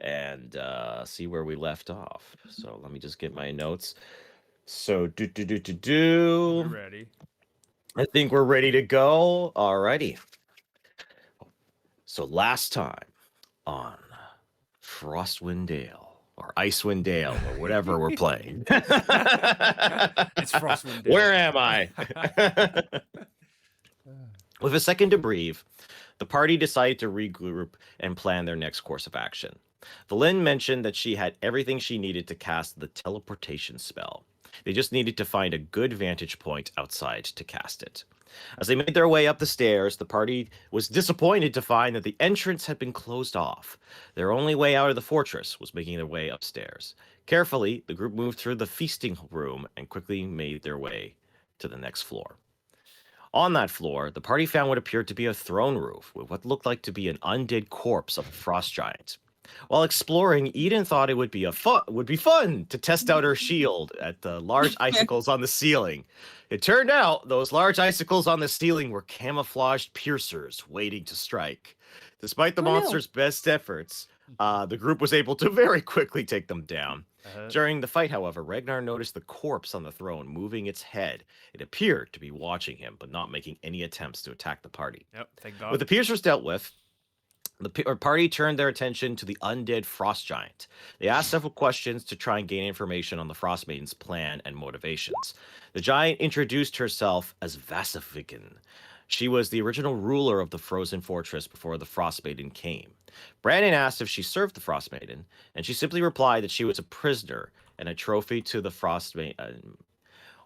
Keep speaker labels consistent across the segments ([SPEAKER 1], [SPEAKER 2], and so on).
[SPEAKER 1] and see where we left off. So let me just get my notes. So
[SPEAKER 2] We're
[SPEAKER 1] do.
[SPEAKER 2] ready.
[SPEAKER 1] I think we're ready to go. Alrighty. So last time on Frostwind Dale or Icewind Dale or whatever we're playing.
[SPEAKER 2] It's Frostwind Dale
[SPEAKER 1] Where am
[SPEAKER 2] time.
[SPEAKER 1] I? With a second to breathe, the party decided to regroup and plan their next course of action. Valyn mentioned that she had everything she needed to cast the teleportation spell. They just needed to find a good vantage point outside to cast it. As they made their way up the stairs, the party was disappointed to find that the entrance had been closed off. Their only way out of the fortress was making their way upstairs. Carefully, the group moved through the feasting room and quickly made their way to the next floor. On that floor, the party found what appeared to be a throne roof with what looked like to be an undead corpse of a frost giant. While exploring, Eden thought it would be fun to test out her shield at the large icicles on the ceiling. It turned out those large icicles on the ceiling were camouflaged piercers waiting to strike. Despite the
[SPEAKER 3] Oh, no.
[SPEAKER 1] monster's best efforts, the group was able to very quickly take them down. During the fight, however, Ragnar noticed the corpse on the throne moving its head. It appeared to be watching him, but not making any attempts to attack the party.
[SPEAKER 2] Yep, thank
[SPEAKER 1] With
[SPEAKER 2] God.
[SPEAKER 1] the piercers dealt with, the party turned their attention to the undead frost giant. They asked several questions to try and gain information on the Frost Maiden's plan and motivations. The giant introduced herself as Vasafikin. She was the original ruler of the frozen fortress before the Frost Maiden came. Brandon asked if she served the Frost Maiden, and she simply replied that she was a prisoner and a trophy to the Frost Maiden.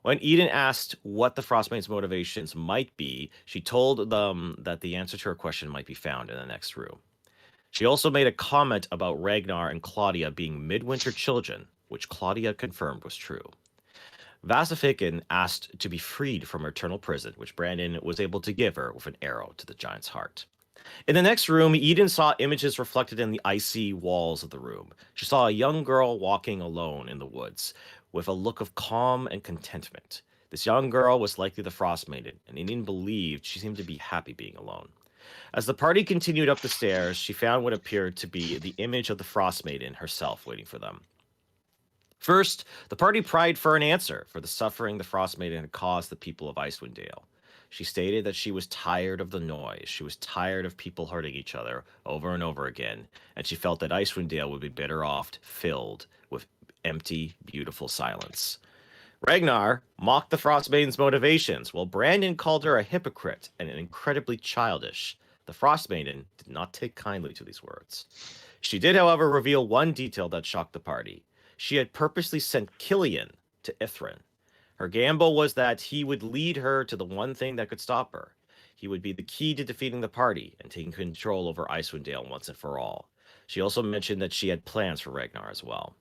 [SPEAKER 1] When Eden asked what the Frostmaid's motivations might be, she told them that the answer to her question might be found in the next room. She also made a comment about Ragnar and Claudia being midwinter children, which Claudia confirmed was true. Vasafikin asked to be freed from her eternal prison, which Brandon was able to give her with an arrow to the giant's heart. In the next room, Eden saw images reflected in the icy walls of the room. She saw a young girl walking alone in the woods, with a look of calm and contentment. This young girl was likely the Frost Maiden, and Eden believed she seemed to be happy being alone. As the party continued up the stairs, she found what appeared to be the image of the Frost Maiden herself waiting for them. First, the party pried for an answer for the suffering the Frost Maiden had caused the people of Icewind Dale. She stated that she was tired of the noise. She was tired of people hurting each other over and over again, and she felt that Icewind Dale would be better off filled with empty, beautiful silence. Ragnar mocked the Frost Maiden's motivations, while Brandon called her a hypocrite and incredibly childish. The Frost Maiden did not take kindly to these words. She did, however, reveal one detail that shocked the party. She had purposely sent Killian to Ythryn. Her gamble was that he would lead her to the one thing that could stop her. He would be the key to defeating the party and taking control over Icewind Dale once and for all. She also mentioned that she had plans for Ragnar as well.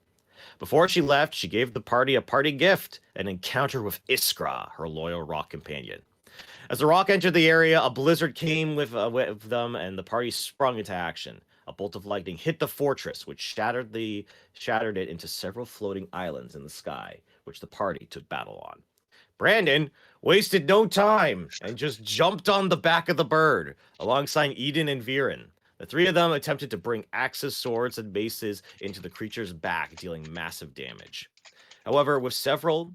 [SPEAKER 1] Before she left, she gave the party a party gift, an encounter with Iskra, her loyal rock companion. As the rock entered the area, a blizzard came with them, and the party sprung into action. A bolt of lightning hit the fortress, which shattered it into several floating islands in the sky, which the party took battle on. Brandon wasted no time and just jumped on the back of the bird alongside Eden and Ythryn. The three of them attempted to bring axes, swords, and maces into the creature's back, dealing massive damage. However, with several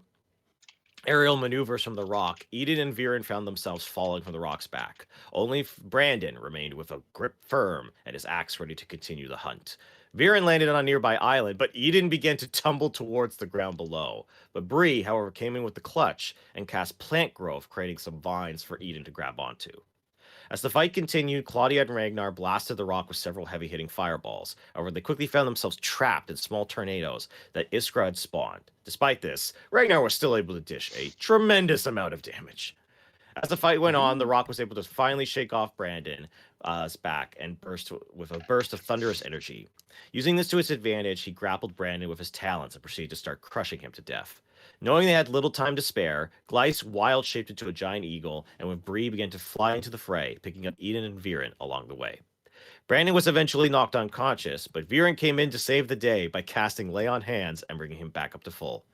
[SPEAKER 1] aerial maneuvers from the rock, Eden and Ythryn found themselves falling from the rock's back. Only Brandon remained with a grip firm and his axe ready to continue the hunt. Ythryn landed on a nearby island, but Eden began to tumble towards the ground below. But Bree, however, came in with the clutch and cast plant growth, creating some vines for Eden to grab onto. As the fight continued, Claudia and Ragnar blasted the rock with several heavy-hitting fireballs. However, they quickly found themselves trapped in small tornadoes that Iskra had spawned. Despite this, Ragnar was still able to dish a tremendous amount of damage. As the fight went on, the rock was able to finally shake off Brandon's back and burst with a burst of thunderous energy. Using this to his advantage, he grappled Brandon with his talons and proceeded to start crushing him to death. Knowing they had little time to spare, Gleiss wild-shaped into a giant eagle, and with Bree began to fly into the fray, picking up Eden and Ythryn along the way. Brandon was eventually knocked unconscious, but Ythryn came in to save the day by casting Lay on Hands and bringing him back up to full.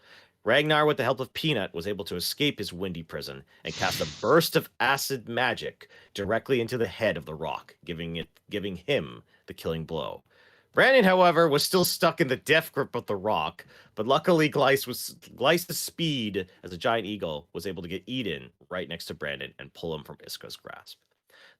[SPEAKER 1] Ragnar, with the help of Peanut, was able to escape his windy prison and cast a burst of acid magic directly into the head of the rock, giving him the killing blow. Brandon, however, was still stuck in the death grip of the rock, but luckily Glyce's speed as a giant eagle was able to get Eden right next to Brandon and pull him from Iska's grasp.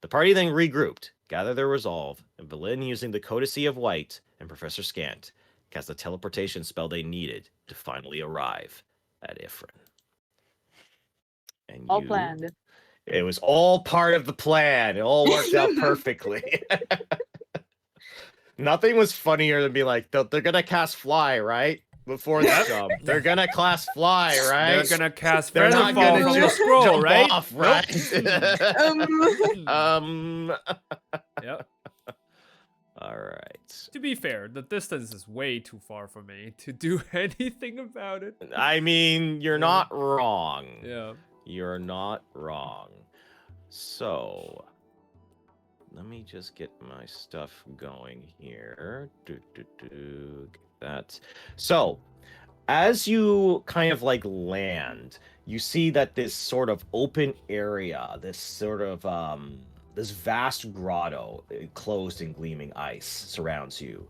[SPEAKER 1] The party then regrouped, gathered their resolve, and Velen, using the Codicy of White and Professor Scant, cast the teleportation spell they needed to finally arrive at Ythryn. And
[SPEAKER 3] All planned.
[SPEAKER 1] It was all part of the plan. It all worked out perfectly. Nothing was funnier than be like, they're gonna cast fly, right? Before the jump. They're gonna cast fly, right?
[SPEAKER 2] They're gonna cast
[SPEAKER 1] They're
[SPEAKER 2] Feather
[SPEAKER 1] not
[SPEAKER 2] Fall
[SPEAKER 1] gonna
[SPEAKER 2] from the
[SPEAKER 1] just
[SPEAKER 2] scroll,
[SPEAKER 1] jump
[SPEAKER 2] right?
[SPEAKER 1] off, right?
[SPEAKER 2] Yep.
[SPEAKER 1] All right.
[SPEAKER 2] To be fair, the distance is way too far for me to do anything about it.
[SPEAKER 1] I mean, you're not wrong.
[SPEAKER 2] Yeah.
[SPEAKER 1] You're not wrong. So, let me just get my stuff going here. Get that. So, as you kind of like land, you see that this sort of open area, this sort of this vast grotto enclosed in gleaming ice surrounds you.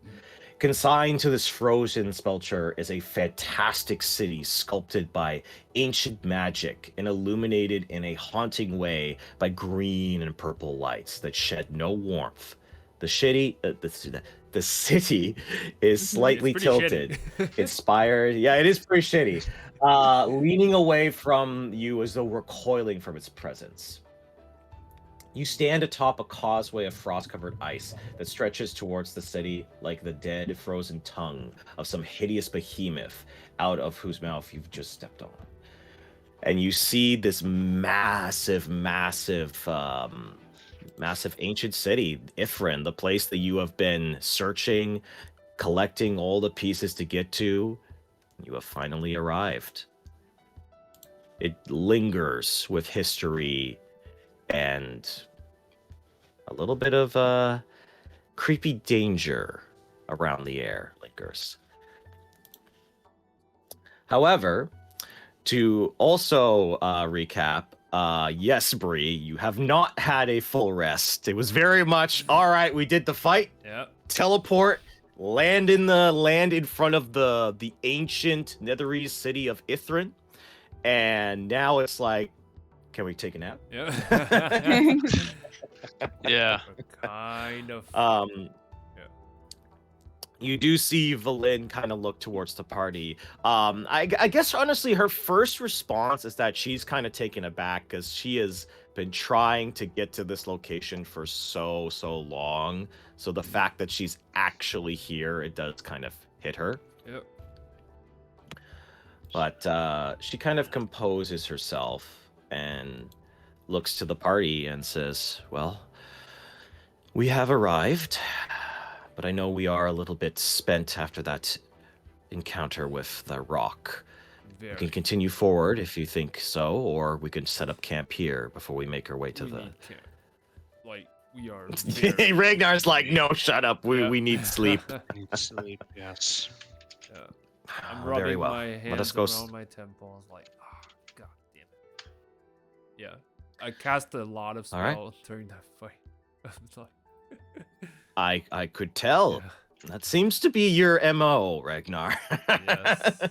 [SPEAKER 1] Consigned to this frozen sculpture is a fantastic city sculpted by ancient magic and illuminated in a haunting way by green and purple lights that shed no warmth. The city is slightly
[SPEAKER 2] It's pretty
[SPEAKER 1] tilted,
[SPEAKER 2] shitty.
[SPEAKER 1] inspired. Yeah, it is pretty shitty. Leaning away from you as though recoiling from its presence. You stand atop a causeway of frost-covered ice that stretches towards the city like the dead, frozen tongue of some hideous behemoth out of whose mouth you've just stepped on. And you see this massive ancient city, Ythryn, the place that you have been searching, collecting all the pieces to get to. You have finally arrived. It lingers with history and a little bit of creepy danger around the air lingers. However, to also recap, yes, Bree, you have not had a full rest. It was very much, all right, we did the fight, teleport, land in front of the ancient Netherese city of Ythryn, and now it's like, can we take a nap?
[SPEAKER 2] Yeah.
[SPEAKER 4] Yeah.
[SPEAKER 2] Kind of.
[SPEAKER 1] You do see Velen kind of look towards the party. I guess honestly, her first response is that she's kind of taken aback because she has been trying to get to this location for so long. So the fact that she's actually here, it does kind of hit her.
[SPEAKER 2] Yep.
[SPEAKER 1] But she kind of composes herself and looks to the party and says, well, we have arrived, but I know we are a little bit spent after that encounter with the rock. We can continue forward if you think so, or we can set up camp here before we make our way to the...
[SPEAKER 2] Like, we are...
[SPEAKER 1] Ragnar's like, no, shut up. We need sleep.
[SPEAKER 4] Need sleep, yes.
[SPEAKER 2] Yeah. I'm rubbing
[SPEAKER 1] Very well.
[SPEAKER 2] my
[SPEAKER 1] Let us
[SPEAKER 2] hands
[SPEAKER 1] go
[SPEAKER 2] around my temples like, oh, god damn it. Yeah. I cast a lot of
[SPEAKER 1] All right.
[SPEAKER 2] spells during that fight. It's like...
[SPEAKER 1] I could tell.
[SPEAKER 2] Yeah.
[SPEAKER 1] That seems to be your MO, Ragnar.
[SPEAKER 2] Yes.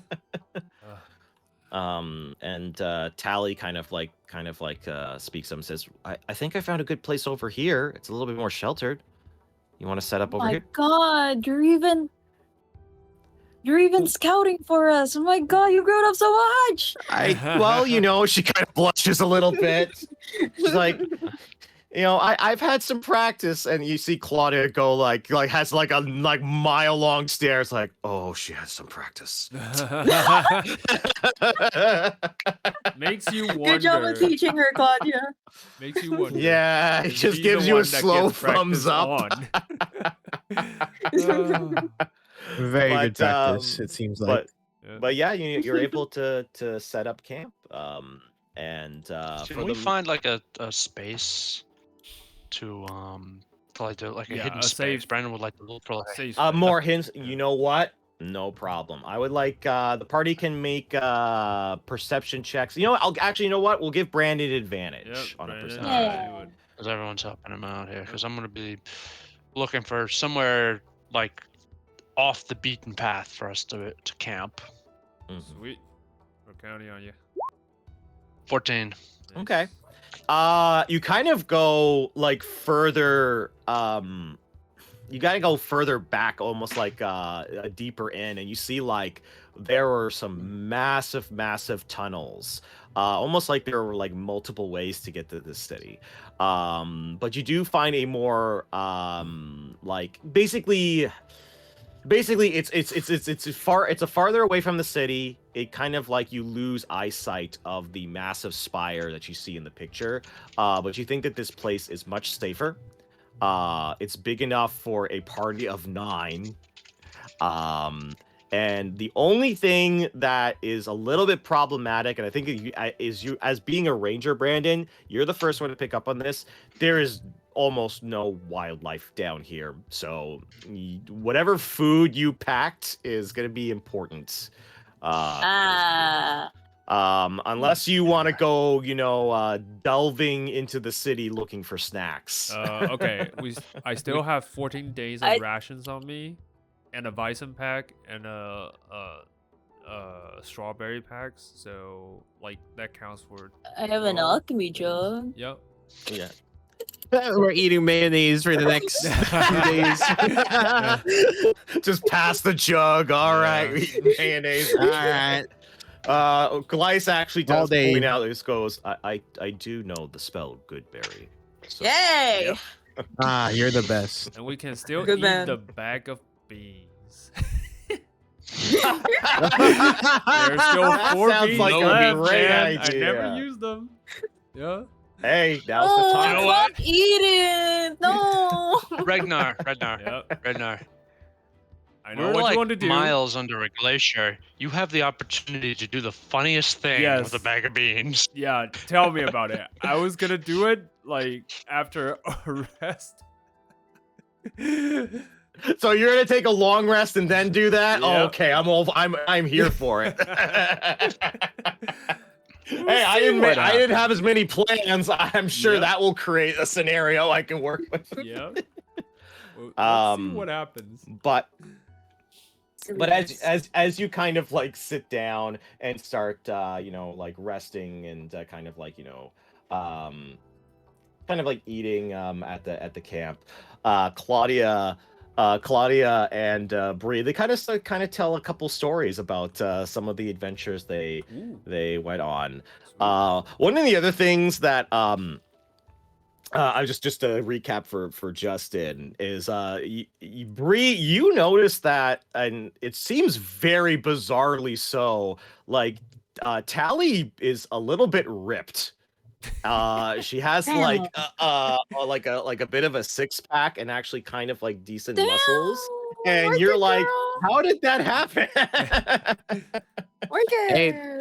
[SPEAKER 1] And Tally kind of like speaks up and says, I think I found a good place over here. It's a little bit more sheltered. You want to set up over
[SPEAKER 3] My
[SPEAKER 1] here?
[SPEAKER 3] God, you're even scouting for us. Oh my God, you grown up so much.
[SPEAKER 1] Well, she kind of blushes a little bit. She's like, I've had some practice, and you see Claudia go like has like a mile long stairs, like, oh, she has some practice.
[SPEAKER 2] Makes you wonder.
[SPEAKER 3] Good job of teaching her, Claudia.
[SPEAKER 2] Makes you wonder.
[SPEAKER 1] Yeah, it
[SPEAKER 2] Is
[SPEAKER 1] just
[SPEAKER 2] he
[SPEAKER 1] gives
[SPEAKER 2] the
[SPEAKER 1] you a
[SPEAKER 2] one that
[SPEAKER 1] slow
[SPEAKER 2] gets practice
[SPEAKER 1] thumbs up.
[SPEAKER 2] on?
[SPEAKER 5] Very good
[SPEAKER 1] But,
[SPEAKER 5] practice, it seems like.
[SPEAKER 1] But yeah, you're able to set up camp.
[SPEAKER 4] Can
[SPEAKER 1] for
[SPEAKER 4] we
[SPEAKER 1] the
[SPEAKER 4] find like a space to like do like a
[SPEAKER 2] Yeah,
[SPEAKER 4] hidden
[SPEAKER 2] a
[SPEAKER 4] space?
[SPEAKER 2] safe-
[SPEAKER 4] Brandon would like to look for like
[SPEAKER 2] Safe
[SPEAKER 1] more hints. You know what? No problem. I would like the party can make perception checks. You know what? We'll give Brandon advantage
[SPEAKER 2] Yep,
[SPEAKER 1] on a
[SPEAKER 2] Brandon,
[SPEAKER 1] perception.
[SPEAKER 3] Yeah.
[SPEAKER 4] because everyone's helping him out here. Because I'm gonna be looking for somewhere like off the beaten path for us to camp.
[SPEAKER 1] Mhm.
[SPEAKER 2] Sweet. We're counting on you.
[SPEAKER 4] 14.
[SPEAKER 2] Nice.
[SPEAKER 1] Okay. You kind of go like further. You gotta go further back, almost like deeper in, and you see like there were some massive tunnels. Almost like there were like multiple ways to get to this city. But you do find a more like basically it's a farther away from the city. It kind of like you lose eyesight of the massive spire that you see in the picture. But you think that this place is much safer. It's big enough for a party of 9. And the only thing that is a little bit problematic, and I think is you as being a ranger, Brandon, you're the first one to pick up on this. There is almost no wildlife down here, so whatever food you packed is going to be important. Unless you want to go, delving into the city looking for snacks.
[SPEAKER 2] Okay, I still have 14 days of
[SPEAKER 3] I-
[SPEAKER 2] rations on me, and a bison pack, and strawberry packs. So like that counts for.
[SPEAKER 3] I have an
[SPEAKER 2] 12
[SPEAKER 3] alchemy
[SPEAKER 2] days.
[SPEAKER 3] job.
[SPEAKER 2] Yep.
[SPEAKER 1] Yeah.
[SPEAKER 5] We're eating mayonnaise for the next few days.
[SPEAKER 1] Just pass the jug. All
[SPEAKER 2] Yeah.
[SPEAKER 1] right, we eat mayonnaise.
[SPEAKER 5] All right.
[SPEAKER 1] Glyce actually
[SPEAKER 5] All
[SPEAKER 1] does
[SPEAKER 5] day.
[SPEAKER 1] point out. This goes. I do know the spell Goodberry. So,
[SPEAKER 3] Yay!
[SPEAKER 1] Yep.
[SPEAKER 5] Ah, you're the best.
[SPEAKER 2] And we can still
[SPEAKER 3] Good
[SPEAKER 2] eat
[SPEAKER 3] man.
[SPEAKER 2] the bag of beans.
[SPEAKER 1] There's
[SPEAKER 2] There's still 4
[SPEAKER 1] Sounds
[SPEAKER 2] beans
[SPEAKER 1] like a
[SPEAKER 2] left,
[SPEAKER 1] great
[SPEAKER 2] man. I
[SPEAKER 1] idea.
[SPEAKER 2] never used them. Yeah.
[SPEAKER 1] Hey, now's
[SPEAKER 3] Oh,
[SPEAKER 1] the time.
[SPEAKER 4] You know what?
[SPEAKER 3] stop eating! No!
[SPEAKER 4] Ragnar.
[SPEAKER 2] Yep. I know
[SPEAKER 4] We're
[SPEAKER 2] what
[SPEAKER 4] like
[SPEAKER 2] you want to do.
[SPEAKER 4] miles under a glacier. You have the opportunity to do the funniest thing with a
[SPEAKER 2] Yes.
[SPEAKER 4] bag of beans.
[SPEAKER 2] Yeah, tell me about it. I was gonna do it like after a rest.
[SPEAKER 1] So you're gonna take a long rest and then do that? Oh,
[SPEAKER 2] Yep.
[SPEAKER 1] okay, I'm here for it.
[SPEAKER 2] We'll
[SPEAKER 1] Hey, I
[SPEAKER 2] see
[SPEAKER 1] didn't
[SPEAKER 2] what
[SPEAKER 1] I didn't have
[SPEAKER 2] happens.
[SPEAKER 1] as many plans. I'm sure
[SPEAKER 2] Yep.
[SPEAKER 1] that will create a scenario I can work with.
[SPEAKER 2] Yeah. Let's see
[SPEAKER 1] Um,
[SPEAKER 2] what happens.
[SPEAKER 1] But as you kind of like sit down and start like resting and kind of like kind of like eating at the camp, Claudia and Bree, they kind of tell a couple stories about some of the adventures they went on. One of the other things that I was just to recap for Justin is Bree, you noticed that, and it seems very bizarrely so. Like Tally is a little bit ripped. She has like a bit of a 6-pack and actually kind of like decent muscles. And
[SPEAKER 3] Work
[SPEAKER 1] you're
[SPEAKER 3] it,
[SPEAKER 1] like,
[SPEAKER 3] girl.
[SPEAKER 1] how did that happen?
[SPEAKER 3] Work it.
[SPEAKER 5] Hey,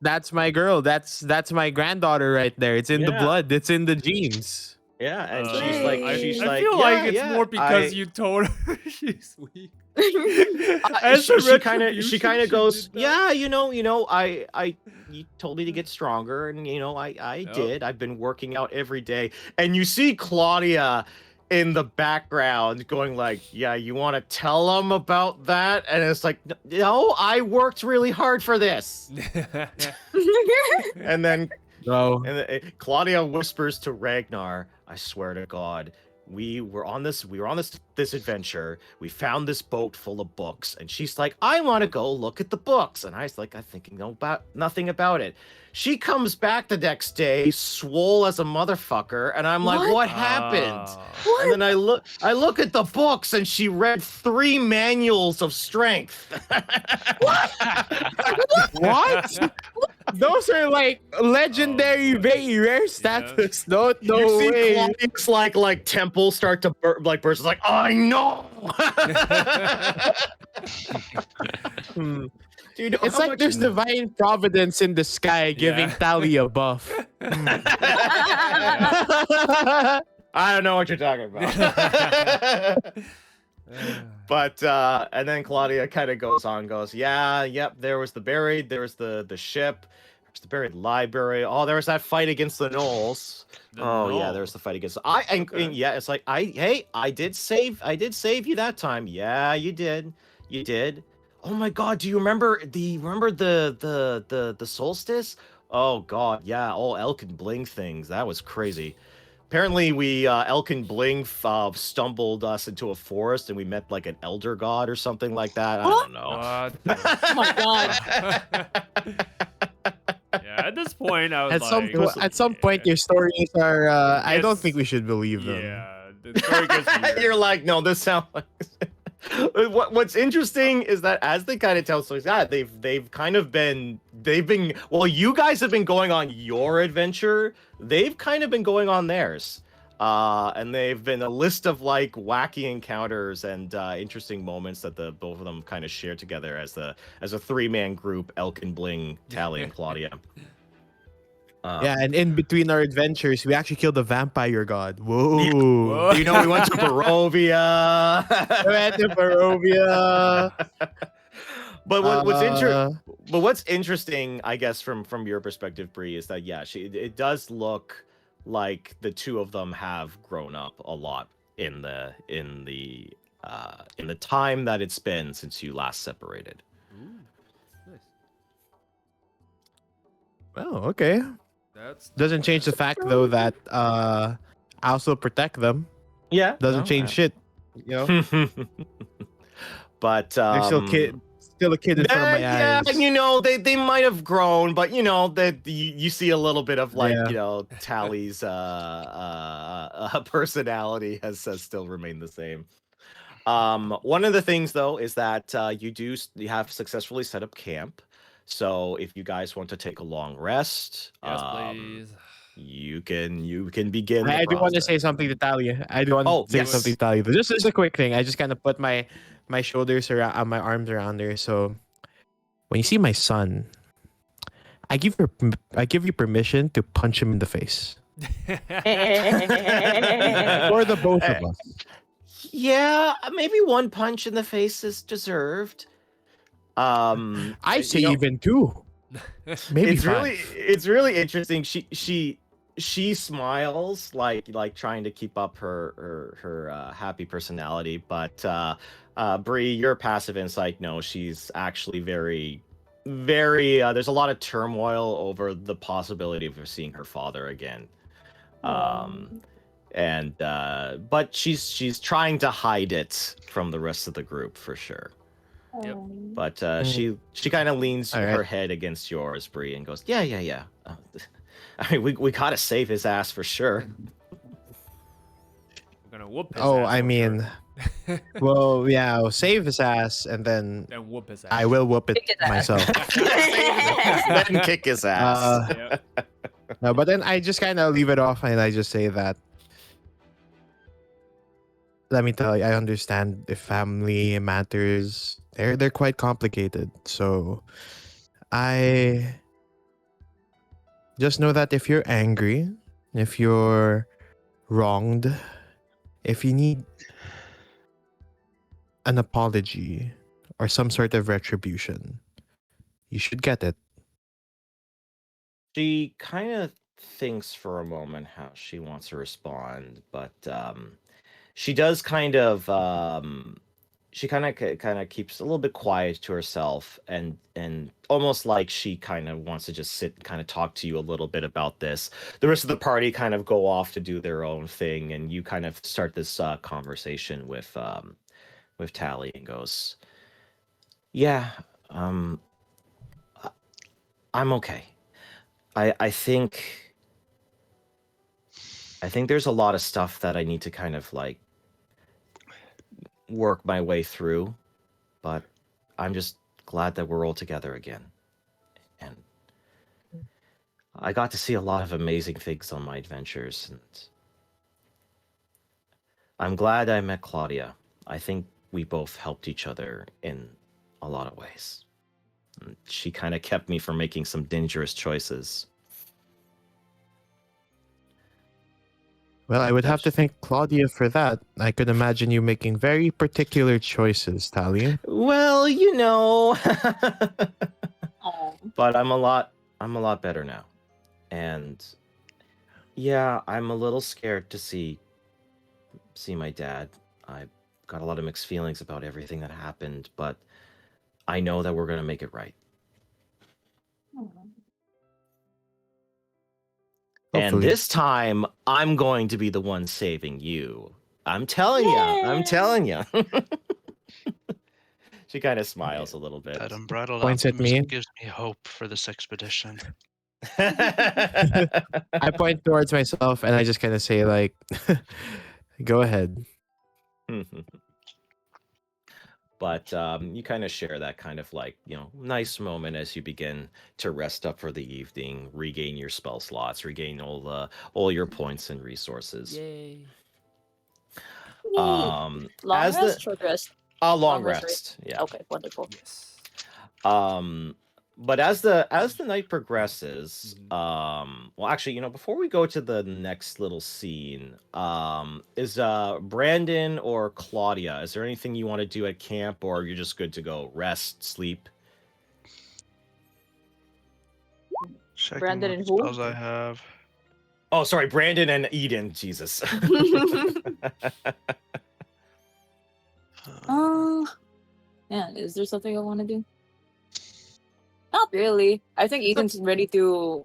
[SPEAKER 5] that's my girl. That's my granddaughter right there. It's in the
[SPEAKER 1] Yeah.
[SPEAKER 5] blood. It's in the genes.
[SPEAKER 1] Yeah, and
[SPEAKER 2] Uh,
[SPEAKER 1] she's like,
[SPEAKER 3] Hey.
[SPEAKER 1] she's
[SPEAKER 2] I
[SPEAKER 1] like,
[SPEAKER 2] feel
[SPEAKER 1] yeah,
[SPEAKER 2] like it's
[SPEAKER 1] yeah,
[SPEAKER 2] more because
[SPEAKER 1] I-
[SPEAKER 2] you told her she's weak.
[SPEAKER 1] she kind of goes, yeah, you told me to get stronger, and I
[SPEAKER 2] Yep.
[SPEAKER 1] did. I've been working out every day, and you see Claudia in the background going like, yeah, you want to tell them about that? And it's like, no, I worked really hard for this. And then
[SPEAKER 5] Bro.
[SPEAKER 1] Claudia whispers to Ragnar, I swear to God, we were on this adventure. We found this boat full of books, and she's like, I want to go look at the books. And I was like, I think nothing about it. She comes back the next day, swole as a motherfucker, and I'm like, what happened?
[SPEAKER 2] Ah.
[SPEAKER 1] And then I look at the books, and she read 3 manuals of strength.
[SPEAKER 5] What? Those are like legendary, very rare status. No
[SPEAKER 1] You see
[SPEAKER 5] way.
[SPEAKER 1] Claudia's like temple start to burst. It's like, I know.
[SPEAKER 5] Hmm.
[SPEAKER 1] Dude,
[SPEAKER 5] It's
[SPEAKER 1] how
[SPEAKER 5] like
[SPEAKER 1] much-
[SPEAKER 5] there's divine providence in the sky giving
[SPEAKER 2] Yeah.
[SPEAKER 5] Tally a buff.
[SPEAKER 1] I don't know what you're talking about. But and then Claudia kind of goes on, goes, yeah, yep, there was the buried, there was the ship, the buried library. Oh, there was that fight against the gnolls. Yeah, there's the fight against.
[SPEAKER 2] Okay.
[SPEAKER 1] Yeah, it's like I did save you that time. Yeah, you did. You did. Oh my God, do you remember the solstice? Oh God, yeah, all elk and bling things. That was crazy. Apparently, we elk and bling stumbled us into a forest, and we met like an elder god or something like that. I don't know.
[SPEAKER 2] What? the-
[SPEAKER 3] Oh my god.
[SPEAKER 2] yeah, at this point, I was
[SPEAKER 5] At some point, your stories are. I don't
[SPEAKER 2] Yes.
[SPEAKER 5] think we should believe them.
[SPEAKER 2] Yeah, the story gets weird.
[SPEAKER 1] You're like, no, this sounds like. What's interesting is that as they kind of tell stories, they've been well, you guys have been going on your adventure. They've kind of been going on theirs. And they've been a list of like wacky encounters and interesting moments that the both of them kind of share together as a 3-man group, Elk and Bling, Tally, and Claudia.
[SPEAKER 5] Yeah, and in between our adventures, we actually killed a vampire god. Whoa.
[SPEAKER 2] Whoa.
[SPEAKER 1] You know, we went to Barovia.
[SPEAKER 5] We went to Barovia.
[SPEAKER 1] But
[SPEAKER 5] Uh,
[SPEAKER 1] what's interesting, I guess, from your perspective, Bree, is that it does look like the two of them have grown up a lot in the time that it's been since you last separated.
[SPEAKER 2] Ooh, nice.
[SPEAKER 5] Oh, okay.
[SPEAKER 2] That's
[SPEAKER 5] Doesn't change the fact though that I also protect them.
[SPEAKER 1] Yeah,
[SPEAKER 5] Doesn't change shit. You know,
[SPEAKER 1] But
[SPEAKER 5] they're still a kid in front of my
[SPEAKER 1] yeah,
[SPEAKER 5] eyes.
[SPEAKER 1] you know, they might have grown, but you know that you see a little bit of like
[SPEAKER 5] Yeah.
[SPEAKER 1] you know Tally's personality has still remained the same. One of the things though is that you have successfully set up camp. So if you guys want to take a long rest,
[SPEAKER 2] yes, please.
[SPEAKER 1] you can begin.
[SPEAKER 5] I
[SPEAKER 1] the
[SPEAKER 5] do want to
[SPEAKER 1] process.
[SPEAKER 5] say something to Talia. I do want
[SPEAKER 1] Oh,
[SPEAKER 5] to say
[SPEAKER 1] yes.
[SPEAKER 5] something to Talia. Just a quick thing. I just kind of put my shoulders around, my arms around her. So when you see my son, I give you permission to punch him in the face. For the both of us.
[SPEAKER 1] Yeah, maybe one punch in the face is deserved.
[SPEAKER 5] I
[SPEAKER 1] you
[SPEAKER 5] say
[SPEAKER 1] know,
[SPEAKER 5] even two. Maybe
[SPEAKER 1] it's
[SPEAKER 5] five.
[SPEAKER 1] really interesting. She smiles like trying to keep up her happy personality, but Bree, your passive insight, no, she's actually very there's a lot of turmoil over the possibility of her seeing her father again. And but she's trying to hide it from the rest of the group for sure.
[SPEAKER 2] Yep.
[SPEAKER 1] But she kind of leans
[SPEAKER 5] All
[SPEAKER 1] her
[SPEAKER 5] right.
[SPEAKER 1] head against yours, Bree, and goes, yeah. I mean, we gotta save his ass for sure.
[SPEAKER 2] We're gonna whoop his
[SPEAKER 5] Oh,
[SPEAKER 2] ass.
[SPEAKER 5] I
[SPEAKER 2] for
[SPEAKER 5] mean,
[SPEAKER 2] sure.
[SPEAKER 5] well, yeah, I'll save his ass and then
[SPEAKER 2] Then whoop his ass.
[SPEAKER 5] I will whoop it
[SPEAKER 3] Kick his ass.
[SPEAKER 5] myself.
[SPEAKER 1] Then kick his ass.
[SPEAKER 2] Yeah.
[SPEAKER 5] No, but then I just kind of leave it off and I just say that. Let me tell you, I understand if family matters. They're quite complicated. So I just know that if you're angry, if you're wronged, if you need an apology or some sort of retribution, you should get it.
[SPEAKER 1] She kind of thinks for a moment how she wants to respond, but she does kind of she kind of keeps a little bit quiet to herself and almost like she kind of wants to just sit and kind of talk to you a little bit about this. The rest of the party kind of go off to do their own thing, and you kind of start this conversation with Tally and goes, "Yeah, I- I'm okay. I think there's a lot of stuff that I need to kind of like work my way through, but I'm just glad that we're all together again. And I got to see a lot of amazing things on my adventures, and I'm glad I met Claudia. I think we both helped each other in a lot of ways. And she kind of kept me from making some dangerous choices.
[SPEAKER 5] Well, I would have to thank Claudia for that. I could imagine you making very particular choices, Talia.
[SPEAKER 1] Well, you know,
[SPEAKER 3] Aw.
[SPEAKER 1] but I'm a lot I'm a lot better now. And yeah, I'm a little scared to see my dad. I've got a lot of mixed feelings about everything that happened, but I know that we're gonna make it right. And
[SPEAKER 5] Hopefully.
[SPEAKER 1] this time, I'm going to be the one saving you. I'm telling you. I'm
[SPEAKER 3] Yay!
[SPEAKER 1] telling you. She kind of smiles a little bit.
[SPEAKER 4] That unbridled
[SPEAKER 5] Points at
[SPEAKER 4] optimism
[SPEAKER 5] me.
[SPEAKER 4] gives me hope for this expedition.
[SPEAKER 5] I point towards myself and I just kind of say like, "Go ahead."
[SPEAKER 1] But you kind of share that kind of like, nice moment as you begin to rest up for the evening, regain your spell slots, regain all your points and resources.
[SPEAKER 2] Yay.
[SPEAKER 3] Long
[SPEAKER 1] As
[SPEAKER 3] rest,
[SPEAKER 1] the
[SPEAKER 3] short rest.
[SPEAKER 1] long
[SPEAKER 3] Long rest, right?
[SPEAKER 1] rest, yeah.
[SPEAKER 3] Okay, wonderful.
[SPEAKER 2] Yes.
[SPEAKER 1] But as the night progresses, well, actually, before we go to the next little scene, is Brandon or Claudia, is there anything you want to do at camp, or you're just good to go rest, sleep?
[SPEAKER 4] Checking
[SPEAKER 3] Brandon
[SPEAKER 4] what
[SPEAKER 3] and who?
[SPEAKER 4] spells I have.
[SPEAKER 1] Oh, sorry, Brandon and Eden. Jesus.
[SPEAKER 3] Yeah, is there something I want to do? Not really. I think Ethan's ready to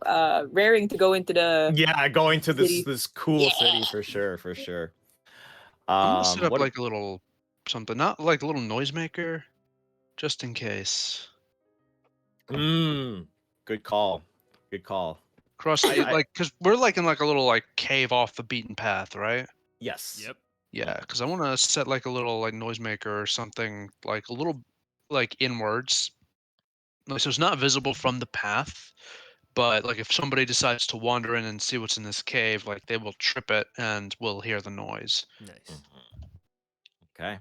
[SPEAKER 3] raring to go into the
[SPEAKER 1] Yeah, going to this
[SPEAKER 3] city.
[SPEAKER 1] this cool city
[SPEAKER 3] Yeah.
[SPEAKER 1] for sure, for sure.
[SPEAKER 4] I'm gonna set up
[SPEAKER 1] What?
[SPEAKER 4] like a little something, not like a little noisemaker, just in case.
[SPEAKER 1] Good call. Good call.
[SPEAKER 4] Cross
[SPEAKER 1] I
[SPEAKER 4] like, cause we're like in like a little like cave off the beaten path, right?
[SPEAKER 1] yes.
[SPEAKER 2] Yep.
[SPEAKER 4] Yeah, because I want to set like a little like noisemaker or something, like a little like inwards, like so it's not visible from the path, but like if somebody decides to wander in and see what's in this cave, like they will trip it and will hear the noise.
[SPEAKER 2] Nice.
[SPEAKER 1] Okay.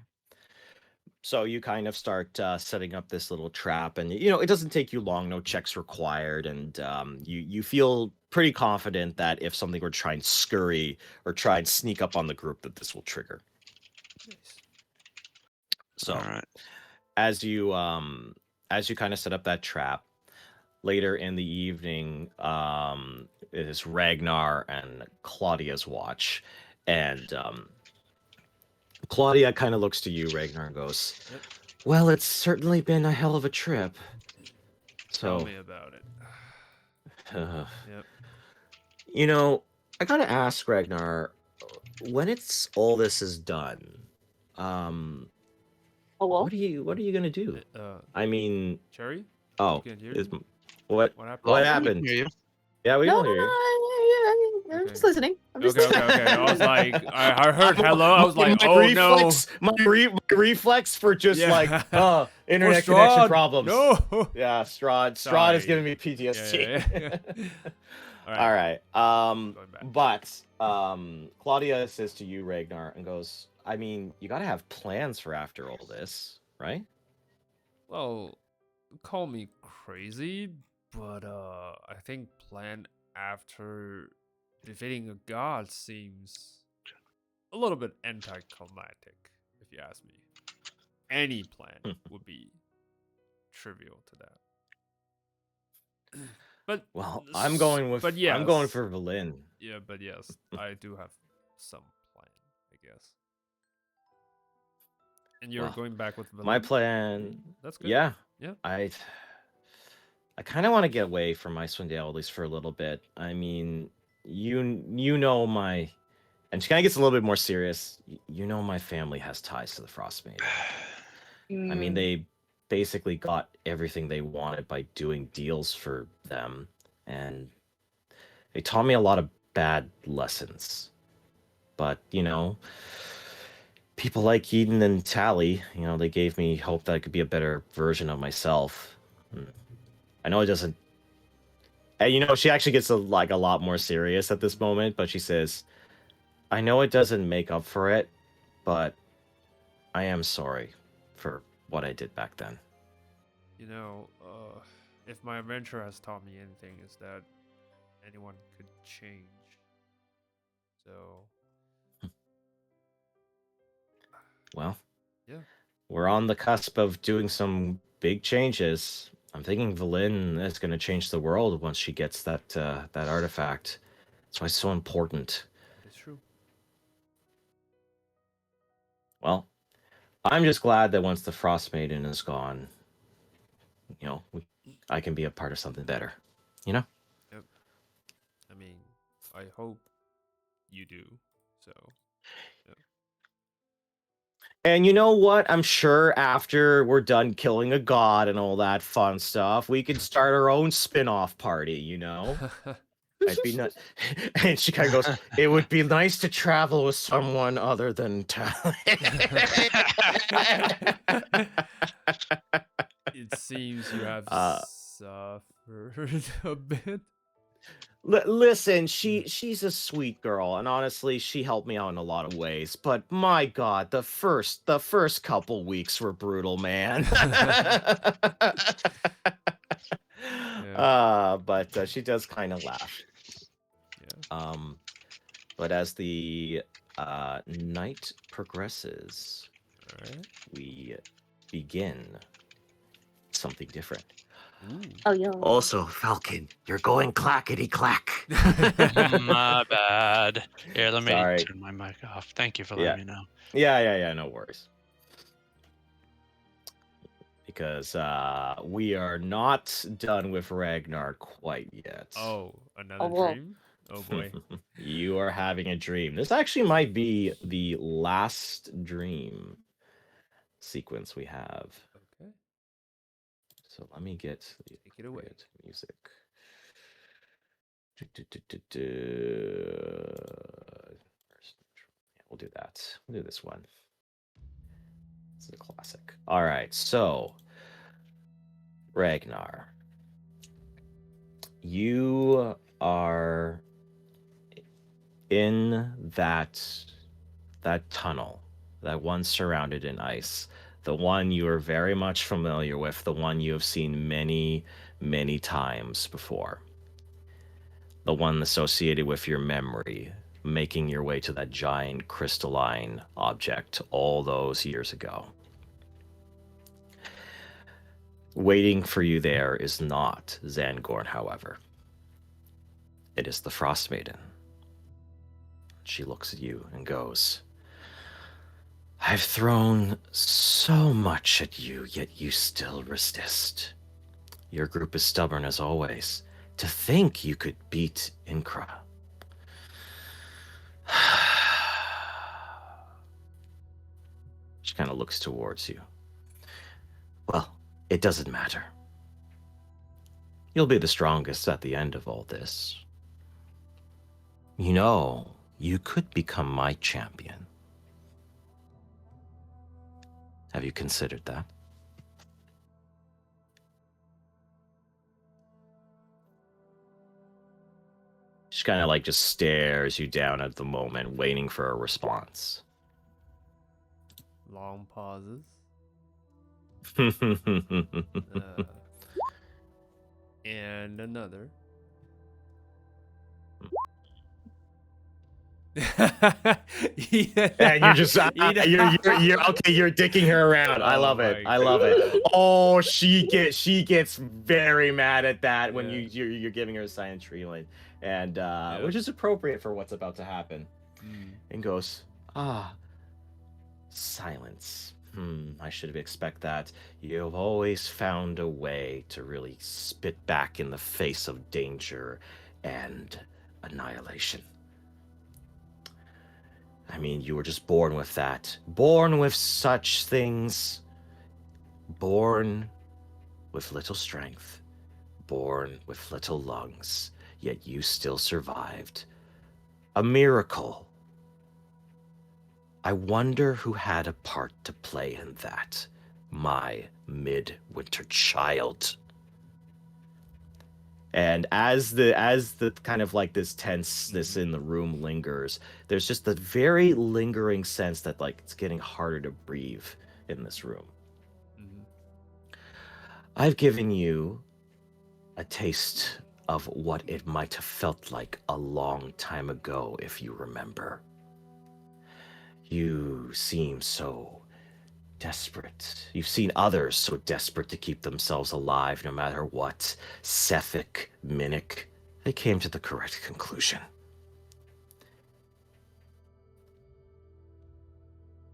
[SPEAKER 1] So you kind of start setting up this little trap, and it doesn't take you long, no checks required, and you feel pretty confident that if something were to try and scurry or try and sneak up on the group, that this will trigger.
[SPEAKER 2] Nice.
[SPEAKER 1] So
[SPEAKER 4] All right.
[SPEAKER 1] as you kind of set up that trap, later in the evening, it is Ragnar and Claudia's watch, and Claudia kind of looks to you, Ragnar, and goes,
[SPEAKER 2] Yep.
[SPEAKER 1] "Well, it's certainly been a hell of a trip."
[SPEAKER 2] Tell
[SPEAKER 1] So,
[SPEAKER 2] me about it.
[SPEAKER 1] uh,
[SPEAKER 2] Yep.
[SPEAKER 1] I gotta ask Ragnar, when it's all this is done, um,
[SPEAKER 3] Oh well.
[SPEAKER 1] what are you gonna do? I mean,
[SPEAKER 2] Cherry?
[SPEAKER 1] oh,
[SPEAKER 2] You can hear
[SPEAKER 1] is
[SPEAKER 2] me?
[SPEAKER 1] what
[SPEAKER 2] What happened?
[SPEAKER 1] what
[SPEAKER 4] We can
[SPEAKER 1] happened?
[SPEAKER 4] hear you.
[SPEAKER 1] Yeah, we
[SPEAKER 3] No,
[SPEAKER 1] all
[SPEAKER 3] no,
[SPEAKER 1] hear
[SPEAKER 3] no.
[SPEAKER 1] you.
[SPEAKER 3] I'm
[SPEAKER 2] Okay.
[SPEAKER 3] just listening. I'm just
[SPEAKER 2] Okay,
[SPEAKER 3] listening.
[SPEAKER 2] okay, okay. I was like, I heard hello. I was like,
[SPEAKER 1] my
[SPEAKER 2] oh
[SPEAKER 1] reflex, my reflex for just
[SPEAKER 2] Yeah.
[SPEAKER 1] like, internet
[SPEAKER 2] For
[SPEAKER 1] connection
[SPEAKER 2] Strahd,
[SPEAKER 1] problems.
[SPEAKER 2] no.
[SPEAKER 1] Yeah, Strahd is
[SPEAKER 2] Sorry.
[SPEAKER 1] giving me
[SPEAKER 2] Yeah,
[SPEAKER 1] PTSD.
[SPEAKER 2] yeah, yeah.
[SPEAKER 1] All right.
[SPEAKER 2] Going back.
[SPEAKER 1] But Claudia says to you, Ragnar, and goes, I mean, you gotta have plans for after all this, right?
[SPEAKER 2] Well, call me crazy, but I think plan after defeating a god seems a little bit anticlimactic, if you ask me. Any plan would be trivial to that. But
[SPEAKER 1] Well, I'm going
[SPEAKER 2] but yes,
[SPEAKER 1] for Berlin.
[SPEAKER 2] yeah, but yes, I do have some plan, I guess. And you're
[SPEAKER 1] Well,
[SPEAKER 2] going back with
[SPEAKER 1] My
[SPEAKER 2] Valen?
[SPEAKER 1] plan,
[SPEAKER 2] That's good.
[SPEAKER 1] yeah,
[SPEAKER 2] Yeah.
[SPEAKER 1] I kind of want to get away from Icewind at least for a little bit. I mean, you know my, and she kind of gets a little bit more serious. You know my family has ties to the Frostmaiden. I mean, they basically got everything they wanted by doing deals for them, and they taught me a lot of bad lessons. But, people like Eden and Tally, they gave me hope that I could be a better version of myself. I know it doesn't. And, she actually gets a lot more serious at this moment, but she says, I know it doesn't make up for it, but I am sorry for what I did back then.
[SPEAKER 2] If my adventure has taught me anything, is that anyone could change. So,
[SPEAKER 1] Well,
[SPEAKER 2] yeah.
[SPEAKER 1] we're on the cusp of doing some big changes, I'm thinking Valin is going to change the world once she gets that artifact. That's why it's so important.
[SPEAKER 2] It's true.
[SPEAKER 1] Well, I'm just glad that once the Frost Maiden is gone, I can be a part of something better. You know?
[SPEAKER 2] Yep. I mean, I hope you do. So, yeah.
[SPEAKER 1] And you know what? I'm sure after we're done killing a god and all that fun stuff, we could start our own spin-off party, you know? I'd be not. And she kind of goes, "It would be nice to travel with someone other than Tally."
[SPEAKER 2] It seems you have
[SPEAKER 1] Uh,
[SPEAKER 2] suffered a bit.
[SPEAKER 1] Listen, she's a sweet girl, and honestly, she helped me out in a lot of ways. But my God, the first couple weeks were brutal, man. But she does kind of laugh.
[SPEAKER 2] Yeah.
[SPEAKER 1] But as the night progresses,
[SPEAKER 2] All right.
[SPEAKER 1] we begin something different.
[SPEAKER 2] Ooh.
[SPEAKER 3] Oh, yo.
[SPEAKER 1] Also, Falcon, you're going clackety clack.
[SPEAKER 4] My bad. Here, let me
[SPEAKER 1] Sorry.
[SPEAKER 4] turn my mic off. Thank you for
[SPEAKER 1] Yeah.
[SPEAKER 4] letting me know.
[SPEAKER 1] Yeah, no worries. Because we are not done with Ragnar quite yet.
[SPEAKER 2] Oh, another
[SPEAKER 3] whoa.
[SPEAKER 2] dream? Oh boy.
[SPEAKER 1] You are having a dream. This actually might be the last dream sequence we have.
[SPEAKER 2] Okay.
[SPEAKER 1] So let me get the
[SPEAKER 2] Take it away.
[SPEAKER 1] appropriate music. We'll do that. We'll do this one. This is a classic. All right, so Ragnar, you are in that tunnel, that one surrounded in ice, the one you are very much familiar with, the one you have seen many, many times before, the one associated with your memory, making your way to that giant crystalline object all those years ago. Waiting for you there is not Zangorn, however. It is the Frost Maiden. She looks at you and goes, "I've thrown so much at you, yet you still resist. Your group is stubborn as always. To think you could beat Inkra." She kind of looks towards you. "Well, it doesn't matter. You'll be the strongest at the end of all this. You know, you could become my champion. Have you considered that?" She kind of like just stares you down at the moment, waiting for a response.
[SPEAKER 2] Long pauses.
[SPEAKER 1] uh,
[SPEAKER 2] And another.
[SPEAKER 1] and you're just you're okay. You're dicking her around. I
[SPEAKER 2] Oh
[SPEAKER 1] love it.
[SPEAKER 2] my
[SPEAKER 1] I love it. Oh, she gets very mad at that when
[SPEAKER 2] Yeah.
[SPEAKER 1] you're giving her a silent treatment, and
[SPEAKER 2] Yeah.
[SPEAKER 1] which is appropriate for what's about to happen.
[SPEAKER 2] Mm.
[SPEAKER 1] And goes, silence. I should have expected that. You've always found a way to really spit back in the face of danger and annihilation. I mean, you were just born with that. Born with such things. Born with little strength. Born with little lungs. Yet you still survived. A miracle. I wonder who had a part to play in that. My midwinter child. And as the kind of like this tenseness in the room lingers, there's just the very lingering sense that like it's getting harder to breathe in this room.
[SPEAKER 2] Mhm.
[SPEAKER 1] I've given you a taste of what it might have felt like a long time ago, if you remember. You seem so desperate. You've seen others so desperate to keep themselves alive no matter what. Sefik, Minnick, they came to the correct conclusion.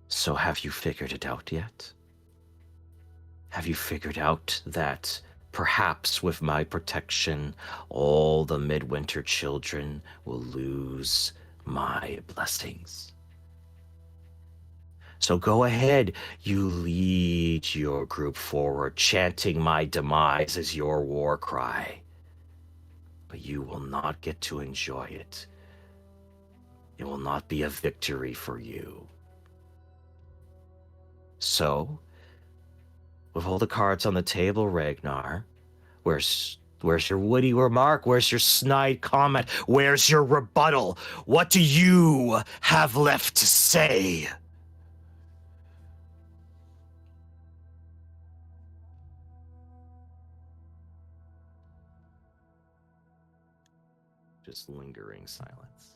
[SPEAKER 1] So have you figured it out yet? Have you figured out that perhaps with my protection, all the Midwinter children will lose my blessings? So go ahead, you lead your group forward, chanting my demise as your war cry. But you will not get to enjoy it. It will not be a victory for you. So, with all the cards on the table, Ragnar, where's your witty remark? Where's your snide comment? Where's your rebuttal? What do you have left to say? Just lingering silence.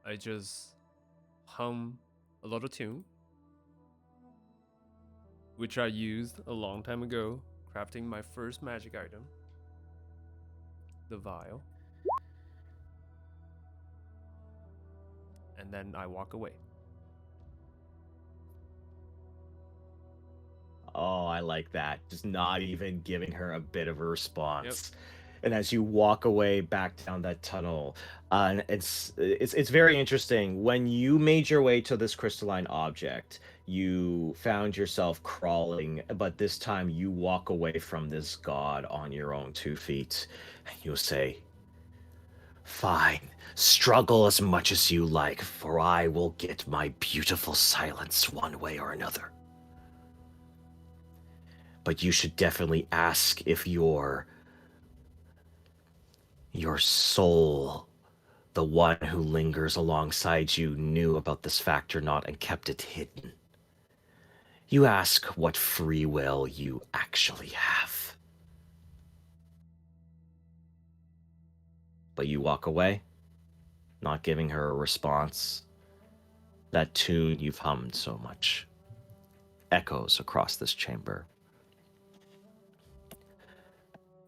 [SPEAKER 2] I just hum a little tune, which I used a long time ago, crafting my first magic item, the vial. And then I walk away.
[SPEAKER 1] Oh, I like that. Just not even giving her a bit of a response. And as you walk away back down that tunnel, and it's very interesting. When you made your way to this crystalline object, you found yourself crawling, but this time you walk away from this god on your own 2 feet, and you'll say, "Fine, struggle as much as you like, for I will get my beautiful silence one way or another. But you should definitely ask if your soul, the one who lingers alongside you, knew about this fact or not and kept it hidden. You ask what free will you actually have." But you walk away, not giving her a response. That tune you've hummed so much echoes across this chamber.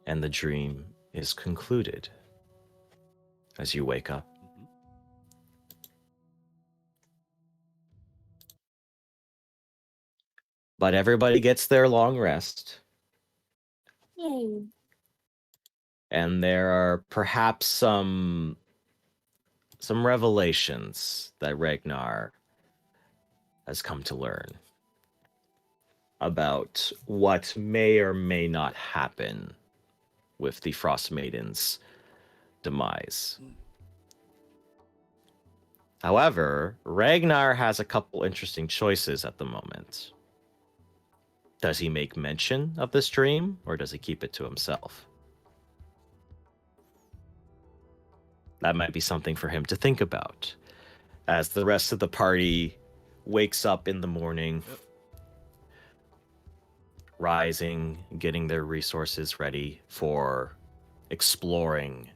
[SPEAKER 1] And the dream is concluded as you wake up. But everybody gets their long rest,
[SPEAKER 3] Yay.
[SPEAKER 1] and there are perhaps some revelations that Ragnar has come to learn about what may or may not happen with the Frost Maiden's demise. However, Ragnar has a couple interesting choices at the moment. Does he make mention of this dream, or does he keep it to himself? That might be something for him to think about as the rest of the party wakes up in the morning, rising, getting their resources ready for exploring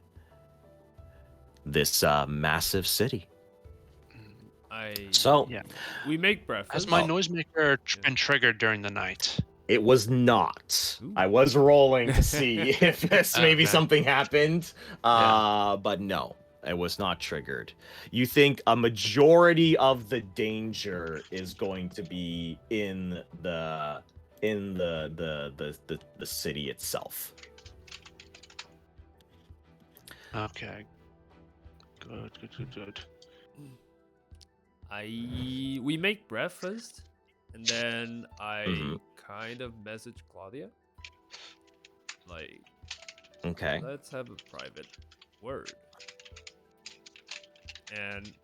[SPEAKER 1] this massive city. So,
[SPEAKER 4] Yeah.
[SPEAKER 2] We make breakfast.
[SPEAKER 4] Has my noisemaker been triggered during the night?
[SPEAKER 1] it was not.
[SPEAKER 2] Ooh.
[SPEAKER 1] I was rolling to see if this maybe
[SPEAKER 4] Okay.
[SPEAKER 1] something happened, but no, it was not triggered. You think a majority of the danger is going to be in the city itself.
[SPEAKER 4] Okay. Good.
[SPEAKER 2] We make breakfast, and then I
[SPEAKER 1] Mhm.
[SPEAKER 2] kind of message Claudia, like,
[SPEAKER 1] Okay.
[SPEAKER 2] let's have a private word. And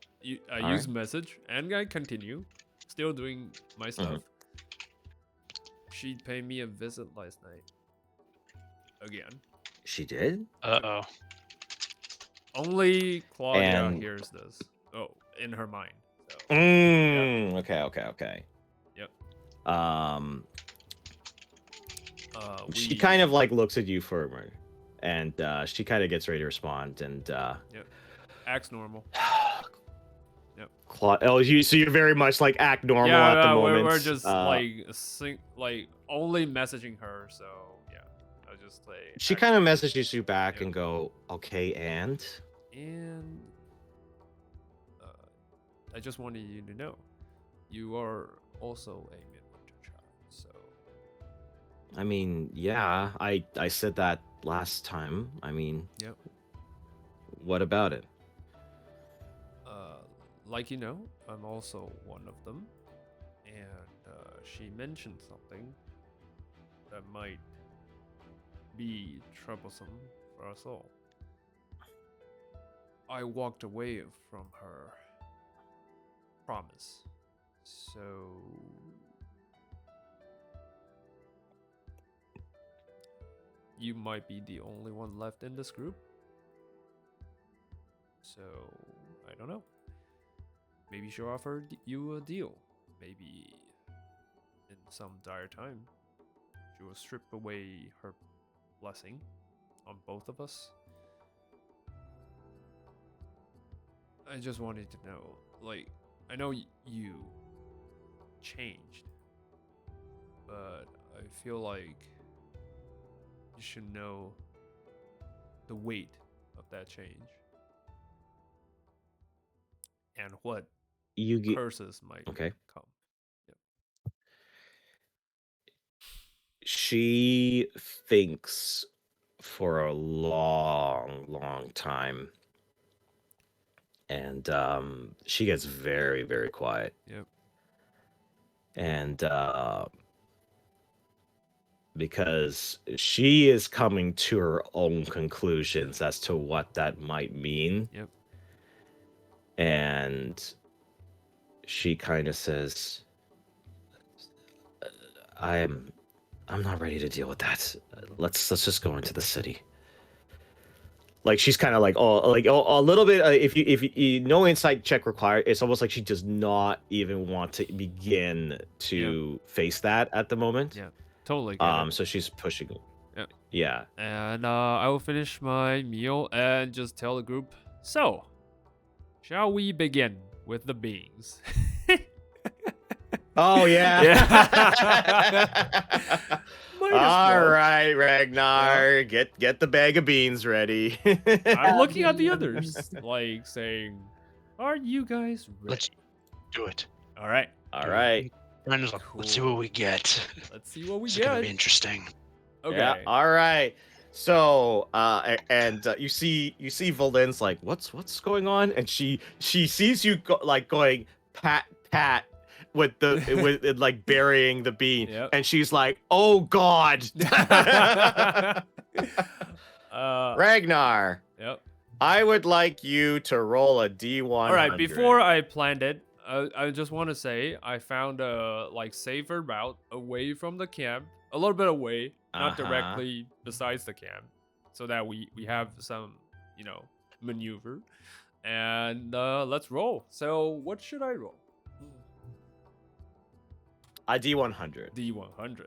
[SPEAKER 2] I
[SPEAKER 1] All
[SPEAKER 2] use
[SPEAKER 1] right.
[SPEAKER 2] message, and I continue, still doing my stuff. She paid me a visit last night. Again.
[SPEAKER 1] She did?
[SPEAKER 4] Uh-oh.
[SPEAKER 2] Only Claudia
[SPEAKER 1] And-
[SPEAKER 2] hears this. Oh, in her mind. So.
[SPEAKER 1] Okay.
[SPEAKER 2] Yep.
[SPEAKER 1] She kind of like looks at you for a minute, and she kind of gets ready to respond, and
[SPEAKER 2] Acts normal.
[SPEAKER 1] Oh, so you're very much like act normal
[SPEAKER 2] yeah,
[SPEAKER 1] at the moment.
[SPEAKER 2] we're just like only messaging her. So yeah, I just like.
[SPEAKER 1] She kind of messages you back and go, okay, and
[SPEAKER 2] I just wanted you to know, you are also a midwinter child. So.
[SPEAKER 1] I mean, yeah, I said that last time. I mean,
[SPEAKER 2] Yep.
[SPEAKER 1] What about it?
[SPEAKER 2] Like you know, I'm also one of them, and she mentioned something that might be troublesome for us all. I walked away from her promise, so you might be the only one left in this group. So I don't know. Maybe she'll offer you a deal. Maybe in some dire time, she will strip away her blessing on both of us. I just wanted to know, like, I know you changed, but I feel like you should know the weight of that change and what
[SPEAKER 1] You get
[SPEAKER 2] curses might
[SPEAKER 1] okay.
[SPEAKER 2] come.
[SPEAKER 1] She thinks for a long time, and she gets very, very quiet.
[SPEAKER 2] Yep.
[SPEAKER 1] And because she is coming to her own conclusions as to what that might mean.
[SPEAKER 2] Yep.
[SPEAKER 1] And she kind of says, I'm not ready to deal with that. Let's just go into the city. Like she's kind of like a little bit. If you no insight check required, it's almost like she does not even want to begin to face that at the moment.
[SPEAKER 2] Yeah, totally. Get it.
[SPEAKER 1] So she's pushing it.
[SPEAKER 2] Yeah.
[SPEAKER 1] Yeah.
[SPEAKER 2] And I will finish my meal and just tell the group. So, shall we begin with the beans?
[SPEAKER 1] Oh yeah. All right, Ragnar, get the bag of beans ready.
[SPEAKER 2] I'm looking at the others, like saying, "Are you guys ready?"
[SPEAKER 4] Let's do it.
[SPEAKER 2] All right.
[SPEAKER 1] All right.
[SPEAKER 4] Brendan's like, let's see what we get.
[SPEAKER 2] Let's see what we
[SPEAKER 4] It's
[SPEAKER 2] get.
[SPEAKER 4] gonna be interesting.
[SPEAKER 2] Okay.
[SPEAKER 1] Yeah. All right. So, you see Volin's like, what's going on? And she sees you going pat with with like burying the bean,
[SPEAKER 2] Yep.
[SPEAKER 1] and she's like, oh God. Ragnar.
[SPEAKER 2] Yep.
[SPEAKER 1] I would like you to roll a D100.
[SPEAKER 2] All right. Before I planned it, I just want to say I found a safer route away from the camp, a little bit away, not directly besides the camp, so that we have some maneuver. And let's roll. So what should I roll?
[SPEAKER 1] A D100.
[SPEAKER 2] D100.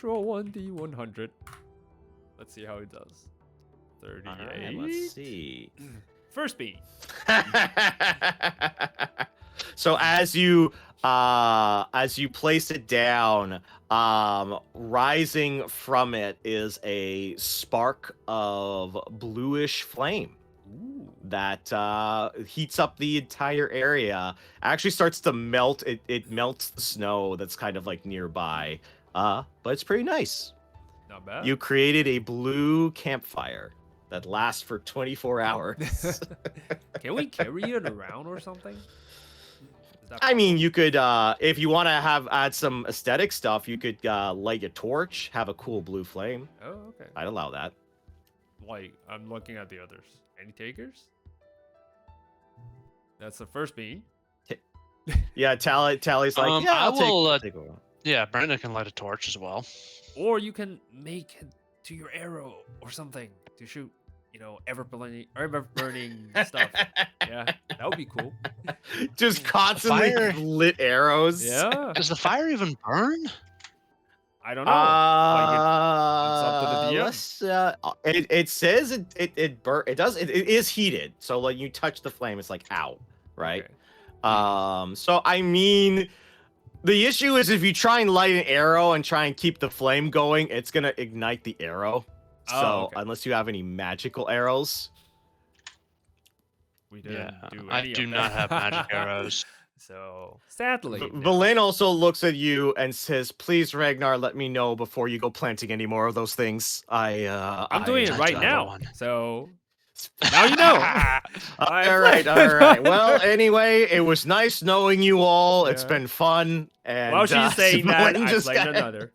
[SPEAKER 2] / roll 1 D100. Let's see how it does. 38.
[SPEAKER 1] All right, let's see.
[SPEAKER 2] First bean.
[SPEAKER 1] So as you place it down, rising from it is a spark of bluish flame.
[SPEAKER 2] Ooh.
[SPEAKER 1] That heats up the entire area. Actually starts to melt. It melts the snow that's kind of like nearby. But it's pretty nice.
[SPEAKER 2] Not bad.
[SPEAKER 1] You created a blue campfire that lasts for 24 hours.
[SPEAKER 2] Can we carry it around or something?
[SPEAKER 1] I mean, you could, if you want to add some aesthetic stuff, you could light a torch, have a cool blue flame.
[SPEAKER 2] Oh, okay.
[SPEAKER 1] I'd allow that.
[SPEAKER 2] Like, I'm looking at the others. Any takers? That's the first bean.
[SPEAKER 1] Yeah, Tally's like, yeah, I'll take one.
[SPEAKER 4] Yeah, Brenda can light a torch as well.
[SPEAKER 2] Or you can make it to your arrow or something to shoot, ever burning stuff. Yeah, that would be cool.
[SPEAKER 1] Just constantly
[SPEAKER 4] Fire.
[SPEAKER 1] lit arrows.
[SPEAKER 2] Yeah.
[SPEAKER 4] Does the fire even burn?
[SPEAKER 2] I don't know. Like it's up to the DM.
[SPEAKER 1] It says it is heated. So like you touch the flame, it's like ow, right?
[SPEAKER 2] Okay.
[SPEAKER 1] So I mean, the issue is if you try and light an arrow and try and keep the flame going, it's gonna ignite the arrow.
[SPEAKER 2] Oh,
[SPEAKER 1] So
[SPEAKER 2] okay.
[SPEAKER 1] unless you have any magical arrows,
[SPEAKER 2] We didn't do
[SPEAKER 4] I
[SPEAKER 2] any
[SPEAKER 4] do
[SPEAKER 2] of
[SPEAKER 4] not
[SPEAKER 2] that.
[SPEAKER 4] have magic arrows.
[SPEAKER 2] So sadly, no.
[SPEAKER 1] Valin also looks at you and says, "Please, Ragnar, let me know before you go planting any more of those things."
[SPEAKER 2] I'm doing it
[SPEAKER 4] I
[SPEAKER 2] right
[SPEAKER 4] do have
[SPEAKER 2] now.
[SPEAKER 4] one.
[SPEAKER 2] So now you know.
[SPEAKER 1] All right. Well, anyway, it was nice knowing you all. It's
[SPEAKER 2] Yeah.
[SPEAKER 1] been fun. And
[SPEAKER 2] While she's saying that,
[SPEAKER 1] Valin
[SPEAKER 2] I
[SPEAKER 1] just
[SPEAKER 2] played
[SPEAKER 1] got-
[SPEAKER 2] another.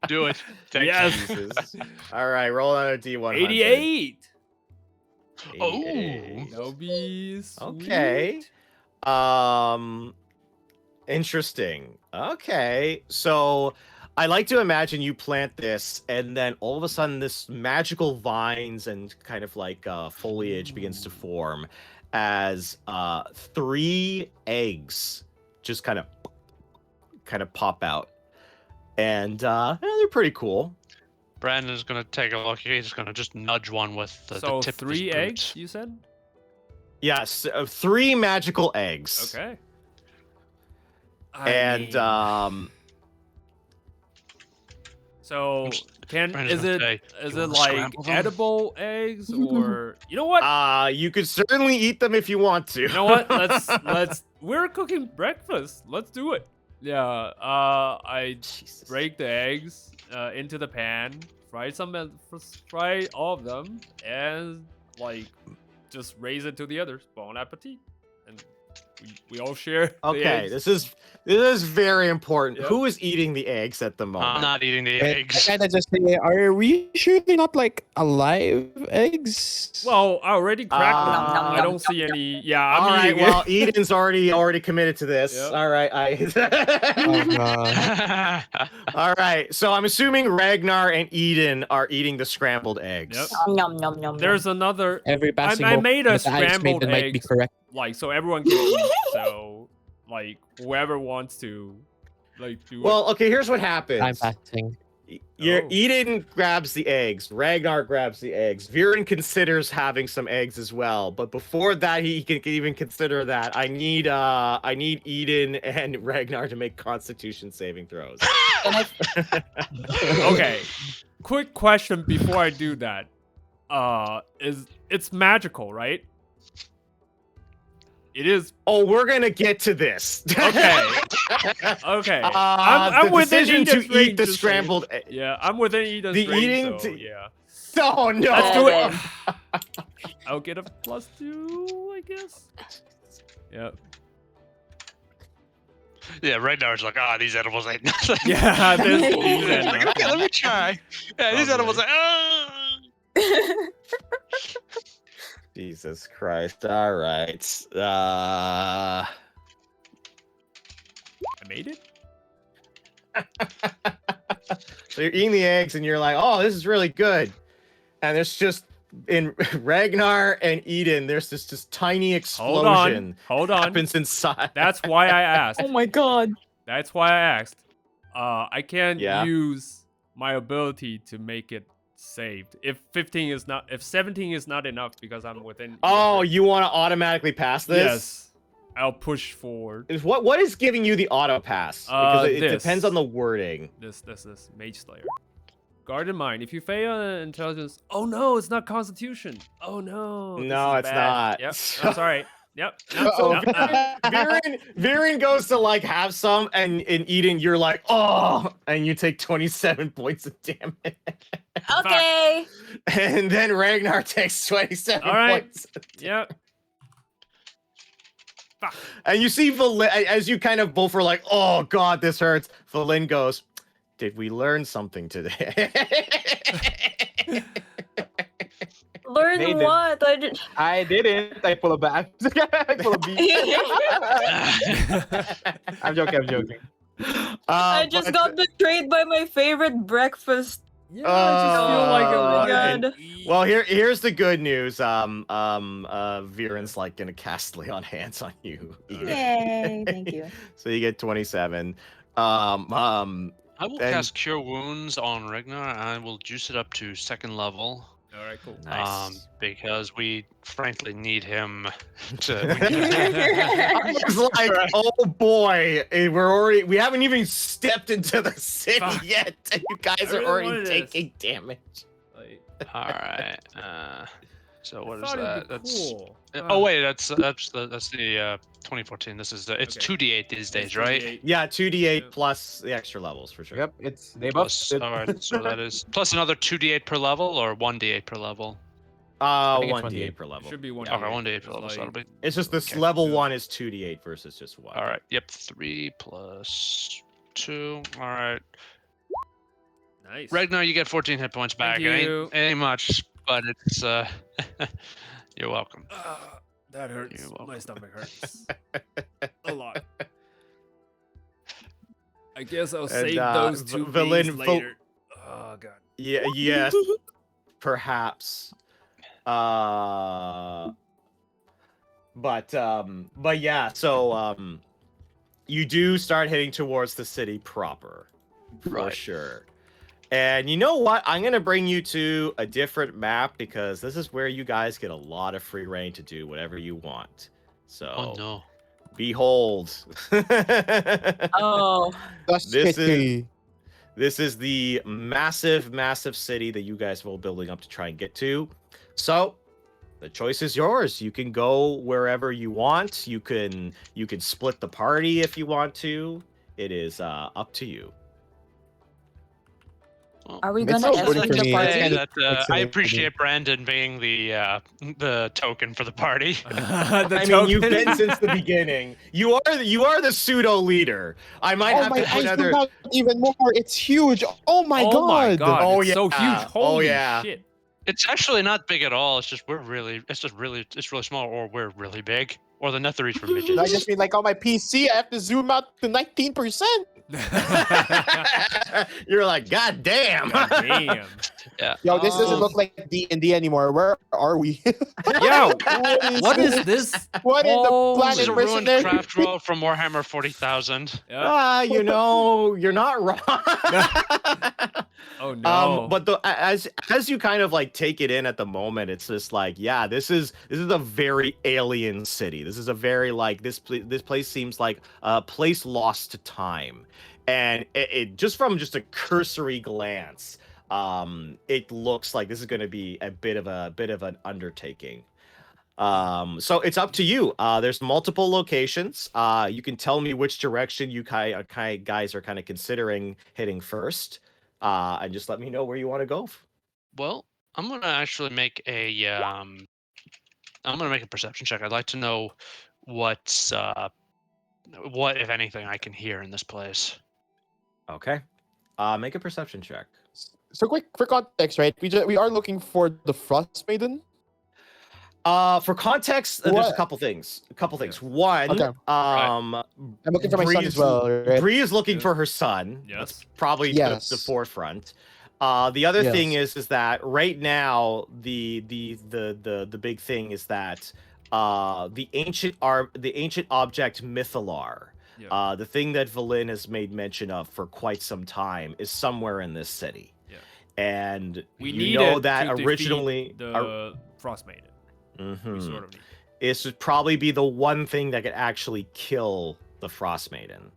[SPEAKER 4] Do it. Thank
[SPEAKER 2] Yes.
[SPEAKER 4] you.
[SPEAKER 1] Jesus. All right, roll another D100.
[SPEAKER 2] 88.
[SPEAKER 1] 88.
[SPEAKER 2] No be sweet.
[SPEAKER 1] Okay. Interesting. Okay. So I like to imagine you plant this, and then all of a sudden this magical vines and kind of like foliage begins to form as 3 eggs just kind of pop out. And they're pretty cool.
[SPEAKER 4] Brandon's gonna take a look. He's gonna just nudge one with the
[SPEAKER 2] So
[SPEAKER 4] tip
[SPEAKER 2] 3
[SPEAKER 4] of his
[SPEAKER 2] eggs,
[SPEAKER 4] boot.
[SPEAKER 2] you said?
[SPEAKER 1] Yes, 3 magical eggs.
[SPEAKER 2] Okay. So
[SPEAKER 4] Brandon's
[SPEAKER 2] is
[SPEAKER 4] gonna
[SPEAKER 2] it
[SPEAKER 4] say,
[SPEAKER 2] is
[SPEAKER 4] "You
[SPEAKER 2] it
[SPEAKER 4] wanna
[SPEAKER 2] like
[SPEAKER 4] scramble them?"
[SPEAKER 2] edible eggs or you know what?
[SPEAKER 1] You could certainly eat them if you want to.
[SPEAKER 2] You know what? Let's we're cooking breakfast. Let's do it. Yeah. I
[SPEAKER 1] Jesus.
[SPEAKER 2] break the eggs into the pan, fry all of them, and like just raise it to the others. Bon appetit. And we all share. The
[SPEAKER 1] Okay,
[SPEAKER 2] eggs.
[SPEAKER 1] this is very important.
[SPEAKER 2] Yep.
[SPEAKER 1] Who is eating the eggs at the moment?
[SPEAKER 4] I'm not eating the
[SPEAKER 5] I
[SPEAKER 4] eggs.
[SPEAKER 5] kind of just say, are we sure they're not like alive eggs?
[SPEAKER 2] Well, I already cracked them.
[SPEAKER 1] Nom, nom,
[SPEAKER 2] I
[SPEAKER 1] nom,
[SPEAKER 2] don't see any. Yeah, I'm
[SPEAKER 1] All right,
[SPEAKER 2] eating
[SPEAKER 1] well,
[SPEAKER 2] it.
[SPEAKER 1] Eden's already committed to this.
[SPEAKER 2] Yep.
[SPEAKER 1] All right, All right. So I'm assuming Ragnar and Eden are eating the scrambled eggs.
[SPEAKER 2] Yep.
[SPEAKER 3] Nom nom nom.
[SPEAKER 2] There's another.
[SPEAKER 5] Every passing
[SPEAKER 2] I
[SPEAKER 5] moment
[SPEAKER 2] made a
[SPEAKER 5] that the ice
[SPEAKER 2] scrambled
[SPEAKER 5] maiden might be
[SPEAKER 2] eggs,
[SPEAKER 5] correct.
[SPEAKER 2] like so everyone can eat. So like whoever wants to, like do
[SPEAKER 1] Well, okay, here's what happens.
[SPEAKER 5] I'm passing.
[SPEAKER 1] Your
[SPEAKER 2] Oh.
[SPEAKER 1] Eden grabs the eggs. Ragnar grabs the eggs. Viren considers having some eggs as well, but before that, he can even consider that. I need Eden and Ragnar to make Constitution saving throws.
[SPEAKER 3] Can I
[SPEAKER 2] it. Okay. Quick question before I do that. It's magical, right? It is.
[SPEAKER 1] Oh, we're gonna get to this.
[SPEAKER 2] Okay. Okay. I'm
[SPEAKER 1] the
[SPEAKER 2] within
[SPEAKER 1] decision
[SPEAKER 2] Eden's
[SPEAKER 1] to
[SPEAKER 2] range,
[SPEAKER 1] eat the
[SPEAKER 2] just
[SPEAKER 1] scrambled.
[SPEAKER 2] Yeah, I'm within Eden's
[SPEAKER 1] The
[SPEAKER 2] range,
[SPEAKER 1] eating
[SPEAKER 2] so
[SPEAKER 1] to-
[SPEAKER 2] yeah.
[SPEAKER 1] Oh no!
[SPEAKER 2] Let's do
[SPEAKER 3] Yeah,
[SPEAKER 2] it. I'll get a +2, I guess. Yep.
[SPEAKER 4] Yeah, Ragnar's like, these edibles ain't nothing.
[SPEAKER 2] Yeah, this
[SPEAKER 4] He's
[SPEAKER 2] these ain't
[SPEAKER 4] like, okay, let me try. Yeah, these edibles
[SPEAKER 2] Lovely.
[SPEAKER 4] like,
[SPEAKER 1] Jesus Christ! All right.
[SPEAKER 2] I made it.
[SPEAKER 1] So you're eating the eggs, and you're like, "Oh, this is really good." And there's just in Ragnar and Eden, there's this tiny explosion
[SPEAKER 2] Hold on.
[SPEAKER 1] happens inside.
[SPEAKER 2] That's why I asked.
[SPEAKER 3] Oh my god.
[SPEAKER 2] That's why I asked. I can
[SPEAKER 1] Yeah.
[SPEAKER 2] use my ability to make it saved. If 17 is not enough because I'm within.
[SPEAKER 1] Oh,
[SPEAKER 2] range.
[SPEAKER 1] you want to automatically pass this?
[SPEAKER 2] Yes. I'll push forward.
[SPEAKER 1] Is what is giving you the auto pass? Because it
[SPEAKER 2] This.
[SPEAKER 1] depends on the wording.
[SPEAKER 2] This Mage Slayer. Guard in mind, if you fail an intelligence, oh no, it's not Constitution. Oh no. this
[SPEAKER 1] No,
[SPEAKER 2] is
[SPEAKER 1] it's
[SPEAKER 2] bad.
[SPEAKER 1] not.
[SPEAKER 2] Yep, that's all right. Yep. No,
[SPEAKER 1] So
[SPEAKER 2] no,
[SPEAKER 1] Viren goes to like have some, and in Eden you're like, oh, and you take 27 points of damage,
[SPEAKER 3] Okay.
[SPEAKER 1] and then Ragnar takes 27
[SPEAKER 2] All right.
[SPEAKER 1] points.
[SPEAKER 2] Yep. Fuck.
[SPEAKER 1] And you see Valin, as you kind of both were like, oh god, this hurts. Valin goes, did we learn something today?
[SPEAKER 3] Learn
[SPEAKER 6] Made it.
[SPEAKER 3] what? I did.
[SPEAKER 6] I didn't. I pull a back. I pull a B. I'm joking.
[SPEAKER 3] I just
[SPEAKER 1] But-
[SPEAKER 3] got betrayed by my favorite breakfast.
[SPEAKER 2] Yeah, I just feel like
[SPEAKER 3] Oh my
[SPEAKER 2] it
[SPEAKER 3] God.
[SPEAKER 2] was.
[SPEAKER 1] Well, here's the good news. Viren's like gonna cast lay on hands on you. Eden.
[SPEAKER 3] Yay! Thank you.
[SPEAKER 1] So you get 27.
[SPEAKER 4] I'm I will
[SPEAKER 1] And-
[SPEAKER 4] cast Cure Wounds on Ragnar, and I will juice it up to 2nd level.
[SPEAKER 2] All right, cool.
[SPEAKER 1] Nice.
[SPEAKER 4] Because we frankly need him to.
[SPEAKER 1] I was like, oh boy, we haven't even stepped into the city
[SPEAKER 2] Fuck.
[SPEAKER 1] yet, and you guys
[SPEAKER 2] I
[SPEAKER 1] are
[SPEAKER 2] really
[SPEAKER 1] already
[SPEAKER 2] wanted this.
[SPEAKER 1] taking damage.
[SPEAKER 2] Like,
[SPEAKER 4] All right. So what
[SPEAKER 2] I
[SPEAKER 4] is
[SPEAKER 2] thought it'd
[SPEAKER 4] that?
[SPEAKER 2] be
[SPEAKER 4] That's.
[SPEAKER 2] cool.
[SPEAKER 4] Oh wait, that's the 2014. This is it's
[SPEAKER 2] Okay.
[SPEAKER 4] 2d8 these days,
[SPEAKER 2] It's
[SPEAKER 4] right?
[SPEAKER 2] 2d8.
[SPEAKER 1] Yeah, 2d8
[SPEAKER 2] Yeah.
[SPEAKER 1] plus the extra levels for sure.
[SPEAKER 6] Yep, it's they
[SPEAKER 4] Plus,
[SPEAKER 6] buffed it.
[SPEAKER 4] all right, so that is plus another 2d8 per level or 1d8 per level.
[SPEAKER 5] think it's
[SPEAKER 1] 1d8
[SPEAKER 5] 1d8.
[SPEAKER 1] per level.
[SPEAKER 2] Should be one.
[SPEAKER 1] Yeah.
[SPEAKER 4] Okay, 1d8 per
[SPEAKER 2] It's
[SPEAKER 4] level. So that'll be.
[SPEAKER 1] It's just this
[SPEAKER 4] Okay.
[SPEAKER 1] level
[SPEAKER 2] Yeah.
[SPEAKER 1] 1 is 2d8 versus just 1.
[SPEAKER 4] All right. Yep. 3 plus 2. All right.
[SPEAKER 2] Nice.
[SPEAKER 4] Ragnar, you get 14 hit points back.
[SPEAKER 2] Thank
[SPEAKER 4] It
[SPEAKER 2] you.
[SPEAKER 4] ain't much, but it's you're welcome.
[SPEAKER 2] That hurts.
[SPEAKER 4] You're welcome.
[SPEAKER 2] My stomach hurts a lot. I guess I'll
[SPEAKER 1] And,
[SPEAKER 2] save those two
[SPEAKER 1] Villain
[SPEAKER 2] bees
[SPEAKER 1] fo-
[SPEAKER 2] later. Oh god.
[SPEAKER 1] Yeah, yes, perhaps. But yeah, so you do start heading towards the city proper, for
[SPEAKER 4] Right.
[SPEAKER 1] sure. And you know what? I'm gonna bring you to a different map because this is where you guys get a lot of free reign to do whatever you want. So
[SPEAKER 4] Oh no.
[SPEAKER 1] behold.
[SPEAKER 3] Oh,
[SPEAKER 5] That's
[SPEAKER 1] This is-
[SPEAKER 5] tricky.
[SPEAKER 1] This is the massive, massive city that you guys are all building up to try and get to. So the choice is yours. You can go wherever you want. You can split the party if you want to. It is up to you.
[SPEAKER 4] Well,
[SPEAKER 3] are we
[SPEAKER 5] It's
[SPEAKER 3] gonna
[SPEAKER 5] not
[SPEAKER 3] F
[SPEAKER 5] voting
[SPEAKER 3] in
[SPEAKER 5] for
[SPEAKER 3] the
[SPEAKER 5] me.
[SPEAKER 3] party?
[SPEAKER 5] It's
[SPEAKER 4] say
[SPEAKER 5] kinda-
[SPEAKER 4] that
[SPEAKER 5] it's
[SPEAKER 4] I
[SPEAKER 5] a-
[SPEAKER 4] appreciate Brandon being the token for the party.
[SPEAKER 1] I mean, you've been since the beginning. You are the pseudo leader. I might
[SPEAKER 5] Oh
[SPEAKER 1] have
[SPEAKER 5] my!
[SPEAKER 1] to put
[SPEAKER 5] I
[SPEAKER 1] other.
[SPEAKER 5] zoomed out even more. It's huge. Oh my
[SPEAKER 2] oh
[SPEAKER 5] god!
[SPEAKER 2] my god.
[SPEAKER 1] Oh,
[SPEAKER 2] It's so huge.
[SPEAKER 1] yeah. Oh,
[SPEAKER 2] Holy
[SPEAKER 1] yeah.
[SPEAKER 2] shit.
[SPEAKER 4] It's actually not big at all. It's just it's really small, or we're really big, or the Netherese for
[SPEAKER 5] I
[SPEAKER 4] midgets.
[SPEAKER 5] just mean like on my PC, I have to zoom out to 19%.
[SPEAKER 1] You're like, God damn.
[SPEAKER 2] God damn.
[SPEAKER 5] Yo, this doesn't
[SPEAKER 1] Oh.
[SPEAKER 5] look like D&D anymore. Where are we?
[SPEAKER 2] Yo,
[SPEAKER 5] What
[SPEAKER 2] what is this?
[SPEAKER 5] What in the
[SPEAKER 2] Holy-
[SPEAKER 4] This is
[SPEAKER 5] planet
[SPEAKER 4] a ruined
[SPEAKER 5] mercenary?
[SPEAKER 4] craft world from Warhammer 40,000.
[SPEAKER 2] Yeah.
[SPEAKER 1] You know, you're not wrong.
[SPEAKER 2] Oh no.
[SPEAKER 1] But as you kind of like take it in at the moment, it's just like, yeah, this is a very alien city. This is a very like this place seems like a place lost to time, and it just from just a cursory glance, it looks like this is going to be a bit of an undertaking. So it's up to you. There's multiple locations. You can tell me which direction you guys are kind of considering hitting first. And just let me know where you want to go.
[SPEAKER 4] Well, I'm gonna actually make a perception check. I'd like to know what if anything I can hear in this place.
[SPEAKER 1] Okay. Make a perception check.
[SPEAKER 5] So quick for context, right? We are looking for the Frost Maiden.
[SPEAKER 1] For context, there's a
[SPEAKER 5] What?
[SPEAKER 1] couple things. One,
[SPEAKER 5] Okay.
[SPEAKER 1] um,
[SPEAKER 5] I'm looking for my son as
[SPEAKER 1] Bree's-
[SPEAKER 5] well, right?
[SPEAKER 1] Bree is looking
[SPEAKER 2] Yeah.
[SPEAKER 1] for her son.
[SPEAKER 2] Yes.
[SPEAKER 1] That's probably
[SPEAKER 5] Yes.
[SPEAKER 1] the forefront. The other thing
[SPEAKER 5] Yes.
[SPEAKER 1] is that right now the big thing is that the ancient object Mythalar,
[SPEAKER 2] Yeah.
[SPEAKER 1] the thing that Valin has made mention of for quite some time, is somewhere in this city.
[SPEAKER 2] Yeah.
[SPEAKER 1] And
[SPEAKER 2] We
[SPEAKER 1] you
[SPEAKER 2] need
[SPEAKER 1] know
[SPEAKER 2] it
[SPEAKER 1] that
[SPEAKER 2] to defeat
[SPEAKER 1] originally
[SPEAKER 2] the Frost Maiden. We
[SPEAKER 1] Mhm.
[SPEAKER 2] sort of need.
[SPEAKER 1] This would probably be the one thing that could actually kill the Frost Maiden.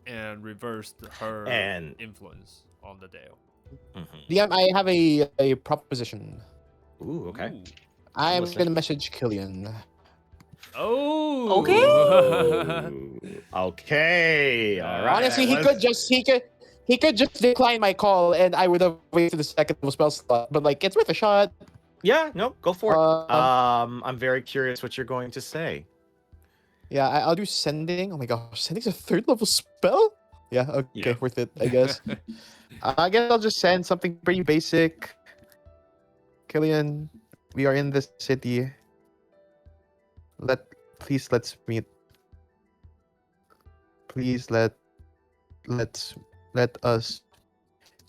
[SPEAKER 2] And reverse her
[SPEAKER 1] And-
[SPEAKER 2] influence on the Dale.
[SPEAKER 1] Mhm.
[SPEAKER 5] DM, I have a proposition.
[SPEAKER 1] Ooh, okay.
[SPEAKER 2] Ooh.
[SPEAKER 5] I'm
[SPEAKER 1] listening.
[SPEAKER 5] gonna message Killian.
[SPEAKER 2] Oh.
[SPEAKER 1] Ooh, okay. All right.
[SPEAKER 5] Honestly, he could just decline my call, and I would have waited the second spell slot. But like, it's worth a shot.
[SPEAKER 1] Yeah, no, go for it.
[SPEAKER 5] Um,
[SPEAKER 1] I'm very curious what you're going to say.
[SPEAKER 5] Yeah, I'll do sending. Oh my gosh, sending's a 3rd level spell. Yeah, okay,
[SPEAKER 1] Yeah.
[SPEAKER 5] worth it, I guess. I guess I'll just send something pretty basic. Killian, we are in this city. Please let's meet. Please let us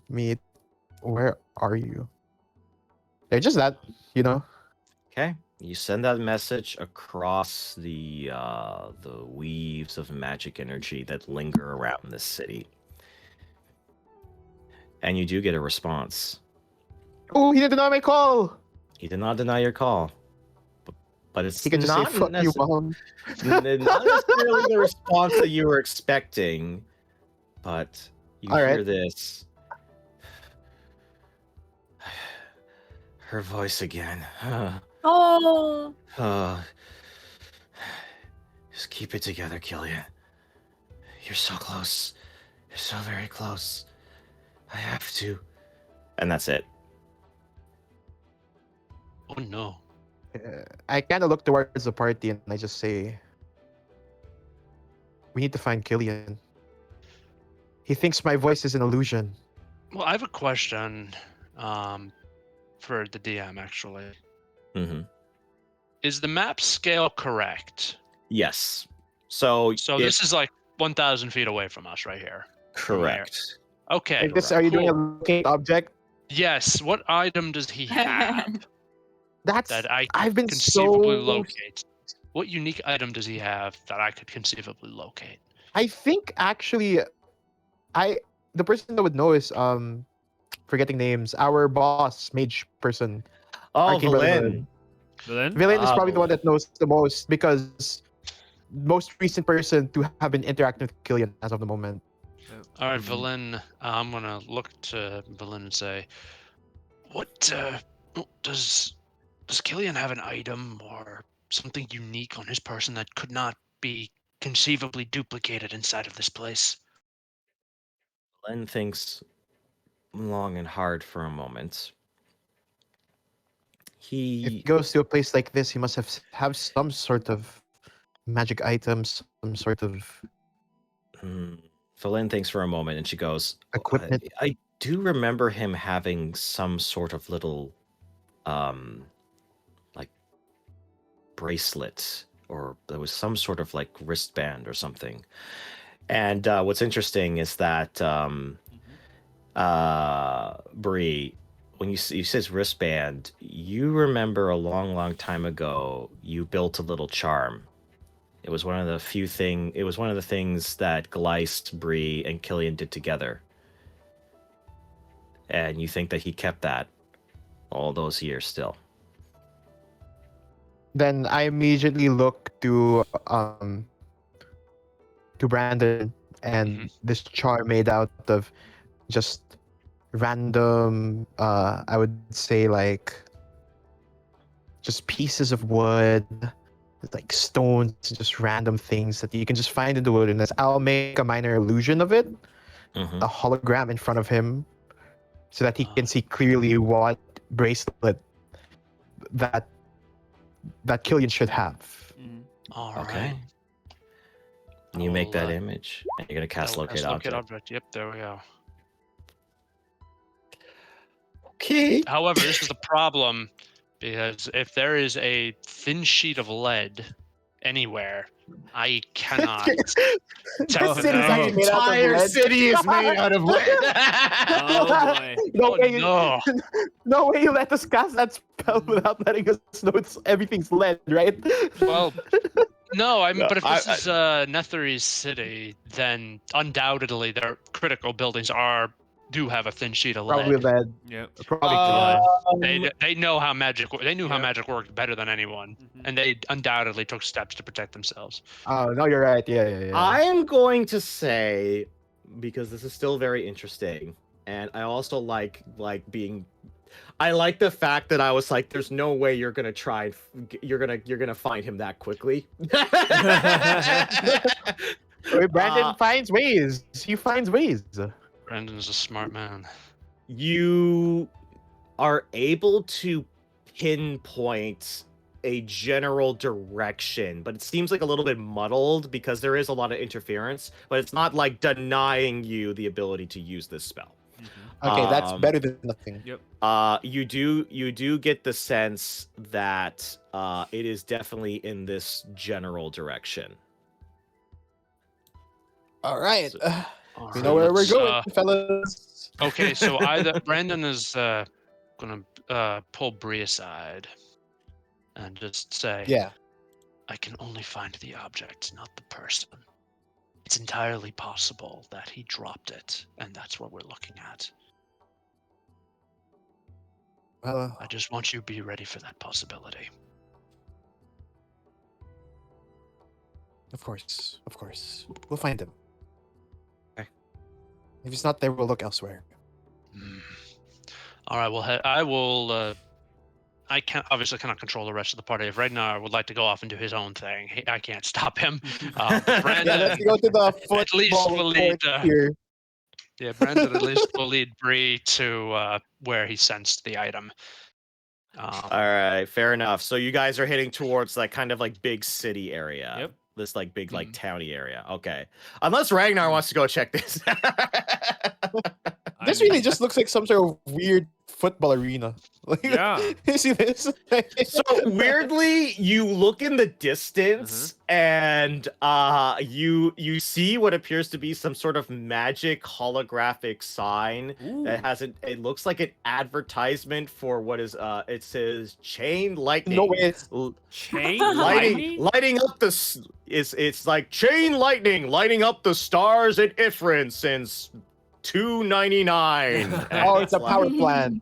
[SPEAKER 5] meet. Where are you? Yeah, just that, you know.
[SPEAKER 1] Okay. You send that message across the weaves of magic energy that linger around this city. And you do get a response.
[SPEAKER 6] Oh, he didn't deny my call.
[SPEAKER 1] He did not deny your call. But it's
[SPEAKER 6] He can just say,
[SPEAKER 1] not,
[SPEAKER 6] fuck you, mom.
[SPEAKER 1] not necessarily the response that you were expecting. But you
[SPEAKER 6] All
[SPEAKER 1] hear
[SPEAKER 6] right.
[SPEAKER 1] this. Her voice again.
[SPEAKER 3] Oh.
[SPEAKER 1] Just keep it together, Killian. You're so close. You're so very close. I have to. And that's it.
[SPEAKER 4] Oh no.
[SPEAKER 6] I kind of look towards the party and I just say, we need to find Killian. He thinks my voice is an illusion.
[SPEAKER 4] Well, I have a question for the DM actually.
[SPEAKER 1] Mm-hmm.
[SPEAKER 4] Is the map scale correct?
[SPEAKER 1] Yes. So
[SPEAKER 4] This is like 1,000 feet away from us right here.
[SPEAKER 1] correct.
[SPEAKER 4] Okay.
[SPEAKER 6] Like this, are you doing a
[SPEAKER 4] cool.
[SPEAKER 6] locate object?
[SPEAKER 4] Yes. What item does he have
[SPEAKER 6] That's
[SPEAKER 4] that I
[SPEAKER 6] I've been
[SPEAKER 4] conceivably
[SPEAKER 6] so.
[SPEAKER 4] locate? What unique item does he have that I could conceivably locate?
[SPEAKER 6] I think actually, the person that would know is forgetting names. Our boss, mage person.
[SPEAKER 1] Oh,
[SPEAKER 6] Arcane Brotherhood.
[SPEAKER 1] Valen.
[SPEAKER 2] But then,
[SPEAKER 6] Villain is
[SPEAKER 1] Ah,
[SPEAKER 6] probably the one
[SPEAKER 1] Valen.
[SPEAKER 6] that knows the most because most recent person to have been interacting with Killian as of the moment.
[SPEAKER 4] All right,
[SPEAKER 1] Mhm.
[SPEAKER 4] Valen. I'm gonna look to Valen and say, "What does Killian have an item or something unique on his person that could not be conceivably duplicated inside of this place?"
[SPEAKER 1] Valen thinks long and hard for a moment.
[SPEAKER 6] If he
[SPEAKER 1] He
[SPEAKER 6] goes to a place like this, he must have some sort of magic items, some sort of
[SPEAKER 1] Valen thinks for a moment and she goes,
[SPEAKER 6] equipment.
[SPEAKER 1] I do remember him having some sort of little like bracelet, or there was some sort of like wristband or something. And what's interesting is that Bree, when you says wristband, you remember a long time ago you built a little charm. It was one of the things that Gleist, Bree, and Killian did together. And you think that he kept that all those years still.
[SPEAKER 6] Then I immediately look to Brandon and
[SPEAKER 4] Mhm.
[SPEAKER 6] this charm made out of just random I would say like just pieces of wood, like stones, just random things that you can just find in the wilderness. I'll make a minor illusion of it,
[SPEAKER 1] Mm-hmm.
[SPEAKER 6] a hologram in front of him, so that he can
[SPEAKER 4] Ah.
[SPEAKER 6] see clearly what bracelet that Killian should have.
[SPEAKER 4] All
[SPEAKER 1] Okay.
[SPEAKER 4] right.
[SPEAKER 1] You make that
[SPEAKER 4] I'll,
[SPEAKER 1] image, and you're gonna cast
[SPEAKER 4] I'll
[SPEAKER 1] locate object.
[SPEAKER 4] Yep, there we go.
[SPEAKER 1] Okay.
[SPEAKER 4] However, this is the problem because if there is a thin sheet of lead anywhere, I cannot.
[SPEAKER 6] That
[SPEAKER 2] Oh,
[SPEAKER 6] city's
[SPEAKER 2] no.
[SPEAKER 6] actually made out of lead.
[SPEAKER 1] city is made out of lead.
[SPEAKER 2] Oh boy.
[SPEAKER 6] No
[SPEAKER 4] Oh,
[SPEAKER 6] way!
[SPEAKER 4] no.
[SPEAKER 6] No way you let us cast that spell without letting us know everything's lead, right?
[SPEAKER 4] Well, no, I mean,
[SPEAKER 1] No,
[SPEAKER 4] but if this is Netheri's city, then undoubtedly their critical buildings do have a thin sheet of
[SPEAKER 6] Probably
[SPEAKER 4] lead.
[SPEAKER 6] lead.
[SPEAKER 2] Yep.
[SPEAKER 6] Probably lead.
[SPEAKER 4] They know how magic. They knew how
[SPEAKER 2] Yep.
[SPEAKER 4] magic worked better than anyone, and they undoubtedly took steps to protect themselves.
[SPEAKER 6] Oh no, you're right. Yeah.
[SPEAKER 1] I am going to say, because this is still very interesting, and I also like being. I like the fact that I was like, "There's no way you're gonna try. You're gonna find him that quickly."
[SPEAKER 6] Brandon finds ways. He finds ways.
[SPEAKER 4] Brandon's a smart man.
[SPEAKER 1] You are able to pinpoint a general direction, but it seems like a little bit muddled because there is a lot of interference, but it's not like denying you the ability to use this spell.
[SPEAKER 6] Okay, that's better than nothing.
[SPEAKER 2] Yep.
[SPEAKER 1] You do get the sense that it is definitely in this general direction.
[SPEAKER 6] All right.
[SPEAKER 1] So-
[SPEAKER 4] All
[SPEAKER 6] We
[SPEAKER 4] right,
[SPEAKER 6] know where we're
[SPEAKER 4] let's,
[SPEAKER 6] going, fellas.
[SPEAKER 4] Okay, so either Brandon is gonna pull Bree aside and just say,
[SPEAKER 6] Yeah.
[SPEAKER 4] I can only find the object, not the person. It's entirely possible that he dropped it, and that's what we're looking at. I just want you to be ready for that possibility.
[SPEAKER 6] Of course, of course. We'll find him.
[SPEAKER 1] Okay.
[SPEAKER 6] If he's not there, we'll look elsewhere.
[SPEAKER 4] All right. Well, I will. I can't obviously cannot control the rest of the party. If Ragnar would like to go off and do his own thing, I can't stop him. But
[SPEAKER 6] Yeah,
[SPEAKER 4] Brandon,
[SPEAKER 6] let's go to the
[SPEAKER 4] at least
[SPEAKER 6] football
[SPEAKER 4] we'll lead.
[SPEAKER 6] court here.
[SPEAKER 4] Yeah, Brandon at least will lead Bree to where he sensed the item.
[SPEAKER 1] All right, fair enough. So you guys are heading towards like kind of like big city area.
[SPEAKER 2] Yep.
[SPEAKER 1] This like big like
[SPEAKER 4] Mhm.
[SPEAKER 1] towny area. Okay. Unless Ragnar wants to go check this.
[SPEAKER 6] This
[SPEAKER 2] I
[SPEAKER 6] really
[SPEAKER 2] mean,
[SPEAKER 6] just looks like some sort of weird football arena. Like,
[SPEAKER 2] Yeah.
[SPEAKER 6] you see this?
[SPEAKER 1] So weirdly, you look in the distance and you see what appears to be some sort of magic holographic sign that has it looks like an advertisement for what is it says chain lightning.
[SPEAKER 6] No way. It's
[SPEAKER 2] chain
[SPEAKER 1] lighting up it's like chain lightning lighting up the stars at Ythryn since 299.
[SPEAKER 6] oh, it's a power plant.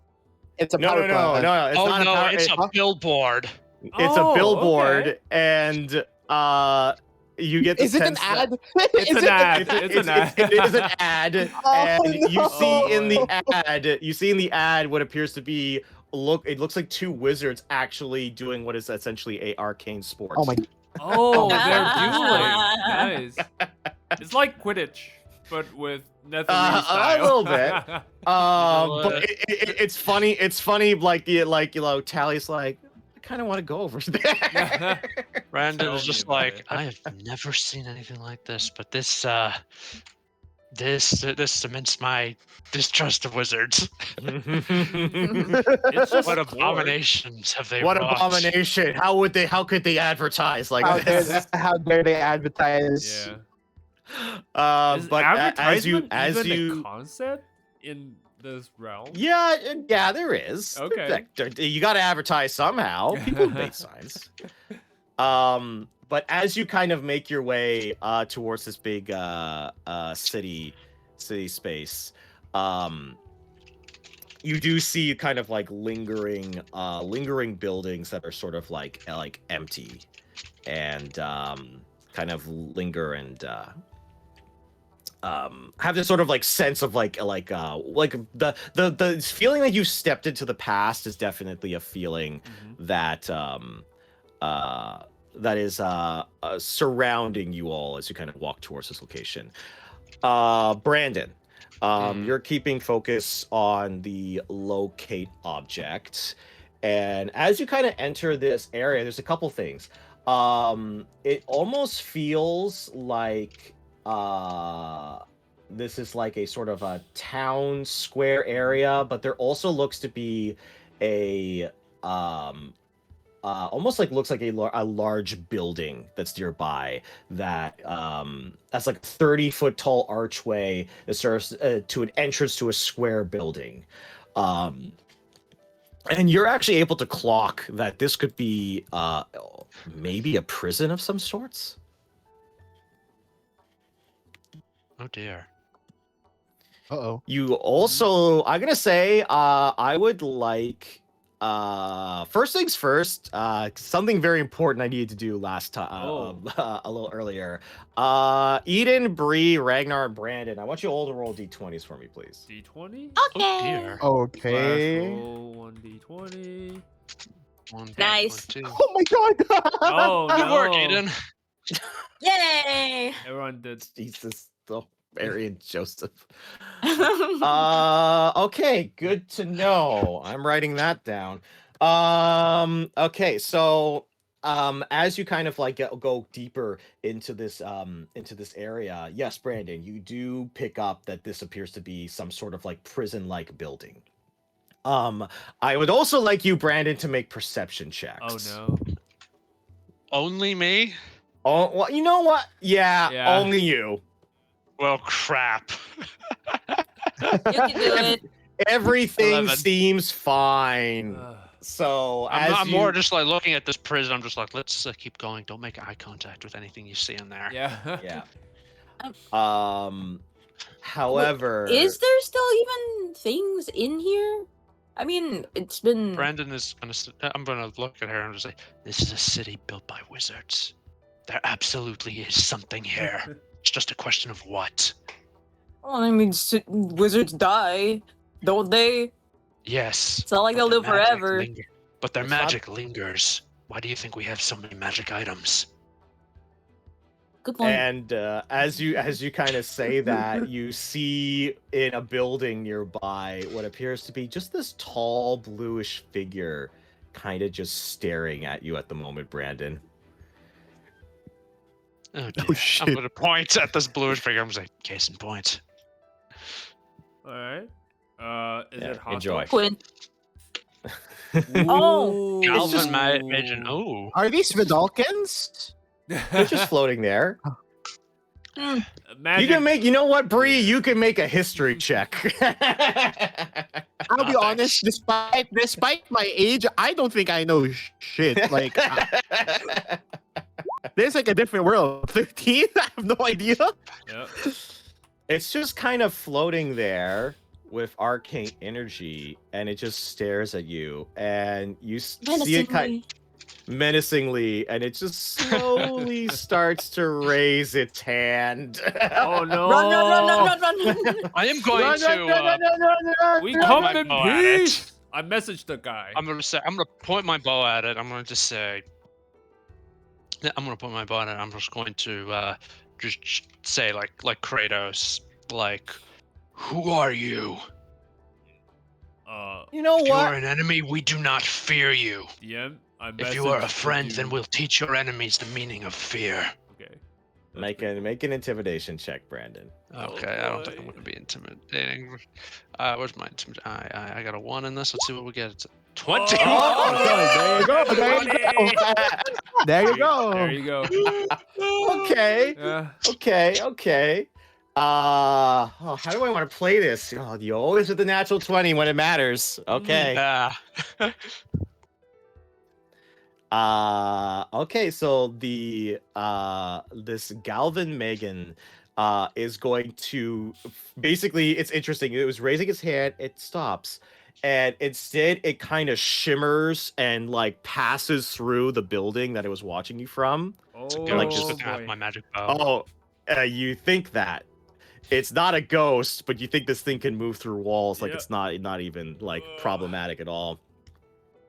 [SPEAKER 6] It's a
[SPEAKER 1] No,
[SPEAKER 6] power
[SPEAKER 1] no,
[SPEAKER 6] plant.
[SPEAKER 1] no, no. It's
[SPEAKER 4] Oh
[SPEAKER 1] not
[SPEAKER 4] no,
[SPEAKER 1] a power.
[SPEAKER 4] it's a billboard.
[SPEAKER 1] It's a billboard,
[SPEAKER 2] Okay.
[SPEAKER 1] and you get the
[SPEAKER 6] Is it an
[SPEAKER 1] sense that-
[SPEAKER 6] ad?
[SPEAKER 2] It's
[SPEAKER 6] Is
[SPEAKER 2] an
[SPEAKER 6] it
[SPEAKER 2] ad.
[SPEAKER 1] It's,
[SPEAKER 2] It's an ad.
[SPEAKER 1] it is an ad,
[SPEAKER 6] Oh,
[SPEAKER 1] and you
[SPEAKER 6] no.
[SPEAKER 1] see in the
[SPEAKER 6] Oh.
[SPEAKER 1] ad, what appears to be it looks like two wizards actually doing what is essentially a arcane sport.
[SPEAKER 6] Oh my!
[SPEAKER 2] Oh, they're
[SPEAKER 3] Ah.
[SPEAKER 2] dueling. Nice. It's like Quidditch, but with Netherese
[SPEAKER 1] A
[SPEAKER 2] style.
[SPEAKER 1] little bit.
[SPEAKER 4] know,
[SPEAKER 1] But it's funny. It's funny. Like Tally's like, I kind of want to go over there.
[SPEAKER 4] Brandon
[SPEAKER 2] Tell
[SPEAKER 4] is
[SPEAKER 2] me
[SPEAKER 4] just
[SPEAKER 2] about
[SPEAKER 4] like,
[SPEAKER 2] it.
[SPEAKER 4] I have never seen anything like this, but this cements my distrust of wizards.
[SPEAKER 2] It's just
[SPEAKER 4] What
[SPEAKER 2] sport.
[SPEAKER 4] abominations have they
[SPEAKER 1] What
[SPEAKER 4] wrought?
[SPEAKER 1] abomination! How could they advertise like this?
[SPEAKER 6] How dare they advertise?
[SPEAKER 2] Yeah. Is
[SPEAKER 1] But as you
[SPEAKER 2] advertisement even a concept in this realm?
[SPEAKER 1] yeah, there is.
[SPEAKER 2] Okay.
[SPEAKER 1] You got to advertise somehow. People make signs. But as you kind of make your way towards this big city space, you do see kind of like lingering buildings that are sort of like empty and kind of linger and have this sort of like sense of like the feeling that you stepped into the past is definitely a feeling that that is surrounding you all as you kind of walk towards this location. Brandon, you're keeping focus on the locate object, and as you kind of enter this area, there's a couple things. It almost feels like this is like a sort of a town square area, but there also looks to be a almost like looks like a large building that's nearby that that's like a 30-foot tall archway that serves to an entrance to a square building. And you're actually able to clock that this could be maybe a prison of some sorts.
[SPEAKER 4] Oh dear.
[SPEAKER 6] Uh-oh.
[SPEAKER 1] You also, I'm gonna say, I would like, first things first, something very important I needed to do last time, a little earlier. Eden, Bree, Ragnar, and Brandon, I want you all to roll d20s for me, please.
[SPEAKER 2] D20?
[SPEAKER 4] Oh dear.
[SPEAKER 6] Okay.
[SPEAKER 2] Roll 1d20.
[SPEAKER 4] One, two,
[SPEAKER 3] Nice.
[SPEAKER 4] 1, 2.
[SPEAKER 6] Oh my god!
[SPEAKER 2] Oh,
[SPEAKER 4] Good
[SPEAKER 2] no.
[SPEAKER 4] work, Eden.
[SPEAKER 3] Yay!
[SPEAKER 2] Everyone did.
[SPEAKER 1] Jesus, the Mary and Joseph. Okay, good to know. I'm writing that down. Okay, so as you kind of like go deeper into this area, yes, Brandon, you do pick up that this appears to be some sort of like prison-like building. I would also like you, Brandon, to make perception checks.
[SPEAKER 2] Oh no.
[SPEAKER 4] Only me?
[SPEAKER 1] Oh, well, you know what? Yeah,
[SPEAKER 2] Yeah.
[SPEAKER 1] only you.
[SPEAKER 4] Well, crap.
[SPEAKER 3] You can do it.
[SPEAKER 1] Everything
[SPEAKER 4] 11.
[SPEAKER 1] seems fine. So
[SPEAKER 4] I'm more just like looking at this prison. I'm just like, let's keep going. Don't make eye contact with anything you see in there.
[SPEAKER 2] Yeah.
[SPEAKER 1] yeah. However,
[SPEAKER 3] Is there still even things in here? I mean, it's been.
[SPEAKER 4] Brandon is gonna. I'm gonna look at her and just say, "This is a city built by wizards. There absolutely is something here. It's just a question of what."
[SPEAKER 3] Well, I mean, wizards die, don't they?
[SPEAKER 4] Yes.
[SPEAKER 3] It's not like
[SPEAKER 4] but
[SPEAKER 3] they'll
[SPEAKER 4] their
[SPEAKER 3] live
[SPEAKER 4] magic
[SPEAKER 3] forever.
[SPEAKER 4] But their
[SPEAKER 1] It's not-
[SPEAKER 4] magic lingers. Why do you think we have so many magic items?
[SPEAKER 3] Good point.
[SPEAKER 1] And as you kind of say that, you see in a building nearby what appears to be just this tall bluish figure, kind of just staring at you at the moment, Brandon.
[SPEAKER 4] Oh, dear.
[SPEAKER 5] shit.
[SPEAKER 4] I'm gonna point at this bluish figure. I'm gonna say, "Case in point."
[SPEAKER 2] All right. Is
[SPEAKER 1] Yeah,
[SPEAKER 2] it hostile?
[SPEAKER 1] enjoy.
[SPEAKER 3] Point. Oh,
[SPEAKER 2] Ooh.
[SPEAKER 3] it's just-
[SPEAKER 4] Imagine. Oh.
[SPEAKER 5] Are these Vidalkins?
[SPEAKER 1] They're just floating there.
[SPEAKER 3] Hmm.
[SPEAKER 1] You can make. You know what, Bree? You can make a history check.
[SPEAKER 5] I'll be honest. Despite my age, I don't think I know shit. Like, there's like a different world. 13? I have no idea.
[SPEAKER 2] Yep.
[SPEAKER 1] It's just kind of floating there with arcane energy, and it just stares at you, and you see it kind menacingly, and it just slowly starts to raise its hand.
[SPEAKER 2] Oh no!
[SPEAKER 3] Run!
[SPEAKER 4] I am going
[SPEAKER 1] Run,
[SPEAKER 4] to.
[SPEAKER 1] run.
[SPEAKER 2] We
[SPEAKER 4] Point
[SPEAKER 2] come
[SPEAKER 4] my
[SPEAKER 2] in
[SPEAKER 4] bow at it.
[SPEAKER 2] peace. I messaged the guy.
[SPEAKER 4] I'm gonna point my bow at it. I'm gonna just say. Yeah, I'm gonna point my bow at it. I'm just going to just say like Kratos, like, "Who are you?
[SPEAKER 2] Uh,
[SPEAKER 1] You know
[SPEAKER 4] If you are
[SPEAKER 1] what?
[SPEAKER 4] an enemy, we do not fear you.
[SPEAKER 2] DM. I
[SPEAKER 4] If you are a
[SPEAKER 2] messaged the
[SPEAKER 4] friend, then
[SPEAKER 2] dude.
[SPEAKER 4] we'll teach your enemies the meaning of fear."
[SPEAKER 2] Okay.
[SPEAKER 1] Make an intimidation check, Brandon.
[SPEAKER 4] Okay, I don't think I'm
[SPEAKER 2] boy.
[SPEAKER 4] gonna be intimidating. Where's my intimidation? I got a 1 in this. Let's see what we get. It's a 20.
[SPEAKER 5] Oh, there you go. There you go. There you go.
[SPEAKER 2] There you go.
[SPEAKER 1] Okay.
[SPEAKER 2] Yeah.
[SPEAKER 1] Okay. How do I want to play this? Oh, you always with the natural 20 when it matters. Okay.
[SPEAKER 4] Yeah.
[SPEAKER 1] Okay, so the this Galvin Megan is going to basically, it's interesting. It was raising its hand, it stops, and instead it kind of shimmers and like passes through the building that it was watching you from.
[SPEAKER 4] It's a
[SPEAKER 2] Oh,
[SPEAKER 1] Like,
[SPEAKER 4] ghost
[SPEAKER 1] just-
[SPEAKER 4] with half
[SPEAKER 2] boy.
[SPEAKER 4] my magic bow.
[SPEAKER 1] Oh, you think that it's not a ghost, but you think this thing can move through walls, like
[SPEAKER 2] Yep.
[SPEAKER 1] it's not even like problematic at all.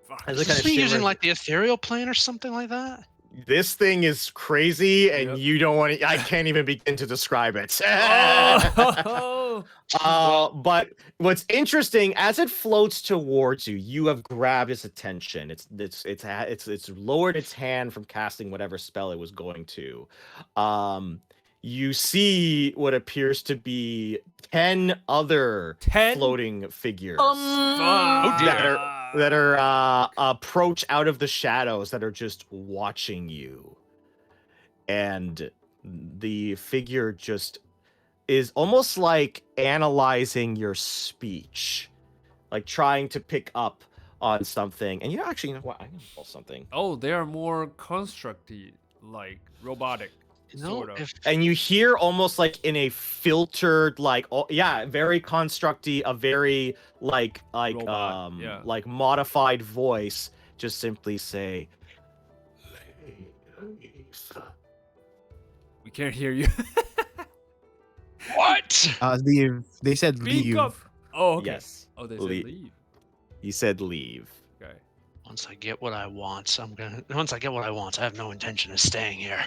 [SPEAKER 2] Fuck.
[SPEAKER 1] As
[SPEAKER 4] Is
[SPEAKER 1] it kind
[SPEAKER 4] this
[SPEAKER 1] of
[SPEAKER 4] me using
[SPEAKER 1] shimmers-
[SPEAKER 4] like the ethereal plane or something like that?
[SPEAKER 1] This thing is crazy, and
[SPEAKER 2] Yep.
[SPEAKER 1] you don't want to. I can't even begin to describe it.
[SPEAKER 2] Oh.
[SPEAKER 1] But what's interesting, as it floats towards you, you have grabbed its attention. It's lowered its hand from casting whatever spell it was going to. You see what appears to be 10 other
[SPEAKER 2] 10?
[SPEAKER 1] floating figures
[SPEAKER 2] Fuck.
[SPEAKER 4] dear.
[SPEAKER 1] that are approach out of the shadows, that are just watching you, and the figure just is almost like analyzing your speech, like trying to pick up on something. And you know what, I can pull something,
[SPEAKER 2] Oh, they are more constructy, like robotic.
[SPEAKER 4] No,
[SPEAKER 2] Sort of.
[SPEAKER 4] if
[SPEAKER 1] and you hear almost like in a filtered, like, oh yeah, very constructy, a very like
[SPEAKER 2] Robot, yeah.
[SPEAKER 1] like modified voice, just simply say,
[SPEAKER 2] We can't hear you.
[SPEAKER 4] what?
[SPEAKER 5] Leave. They said
[SPEAKER 2] Speak
[SPEAKER 5] leave.
[SPEAKER 2] up. Oh, okay.
[SPEAKER 1] yes,
[SPEAKER 2] Oh, they said
[SPEAKER 1] Le-
[SPEAKER 2] leave.
[SPEAKER 1] he said leave.
[SPEAKER 2] Okay.
[SPEAKER 4] Once I get what I want, I have no intention of staying here.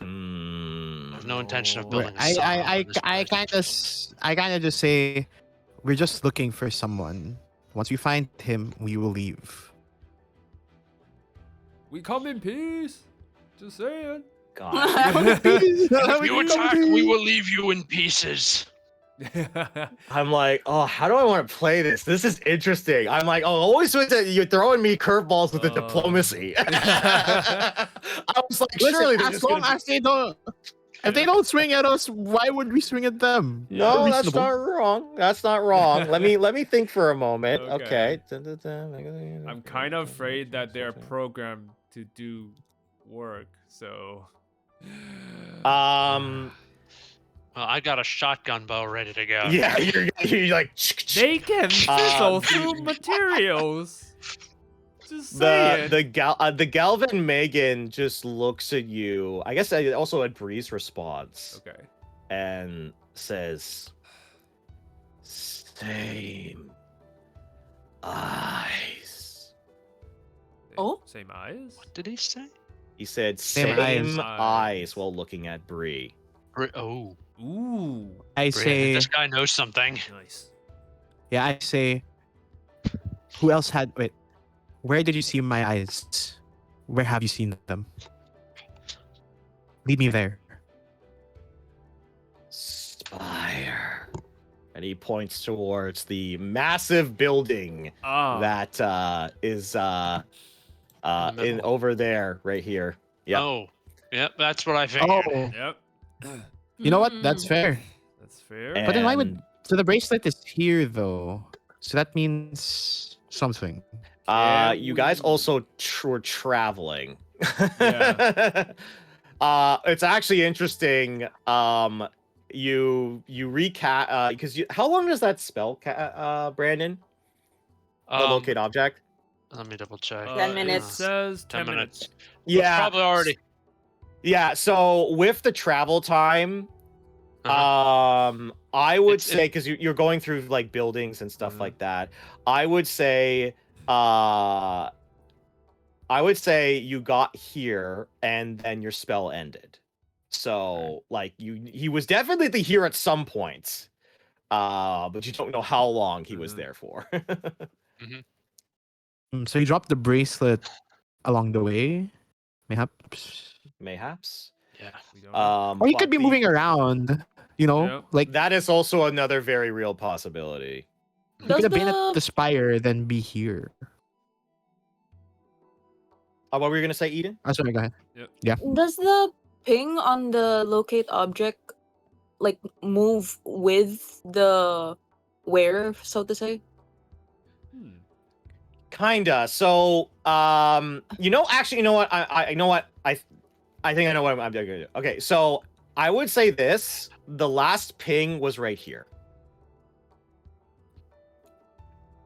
[SPEAKER 4] I have no intention of
[SPEAKER 2] Oh.
[SPEAKER 4] building a
[SPEAKER 5] I
[SPEAKER 4] silo
[SPEAKER 5] I
[SPEAKER 4] in this
[SPEAKER 5] I
[SPEAKER 4] place.
[SPEAKER 5] kind of just say, we're just looking for someone. Once we find him, we will leave.
[SPEAKER 2] We come in peace. Just saying.
[SPEAKER 1] God.
[SPEAKER 4] If you attack, we will leave you in pieces.
[SPEAKER 1] I'm like, oh, how do I want to play this? This is interesting. I'm like, oh, always with the, you're throwing me curveballs with the diplomacy. I was like, surely they're
[SPEAKER 5] as
[SPEAKER 1] just
[SPEAKER 5] long
[SPEAKER 1] gonna be-
[SPEAKER 5] as they don't, if they don't swing at us, why would we swing at them?
[SPEAKER 1] No, that's
[SPEAKER 5] Reasonable.
[SPEAKER 1] not wrong. That's not wrong. Let me think for a moment.
[SPEAKER 2] Okay.
[SPEAKER 1] Okay.
[SPEAKER 2] I'm kind of afraid that they're programmed to do work, so.
[SPEAKER 4] Well, I got a shotgun bow ready to go.
[SPEAKER 1] Yeah, you're like
[SPEAKER 2] They can fizzle through materials. Just saying.
[SPEAKER 1] the Galvin Megan just looks at you. I guess also at Bree's response
[SPEAKER 2] Okay.
[SPEAKER 1] and says, "Same eyes."
[SPEAKER 3] Oh?
[SPEAKER 2] Same eyes?
[SPEAKER 4] What did he say?
[SPEAKER 1] He said,
[SPEAKER 5] Same
[SPEAKER 1] "Same
[SPEAKER 2] eyes."
[SPEAKER 1] eyes," while looking at Bree.
[SPEAKER 4] Oh,
[SPEAKER 2] Ooh.
[SPEAKER 5] I
[SPEAKER 4] Brandon,
[SPEAKER 5] say,
[SPEAKER 4] this guy knows something.
[SPEAKER 2] Nice.
[SPEAKER 5] yeah, I say, who else had? Wait, where did you see my eyes? Where have you seen them? Lead me there.
[SPEAKER 1] Spire. And he points towards the massive building
[SPEAKER 2] Ah.
[SPEAKER 1] that is
[SPEAKER 4] the
[SPEAKER 1] in
[SPEAKER 4] middle.
[SPEAKER 1] over there, right here. Yep.
[SPEAKER 4] Oh, yep, that's what I figured.
[SPEAKER 5] Oh,
[SPEAKER 2] Yep.
[SPEAKER 5] you know what? That's
[SPEAKER 3] Mm.
[SPEAKER 5] fair.
[SPEAKER 2] That's fair.
[SPEAKER 1] And
[SPEAKER 5] But then why would? So the bracelet is here though. So that means something.
[SPEAKER 2] Can
[SPEAKER 1] you guys
[SPEAKER 2] we-
[SPEAKER 1] also were traveling.
[SPEAKER 2] Yeah.
[SPEAKER 1] It's actually interesting. You recap because how long does that spell, Brandon? The locate object.
[SPEAKER 4] Let me double check.
[SPEAKER 3] 10
[SPEAKER 2] It
[SPEAKER 3] minutes.
[SPEAKER 2] says 10
[SPEAKER 4] 10
[SPEAKER 2] minutes.
[SPEAKER 1] Yeah,
[SPEAKER 4] probably already.
[SPEAKER 1] Yeah, so with the travel time, I would
[SPEAKER 4] It's-
[SPEAKER 1] say because you're going through like buildings and stuff
[SPEAKER 2] Mhm.
[SPEAKER 1] like that. I would say you got here and then your spell ended. So like he was definitely here at some point. But you don't know how long he was
[SPEAKER 2] Mhm.
[SPEAKER 1] there for.
[SPEAKER 5] So you dropped the bracelet along the way, mayhaps.
[SPEAKER 1] Mayhaps.
[SPEAKER 4] Yeah.
[SPEAKER 2] We don't know.
[SPEAKER 5] Or you
[SPEAKER 1] But
[SPEAKER 5] could be
[SPEAKER 1] the-
[SPEAKER 5] moving around. You know,
[SPEAKER 2] Yeah.
[SPEAKER 5] like
[SPEAKER 1] That is also another very real possibility.
[SPEAKER 5] you
[SPEAKER 3] Does
[SPEAKER 5] could have been
[SPEAKER 3] the-
[SPEAKER 5] at the spire, then be here.
[SPEAKER 1] What were you gonna say, Eden?
[SPEAKER 5] Oh, sorry, go ahead.
[SPEAKER 3] Does the ping on the locate object like move with the wearer, so to say?
[SPEAKER 2] Hmm.
[SPEAKER 1] Kinda. So, actually, you know what? I know what I think I know what I'm gonna do. Okay, so I would say this: the last ping was right here.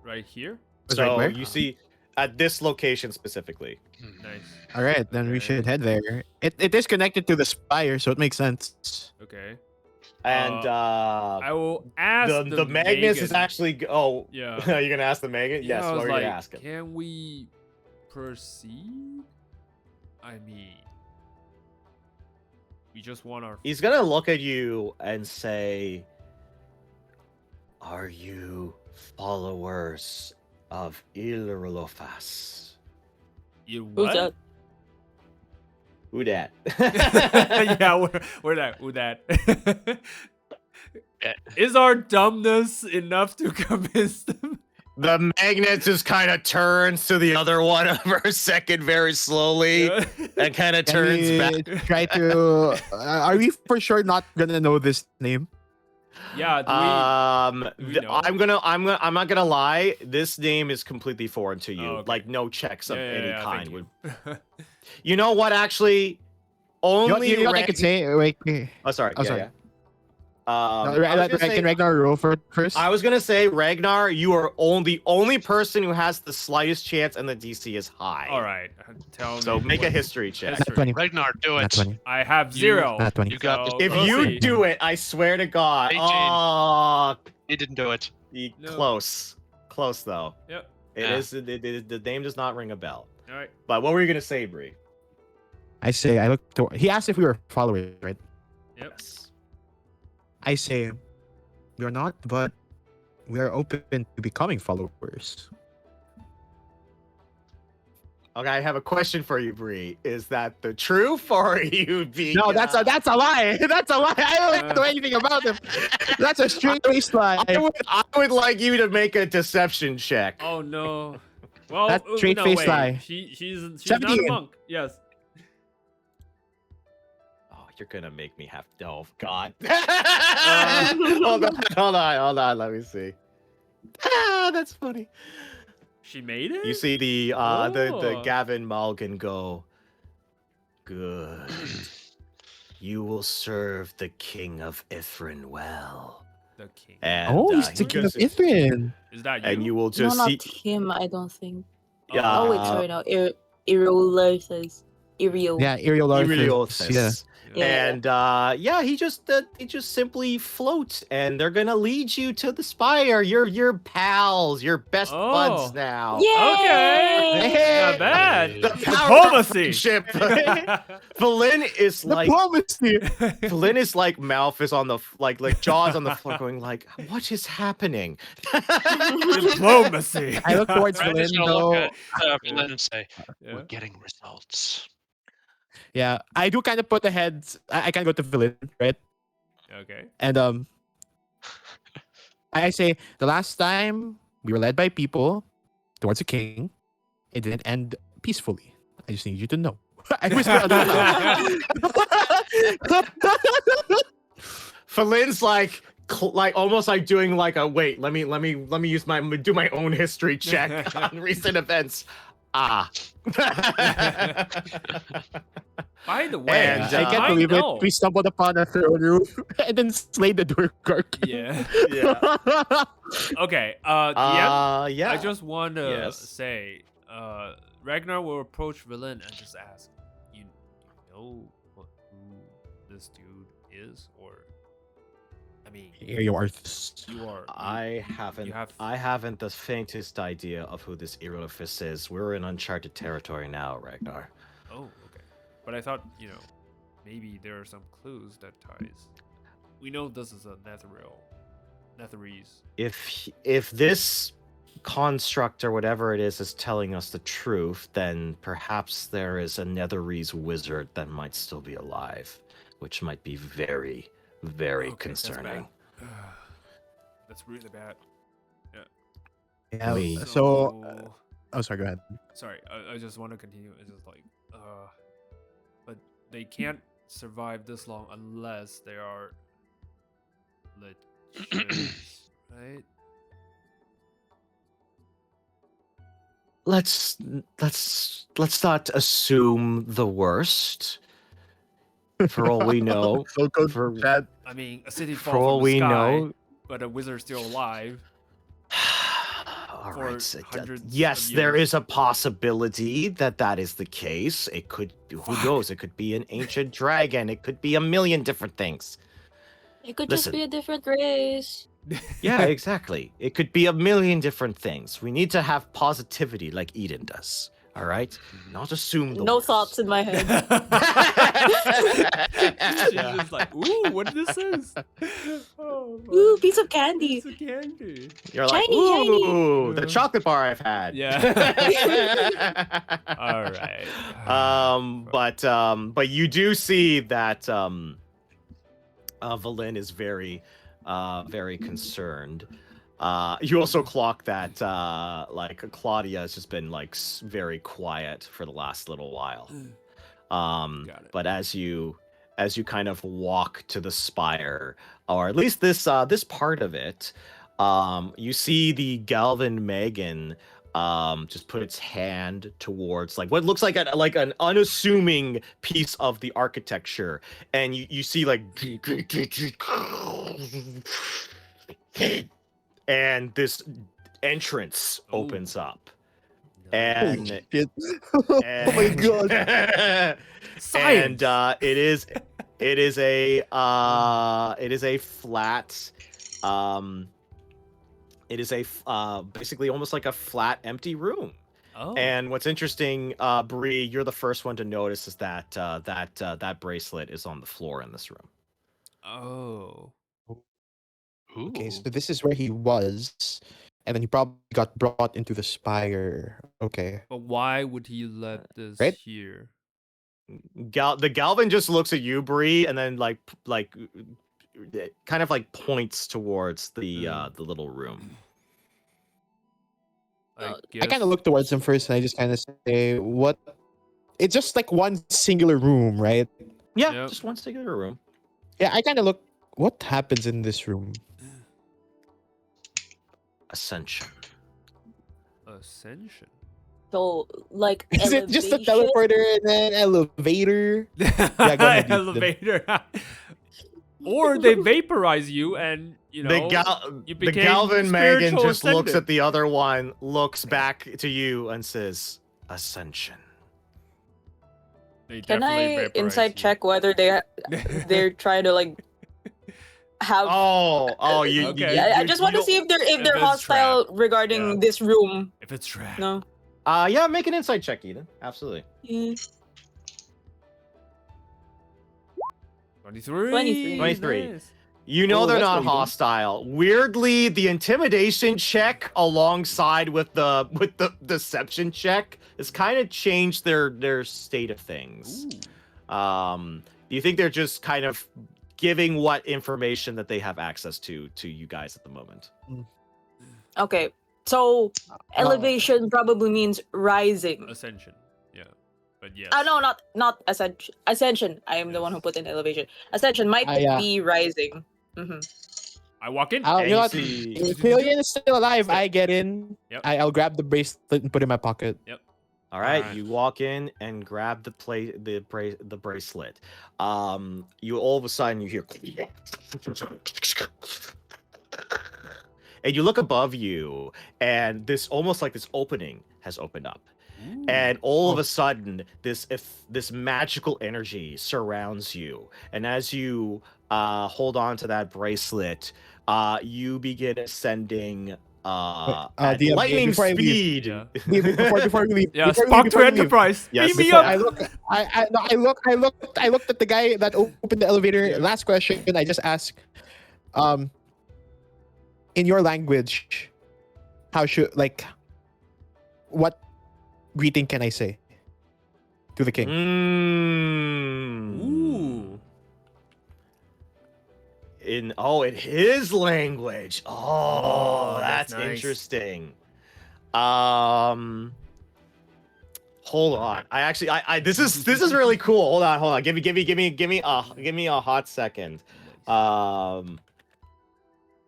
[SPEAKER 2] Right here?
[SPEAKER 5] Was right
[SPEAKER 1] So
[SPEAKER 5] where?
[SPEAKER 1] you see at this location specifically.
[SPEAKER 2] Nice.
[SPEAKER 5] All right, then we
[SPEAKER 2] Okay.
[SPEAKER 5] should head there. It is connected to the spire, so it makes sense.
[SPEAKER 2] Okay.
[SPEAKER 1] And
[SPEAKER 2] I will ask
[SPEAKER 1] the Magnus is
[SPEAKER 2] Megan.
[SPEAKER 1] actually oh
[SPEAKER 2] Yeah.
[SPEAKER 1] you're gonna ask the Magnus?
[SPEAKER 2] Yeah,
[SPEAKER 1] Yes.
[SPEAKER 2] I
[SPEAKER 1] What
[SPEAKER 2] was
[SPEAKER 1] were you
[SPEAKER 2] like,
[SPEAKER 1] gonna ask him?
[SPEAKER 2] can we proceed? I mean, we just want our.
[SPEAKER 1] He's gonna look at you and say, "Are you followers of Ilrolofas?"
[SPEAKER 2] You
[SPEAKER 3] Who's
[SPEAKER 2] what?
[SPEAKER 3] that?
[SPEAKER 1] Who dat?
[SPEAKER 2] Yeah, we're that. Who that? Is our dumbness enough to convince them?
[SPEAKER 1] The magnet just kind of turns to the other one for a second, very slowly,
[SPEAKER 2] Yeah.
[SPEAKER 1] and kind of
[SPEAKER 5] Can
[SPEAKER 1] turns
[SPEAKER 5] we
[SPEAKER 1] back.
[SPEAKER 5] try to? Are we for sure not gonna know this name?
[SPEAKER 2] Yeah, do we know?
[SPEAKER 1] I'm not gonna lie. This name is completely foreign to you.
[SPEAKER 2] Oh, okay.
[SPEAKER 1] Like no checks of any
[SPEAKER 2] thank
[SPEAKER 1] kind
[SPEAKER 2] you.
[SPEAKER 1] would. You know what? Actually,
[SPEAKER 5] You know,
[SPEAKER 1] only
[SPEAKER 5] you know what I could say? Wait,
[SPEAKER 1] Oh, sorry.
[SPEAKER 5] Oh,
[SPEAKER 1] yeah,
[SPEAKER 5] sorry.
[SPEAKER 1] yeah.
[SPEAKER 5] no,
[SPEAKER 1] I was gonna say-
[SPEAKER 5] can Ragnar roll for it first?
[SPEAKER 1] I was gonna say, Ragnar, you are the only person who has the slightest chance, and the DC is high.
[SPEAKER 2] All right, tell
[SPEAKER 1] So
[SPEAKER 2] me.
[SPEAKER 1] make a
[SPEAKER 2] what-
[SPEAKER 1] history check.
[SPEAKER 5] Not 20.
[SPEAKER 4] Ragnar, do
[SPEAKER 5] Not
[SPEAKER 4] it.
[SPEAKER 5] 20.
[SPEAKER 2] I have
[SPEAKER 4] You-
[SPEAKER 2] 0.
[SPEAKER 5] Not 20.
[SPEAKER 4] You got this.
[SPEAKER 2] So
[SPEAKER 1] If
[SPEAKER 2] we'll
[SPEAKER 1] you
[SPEAKER 2] see.
[SPEAKER 1] do it, I swear to God.
[SPEAKER 4] 18.
[SPEAKER 1] Oh,
[SPEAKER 4] He didn't do it.
[SPEAKER 2] No.
[SPEAKER 1] close though.
[SPEAKER 2] Yep.
[SPEAKER 1] It is.
[SPEAKER 4] Yeah.
[SPEAKER 1] The name does not ring a bell.
[SPEAKER 2] All right.
[SPEAKER 1] But what were you gonna say, Bree?
[SPEAKER 5] I say I look to. He asked if we were followers, right?
[SPEAKER 2] Yep.
[SPEAKER 1] Yes.
[SPEAKER 5] I say we are not, but we are open to becoming followers.
[SPEAKER 1] Okay, I have a question for you, Bree. Is that the truth, or are you being?
[SPEAKER 5] No, that's a lie. That's a lie. I don't know anything about him. That's a straight face lie.
[SPEAKER 1] I would like you to make a deception check.
[SPEAKER 2] Oh no. Well,
[SPEAKER 5] That's straight face
[SPEAKER 2] wait.
[SPEAKER 5] lie.
[SPEAKER 2] She's not a
[SPEAKER 5] 17.
[SPEAKER 2] monk. Yes.
[SPEAKER 1] Oh, you're gonna make me have. Oh God. hold on. Let me see. Ah, that's funny.
[SPEAKER 2] She made it.
[SPEAKER 1] You see the
[SPEAKER 2] Oh.
[SPEAKER 1] Gavin Malgan go. Good. you will serve the king of Ythryn well.
[SPEAKER 2] The king.
[SPEAKER 1] And
[SPEAKER 5] Oh, he's
[SPEAKER 1] he
[SPEAKER 5] the king
[SPEAKER 1] goes,
[SPEAKER 5] of Ythryn.
[SPEAKER 2] Is that you?
[SPEAKER 1] and you will
[SPEAKER 3] No,
[SPEAKER 1] just
[SPEAKER 3] not
[SPEAKER 1] see.
[SPEAKER 3] him. I don't think.
[SPEAKER 1] Yeah,
[SPEAKER 3] Oh wait, sorry. No, Iriola says Irio.
[SPEAKER 5] Yeah, Ariel
[SPEAKER 1] Iriothus.
[SPEAKER 5] Yeah.
[SPEAKER 3] Yeah.
[SPEAKER 1] And he just simply floats, and they're gonna lead you to the spire. You're pals, you're best buds
[SPEAKER 2] Oh.
[SPEAKER 1] now.
[SPEAKER 2] Okay.
[SPEAKER 1] Hey!
[SPEAKER 2] Not bad.
[SPEAKER 1] The power of
[SPEAKER 2] Diplomacy.
[SPEAKER 1] friendship. Flynn is like
[SPEAKER 5] Diplomacy.
[SPEAKER 1] Flynn is like mouth is on the like jaws on the floor, going like, what is happening?
[SPEAKER 2] Diplomacy.
[SPEAKER 5] I look towards
[SPEAKER 4] I'm just
[SPEAKER 5] Flynn
[SPEAKER 4] gonna look
[SPEAKER 5] though.
[SPEAKER 4] at Flynn and say,
[SPEAKER 2] Yeah.
[SPEAKER 4] "We're getting results."
[SPEAKER 5] Yeah, I do kind of put the heads. I kind of go to Flynn, right?
[SPEAKER 2] Okay.
[SPEAKER 5] And I say the last time we were led by people towards a king, it didn't end peacefully. I just need you to know. I whisper a little loud.
[SPEAKER 1] Flynn's like almost like doing like a wait. Let me do my own history check on recent events.
[SPEAKER 2] By the way,
[SPEAKER 1] And,
[SPEAKER 5] I can't believe
[SPEAKER 2] know.
[SPEAKER 5] it. We stumbled upon a throne room and then slayed the Durgar.
[SPEAKER 2] Yeah.
[SPEAKER 1] Yeah.
[SPEAKER 2] Okay. DM,
[SPEAKER 1] Yeah.
[SPEAKER 2] I just want to
[SPEAKER 1] Yes.
[SPEAKER 2] say, Ragnar will approach Villain and just ask, you know who this dude is, or I mean,
[SPEAKER 5] Here you are. Arthas.
[SPEAKER 2] you are.
[SPEAKER 1] I haven't.
[SPEAKER 2] You have.
[SPEAKER 1] I haven't the faintest idea of who this Iriothus is. We're in uncharted territory now, Ragnar.
[SPEAKER 2] Oh, okay. But I thought, maybe there are some clues that ties. We know this is a Netherese.
[SPEAKER 1] If this construct or whatever it is telling us the truth, then perhaps there is a Netherese wizard that might still be alive, which might be very, very
[SPEAKER 2] Okay, that's
[SPEAKER 1] concerning.
[SPEAKER 2] bad. That's really bad.
[SPEAKER 5] Yeah.
[SPEAKER 1] We-
[SPEAKER 5] So, oh, sorry. Go ahead.
[SPEAKER 2] Sorry, I just want to continue. It's just like, but they can't survive this long unless they are lichens, right?
[SPEAKER 1] Let's not assume the worst. For all we know,
[SPEAKER 5] So go
[SPEAKER 1] for-
[SPEAKER 5] Chad.
[SPEAKER 2] I mean, a city
[SPEAKER 1] for
[SPEAKER 2] fall
[SPEAKER 1] all
[SPEAKER 2] from the
[SPEAKER 1] we
[SPEAKER 2] sky,
[SPEAKER 1] know.
[SPEAKER 2] but a wizard's still alive.
[SPEAKER 1] All
[SPEAKER 2] For
[SPEAKER 1] right. So
[SPEAKER 2] hundreds
[SPEAKER 1] yes,
[SPEAKER 2] of
[SPEAKER 1] there
[SPEAKER 2] years.
[SPEAKER 1] is a possibility that is the case. It could. Who
[SPEAKER 2] Fuck.
[SPEAKER 1] knows? It could be an ancient dragon. It could be a million different things.
[SPEAKER 3] It could
[SPEAKER 1] Listen.
[SPEAKER 3] just be a different race.
[SPEAKER 1] Yeah, exactly. It could be a million different things. We need to have positivity, like Eden does. All right. Not assume the
[SPEAKER 3] No
[SPEAKER 1] worst.
[SPEAKER 3] thoughts in my head.
[SPEAKER 2] She's just like, ooh, what this is? Oh,
[SPEAKER 3] Ooh, piece of candy.
[SPEAKER 2] piece of candy.
[SPEAKER 1] You're like,
[SPEAKER 3] Shiny, shiny.
[SPEAKER 1] ooh, the
[SPEAKER 2] Yeah.
[SPEAKER 1] chocolate bar I've had.
[SPEAKER 2] Yeah. All right.
[SPEAKER 1] But you do see that Valin is very concerned. You also clock that like Claudia has just been like very quiet for the last little while.
[SPEAKER 2] Got it.
[SPEAKER 1] But as you kind of walk to the spire, or at least this part of it, you see the Galvin Megan just put its hand towards like what looks like an unassuming piece of the architecture, and you see like and this entrance
[SPEAKER 2] Ooh.
[SPEAKER 1] opens up.
[SPEAKER 2] Nice.
[SPEAKER 1] And,
[SPEAKER 5] Shit.
[SPEAKER 1] and
[SPEAKER 5] Oh my god.
[SPEAKER 1] and
[SPEAKER 2] Science.
[SPEAKER 1] it is a flat basically almost like a flat empty room.
[SPEAKER 2] Oh.
[SPEAKER 1] And what's interesting, Bree, you're the first one to notice is that that bracelet is on the floor in this room.
[SPEAKER 2] Oh.
[SPEAKER 4] Ooh.
[SPEAKER 6] Okay, so this is where he was, and then he probably got brought into the spire. Okay.
[SPEAKER 2] But why would he let this
[SPEAKER 6] Right?
[SPEAKER 2] here?
[SPEAKER 1] The Galvin just looks at you, Bree, and then like kind of like points towards the little room.
[SPEAKER 2] I
[SPEAKER 6] I kind
[SPEAKER 2] guess-
[SPEAKER 6] of look towards him first, and I just kind of say, "What?" It's just like one singular room, right?
[SPEAKER 1] Yeah,
[SPEAKER 2] Yep.
[SPEAKER 1] just one singular room.
[SPEAKER 6] Yeah, I kind of look. What happens in this room?
[SPEAKER 1] Ascension.
[SPEAKER 2] Ascension.
[SPEAKER 3] So like
[SPEAKER 5] Is it just a
[SPEAKER 3] elevation?
[SPEAKER 5] teleporter and an elevator? Yeah, go ahead, Ethan.
[SPEAKER 2] Elevator. Or they vaporize you and you know you
[SPEAKER 1] The
[SPEAKER 2] became
[SPEAKER 1] Galvin Megan
[SPEAKER 2] spiritual
[SPEAKER 1] just looks
[SPEAKER 2] ascendant.
[SPEAKER 1] at the other one, looks back to you, and says, "Ascension."
[SPEAKER 2] They
[SPEAKER 3] Can
[SPEAKER 2] definitely
[SPEAKER 3] I
[SPEAKER 2] vaporize
[SPEAKER 3] inside
[SPEAKER 2] you.
[SPEAKER 3] check whether they're trying to like have?
[SPEAKER 1] Oh, you.
[SPEAKER 2] Okay.
[SPEAKER 3] Yeah, I
[SPEAKER 1] you
[SPEAKER 3] just want to see if
[SPEAKER 2] if
[SPEAKER 3] they're
[SPEAKER 2] it's
[SPEAKER 3] hostile
[SPEAKER 2] trapped.
[SPEAKER 3] regarding
[SPEAKER 2] Yeah.
[SPEAKER 3] this room.
[SPEAKER 2] If it's trapped.
[SPEAKER 3] No.
[SPEAKER 1] Yeah, make an insight check, Eden. Absolutely.
[SPEAKER 3] Yeah.
[SPEAKER 2] 23.
[SPEAKER 1] 23.
[SPEAKER 2] Nice.
[SPEAKER 1] You know
[SPEAKER 5] Oh,
[SPEAKER 1] they're
[SPEAKER 5] that's
[SPEAKER 1] not
[SPEAKER 5] pretty good.
[SPEAKER 1] hostile. Weirdly, the intimidation check alongside with the deception check has kind of changed their state of things.
[SPEAKER 2] Ooh.
[SPEAKER 1] You think they're just kind of giving what information that they have access to you guys at the moment.
[SPEAKER 3] Okay. So elevation probably means rising.
[SPEAKER 2] Ascension. Yeah. But yes.
[SPEAKER 3] No, not ascension. Ascension. I am the one who put in elevation. Ascension might
[SPEAKER 5] yeah.
[SPEAKER 3] be rising. Mm-hmm.
[SPEAKER 2] I walk in.
[SPEAKER 5] You
[SPEAKER 1] And
[SPEAKER 5] know
[SPEAKER 1] you
[SPEAKER 5] what?
[SPEAKER 1] see-
[SPEAKER 5] If Pillion is still alive, I get in.
[SPEAKER 2] Yep.
[SPEAKER 5] I'll grab the bracelet and put it in my pocket.
[SPEAKER 1] All right,
[SPEAKER 4] Alright.
[SPEAKER 1] you walk in and grab the bracelet. You all of a sudden you hear, and you look above you, and this almost like this opening has opened up, and all of a sudden this magical energy surrounds you, and as you hold on to that bracelet, you begin ascending. At
[SPEAKER 5] DM,
[SPEAKER 1] lightning
[SPEAKER 5] before I leave.
[SPEAKER 1] speed.
[SPEAKER 2] Yeah.
[SPEAKER 5] Before we leave.
[SPEAKER 2] Yeah.
[SPEAKER 5] before we
[SPEAKER 2] Spark
[SPEAKER 5] leave,
[SPEAKER 2] to
[SPEAKER 5] before we leave.
[SPEAKER 2] Enterprise.
[SPEAKER 1] Yes,
[SPEAKER 2] Beam me
[SPEAKER 1] before-
[SPEAKER 2] up.
[SPEAKER 5] I looked at the guy that opened the elevator.
[SPEAKER 2] Yeah.
[SPEAKER 5] Last question, I just asked, in your language, what greeting can I say to the king?
[SPEAKER 2] Ooh.
[SPEAKER 1] In his language. Oh,
[SPEAKER 2] that's
[SPEAKER 1] that's
[SPEAKER 2] nice.
[SPEAKER 1] interesting. Hold on. I this is really cool. Hold on. Give me a hot second. I'm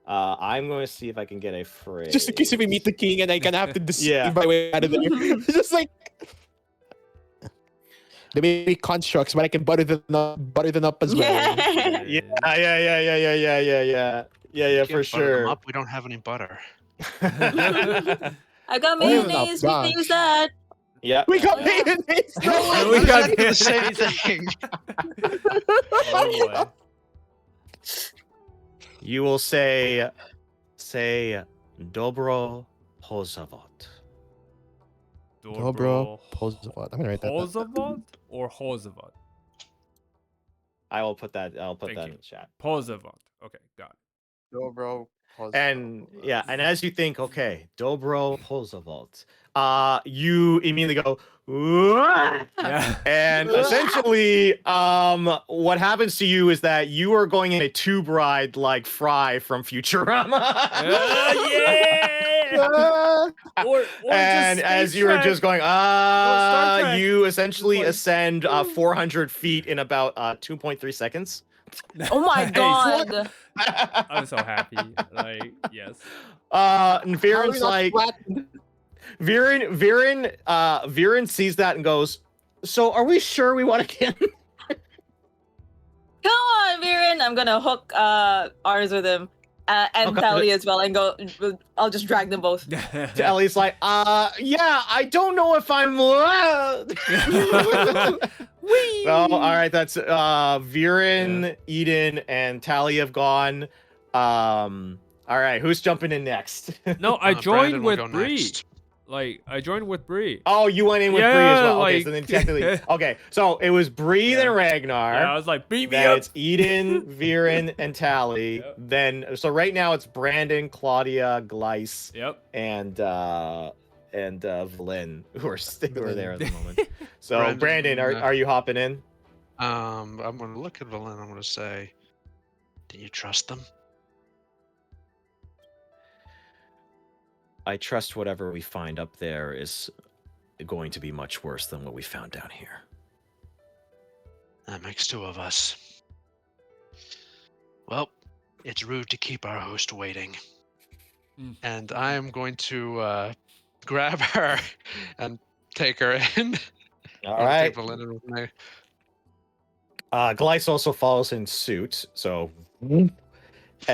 [SPEAKER 1] going to see if I can get a phrase.
[SPEAKER 5] Just in case if we meet the king and I kind of have to deceive
[SPEAKER 1] Yeah.
[SPEAKER 5] my way out of there. It's just like there may be constructs, but I can butter them up as well.
[SPEAKER 3] Yeah.
[SPEAKER 1] Yeah,
[SPEAKER 4] Can't
[SPEAKER 1] for
[SPEAKER 4] butter them
[SPEAKER 1] sure.
[SPEAKER 4] up, we don't have any butter.
[SPEAKER 3] I got
[SPEAKER 5] Oh,
[SPEAKER 3] mayonnaise. We
[SPEAKER 5] gosh.
[SPEAKER 3] can use that.
[SPEAKER 1] Yeah.
[SPEAKER 5] We got
[SPEAKER 3] Oh, yeah.
[SPEAKER 5] mayonnaise.
[SPEAKER 2] We
[SPEAKER 4] We
[SPEAKER 2] got
[SPEAKER 4] got the
[SPEAKER 2] mayonnaise.
[SPEAKER 4] same thing.
[SPEAKER 2] Oh, boy.
[SPEAKER 1] You will say dobro pozavot.
[SPEAKER 5] Dobro Pozavot. I'm gonna write that down.
[SPEAKER 2] Pozavot or Hozavot?
[SPEAKER 1] I'll put that
[SPEAKER 2] Thank
[SPEAKER 1] in
[SPEAKER 2] you.
[SPEAKER 1] the chat.
[SPEAKER 2] Pozavot. Okay, got it.
[SPEAKER 6] Dobro.
[SPEAKER 1] And yeah, and as you think, okay, dobro pozavot, you immediately go, "Wah!"
[SPEAKER 2] Yeah.
[SPEAKER 1] and essentially, what happens to you is that you are going in a tube ride like Fry from Futurama.
[SPEAKER 2] Yeah. Or
[SPEAKER 1] And
[SPEAKER 2] just
[SPEAKER 1] as
[SPEAKER 2] Star
[SPEAKER 1] you were
[SPEAKER 2] Trek.
[SPEAKER 1] just going,
[SPEAKER 2] Star Trek.
[SPEAKER 1] you essentially
[SPEAKER 2] Like-
[SPEAKER 1] ascend 400 feet in about 2.3 seconds.
[SPEAKER 3] Oh my
[SPEAKER 2] Nice.
[SPEAKER 3] god.
[SPEAKER 2] I'm so happy. Like, yes.
[SPEAKER 1] And
[SPEAKER 5] How are we
[SPEAKER 1] Viren's
[SPEAKER 5] not
[SPEAKER 1] like,
[SPEAKER 5] flattened?
[SPEAKER 1] Viren sees that and goes, "So are we sure we want to get?"
[SPEAKER 3] Come on, Viren. I'm gonna hook ours with him. And
[SPEAKER 1] Okay.
[SPEAKER 3] Tally as well, and go. I'll just drag them both.
[SPEAKER 1] Ellie's like, yeah, I don't know if I'm. So, all right, that's Viren, Eden, and Tally have gone. All right, who's jumping in next?
[SPEAKER 2] No, I
[SPEAKER 4] Brandon
[SPEAKER 2] joined
[SPEAKER 4] will
[SPEAKER 2] with
[SPEAKER 4] go
[SPEAKER 2] Bree.
[SPEAKER 4] next.
[SPEAKER 2] Like, I joined with Bree.
[SPEAKER 1] Oh, you went in with Bree as
[SPEAKER 2] Yeah,
[SPEAKER 1] well. Okay,
[SPEAKER 2] like-
[SPEAKER 1] so then technically, okay, so it was Bree
[SPEAKER 2] Yeah.
[SPEAKER 1] then Ragnar.
[SPEAKER 2] Yeah, I was like, beat me
[SPEAKER 1] Then
[SPEAKER 2] up.
[SPEAKER 1] it's Eden, Viren, and Tally.
[SPEAKER 2] Yep.
[SPEAKER 1] Then so right now it's Brandon, Claudia, Gleiss,
[SPEAKER 2] Yep.
[SPEAKER 1] and Vlyn who are there at the moment. So
[SPEAKER 4] Brandon,
[SPEAKER 1] Brandon, are you hopping in?
[SPEAKER 4] I'm gonna look at Valen. I'm gonna say, do you trust them?
[SPEAKER 1] I trust whatever we find up there is going to be much worse than what we found down here.
[SPEAKER 4] That makes two of us. Well, it's rude to keep our host waiting.
[SPEAKER 2] Mm.
[SPEAKER 4] And I am going to grab her and take her in.
[SPEAKER 1] All
[SPEAKER 4] I'll
[SPEAKER 1] right.
[SPEAKER 4] take Valinda with me.
[SPEAKER 1] Glyce also follows in suit. So, and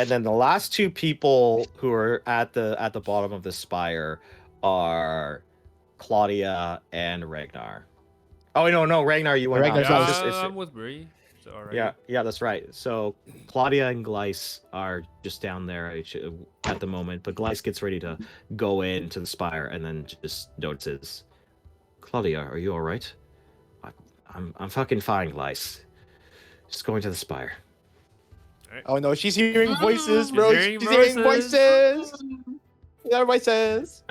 [SPEAKER 1] then the last two people who are at the bottom of the spire are Claudia and Ragnar. Oh no, Ragnar, you went
[SPEAKER 5] Ragnar's
[SPEAKER 1] out.
[SPEAKER 5] out.
[SPEAKER 1] It's just-
[SPEAKER 2] I'm with Bree. It's alright.
[SPEAKER 1] yeah, that's right. So Claudia and Glyce are just down there at the moment, but Glyce gets ready to go into the spire and then just notices, Claudia, are you all right? I'm fucking fine, Glyce. Just going to the spire.
[SPEAKER 5] Oh no, she's hearing voices,
[SPEAKER 2] She's
[SPEAKER 5] bro.
[SPEAKER 2] hearing
[SPEAKER 5] She's hearing
[SPEAKER 2] voices.
[SPEAKER 5] voices. Hearing voices.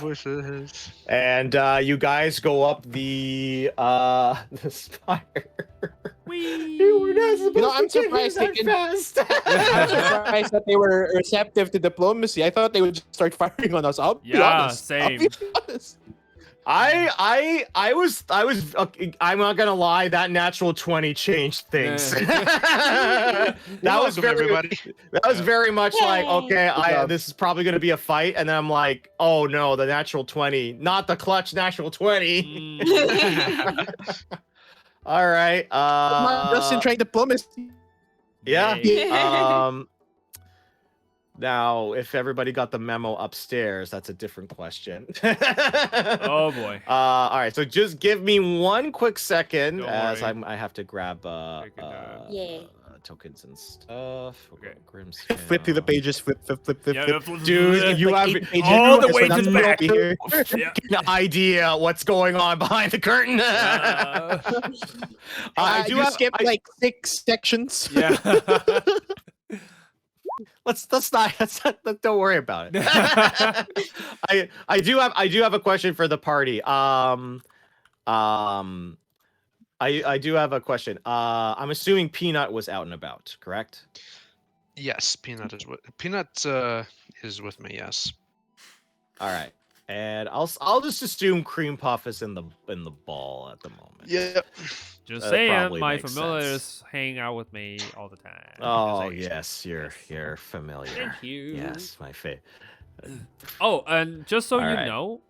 [SPEAKER 4] Voices.
[SPEAKER 1] And you guys go up the spire. You were not supposed
[SPEAKER 5] I'm
[SPEAKER 1] to get
[SPEAKER 5] surprised
[SPEAKER 1] here
[SPEAKER 5] they
[SPEAKER 1] that
[SPEAKER 5] can-
[SPEAKER 1] fast.
[SPEAKER 5] I'm surprised that they were receptive to diplomacy. I thought they would just start firing on us. I'll be
[SPEAKER 2] Yeah,
[SPEAKER 5] honest. I'll
[SPEAKER 2] same.
[SPEAKER 5] be honest.
[SPEAKER 1] I was I'm not gonna lie, that natural 20 changed things. that was
[SPEAKER 4] Welcome,
[SPEAKER 1] very
[SPEAKER 4] everybody.
[SPEAKER 1] that was very much like,
[SPEAKER 3] Yay.
[SPEAKER 1] okay, this is probably gonna be a fight, and then I'm like, oh no, the natural 20, not the clutch natural 20. All right.
[SPEAKER 5] Justin trying diplomacy.
[SPEAKER 1] Yeah.
[SPEAKER 2] Yay.
[SPEAKER 1] Now, if everybody got the memo upstairs, that's a different question.
[SPEAKER 2] Oh boy.
[SPEAKER 1] All right, so just give me one quick second
[SPEAKER 2] Don't
[SPEAKER 1] as
[SPEAKER 2] worry.
[SPEAKER 1] I have to grab
[SPEAKER 2] Take it down.
[SPEAKER 3] Yeah.
[SPEAKER 1] tokens and stuff.
[SPEAKER 2] Okay.
[SPEAKER 1] Grim
[SPEAKER 5] Flip through the
[SPEAKER 1] Scale.
[SPEAKER 5] pages. Flip.
[SPEAKER 2] Yeah,
[SPEAKER 1] Dude, you have
[SPEAKER 2] all the way
[SPEAKER 5] We're
[SPEAKER 2] to
[SPEAKER 5] not
[SPEAKER 2] the
[SPEAKER 5] supposed
[SPEAKER 2] back.
[SPEAKER 5] be here.
[SPEAKER 1] no idea what's going on behind the curtain.
[SPEAKER 2] Uh,
[SPEAKER 1] I do
[SPEAKER 5] you
[SPEAKER 1] have,
[SPEAKER 5] skipped like 6 sections.
[SPEAKER 2] yeah.
[SPEAKER 1] let's not don't worry about it. I do have a question for the party. I do have a question. I'm assuming Peanut was out and about, correct?
[SPEAKER 4] Yes, Peanut is with me. Yes.
[SPEAKER 1] All right. And I'll just assume Cream Puff is in the ball at the moment.
[SPEAKER 4] Yep.
[SPEAKER 2] Just
[SPEAKER 1] That
[SPEAKER 2] saying,
[SPEAKER 1] probably
[SPEAKER 2] my
[SPEAKER 1] makes
[SPEAKER 2] familiars
[SPEAKER 1] sense.
[SPEAKER 2] hang out with me all the time.
[SPEAKER 1] Oh
[SPEAKER 2] Just saying.
[SPEAKER 1] yes, you're familiar.
[SPEAKER 2] Thank you.
[SPEAKER 1] Yes, my favorite.
[SPEAKER 2] Oh, and just so you
[SPEAKER 1] Alright.
[SPEAKER 2] know,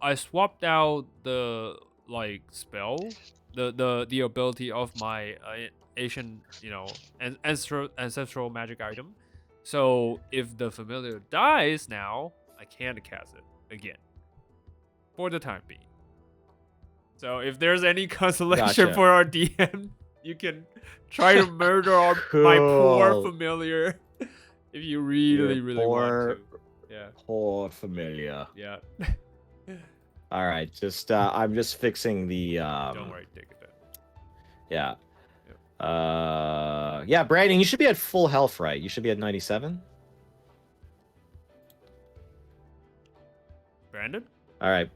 [SPEAKER 2] I swapped out the spell, the ability of my Asian, ancestral magic item. So if the familiar dies now, I can't cast it again. For the time being. So if there's any consolation
[SPEAKER 1] Gotcha.
[SPEAKER 2] for our DM, you can try to murder my poor
[SPEAKER 1] Cool.
[SPEAKER 2] familiar if you really,
[SPEAKER 1] Your
[SPEAKER 2] really
[SPEAKER 1] poor-
[SPEAKER 2] want to. Yeah.
[SPEAKER 1] Poor familiar.
[SPEAKER 2] Yeah.
[SPEAKER 1] All right, just I'm just fixing the
[SPEAKER 2] Don't worry, take it down.
[SPEAKER 1] yeah. Yeah, Brandon, you should be at full health, right? You should be at 97.
[SPEAKER 2] Brandon?
[SPEAKER 1] All right.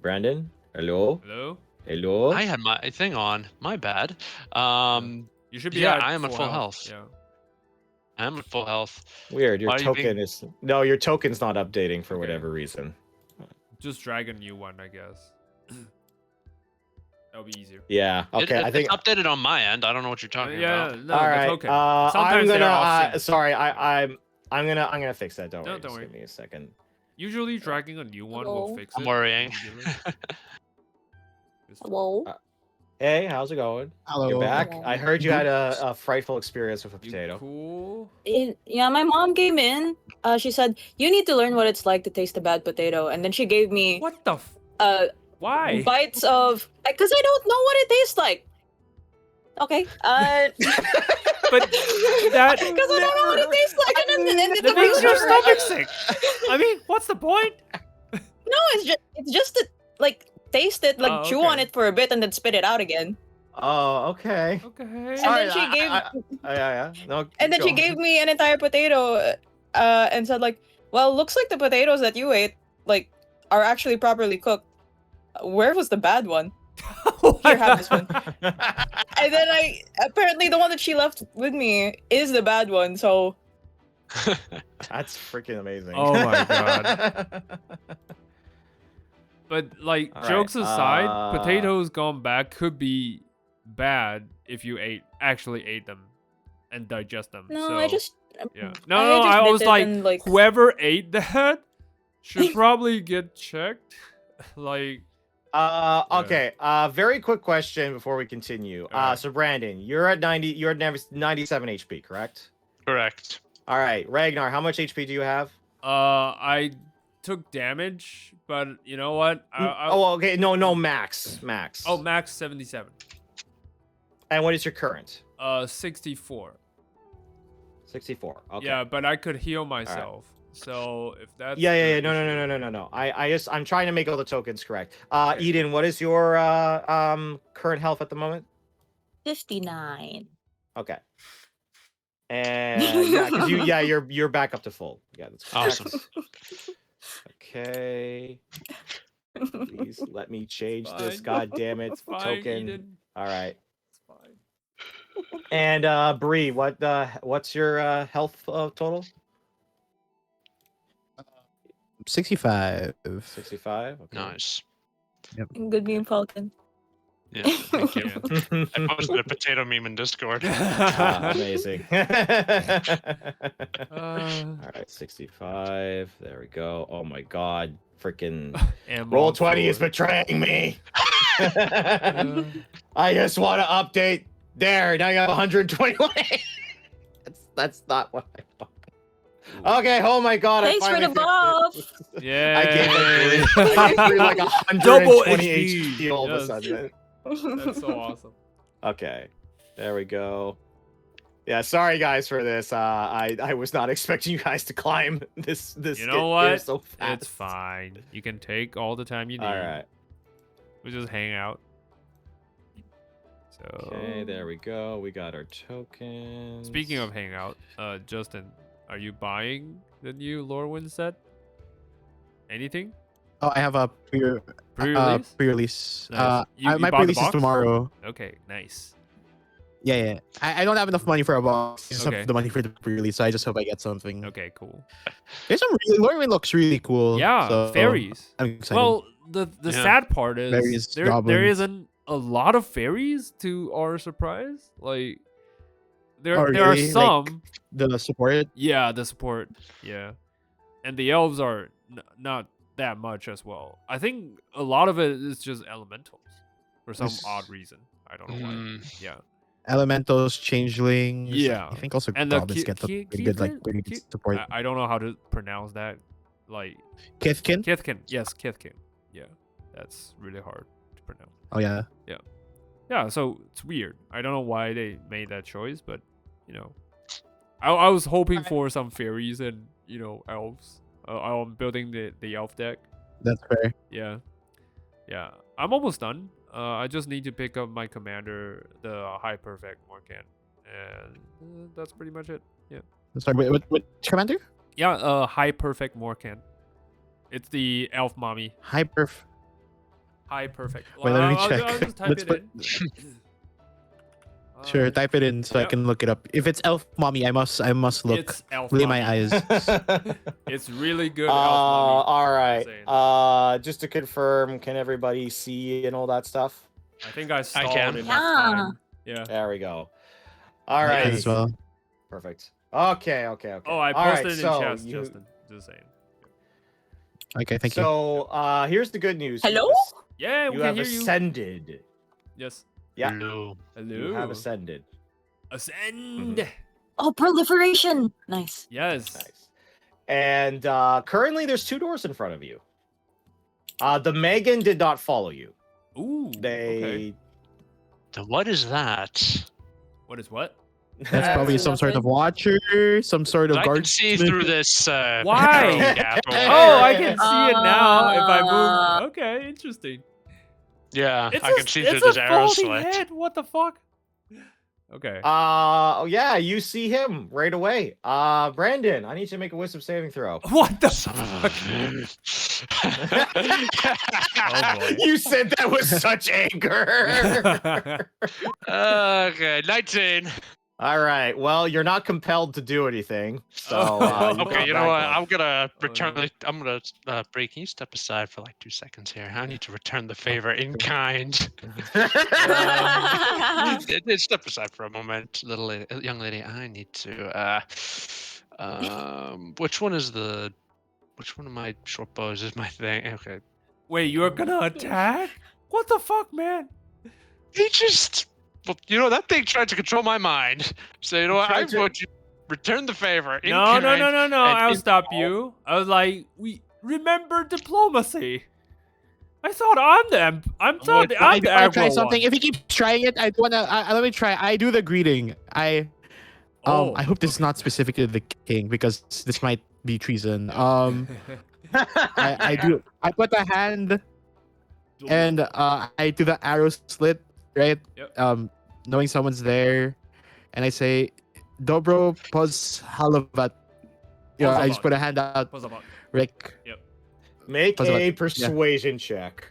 [SPEAKER 1] Brandon, hello.
[SPEAKER 2] Hello?
[SPEAKER 1] Hello.
[SPEAKER 4] I had my thing on. My bad.
[SPEAKER 2] You should be
[SPEAKER 4] Yeah,
[SPEAKER 2] at
[SPEAKER 4] I am at full health.
[SPEAKER 2] Yeah.
[SPEAKER 4] I am at full health.
[SPEAKER 1] Weird. Your
[SPEAKER 4] Why are you
[SPEAKER 1] token
[SPEAKER 4] being-
[SPEAKER 1] is no. Your token's not updating for
[SPEAKER 2] Okay.
[SPEAKER 1] whatever reason.
[SPEAKER 2] Just drag a new one, I guess. That'll be easier.
[SPEAKER 1] Yeah. Okay. I think.
[SPEAKER 4] it's updated on my end. I don't know what you're talking
[SPEAKER 2] Yeah,
[SPEAKER 4] about.
[SPEAKER 2] no,
[SPEAKER 1] All
[SPEAKER 2] the
[SPEAKER 1] right.
[SPEAKER 2] token.
[SPEAKER 1] I'm
[SPEAKER 2] Sometimes they're
[SPEAKER 1] gonna.
[SPEAKER 2] off sync.
[SPEAKER 1] Sorry. I'm gonna fix that. Don't
[SPEAKER 2] No,
[SPEAKER 1] worry.
[SPEAKER 2] don't
[SPEAKER 1] Just
[SPEAKER 2] worry.
[SPEAKER 1] give me a second.
[SPEAKER 2] Usually dragging a new one will
[SPEAKER 3] Hello?
[SPEAKER 2] fix
[SPEAKER 4] I'm
[SPEAKER 2] it.
[SPEAKER 4] worrying.
[SPEAKER 2] immediately. Just-
[SPEAKER 3] Whoa.
[SPEAKER 1] Hey, how's it going?
[SPEAKER 5] Hello.
[SPEAKER 1] You're back.
[SPEAKER 3] Hello.
[SPEAKER 1] I heard you had a frightful experience with a
[SPEAKER 2] You
[SPEAKER 1] potato.
[SPEAKER 2] cool?
[SPEAKER 3] Yeah, my mom came in. She said, "You need to learn what it's like to taste a bad potato," and then she gave me
[SPEAKER 2] What the f-
[SPEAKER 3] bites
[SPEAKER 2] Why?
[SPEAKER 3] of, because I don't know what it tastes like. Okay.
[SPEAKER 2] But that
[SPEAKER 3] Because I don't know what it tastes like, and then
[SPEAKER 2] that makes your stomach sick. I mean, what's the point?
[SPEAKER 3] No, it's just to like taste it, like
[SPEAKER 2] Oh,
[SPEAKER 3] chew on
[SPEAKER 2] okay.
[SPEAKER 3] it for a bit, and then spit it out again.
[SPEAKER 1] Oh, okay.
[SPEAKER 2] Okay.
[SPEAKER 3] And
[SPEAKER 1] Sorry,
[SPEAKER 3] then she gave,
[SPEAKER 1] Yeah. No.
[SPEAKER 3] and then
[SPEAKER 1] keep
[SPEAKER 3] she
[SPEAKER 1] going.
[SPEAKER 3] gave me an entire potato, and said like, "Well, looks like the potatoes that you ate like are actually properly cooked. Where was the bad one?" Here, have this one. And then apparently the one that she left with me is the bad one. So
[SPEAKER 1] That's freaking amazing.
[SPEAKER 2] Oh my God. But like,
[SPEAKER 1] All right,
[SPEAKER 2] jokes aside, potatoes gone bad could be bad if you actually ate them and digest them.
[SPEAKER 3] no,
[SPEAKER 2] so,
[SPEAKER 3] I just
[SPEAKER 2] yeah.
[SPEAKER 3] I
[SPEAKER 2] No,
[SPEAKER 3] just
[SPEAKER 2] I
[SPEAKER 3] bit
[SPEAKER 2] was
[SPEAKER 3] it
[SPEAKER 2] like,
[SPEAKER 3] and, like
[SPEAKER 2] whoever ate that should probably get checked. Like,
[SPEAKER 1] Okay. Very quick question before we continue.
[SPEAKER 2] Alright.
[SPEAKER 1] So Brandon, you're at 90. You're at 97 HP, correct?
[SPEAKER 4] Correct.
[SPEAKER 1] All right, Ragnar, how much HP do you have?
[SPEAKER 2] I took damage, but you know what?
[SPEAKER 1] Oh, okay. No, max.
[SPEAKER 2] Oh, max 77.
[SPEAKER 1] And what is your current?
[SPEAKER 2] 64.
[SPEAKER 1] 64. Okay.
[SPEAKER 2] Yeah, but I could heal myself. So if that's
[SPEAKER 1] Yeah.
[SPEAKER 2] the
[SPEAKER 1] No.
[SPEAKER 2] issue-
[SPEAKER 1] I'm trying to make all the tokens correct.
[SPEAKER 2] Okay.
[SPEAKER 1] Eden, what is your current health at the moment?
[SPEAKER 3] 59.
[SPEAKER 1] Okay. And yeah, because you're back up to full. Yeah, that's correct.
[SPEAKER 4] Awesome.
[SPEAKER 1] Okay. Please let me change
[SPEAKER 2] It's
[SPEAKER 1] this.
[SPEAKER 2] fine.
[SPEAKER 1] God damn it.
[SPEAKER 2] It's fine,
[SPEAKER 1] Token.
[SPEAKER 2] Eden.
[SPEAKER 1] All right.
[SPEAKER 2] It's fine.
[SPEAKER 1] And Bree, what's your health total?
[SPEAKER 5] 65.
[SPEAKER 1] 65. Okay.
[SPEAKER 4] Nice.
[SPEAKER 3] Good game, Falcon.
[SPEAKER 4] Yeah. Thank you.
[SPEAKER 2] Yeah.
[SPEAKER 4] I posted a potato meme in Discord.
[SPEAKER 1] Amazing.
[SPEAKER 2] Uh,
[SPEAKER 1] All right, 65. There we go. Oh my god. Freaking
[SPEAKER 2] and
[SPEAKER 1] roll
[SPEAKER 2] long
[SPEAKER 1] 20 is
[SPEAKER 2] sword.
[SPEAKER 1] betraying me.
[SPEAKER 2] Uh,
[SPEAKER 1] I just want to update. There, now you have 121. That's not what I thought. Okay, oh my god.
[SPEAKER 3] Thanks for the buff.
[SPEAKER 2] yeah.
[SPEAKER 1] I gave Bree like
[SPEAKER 2] Double
[SPEAKER 1] 120
[SPEAKER 2] HP.
[SPEAKER 1] HP all of a
[SPEAKER 2] Yes.
[SPEAKER 1] sudden.
[SPEAKER 2] That's so awesome.
[SPEAKER 1] Okay, there we go. Yeah, sorry guys for this. I was not expecting you guys to climb this.
[SPEAKER 2] You know
[SPEAKER 1] here
[SPEAKER 2] what?
[SPEAKER 1] So fast.
[SPEAKER 2] It's fine. You can take all the time you need.
[SPEAKER 1] All right.
[SPEAKER 2] We just hang out. So.
[SPEAKER 1] Okay, there we go. We got our tokens.
[SPEAKER 2] Speaking of hangout, Justin, are you buying the new Lorwyn set? Anything?
[SPEAKER 5] Oh, I have a
[SPEAKER 2] Pre-release?
[SPEAKER 5] pre-release.
[SPEAKER 2] Nice. You
[SPEAKER 5] My
[SPEAKER 2] bought the
[SPEAKER 5] pre-release is
[SPEAKER 2] box?
[SPEAKER 5] tomorrow.
[SPEAKER 2] Okay, nice.
[SPEAKER 5] Yeah. I don't have enough money for a box. I just
[SPEAKER 2] Okay.
[SPEAKER 5] have the money for the pre-release, so I just hope I get something.
[SPEAKER 2] Okay, cool.
[SPEAKER 5] There's some really Lorwyn looks really cool.
[SPEAKER 2] Yeah,
[SPEAKER 5] so
[SPEAKER 2] fairies.
[SPEAKER 5] I'm excited.
[SPEAKER 2] Well, the
[SPEAKER 4] Yeah.
[SPEAKER 2] sad part is
[SPEAKER 5] Fairies,
[SPEAKER 2] there
[SPEAKER 5] goblins.
[SPEAKER 2] isn't a lot of fairies to our surprise. Like there
[SPEAKER 5] Oh,
[SPEAKER 2] there are
[SPEAKER 5] really? Like-
[SPEAKER 2] some.
[SPEAKER 5] the support.
[SPEAKER 2] Yeah, the support. Yeah, and the elves are not that much as well. I think a lot of it is just elementals for some
[SPEAKER 5] Yes.
[SPEAKER 2] odd reason. I don't know why. Yeah,
[SPEAKER 5] Elementals, changelings.
[SPEAKER 2] Yeah.
[SPEAKER 5] I think also
[SPEAKER 2] and the
[SPEAKER 5] goblins get
[SPEAKER 2] Ki-
[SPEAKER 5] pretty good, like
[SPEAKER 2] Kithkin-
[SPEAKER 5] pretty good
[SPEAKER 2] Ki-
[SPEAKER 5] support.
[SPEAKER 2] I don't know how to pronounce that. Like
[SPEAKER 5] Kithkin.
[SPEAKER 2] Kithkin. Yes, Kithkin. Yeah, that's really hard to pronounce.
[SPEAKER 5] Oh yeah.
[SPEAKER 2] Yeah, so it's weird. I don't know why they made that choice, but you know, I was hoping for some fairies and elves. I'm building the elf deck.
[SPEAKER 5] That's fair.
[SPEAKER 2] Yeah, I'm almost done. I just need to pick up my commander, the high perfect Morkan, and that's pretty much it. Yeah.
[SPEAKER 5] Sorry, what commander?
[SPEAKER 2] Yeah, high perfect Morkan. It's the elf mommy.
[SPEAKER 5] Hyper.
[SPEAKER 2] High perfect.
[SPEAKER 5] Wait, let me
[SPEAKER 2] I'll
[SPEAKER 5] check.
[SPEAKER 2] just type
[SPEAKER 5] Let's
[SPEAKER 2] it
[SPEAKER 5] put-
[SPEAKER 2] in.
[SPEAKER 5] Sure, type it in so I
[SPEAKER 2] yep.
[SPEAKER 5] can look it up. If it's elf mommy, I must look.
[SPEAKER 2] It's elf
[SPEAKER 5] Lay
[SPEAKER 2] mommy.
[SPEAKER 5] my eyes.
[SPEAKER 2] It's really good. Elf mommy.
[SPEAKER 1] All right.
[SPEAKER 2] Insane.
[SPEAKER 1] Just to confirm, can everybody see and all that stuff?
[SPEAKER 2] I think I stalled
[SPEAKER 4] can.
[SPEAKER 2] enough
[SPEAKER 3] Yeah.
[SPEAKER 2] time. Yeah.
[SPEAKER 1] There we go. All
[SPEAKER 5] I
[SPEAKER 1] right.
[SPEAKER 5] can as well.
[SPEAKER 1] Perfect. Okay.
[SPEAKER 2] Oh, I
[SPEAKER 1] All right,
[SPEAKER 2] posted it in
[SPEAKER 1] so
[SPEAKER 2] chat,
[SPEAKER 1] you-
[SPEAKER 2] Justin. Just saying.
[SPEAKER 5] Okay, thank you.
[SPEAKER 1] So, here's the good news.
[SPEAKER 3] Hello?
[SPEAKER 2] Yeah, we
[SPEAKER 1] You
[SPEAKER 2] can
[SPEAKER 1] have
[SPEAKER 2] hear you.
[SPEAKER 1] ascended.
[SPEAKER 2] Yes.
[SPEAKER 1] Yeah.
[SPEAKER 4] Hello.
[SPEAKER 2] Hello.
[SPEAKER 1] You have ascended.
[SPEAKER 2] Ascend.
[SPEAKER 3] Oh, proliferation. Nice.
[SPEAKER 2] Yes.
[SPEAKER 1] Nice. And currently, there's 2 doors in front of you. The Megan did not follow you.
[SPEAKER 2] Ooh.
[SPEAKER 1] They.
[SPEAKER 2] Okay.
[SPEAKER 4] So what is that?
[SPEAKER 2] What is what?
[SPEAKER 5] That's probably some sort of watcher, some sort of
[SPEAKER 4] I
[SPEAKER 5] guard.
[SPEAKER 4] can see through this.
[SPEAKER 2] Why?
[SPEAKER 4] pearl gap over
[SPEAKER 2] Oh,
[SPEAKER 4] there.
[SPEAKER 2] I can see it now if I
[SPEAKER 3] Ah.
[SPEAKER 2] move. Okay, interesting.
[SPEAKER 4] Yeah,
[SPEAKER 2] It's
[SPEAKER 4] I can see through
[SPEAKER 2] it's a
[SPEAKER 4] this arrow
[SPEAKER 2] folding
[SPEAKER 4] slit.
[SPEAKER 2] head. What the fuck? Okay.
[SPEAKER 1] Oh yeah, you see him right away. Brandon, I need you to make a wisdom saving throw.
[SPEAKER 2] What the
[SPEAKER 4] Son of
[SPEAKER 2] fuck?
[SPEAKER 4] a-
[SPEAKER 2] Oh, boy.
[SPEAKER 1] You said that with such anger.
[SPEAKER 4] Okay, 19.
[SPEAKER 1] All right. Well, you're not compelled to do anything. So you
[SPEAKER 4] Okay,
[SPEAKER 1] got
[SPEAKER 4] you know
[SPEAKER 1] that
[SPEAKER 4] what?
[SPEAKER 1] going.
[SPEAKER 4] I'm gonna
[SPEAKER 2] Oh,
[SPEAKER 4] return
[SPEAKER 2] no.
[SPEAKER 4] the. I'm gonna break. Can you step aside for like 2 seconds here? I need to return the favor in kind. Step aside for a moment, little lady, young lady. I need to. Which one is the? Which one of my short bows is my thing? Okay.
[SPEAKER 2] Wait, you're gonna attack? What the fuck, man?
[SPEAKER 4] He just, well, that thing tried to control my mind. So you know what? I'm going to return the favor. In
[SPEAKER 2] No.
[SPEAKER 4] kind and
[SPEAKER 2] I'll
[SPEAKER 4] in
[SPEAKER 2] stop
[SPEAKER 4] all.
[SPEAKER 2] you. I was like, we remember diplomacy. I thought I'm the
[SPEAKER 5] I do wanna
[SPEAKER 2] aggro
[SPEAKER 5] try something.
[SPEAKER 2] one.
[SPEAKER 5] If he keeps trying it, I wanna. Let me try. I do the greeting. I hope this is not specific to the king because this might be treason. I do. I put a hand and I do the arrow slit, right?
[SPEAKER 2] Yep.
[SPEAKER 5] Knowing someone's there, and I say, "Dobro pos halavat." I just put a hand out.
[SPEAKER 2] Pause about.
[SPEAKER 5] Rick.
[SPEAKER 1] Make
[SPEAKER 5] Pause about-
[SPEAKER 1] a persuasion check.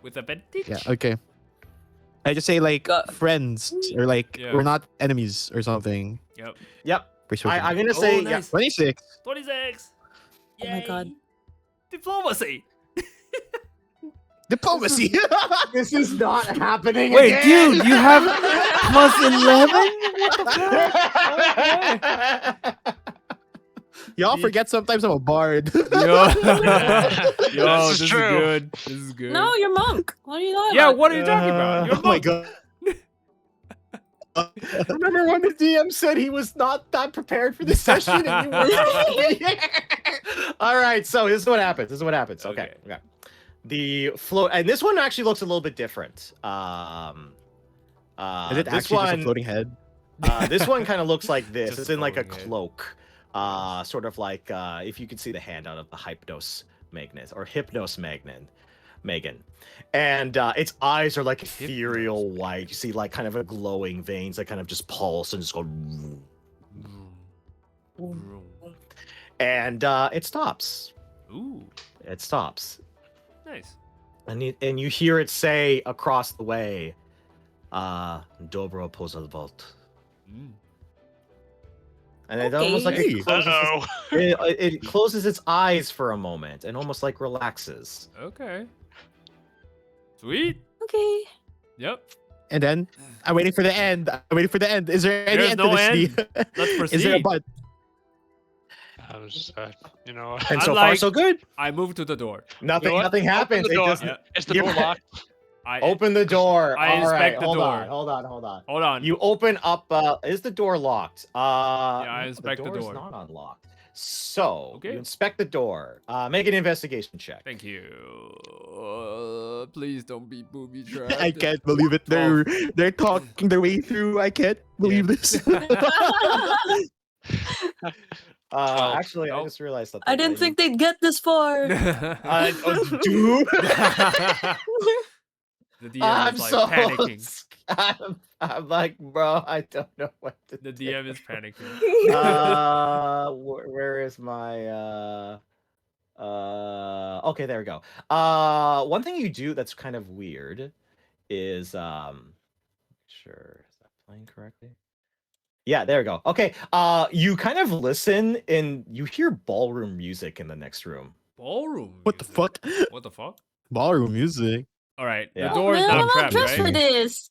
[SPEAKER 2] With a advantage.
[SPEAKER 5] Yeah. Okay. I just say like
[SPEAKER 3] Go-
[SPEAKER 5] friends or like
[SPEAKER 2] Yeah.
[SPEAKER 5] we're not enemies or something.
[SPEAKER 2] Yep.
[SPEAKER 1] Yep.
[SPEAKER 5] Persuasion.
[SPEAKER 1] I'm gonna say
[SPEAKER 2] nice.
[SPEAKER 5] 26.
[SPEAKER 2] 26.
[SPEAKER 3] Oh my God.
[SPEAKER 2] Yay. Diplomacy.
[SPEAKER 5] Diplomacy.
[SPEAKER 1] this is not happening.
[SPEAKER 2] Wait,
[SPEAKER 1] again.
[SPEAKER 2] dude, you have plus 11? What the fuck?
[SPEAKER 5] Y'all forget sometimes I'm a bard.
[SPEAKER 2] Yo,
[SPEAKER 4] This is
[SPEAKER 2] this
[SPEAKER 4] true.
[SPEAKER 2] is good. This is good.
[SPEAKER 3] No, you're monk. What are you talking
[SPEAKER 2] Yeah,
[SPEAKER 3] about?
[SPEAKER 2] what are you talking about? You're
[SPEAKER 1] Oh my
[SPEAKER 2] monk.
[SPEAKER 1] god. Remember when the DM said he was not that prepared for this session? And you were All right, so this is what happens. Okay. The flow, and this one actually looks a little bit different.
[SPEAKER 5] Is it
[SPEAKER 1] this
[SPEAKER 5] actually just a
[SPEAKER 1] one,
[SPEAKER 5] floating head?
[SPEAKER 1] this one kind of looks like this.
[SPEAKER 2] Just
[SPEAKER 1] It's in like a
[SPEAKER 2] floating head.
[SPEAKER 1] cloak, sort of like if you could see the hand out of the Hypnos magnet or Hypnos magnet, Megan, and its eyes are like ethereal white. You see like kind of a glowing veins that kind of just pulse and just go, and it stops.
[SPEAKER 2] Ooh,
[SPEAKER 1] It stops,
[SPEAKER 2] nice.
[SPEAKER 1] and you hear it say across the way, "Dobro pozalvot."
[SPEAKER 2] Mm.
[SPEAKER 1] And it almost like
[SPEAKER 3] Okay.
[SPEAKER 1] it closes,
[SPEAKER 4] Uh-oh.
[SPEAKER 1] it closes its eyes for a moment and almost like relaxes.
[SPEAKER 2] Okay. Sweet.
[SPEAKER 3] Okay.
[SPEAKER 2] Yep.
[SPEAKER 5] And then I'm waiting for the end. Is there any
[SPEAKER 2] There's
[SPEAKER 5] end
[SPEAKER 2] no
[SPEAKER 5] to this?
[SPEAKER 2] end.
[SPEAKER 5] Deed?
[SPEAKER 2] Let's
[SPEAKER 5] Is there a
[SPEAKER 2] proceed.
[SPEAKER 5] but?
[SPEAKER 4] I was,
[SPEAKER 1] And
[SPEAKER 2] I'm
[SPEAKER 1] so far,
[SPEAKER 2] like-
[SPEAKER 1] so good.
[SPEAKER 2] I moved to the door.
[SPEAKER 1] Nothing,
[SPEAKER 4] You know what?
[SPEAKER 1] nothing happens.
[SPEAKER 4] the
[SPEAKER 1] It
[SPEAKER 4] door.
[SPEAKER 1] just
[SPEAKER 2] Yeah.
[SPEAKER 4] Is the
[SPEAKER 1] You-
[SPEAKER 4] door locked?
[SPEAKER 2] I
[SPEAKER 1] open the door.
[SPEAKER 2] I
[SPEAKER 1] All right,
[SPEAKER 2] inspect the
[SPEAKER 1] hold
[SPEAKER 2] door.
[SPEAKER 1] on, hold on.
[SPEAKER 2] Hold on.
[SPEAKER 1] You open up. Is the door locked?
[SPEAKER 2] I inspect the
[SPEAKER 1] the
[SPEAKER 2] door.
[SPEAKER 1] door's not unlocked. So
[SPEAKER 2] Okay.
[SPEAKER 1] you inspect the door. Make an investigation check.
[SPEAKER 2] Thank you. Please don't be booby trapped.
[SPEAKER 5] I can't believe it. They're talking their way through. I can't believe this.
[SPEAKER 1] Actually, I
[SPEAKER 2] Nope.
[SPEAKER 1] just realized that.
[SPEAKER 3] I didn't think they'd get this far.
[SPEAKER 1] Dude.
[SPEAKER 2] The DM
[SPEAKER 1] I'm
[SPEAKER 2] is like
[SPEAKER 1] so.
[SPEAKER 2] panicking.
[SPEAKER 1] I'm like, bro, I don't know what to
[SPEAKER 2] The
[SPEAKER 1] do.
[SPEAKER 2] DM is panicking.
[SPEAKER 1] Where is my okay, there we go. One thing you do that's kind of weird is sure, is that playing correctly? Yeah, there we go. Okay. You kind of listen and you hear ballroom music in the next room.
[SPEAKER 2] Ballroom.
[SPEAKER 5] What the
[SPEAKER 2] music.
[SPEAKER 5] fuck?
[SPEAKER 2] What the fuck?
[SPEAKER 5] Ballroom music.
[SPEAKER 2] All right.
[SPEAKER 1] Yeah.
[SPEAKER 2] The door is
[SPEAKER 3] Man, I'm
[SPEAKER 2] not
[SPEAKER 3] not
[SPEAKER 2] trapped,
[SPEAKER 3] dressed for
[SPEAKER 2] right?
[SPEAKER 3] this.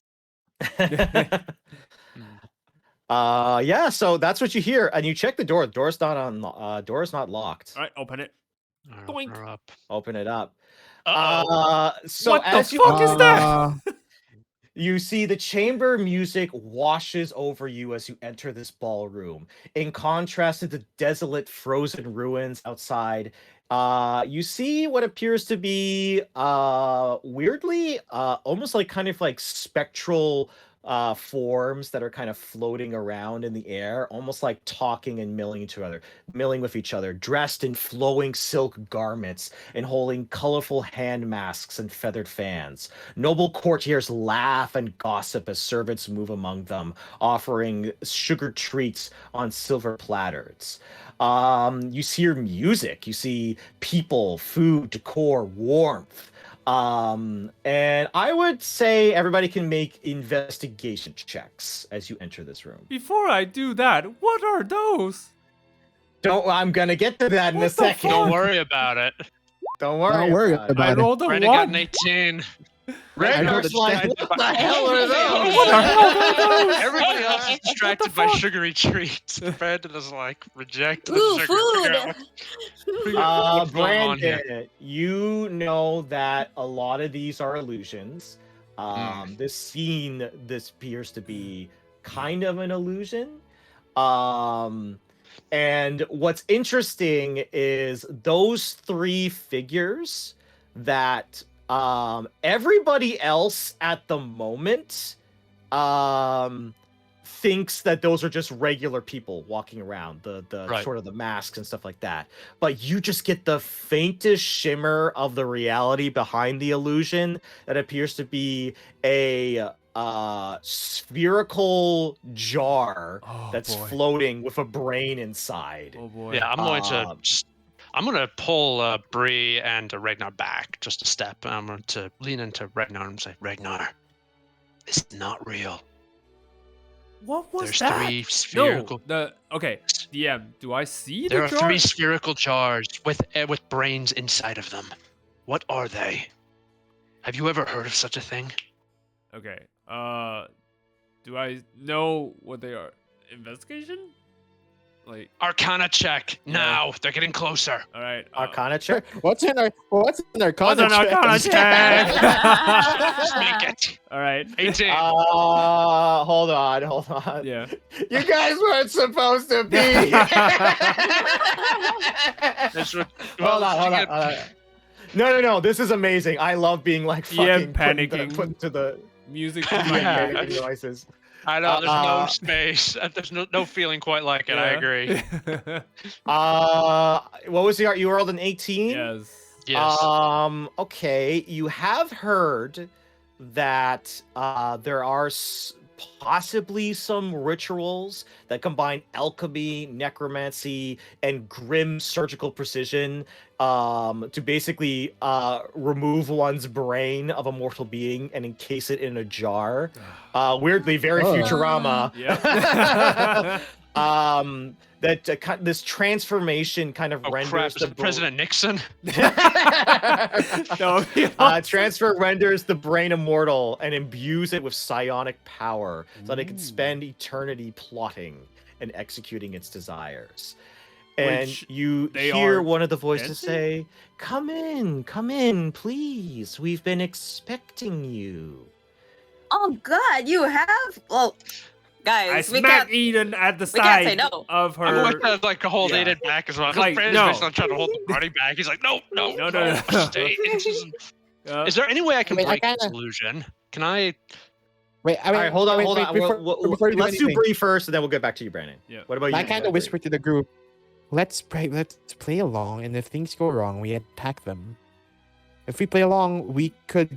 [SPEAKER 1] Yeah, so that's what you hear, and you check the door. The door's not on. Door's not locked.
[SPEAKER 2] All right, open it. Doink.
[SPEAKER 4] Her up.
[SPEAKER 1] Open it up.
[SPEAKER 4] Uh-oh.
[SPEAKER 1] So
[SPEAKER 2] What the
[SPEAKER 1] as you
[SPEAKER 2] fuck is that?
[SPEAKER 1] you see the chamber music washes over you as you enter this ballroom. In contrast to the desolate, frozen ruins outside, you see what appears to be weirdly, almost like kind of like spectral forms that are kind of floating around in the air, almost like talking and milling with each other, dressed in flowing silk garments and holding colorful hand masks and feathered fans. Noble courtiers laugh and gossip as servants move among them, offering sugar treats on silver platters. You hear music, you see people, food, decor, warmth. And I would say everybody can make investigation checks as you enter this room.
[SPEAKER 2] Before I do that, what are those?
[SPEAKER 1] I'm gonna get to that in a
[SPEAKER 2] What the
[SPEAKER 1] second.
[SPEAKER 2] fuck?
[SPEAKER 4] Don't worry about it.
[SPEAKER 1] Don't worry.
[SPEAKER 5] Don't worry
[SPEAKER 1] about it.
[SPEAKER 5] about
[SPEAKER 2] I
[SPEAKER 5] it.
[SPEAKER 2] rolled a
[SPEAKER 4] Brandon got an
[SPEAKER 2] one.
[SPEAKER 4] 18.
[SPEAKER 1] Ragnar's like,
[SPEAKER 4] distracted
[SPEAKER 1] what the
[SPEAKER 4] by-
[SPEAKER 1] hell are those?
[SPEAKER 2] What the hell are those?
[SPEAKER 4] Everybody else is distracted by
[SPEAKER 2] fuck?
[SPEAKER 4] sugary treats. Brandon is like reject the
[SPEAKER 3] Ooh,
[SPEAKER 4] sugar. Figure out what's going on here.
[SPEAKER 1] Brandon, you know that a lot of these are illusions.
[SPEAKER 4] Hmm.
[SPEAKER 1] This scene, this appears to be kind of an illusion. And what's interesting is those three figures that everybody else at the moment thinks that those are just regular people walking around, the
[SPEAKER 4] Right.
[SPEAKER 1] sort of the masks and stuff like that. But you just get the faintest shimmer of the reality behind the illusion that appears to be a spherical jar
[SPEAKER 2] Oh,
[SPEAKER 1] that's
[SPEAKER 2] boy.
[SPEAKER 1] floating with a brain inside.
[SPEAKER 2] Oh boy.
[SPEAKER 4] Yeah,
[SPEAKER 1] Um,
[SPEAKER 4] I'm gonna pull Bree and Ragnar back just a step. And I'm going to lean into Ragnar and say, Ragnar, it's not real.
[SPEAKER 2] What was
[SPEAKER 4] There's
[SPEAKER 2] that?
[SPEAKER 4] three spherical.
[SPEAKER 2] No. Okay. DM. Do I see
[SPEAKER 4] There
[SPEAKER 2] the
[SPEAKER 4] are
[SPEAKER 2] jar?
[SPEAKER 4] three spherical jars with brains inside of them. What are they? Have you ever heard of such a thing?
[SPEAKER 2] Okay. Do I know what they are? Investigation? Like.
[SPEAKER 4] Arcana check now. They're getting closer.
[SPEAKER 2] All right.
[SPEAKER 1] Arcana check.
[SPEAKER 5] What's in our
[SPEAKER 2] What's
[SPEAKER 5] Arcana
[SPEAKER 2] an Arcana check?
[SPEAKER 4] Just make it.
[SPEAKER 2] All right.
[SPEAKER 4] 18.
[SPEAKER 1] Hold on.
[SPEAKER 2] Yeah.
[SPEAKER 1] You guys weren't supposed to be.
[SPEAKER 4] That's what,
[SPEAKER 1] Hold on. No. This is amazing. I love being like
[SPEAKER 2] Yeah,
[SPEAKER 1] fucking
[SPEAKER 2] panicking.
[SPEAKER 1] put to the
[SPEAKER 2] Music.
[SPEAKER 4] Yeah.
[SPEAKER 1] panicking noises.
[SPEAKER 4] I know, there's no
[SPEAKER 1] Uh,
[SPEAKER 4] space. There's no feeling quite like it. I agree.
[SPEAKER 1] What was the art? You rolled an 18.
[SPEAKER 2] Yes.
[SPEAKER 4] Yes.
[SPEAKER 1] Okay. You have heard that there are possibly some rituals that combine alchemy, necromancy, and grim surgical precision to basically remove one's brain of a mortal being and encase it in a jar. Weirdly, very
[SPEAKER 5] Oh.
[SPEAKER 1] Futurama.
[SPEAKER 2] Yep.
[SPEAKER 1] That this transformation kind of
[SPEAKER 4] Oh
[SPEAKER 1] renders
[SPEAKER 4] crap! Is
[SPEAKER 1] the
[SPEAKER 4] it President Nixon?
[SPEAKER 2] That would be awesome.
[SPEAKER 1] Transfer renders the brain immortal and imbues it with psionic power so that it can
[SPEAKER 2] Ooh.
[SPEAKER 1] spend eternity plotting and executing its desires. And
[SPEAKER 2] Which
[SPEAKER 1] you
[SPEAKER 2] they
[SPEAKER 1] hear
[SPEAKER 2] are
[SPEAKER 1] one of the voices
[SPEAKER 2] dancing?
[SPEAKER 1] say, come in, please. We've been expecting you."
[SPEAKER 3] Oh God, you have? Well,
[SPEAKER 2] I
[SPEAKER 3] guys, we
[SPEAKER 2] smacked
[SPEAKER 3] can't.
[SPEAKER 2] Eden at the
[SPEAKER 3] we can't say
[SPEAKER 2] side
[SPEAKER 3] no.
[SPEAKER 2] of
[SPEAKER 4] I'm
[SPEAKER 2] her.
[SPEAKER 4] going to like hold
[SPEAKER 1] Yeah.
[SPEAKER 4] Aiden back as well.
[SPEAKER 2] Like,
[SPEAKER 4] Brandon's
[SPEAKER 2] no.
[SPEAKER 4] basically trying to hold the party back. He's like, no.
[SPEAKER 2] No.
[SPEAKER 4] Stay. Is there any way I can
[SPEAKER 5] Wait, I
[SPEAKER 4] break this
[SPEAKER 5] kinda-
[SPEAKER 4] illusion? Can I?
[SPEAKER 5] Wait, I
[SPEAKER 1] All
[SPEAKER 5] mean,
[SPEAKER 1] right, hold on.
[SPEAKER 5] Before we
[SPEAKER 1] Let's do
[SPEAKER 5] anything,
[SPEAKER 1] Bree first, and then we'll get back to you, Brandon.
[SPEAKER 2] Yeah.
[SPEAKER 1] What about you?
[SPEAKER 5] I kind of
[SPEAKER 1] Bree?
[SPEAKER 5] whispered to the group, let's play along, and if things go wrong, we attack them. If we play along, we could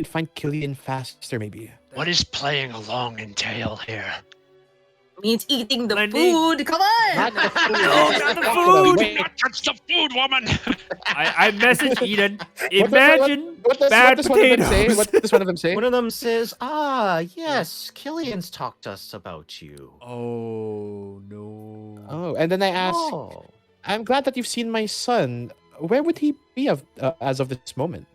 [SPEAKER 5] find Killian faster, maybe.
[SPEAKER 4] What does playing along entail here?
[SPEAKER 3] Means eating the
[SPEAKER 2] Blending.
[SPEAKER 3] food. Come on.
[SPEAKER 5] Not the food.
[SPEAKER 2] No, not the
[SPEAKER 5] Fuck
[SPEAKER 2] food.
[SPEAKER 5] them.
[SPEAKER 4] Do
[SPEAKER 5] Wait,
[SPEAKER 4] not touch the food, woman.
[SPEAKER 2] I messaged Eden.
[SPEAKER 5] what
[SPEAKER 2] Imagine
[SPEAKER 5] does
[SPEAKER 2] bad
[SPEAKER 5] one of them say?
[SPEAKER 2] potatoes.
[SPEAKER 5] What does one of them say?
[SPEAKER 1] One of them says, yes, Killian's talked to us about you.
[SPEAKER 2] Oh no.
[SPEAKER 5] Oh, and then I ask,
[SPEAKER 1] Oh.
[SPEAKER 5] I'm glad that you've seen my son. Where would he be as of this moment?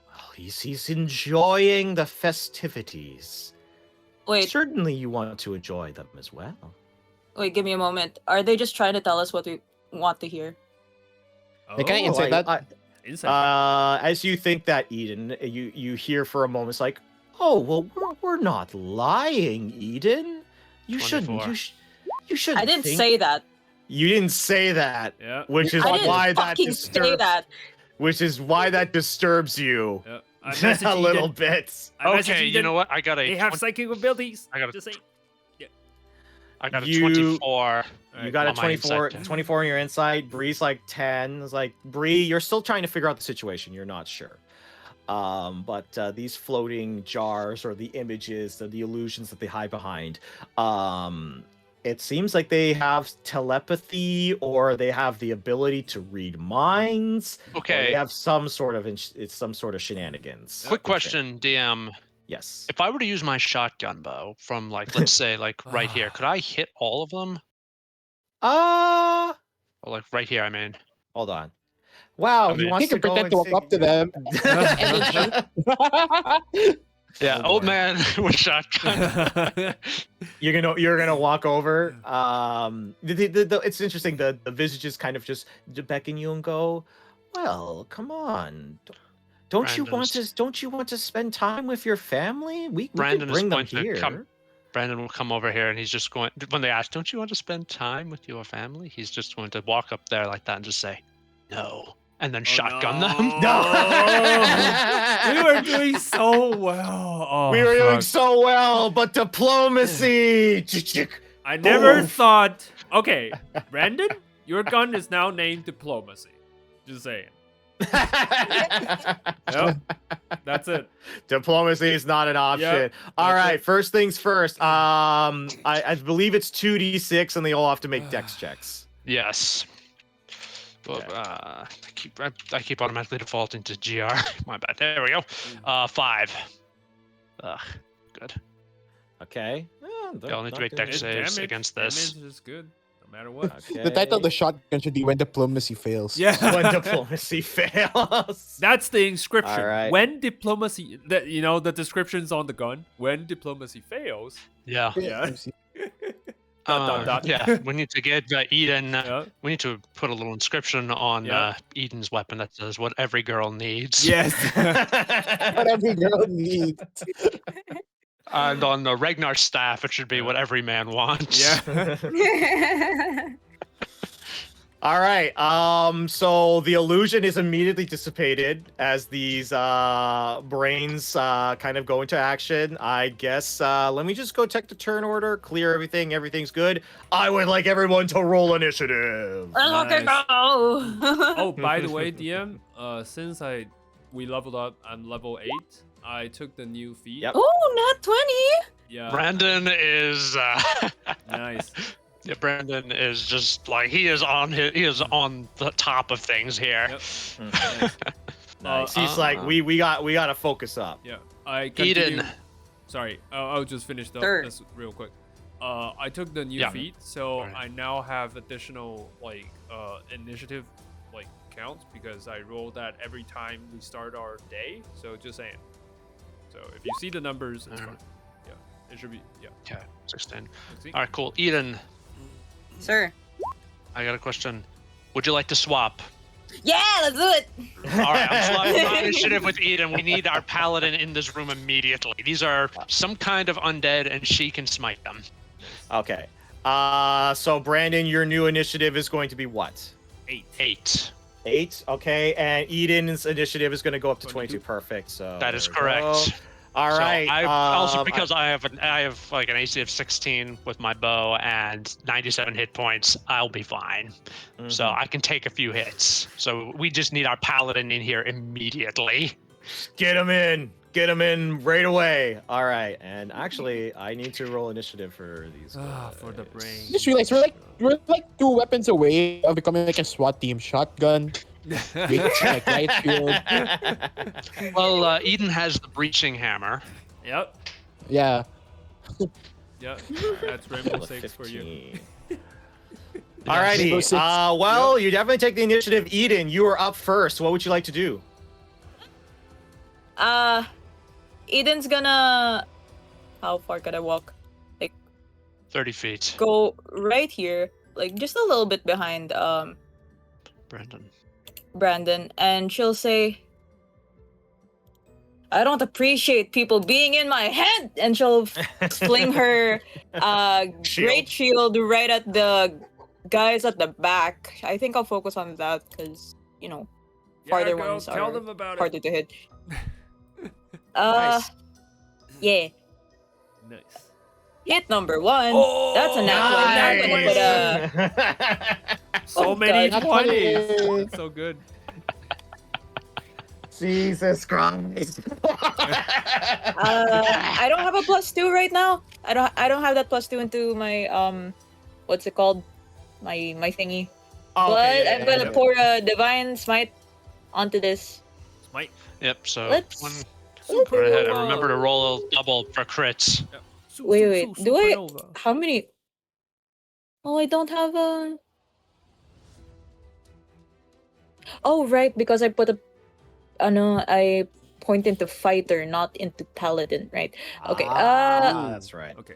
[SPEAKER 1] Well, he's enjoying the festivities.
[SPEAKER 3] Wait,
[SPEAKER 1] Certainly you want to enjoy them as well.
[SPEAKER 3] give me a moment. Are they just trying to tell us what we want to hear?
[SPEAKER 5] Hey, can I
[SPEAKER 2] Oh,
[SPEAKER 5] insert that?
[SPEAKER 2] Inside.
[SPEAKER 1] As you think that, Eden, you hear for a moment, it's like, oh, well, we're not lying, Eden. You
[SPEAKER 4] 24.
[SPEAKER 1] shouldn't. You shouldn't.
[SPEAKER 3] I didn't
[SPEAKER 1] think-
[SPEAKER 3] say that.
[SPEAKER 1] You didn't say that,
[SPEAKER 2] Yeah.
[SPEAKER 1] which is
[SPEAKER 3] I didn't
[SPEAKER 1] why that
[SPEAKER 3] fucking say that.
[SPEAKER 1] Which is why that disturbs you
[SPEAKER 2] Yeah. I messaged
[SPEAKER 1] a little
[SPEAKER 2] Eden.
[SPEAKER 1] bit.
[SPEAKER 2] I messaged
[SPEAKER 4] Okay, you
[SPEAKER 2] Eden.
[SPEAKER 4] know what? I got
[SPEAKER 2] They
[SPEAKER 4] a.
[SPEAKER 2] have psychic abilities.
[SPEAKER 4] I got a-
[SPEAKER 2] Just saying.
[SPEAKER 4] I got a
[SPEAKER 1] You-
[SPEAKER 4] 24.
[SPEAKER 1] You got a
[SPEAKER 4] on my
[SPEAKER 1] 24,
[SPEAKER 4] insight check.
[SPEAKER 1] 24 in your insight. Bree's like 10. It's like, Bree, you're still trying to figure out the situation. You're not sure. But these floating jars or the images, the illusions that they hide behind, it seems like they have telepathy or they have the ability to read minds. Or
[SPEAKER 4] Okay.
[SPEAKER 1] they have some sort of shenanigans.
[SPEAKER 4] Quick question, DM.
[SPEAKER 1] Yes.
[SPEAKER 4] If I were to use my shotgun bow from like, let's say like right here, could I hit all of them? Or like right here, I mean.
[SPEAKER 1] Hold on. Wow,
[SPEAKER 4] Come
[SPEAKER 1] he
[SPEAKER 4] in.
[SPEAKER 1] wants
[SPEAKER 6] He can
[SPEAKER 1] to go
[SPEAKER 6] pretend to
[SPEAKER 1] and
[SPEAKER 6] walk up to them. And then
[SPEAKER 4] Yeah,
[SPEAKER 1] Oh,
[SPEAKER 4] old
[SPEAKER 1] boy.
[SPEAKER 4] man with shotgun.
[SPEAKER 1] You're gonna walk over. It's interesting. The visages kind of just beckon you and go, "Well, come on. Don't you want to spend time with your family? We could
[SPEAKER 4] Brandon is
[SPEAKER 1] bring them
[SPEAKER 4] going to come.
[SPEAKER 1] here."
[SPEAKER 4] Brandon will come over here and he's just going. When they ask, "Don't you want to spend time with your family?" He's just going to walk up there like that and just say, "No," and then shotgun them.
[SPEAKER 2] We were doing so well. Oh,
[SPEAKER 1] We were doing
[SPEAKER 2] fuck.
[SPEAKER 1] so well, but diplomacy.
[SPEAKER 2] I never
[SPEAKER 1] Oof.
[SPEAKER 2] thought. Okay, Brandon, your gun is now named Diplomacy. Just saying. Yep, that's it.
[SPEAKER 1] Diplomacy is not an option. All
[SPEAKER 2] that's
[SPEAKER 1] right,
[SPEAKER 2] it.
[SPEAKER 1] first things first. I believe it's 2d6, and they all have to make dex checks.
[SPEAKER 4] Yes. But
[SPEAKER 1] Okay.
[SPEAKER 4] I keep automatically defaulting to GR. My bad. There we go. 5. Ugh, good.
[SPEAKER 1] Okay.
[SPEAKER 4] They all need to make dex saves against this.
[SPEAKER 2] Damage is good, no matter what.
[SPEAKER 1] Okay.
[SPEAKER 6] the title of the shotgun should be "When Diplomacy Fails."
[SPEAKER 2] Yeah.
[SPEAKER 1] When diplomacy fails.
[SPEAKER 2] That's the inscription.
[SPEAKER 1] Alright.
[SPEAKER 2] When diplomacy, the description's on the gun. When diplomacy fails.
[SPEAKER 4] Yeah.
[SPEAKER 2] Yeah. Dot, dot, dot.
[SPEAKER 4] Yeah. We need to get Eden.
[SPEAKER 2] Yeah.
[SPEAKER 4] We need to put a little inscription on
[SPEAKER 2] Yeah.
[SPEAKER 4] Eden's weapon that says "What every girl needs."
[SPEAKER 2] Yes.
[SPEAKER 6] What every girl needs.
[SPEAKER 4] And on the Ragnar's staff, it should be "What every man wants."
[SPEAKER 2] Yeah.
[SPEAKER 1] All right. So the illusion is immediately dissipated as these brains kind of go into action. I guess let me just go check the turn order, clear everything. Everything's good. I would like everyone to roll initiative.
[SPEAKER 3] Look at
[SPEAKER 2] Nice.
[SPEAKER 3] go.
[SPEAKER 2] Oh, by the way, DM, since we leveled up, I'm level 8. I took the new feat.
[SPEAKER 1] Yep.
[SPEAKER 3] Oh, not 20.
[SPEAKER 2] Yeah.
[SPEAKER 4] Brandon is.
[SPEAKER 2] Nice.
[SPEAKER 4] Yeah, Brandon is just like he is on the top of things here.
[SPEAKER 2] Yep.
[SPEAKER 1] Nice. Nice. He's like, we gotta focus up.
[SPEAKER 2] Yeah. I continue.
[SPEAKER 4] Eden.
[SPEAKER 2] Sorry, I'll just finish
[SPEAKER 3] Sure.
[SPEAKER 2] this real quick. I took the new
[SPEAKER 4] Yeah.
[SPEAKER 2] feat, so
[SPEAKER 4] Alright.
[SPEAKER 2] I now have additional initiative counts because I roll that every time we start our day. So just saying. So if you see the numbers, it's
[SPEAKER 4] Alright.
[SPEAKER 2] fine. Yeah, it should be. Yeah.
[SPEAKER 4] Okay, 16.
[SPEAKER 2] See?
[SPEAKER 4] All right, cool. Eden,
[SPEAKER 3] Sir.
[SPEAKER 4] I got a question. Would you like to swap?
[SPEAKER 3] Yeah, let's do it.
[SPEAKER 4] All right, I'm swapping my initiative with Eden. We need our paladin in this room immediately. These are some kind of undead, and she can smite them.
[SPEAKER 1] Okay. So Brandon, your new initiative is going to be what?
[SPEAKER 4] 8.
[SPEAKER 1] 8. Okay, and Eden's initiative is going to go up to 22.
[SPEAKER 2] 22.
[SPEAKER 1] Perfect. So
[SPEAKER 4] That is
[SPEAKER 1] there we
[SPEAKER 4] correct.
[SPEAKER 1] go. All
[SPEAKER 4] So
[SPEAKER 1] right.
[SPEAKER 4] also because I have like an AC of 16 with my bow and 97 hit points, I'll be fine. So
[SPEAKER 1] Mhm.
[SPEAKER 4] I can take a few hits. So we just need our paladin in here immediately.
[SPEAKER 1] Get him in. Get him in right away. All right. And actually, I need to roll initiative for these.
[SPEAKER 2] For the
[SPEAKER 1] guys.
[SPEAKER 2] brain.
[SPEAKER 6] Just realized we're like 2 weapons away of becoming like a SWAT team. Shotgun, like light shield.
[SPEAKER 4] Well, Eden has the breaching hammer.
[SPEAKER 2] Yep.
[SPEAKER 6] Yeah.
[SPEAKER 2] Yep. That's Rainbow
[SPEAKER 1] Roll a
[SPEAKER 2] 6 for you.
[SPEAKER 1] 15.
[SPEAKER 6] Rainbow
[SPEAKER 1] Alrighty.
[SPEAKER 6] Six.
[SPEAKER 1] Well, you definitely take the initiative. Eden, you are up first. What would you like to do?
[SPEAKER 3] Eden's gonna. How far could I walk?
[SPEAKER 4] 30 feet.
[SPEAKER 3] Go right here, like just a little bit behind
[SPEAKER 4] Brandon.
[SPEAKER 3] Brandon, and she'll say, "I don't appreciate people being in my head," and she'll fling her great shield right at the guys at the back. I think I'll focus on that because farther
[SPEAKER 2] girl,
[SPEAKER 3] ones
[SPEAKER 2] tell
[SPEAKER 3] are
[SPEAKER 2] them about
[SPEAKER 3] harder
[SPEAKER 2] it.
[SPEAKER 3] to hit.
[SPEAKER 1] Nice.
[SPEAKER 3] Yeah.
[SPEAKER 2] Nice.
[SPEAKER 3] Hit number 1.
[SPEAKER 2] Oh,
[SPEAKER 3] That's a nat one.
[SPEAKER 2] So
[SPEAKER 3] Oh,
[SPEAKER 2] many
[SPEAKER 3] God.
[SPEAKER 2] 20s. So good.
[SPEAKER 1] Jesus Christ.
[SPEAKER 3] I don't have a +2 right now. I don't have that +2 into my what's it called? My thingy.
[SPEAKER 1] Oh,
[SPEAKER 3] But
[SPEAKER 1] okay, yeah,
[SPEAKER 3] I'm
[SPEAKER 1] yeah,
[SPEAKER 3] gonna
[SPEAKER 1] yeah.
[SPEAKER 3] pour a divine smite onto this.
[SPEAKER 2] Smite.
[SPEAKER 4] Yep, so
[SPEAKER 3] Let's-
[SPEAKER 4] one,
[SPEAKER 2] Super
[SPEAKER 4] go ahead and
[SPEAKER 2] Nova.
[SPEAKER 4] remember to roll a double for crits.
[SPEAKER 3] Wait, do I-
[SPEAKER 2] Supernova.
[SPEAKER 3] How many? Oh, I don't have a. Oh, right, because I put a. No, I point into fighter, not into paladin, right? Okay.
[SPEAKER 1] That's right.
[SPEAKER 2] Okay.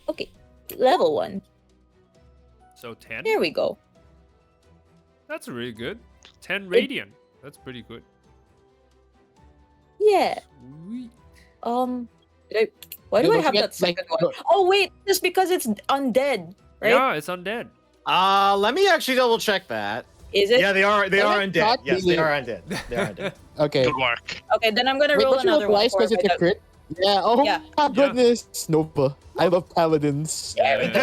[SPEAKER 3] Okay. Level 1.
[SPEAKER 2] So 10.
[SPEAKER 3] There we go.
[SPEAKER 2] That's really good. 10 radiant. That's pretty good.
[SPEAKER 3] Yeah.
[SPEAKER 2] Sweet.
[SPEAKER 3] Did I, why do
[SPEAKER 5] Don't
[SPEAKER 3] I have
[SPEAKER 5] forget,
[SPEAKER 3] that second
[SPEAKER 5] like,
[SPEAKER 3] one? Oh wait, just because it's undead, right?
[SPEAKER 2] Yeah, it's undead.
[SPEAKER 1] Let me actually double check that.
[SPEAKER 3] Is it?
[SPEAKER 1] Yeah, they are undead.
[SPEAKER 5] not
[SPEAKER 1] Yes,
[SPEAKER 5] really.
[SPEAKER 1] they are undead. They are undead.
[SPEAKER 5] Okay.
[SPEAKER 4] Good work.
[SPEAKER 3] Okay, then I'm gonna
[SPEAKER 5] Wait,
[SPEAKER 3] roll
[SPEAKER 5] don't you roll
[SPEAKER 3] another one.
[SPEAKER 5] twice because
[SPEAKER 3] for
[SPEAKER 5] it's a
[SPEAKER 3] my
[SPEAKER 5] crit? Yeah. Oh
[SPEAKER 3] Yeah.
[SPEAKER 5] my goodness, Nova. I love paladins.
[SPEAKER 3] There we go.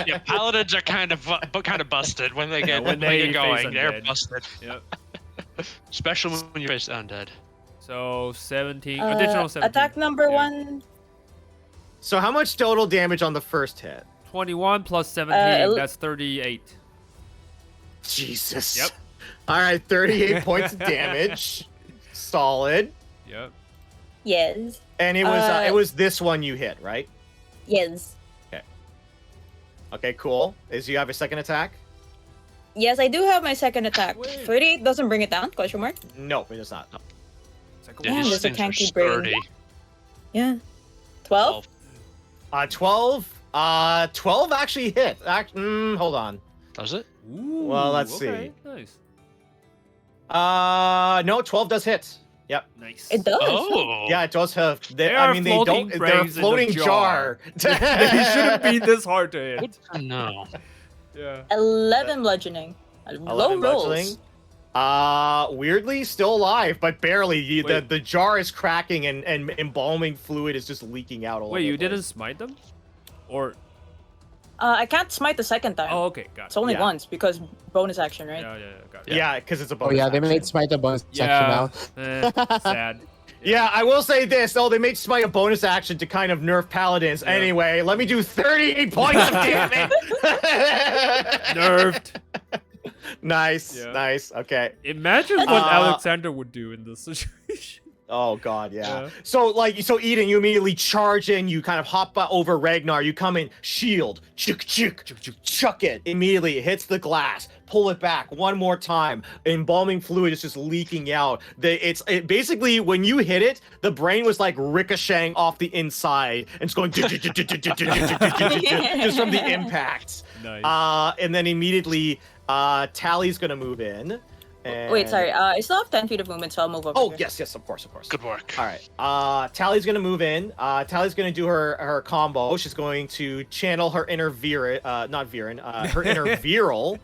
[SPEAKER 4] Yeah, paladins are kind of busted when they get
[SPEAKER 2] when
[SPEAKER 4] when
[SPEAKER 2] they
[SPEAKER 4] they get
[SPEAKER 2] face
[SPEAKER 4] going. They're
[SPEAKER 2] undead.
[SPEAKER 4] busted,
[SPEAKER 2] Yep.
[SPEAKER 4] especially when you face undead.
[SPEAKER 2] So 17. Additional 17.
[SPEAKER 3] Attack number
[SPEAKER 2] Yeah.
[SPEAKER 3] 1.
[SPEAKER 1] So how much total damage on the first hit?
[SPEAKER 2] 21 plus 17.
[SPEAKER 3] el-
[SPEAKER 2] That's 38.
[SPEAKER 1] Jesus.
[SPEAKER 2] Yep.
[SPEAKER 1] All right, 38 points of damage. Solid.
[SPEAKER 2] Yep.
[SPEAKER 3] Yes.
[SPEAKER 1] And it was this one you hit, right?
[SPEAKER 3] Yes.
[SPEAKER 1] Okay, cool. Is you have a second attack?
[SPEAKER 3] Yes, I do have my second attack.
[SPEAKER 2] Wait.
[SPEAKER 3] 38 doesn't bring it down? Question mark.
[SPEAKER 1] No, it does not.
[SPEAKER 2] Second
[SPEAKER 4] Yeah,
[SPEAKER 3] Damn,
[SPEAKER 2] one.
[SPEAKER 4] these
[SPEAKER 3] there's a
[SPEAKER 4] things are
[SPEAKER 3] tanky brain.
[SPEAKER 4] sturdy.
[SPEAKER 3] Yeah. 12.
[SPEAKER 1] 12. 12 actually hit. Hold on.
[SPEAKER 4] Does it?
[SPEAKER 2] Ooh,
[SPEAKER 1] Well, let's
[SPEAKER 2] okay.
[SPEAKER 1] see.
[SPEAKER 2] Nice.
[SPEAKER 1] No, 12 does hit. Yep.
[SPEAKER 2] Nice.
[SPEAKER 3] It does.
[SPEAKER 4] Oh.
[SPEAKER 1] Yeah, it does have.
[SPEAKER 2] They
[SPEAKER 1] I
[SPEAKER 2] are
[SPEAKER 1] mean, they
[SPEAKER 2] floating
[SPEAKER 1] don't. They're a
[SPEAKER 2] brains in the
[SPEAKER 1] floating
[SPEAKER 2] jar.
[SPEAKER 1] jar.
[SPEAKER 2] They shouldn't be this hard to hit.
[SPEAKER 4] Good to know.
[SPEAKER 2] Yeah.
[SPEAKER 3] 11 bludgeoning. Low
[SPEAKER 1] 11
[SPEAKER 3] rolls.
[SPEAKER 1] bludgeoning. Weirdly still alive, but barely.
[SPEAKER 2] Wait.
[SPEAKER 1] The jar is cracking and embalming fluid is just leaking out all over
[SPEAKER 2] Wait, you
[SPEAKER 1] the place.
[SPEAKER 2] didn't smite them? Or
[SPEAKER 3] I can't smite the second time.
[SPEAKER 2] oh, okay, got
[SPEAKER 3] It's
[SPEAKER 2] it.
[SPEAKER 3] only
[SPEAKER 1] Yeah.
[SPEAKER 3] once because bonus action, right?
[SPEAKER 2] Yeah, got it.
[SPEAKER 1] Yeah, because it's a
[SPEAKER 5] Oh
[SPEAKER 1] bonus.
[SPEAKER 5] yeah, they
[SPEAKER 1] action.
[SPEAKER 5] made Smite a bonus
[SPEAKER 2] Yeah.
[SPEAKER 5] section now.
[SPEAKER 2] Sad.
[SPEAKER 1] Yeah, I will say this. Oh, they made Smite a bonus action to kind of nerf paladins.
[SPEAKER 2] Yeah.
[SPEAKER 1] Anyway, let me do 38 points of damage.
[SPEAKER 2] Nerfed.
[SPEAKER 1] Nice,
[SPEAKER 2] Yeah.
[SPEAKER 1] nice. Okay.
[SPEAKER 2] Imagine what Alexander would do in this situation.
[SPEAKER 1] Oh God, yeah.
[SPEAKER 2] Yeah.
[SPEAKER 1] So Eden, you immediately charge in. You kind of hop over Ragnar. You come in, shield, chuck it. Immediately, it hits the glass. Pull it back one more time. Embalming fluid is just leaking out. It basically when you hit it, the brain was like ricocheting off the inside and it's going just from the impact.
[SPEAKER 2] Nice.
[SPEAKER 1] And then immediately, Tally's gonna move in.
[SPEAKER 3] Wait, sorry. I still have 10 feet of movement, so I'll move over.
[SPEAKER 1] Oh,
[SPEAKER 3] here.
[SPEAKER 1] yes, of course.
[SPEAKER 4] Good work.
[SPEAKER 1] All right. Tally's gonna move in. Tally's gonna do her combo. She's going to channel her inner her inner virile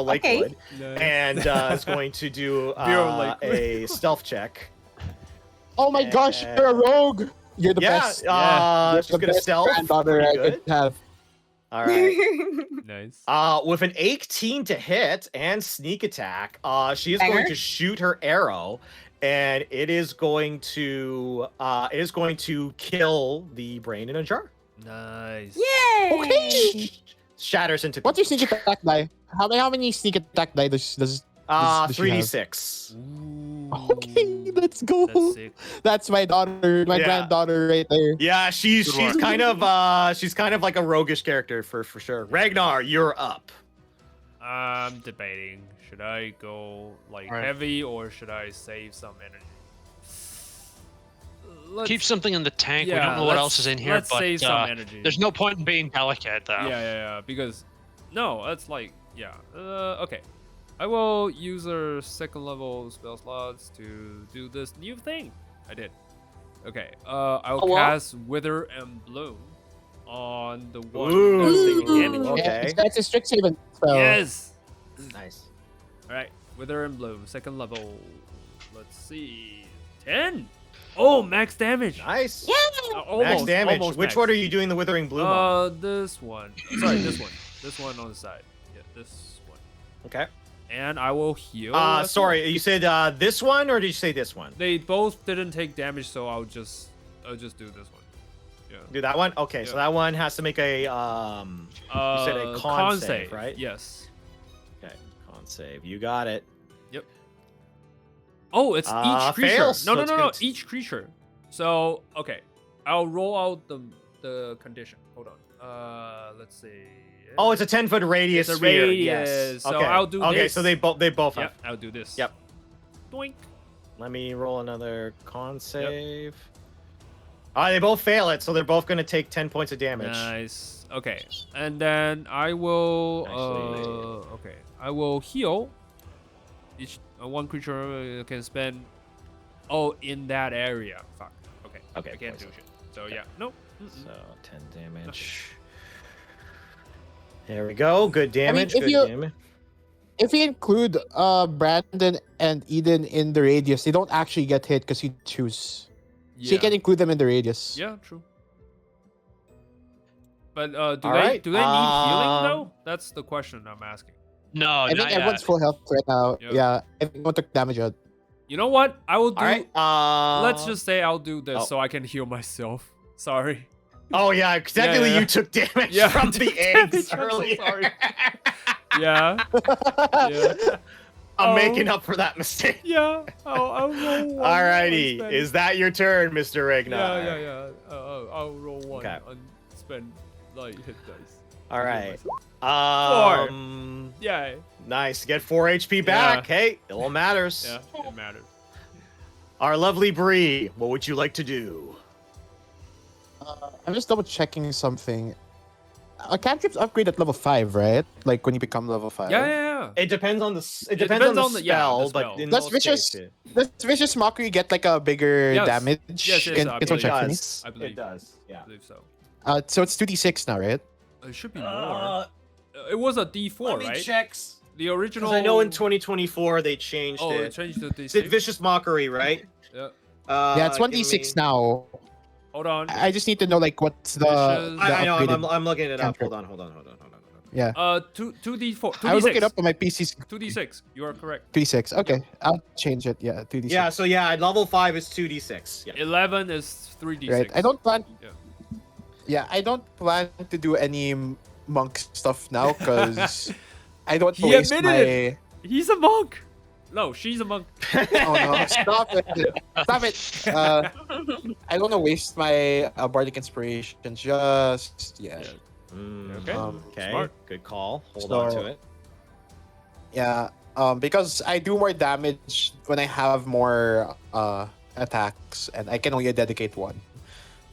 [SPEAKER 1] Lakewood,
[SPEAKER 2] Nice.
[SPEAKER 1] and is going to do
[SPEAKER 2] Virile Lakewood.
[SPEAKER 1] a stealth check.
[SPEAKER 5] Oh my gosh, you're a rogue. You're the
[SPEAKER 1] Yeah,
[SPEAKER 5] best.
[SPEAKER 1] she's
[SPEAKER 5] You're the
[SPEAKER 1] gonna
[SPEAKER 5] best
[SPEAKER 1] stealth.
[SPEAKER 5] granddaughter I
[SPEAKER 1] Pretty
[SPEAKER 5] could have.
[SPEAKER 1] All right.
[SPEAKER 2] Nice.
[SPEAKER 1] With an 18 to hit and sneak attack, she is going
[SPEAKER 3] Banger.
[SPEAKER 1] to shoot her arrow, and it is going to kill the brain in a jar.
[SPEAKER 2] Nice.
[SPEAKER 3] Yay!
[SPEAKER 5] Okay.
[SPEAKER 1] Shatters into
[SPEAKER 5] What's your sneak attack die? How many sneak attack die does she have?
[SPEAKER 1] 3d6.
[SPEAKER 2] Ooh,
[SPEAKER 5] Okay, let's go.
[SPEAKER 2] That's sick.
[SPEAKER 5] That's my daughter, my
[SPEAKER 1] Yeah.
[SPEAKER 5] granddaughter right there.
[SPEAKER 1] Yeah, she's
[SPEAKER 4] Good
[SPEAKER 1] kind of like a roguish character for sure. Ragnar, you're up.
[SPEAKER 2] I'm debating. Should I go like
[SPEAKER 4] Alright.
[SPEAKER 2] heavy or should I save some energy? Let's,
[SPEAKER 4] Keep something in the tank. We
[SPEAKER 2] yeah,
[SPEAKER 4] don't know what
[SPEAKER 2] let's-
[SPEAKER 4] else is in here,
[SPEAKER 2] Let's
[SPEAKER 4] but
[SPEAKER 2] save some energy.
[SPEAKER 4] there's no point in being delicate, though.
[SPEAKER 2] Yeah. Because no, that's like yeah. Okay. I will use her second level spell slots to do this new thing. I did. Okay. I'll
[SPEAKER 3] A what?
[SPEAKER 2] cast Wither and Bloom on the one
[SPEAKER 1] Ooh,
[SPEAKER 2] that's taking damage.
[SPEAKER 1] okay.
[SPEAKER 5] That's a strict saving spell.
[SPEAKER 2] Yes.
[SPEAKER 1] Nice.
[SPEAKER 2] All right. Wither and Bloom, second level. Let's see. 10. Oh, max damage.
[SPEAKER 1] Nice.
[SPEAKER 2] Almost,
[SPEAKER 1] Max damage.
[SPEAKER 2] almost
[SPEAKER 1] Which
[SPEAKER 2] max.
[SPEAKER 1] one are you doing the withering bloom on?
[SPEAKER 2] This one. Sorry, this one. This one on the side. Yeah, this one.
[SPEAKER 1] Okay.
[SPEAKER 2] And I will heal. as
[SPEAKER 1] Sorry,
[SPEAKER 2] well.
[SPEAKER 1] you said this one or did you say this one?
[SPEAKER 2] They both didn't take damage, so I'll just do this one. Yeah.
[SPEAKER 1] Do that one? Okay, so
[SPEAKER 2] Yeah.
[SPEAKER 1] that one has to make a said a con save, right?
[SPEAKER 2] Yes.
[SPEAKER 1] Okay, con save. You got it.
[SPEAKER 2] Oh, it's each creature.
[SPEAKER 1] Fails,
[SPEAKER 2] No,
[SPEAKER 1] so it's
[SPEAKER 2] no.
[SPEAKER 1] gonna
[SPEAKER 2] Each creature. So okay, I'll roll out the the condition? Hold on. Let's see.
[SPEAKER 1] Oh, it's a 10-foot radius
[SPEAKER 2] It's a
[SPEAKER 1] sphere.
[SPEAKER 2] radius,
[SPEAKER 1] Yes.
[SPEAKER 2] so
[SPEAKER 1] Okay.
[SPEAKER 2] I'll do
[SPEAKER 1] Okay,
[SPEAKER 2] this.
[SPEAKER 1] so they both have.
[SPEAKER 2] Yep, I'll do this.
[SPEAKER 1] Yep.
[SPEAKER 2] Doink.
[SPEAKER 1] Let me roll another con save. They both fail it, so they're both going to take 10 points of damage.
[SPEAKER 2] Nice. Okay, and then I will.
[SPEAKER 1] Actually-
[SPEAKER 2] Okay, I will heal. Each one creature can spend. Oh, in that area. Fuck. Okay.
[SPEAKER 1] Okay,
[SPEAKER 2] I can't do
[SPEAKER 1] poison.
[SPEAKER 2] shit. So yeah, nope.
[SPEAKER 1] So 10 damage. There we go. Good damage.
[SPEAKER 6] if
[SPEAKER 1] good
[SPEAKER 6] you-
[SPEAKER 1] damage.
[SPEAKER 6] If we include Brandon and Eden in the radius, they don't actually get hit because you choose.
[SPEAKER 2] Yeah.
[SPEAKER 6] So you can include them in the radius.
[SPEAKER 2] Yeah, true. But do
[SPEAKER 1] All
[SPEAKER 2] they
[SPEAKER 1] right,
[SPEAKER 2] do they need healing
[SPEAKER 1] um,
[SPEAKER 2] though? That's the question I'm asking.
[SPEAKER 4] No,
[SPEAKER 6] I think
[SPEAKER 4] not
[SPEAKER 6] everyone's
[SPEAKER 4] yet.
[SPEAKER 6] full health right now.
[SPEAKER 2] Yep.
[SPEAKER 6] Yeah, everyone took damage out.
[SPEAKER 2] You know what? I will do.
[SPEAKER 1] All right.
[SPEAKER 2] Let's just say I'll do this
[SPEAKER 1] oh.
[SPEAKER 2] so I can heal myself. Sorry.
[SPEAKER 1] Oh, yeah. Technically,
[SPEAKER 2] yeah.
[SPEAKER 1] you took damage
[SPEAKER 2] Yeah,
[SPEAKER 1] from
[SPEAKER 2] I
[SPEAKER 1] the
[SPEAKER 2] took
[SPEAKER 1] eggs
[SPEAKER 2] damage, I'm so
[SPEAKER 1] earlier.
[SPEAKER 2] sorry. Yeah. Yeah.
[SPEAKER 1] I'm
[SPEAKER 2] Oh.
[SPEAKER 1] making up for that mistake.
[SPEAKER 2] Yeah. I'll roll one.
[SPEAKER 1] Alrighty.
[SPEAKER 2] Spend-
[SPEAKER 1] Is that your turn, Mr. Ragnar?
[SPEAKER 2] Yeah. I'll roll one
[SPEAKER 1] Okay.
[SPEAKER 2] and spend like hit dice.
[SPEAKER 1] All
[SPEAKER 2] to heal
[SPEAKER 1] right.
[SPEAKER 2] myself. Yeah.
[SPEAKER 1] Nice. Get 4 HP back. Hey, it all matters.
[SPEAKER 2] Yeah. It matters.
[SPEAKER 1] Our lovely Bree, what would you like to do?
[SPEAKER 6] I'm just double checking something. Cantrips upgrade at level 5, right? Like when you become level 5.
[SPEAKER 2] Yeah.
[SPEAKER 1] It depends on the
[SPEAKER 2] It
[SPEAKER 1] depends on the
[SPEAKER 2] depends on the- yeah,
[SPEAKER 1] spell,
[SPEAKER 2] the spell.
[SPEAKER 1] but in
[SPEAKER 6] That's
[SPEAKER 1] most
[SPEAKER 6] vicious.
[SPEAKER 1] cases,
[SPEAKER 6] Does Vicious Mockery get like a bigger
[SPEAKER 2] Yes.
[SPEAKER 6] damage?
[SPEAKER 2] Yes,
[SPEAKER 6] Can
[SPEAKER 2] I
[SPEAKER 6] someone
[SPEAKER 2] believe
[SPEAKER 6] check
[SPEAKER 1] it
[SPEAKER 6] for me?
[SPEAKER 1] does.
[SPEAKER 2] I believe.
[SPEAKER 1] It does.
[SPEAKER 2] I
[SPEAKER 1] Yeah.
[SPEAKER 2] believe so.
[SPEAKER 6] So it's 2d6 now, right?
[SPEAKER 2] It should be more.
[SPEAKER 1] Uh,
[SPEAKER 2] It was a D4,
[SPEAKER 1] let me
[SPEAKER 2] right?
[SPEAKER 1] check.
[SPEAKER 2] The original.
[SPEAKER 1] Because I know in 2024 they changed
[SPEAKER 2] Oh,
[SPEAKER 1] it.
[SPEAKER 2] it changed to
[SPEAKER 1] Is it
[SPEAKER 2] D6.
[SPEAKER 1] Vicious Mockery, right?
[SPEAKER 2] Yeah.
[SPEAKER 6] Yeah, it's
[SPEAKER 1] give
[SPEAKER 6] 1d6
[SPEAKER 1] me-
[SPEAKER 6] now.
[SPEAKER 2] Hold on.
[SPEAKER 6] I just need to know like what's the.
[SPEAKER 2] Vicious-
[SPEAKER 6] the
[SPEAKER 1] I know.
[SPEAKER 6] upgraded
[SPEAKER 1] I'm looking it up.
[SPEAKER 6] cantrip.
[SPEAKER 1] Hold on.
[SPEAKER 6] Yeah.
[SPEAKER 2] 2D4. 2D6.
[SPEAKER 6] I will look it up on my PC.
[SPEAKER 2] 2D6. You are correct.
[SPEAKER 6] 2d6. Okay, I'll change it. Yeah, 2d6.
[SPEAKER 1] Yeah. So yeah, level 5 is 2d6. Yeah.
[SPEAKER 2] 11 is 3D6.
[SPEAKER 6] Right. I don't plan.
[SPEAKER 2] Yeah.
[SPEAKER 6] Yeah, I don't plan to do any monk stuff now because I don't
[SPEAKER 2] He
[SPEAKER 6] waste
[SPEAKER 2] admitted
[SPEAKER 6] my.
[SPEAKER 2] He's a monk. No, she's a monk.
[SPEAKER 6] Oh no! Stop it! Stop it! I don't want to waste my bardic inspiration. Just yeah.
[SPEAKER 2] Okay.
[SPEAKER 1] Okay.
[SPEAKER 2] Smart.
[SPEAKER 1] Good call. Hold on to
[SPEAKER 6] So-
[SPEAKER 1] it.
[SPEAKER 6] Yeah, because I do more damage when I have more attacks, and I can only dedicate one.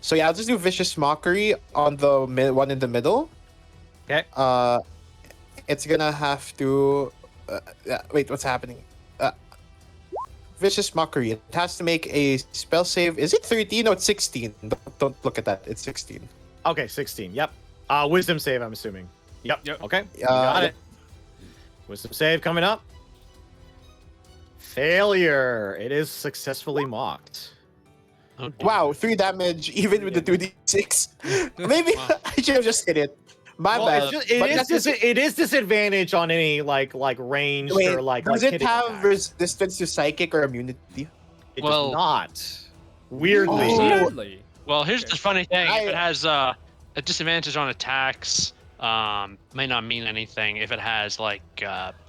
[SPEAKER 6] So yeah, I'll just do Vicious Mockery on the one in the middle.
[SPEAKER 1] Okay.
[SPEAKER 6] It's gonna have to. Wait, what's happening? Vicious Mockery. It has to make a spell save. Is it 13? No, it's 16. Don't look at that. It's 16.
[SPEAKER 1] Okay, 16. Yep. Wisdom save, I'm assuming. Yep.
[SPEAKER 2] Yep.
[SPEAKER 1] Okay. You got it. Wisdom save coming up. Failure. It is successfully mocked.
[SPEAKER 4] Okay.
[SPEAKER 6] Wow, 3 damage even with the 2d6. Maybe
[SPEAKER 2] Wow.
[SPEAKER 6] I should have just hit it. My
[SPEAKER 1] Well,
[SPEAKER 6] bad.
[SPEAKER 1] it's just,
[SPEAKER 6] But that's just-
[SPEAKER 1] it is disadvantage on any like ranged
[SPEAKER 6] Wait,
[SPEAKER 1] or like.
[SPEAKER 6] does
[SPEAKER 1] like
[SPEAKER 6] it
[SPEAKER 1] hitting
[SPEAKER 6] have
[SPEAKER 1] attacks.
[SPEAKER 6] resistance to psychic or immunity?
[SPEAKER 1] It
[SPEAKER 4] Well-
[SPEAKER 1] does not. Weirdly.
[SPEAKER 6] Oh.
[SPEAKER 2] Weirdly.
[SPEAKER 4] Well, here's
[SPEAKER 2] Okay.
[SPEAKER 4] the funny thing. If
[SPEAKER 6] I-
[SPEAKER 4] it has a disadvantage on attacks, may not mean anything if it has like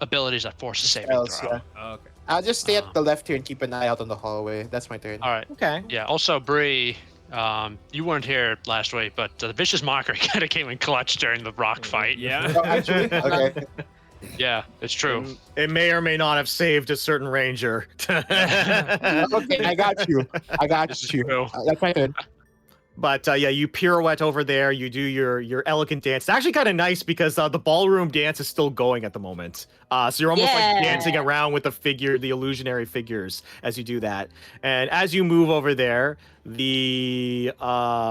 [SPEAKER 4] abilities that force a saving
[SPEAKER 6] Spells,
[SPEAKER 4] throw.
[SPEAKER 6] yeah.
[SPEAKER 2] Okay.
[SPEAKER 6] I'll just stay at the left here and keep an eye out on the hallway. That's my turn.
[SPEAKER 4] All right.
[SPEAKER 1] Okay.
[SPEAKER 4] Yeah. Also, Bree, you weren't here last week, but the Vicious Mockery kind of came in clutch during the rock fight.
[SPEAKER 2] Yeah.
[SPEAKER 6] Oh, actually, okay.
[SPEAKER 4] Yeah, it's true.
[SPEAKER 1] It may or may not have saved a certain ranger.
[SPEAKER 6] Okay, I got you. I got
[SPEAKER 4] This is
[SPEAKER 6] you.
[SPEAKER 4] true.
[SPEAKER 6] That's my turn.
[SPEAKER 1] But yeah, you pirouette over there. You do your elegant dance. It's actually kind of nice because the ballroom dance is still going at the moment. So you're almost like
[SPEAKER 3] Yeah.
[SPEAKER 1] dancing around with the illusionary figures as you do that. And as you move over there, the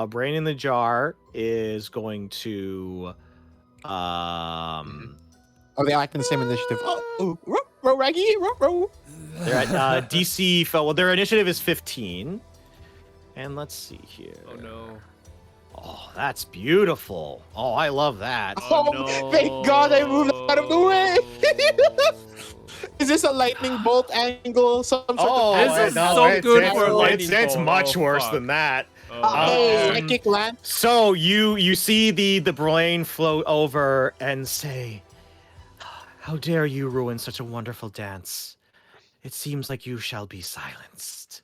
[SPEAKER 1] brain in the jar is going to
[SPEAKER 6] Oh, they act in the same initiative. Oh, row, Raggy, row.
[SPEAKER 1] they're at DC. Well, their initiative is 15. And let's see here.
[SPEAKER 2] Oh no.
[SPEAKER 1] Oh, that's beautiful. Oh, I love that.
[SPEAKER 6] Oh,
[SPEAKER 2] no.
[SPEAKER 6] thank God I moved out of the way. Is this a lightning bolt angle? Some sort
[SPEAKER 1] Oh,
[SPEAKER 6] of...
[SPEAKER 2] This is
[SPEAKER 1] no,
[SPEAKER 2] so
[SPEAKER 1] it's-
[SPEAKER 2] good
[SPEAKER 1] it's,
[SPEAKER 2] for a lightning
[SPEAKER 1] it's
[SPEAKER 2] bolt.
[SPEAKER 1] much
[SPEAKER 2] Oh,
[SPEAKER 1] worse
[SPEAKER 2] fuck.
[SPEAKER 1] than that.
[SPEAKER 6] Hey,
[SPEAKER 1] Um,
[SPEAKER 6] psychic land.
[SPEAKER 1] So you see the brain float over and say, "How dare you ruin such a wonderful dance? It seems like you shall be silenced."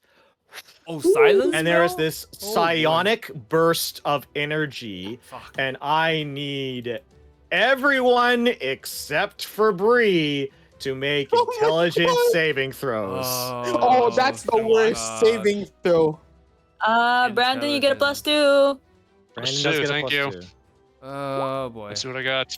[SPEAKER 2] Oh, silence.
[SPEAKER 1] And there is
[SPEAKER 2] spell?
[SPEAKER 1] this
[SPEAKER 2] Oh, boy.
[SPEAKER 1] psionic burst of energy,
[SPEAKER 2] Fuck.
[SPEAKER 1] and I need everyone except for Bree to make
[SPEAKER 6] Oh my
[SPEAKER 1] intelligence
[SPEAKER 6] God.
[SPEAKER 1] saving throws.
[SPEAKER 6] Oh, that's the
[SPEAKER 2] come
[SPEAKER 6] worst
[SPEAKER 2] on.
[SPEAKER 6] saving throw.
[SPEAKER 3] Brandon, you get a +2.
[SPEAKER 1] Brandon
[SPEAKER 4] Two,
[SPEAKER 1] does get a
[SPEAKER 4] thank you.
[SPEAKER 1] +2.
[SPEAKER 2] Oh boy.
[SPEAKER 4] Let's see what I got.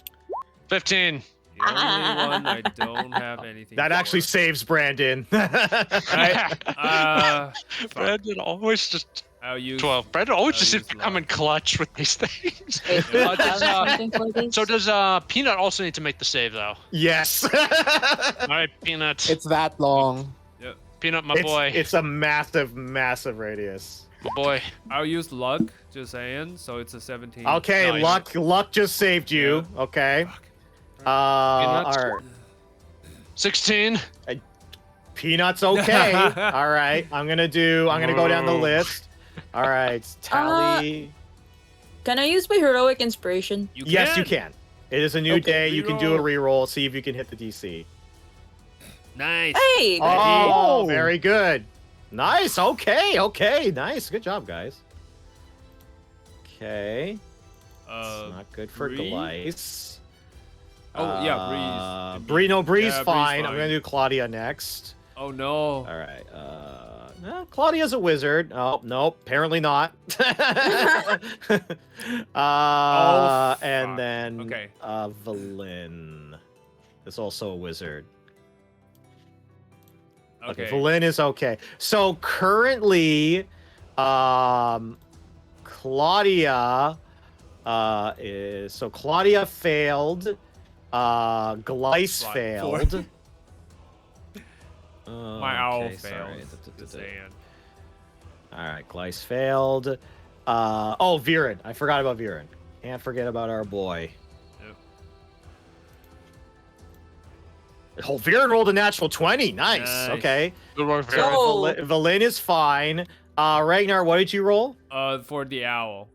[SPEAKER 4] 15.
[SPEAKER 2] The only one I don't have anything.
[SPEAKER 1] That actually
[SPEAKER 2] for.
[SPEAKER 1] saves Brandon.
[SPEAKER 2] Right. Fuck.
[SPEAKER 4] Brandon always just
[SPEAKER 2] I'll use
[SPEAKER 4] 12. Brandon always
[SPEAKER 2] I'll
[SPEAKER 4] just
[SPEAKER 2] use
[SPEAKER 4] seems to come in
[SPEAKER 2] luck.
[SPEAKER 4] clutch with these things.
[SPEAKER 3] Wait,
[SPEAKER 2] Yeah.
[SPEAKER 3] I have something for this.
[SPEAKER 4] So does Peanut also need to make the save though?
[SPEAKER 1] Yes.
[SPEAKER 4] All right, Peanut.
[SPEAKER 6] It's that long.
[SPEAKER 4] Peanut, my boy.
[SPEAKER 1] It's a massive, massive radius.
[SPEAKER 4] My boy.
[SPEAKER 2] I'll use luck. Just saying. So it's a 17.
[SPEAKER 1] Okay,
[SPEAKER 4] Nice.
[SPEAKER 1] luck just saved you. Okay.
[SPEAKER 2] Fuck.
[SPEAKER 1] All
[SPEAKER 4] Peanuts?
[SPEAKER 1] right.
[SPEAKER 4] 16.
[SPEAKER 1] Peanuts okay. All right. I'm gonna go down the
[SPEAKER 4] Whoa.
[SPEAKER 1] list. All right. Tally.
[SPEAKER 3] Can I use my heroic inspiration?
[SPEAKER 2] You
[SPEAKER 1] Yes, you can. It is a new
[SPEAKER 3] Okay,
[SPEAKER 1] day. You can do a reroll. See if you can hit the DC.
[SPEAKER 2] Nice.
[SPEAKER 3] Hey!
[SPEAKER 1] Oh,
[SPEAKER 6] Oh.
[SPEAKER 1] very good. Nice. Okay. Nice. Good job, guys. Okay. It's not good for
[SPEAKER 2] Bree?
[SPEAKER 1] Glice.
[SPEAKER 2] Oh, yeah, Breeze.
[SPEAKER 1] Bree's
[SPEAKER 2] Yeah, Bree's
[SPEAKER 1] fine. I'm
[SPEAKER 2] fine.
[SPEAKER 1] gonna do Claudia next.
[SPEAKER 2] Oh no.
[SPEAKER 1] All right. Claudia's a wizard. Oh nope, apparently not.
[SPEAKER 2] fuck.
[SPEAKER 1] And then
[SPEAKER 2] Okay.
[SPEAKER 1] Valin is also a wizard.
[SPEAKER 2] Okay.
[SPEAKER 1] Valin is okay. So currently, Claudia Claudia failed. Glice
[SPEAKER 2] What?
[SPEAKER 1] failed.
[SPEAKER 2] My owl
[SPEAKER 1] Okay,
[SPEAKER 2] failed.
[SPEAKER 1] sorry.
[SPEAKER 2] Just saying.
[SPEAKER 1] All right, Glice failed. Ythryn. I forgot about Ythryn. Can't forget about our boy.
[SPEAKER 2] Yep.
[SPEAKER 1] Oh, Ythryn rolled a natural 20. Nice.
[SPEAKER 2] Nice.
[SPEAKER 1] Okay.
[SPEAKER 4] Good work,
[SPEAKER 3] So-
[SPEAKER 4] Vera.
[SPEAKER 1] Valin is fine. Ragnar, what did you roll?
[SPEAKER 2] For the owl.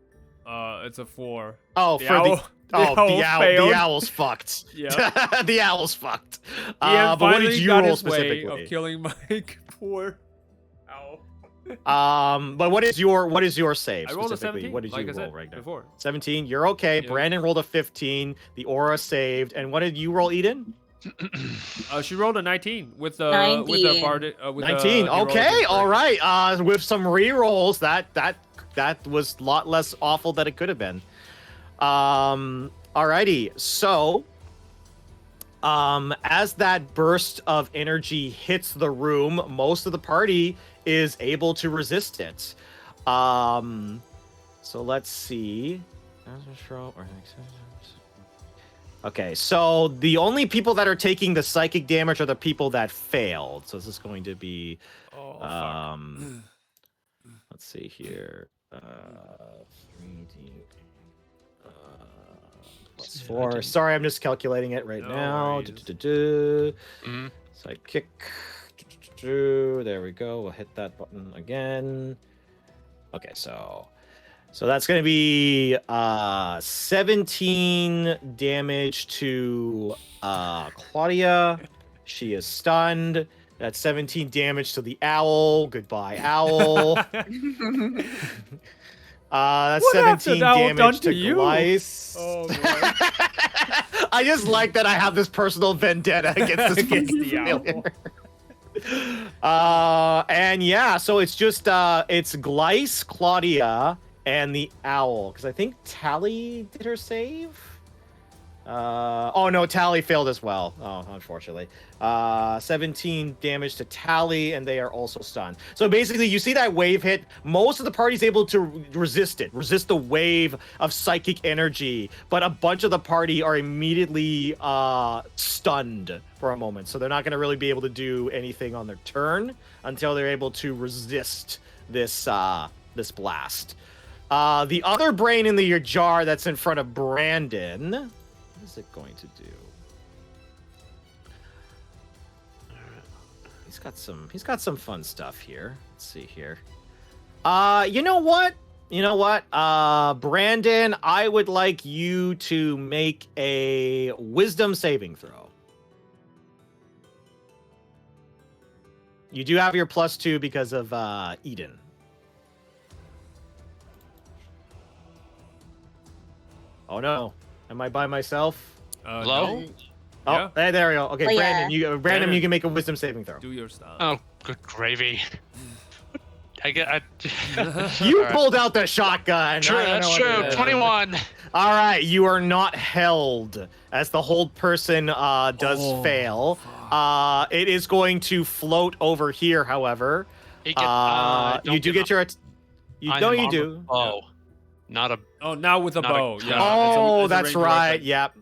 [SPEAKER 2] It's a 4.
[SPEAKER 1] Oh,
[SPEAKER 2] The
[SPEAKER 1] for
[SPEAKER 2] owl,
[SPEAKER 1] the owl.
[SPEAKER 2] failed.
[SPEAKER 1] The owl's fucked.
[SPEAKER 2] Yeah.
[SPEAKER 1] The owl's fucked.
[SPEAKER 2] Ian
[SPEAKER 1] But what did
[SPEAKER 2] finally
[SPEAKER 1] you
[SPEAKER 2] got
[SPEAKER 1] roll
[SPEAKER 2] his way
[SPEAKER 1] specifically?
[SPEAKER 2] of killing my poor owl.
[SPEAKER 1] But what is your save
[SPEAKER 2] I rolled a
[SPEAKER 1] specifically?
[SPEAKER 2] 17.
[SPEAKER 1] What did
[SPEAKER 2] like
[SPEAKER 1] you
[SPEAKER 2] I
[SPEAKER 1] roll,
[SPEAKER 2] said
[SPEAKER 1] Ragnar?
[SPEAKER 2] before.
[SPEAKER 1] 17. You're okay.
[SPEAKER 2] Yeah.
[SPEAKER 1] Brandon rolled a 15. The aura saved. And what did you roll, Eden?
[SPEAKER 2] She rolled a 19 with the
[SPEAKER 3] 19.
[SPEAKER 2] with
[SPEAKER 1] 19.
[SPEAKER 2] the heroic
[SPEAKER 1] Okay. All
[SPEAKER 2] inspiration.
[SPEAKER 1] right. With some re-rolls, that was a lot less awful than it could have been. Alrighty. So, as that burst of energy hits the room, most of the party is able to resist it. So let's see. Okay, so the only people that are taking the psychic damage are the people that failed. So this is going to be,
[SPEAKER 2] Oh, fuck.
[SPEAKER 1] let's see here. 3D. Plus 4. Sorry, I'm just calculating it right
[SPEAKER 2] No
[SPEAKER 1] now.
[SPEAKER 2] worries.
[SPEAKER 4] Mhm.
[SPEAKER 1] Sidekick. There we go. We'll hit that button again. Okay, so that's gonna be 17 damage to Claudia. She is stunned. That's 17 damage to the owl. Goodbye, owl. That's
[SPEAKER 2] What have
[SPEAKER 1] 17
[SPEAKER 2] the owl done
[SPEAKER 1] damage
[SPEAKER 2] to
[SPEAKER 1] to
[SPEAKER 2] you?
[SPEAKER 1] Glice.
[SPEAKER 2] Oh, boy.
[SPEAKER 1] I just like that I have this personal vendetta against this
[SPEAKER 2] Against the
[SPEAKER 1] failure. And yeah, so it's just it's Glice, Claudia, and the owl. Because I think Tally did her save. Oh no, Tally failed as well. Oh, unfortunately. 17 damage to Tally, and they are also stunned. So basically, you see that wave hit. Most of the party's able to resist the wave of psychic energy, but a bunch of the party are immediately stunned for a moment. So they're not going to really be able to do anything on their turn until they're able to resist this this blast. The other brain in the jar that's in front of Brandon. What is it going to do? He's got some fun stuff here. Let's see here. You know what? Brandon, I would like you to make a wisdom saving throw. You do have your +2 because of Eden. Oh no, am I by myself?
[SPEAKER 4] Hello?
[SPEAKER 2] No.
[SPEAKER 1] Oh,
[SPEAKER 2] Yeah.
[SPEAKER 1] hey, there we go. Okay,
[SPEAKER 3] Oh,
[SPEAKER 1] Brandon,
[SPEAKER 3] yeah.
[SPEAKER 1] Brandon,
[SPEAKER 2] Brandon.
[SPEAKER 1] you can make a wisdom saving throw.
[SPEAKER 2] Do your stuff.
[SPEAKER 4] Oh, good gravy. I
[SPEAKER 1] You
[SPEAKER 4] Alright.
[SPEAKER 1] pulled out the shotgun.
[SPEAKER 4] True,
[SPEAKER 1] I don't
[SPEAKER 4] that's
[SPEAKER 1] know
[SPEAKER 4] true.
[SPEAKER 1] what to do.
[SPEAKER 4] 21.
[SPEAKER 1] All right, you are not held as the hold person does
[SPEAKER 2] Oh,
[SPEAKER 1] fail.
[SPEAKER 2] fuck.
[SPEAKER 1] It is going to float over here, however.
[SPEAKER 4] You get,
[SPEAKER 1] You do get your. You know you do.
[SPEAKER 4] Oh, not a.
[SPEAKER 2] Oh, now with a
[SPEAKER 4] Not a-
[SPEAKER 2] bow. Yeah.
[SPEAKER 1] Oh,
[SPEAKER 2] it's a
[SPEAKER 1] that's
[SPEAKER 2] range
[SPEAKER 1] right.
[SPEAKER 2] weapon.
[SPEAKER 1] Yep.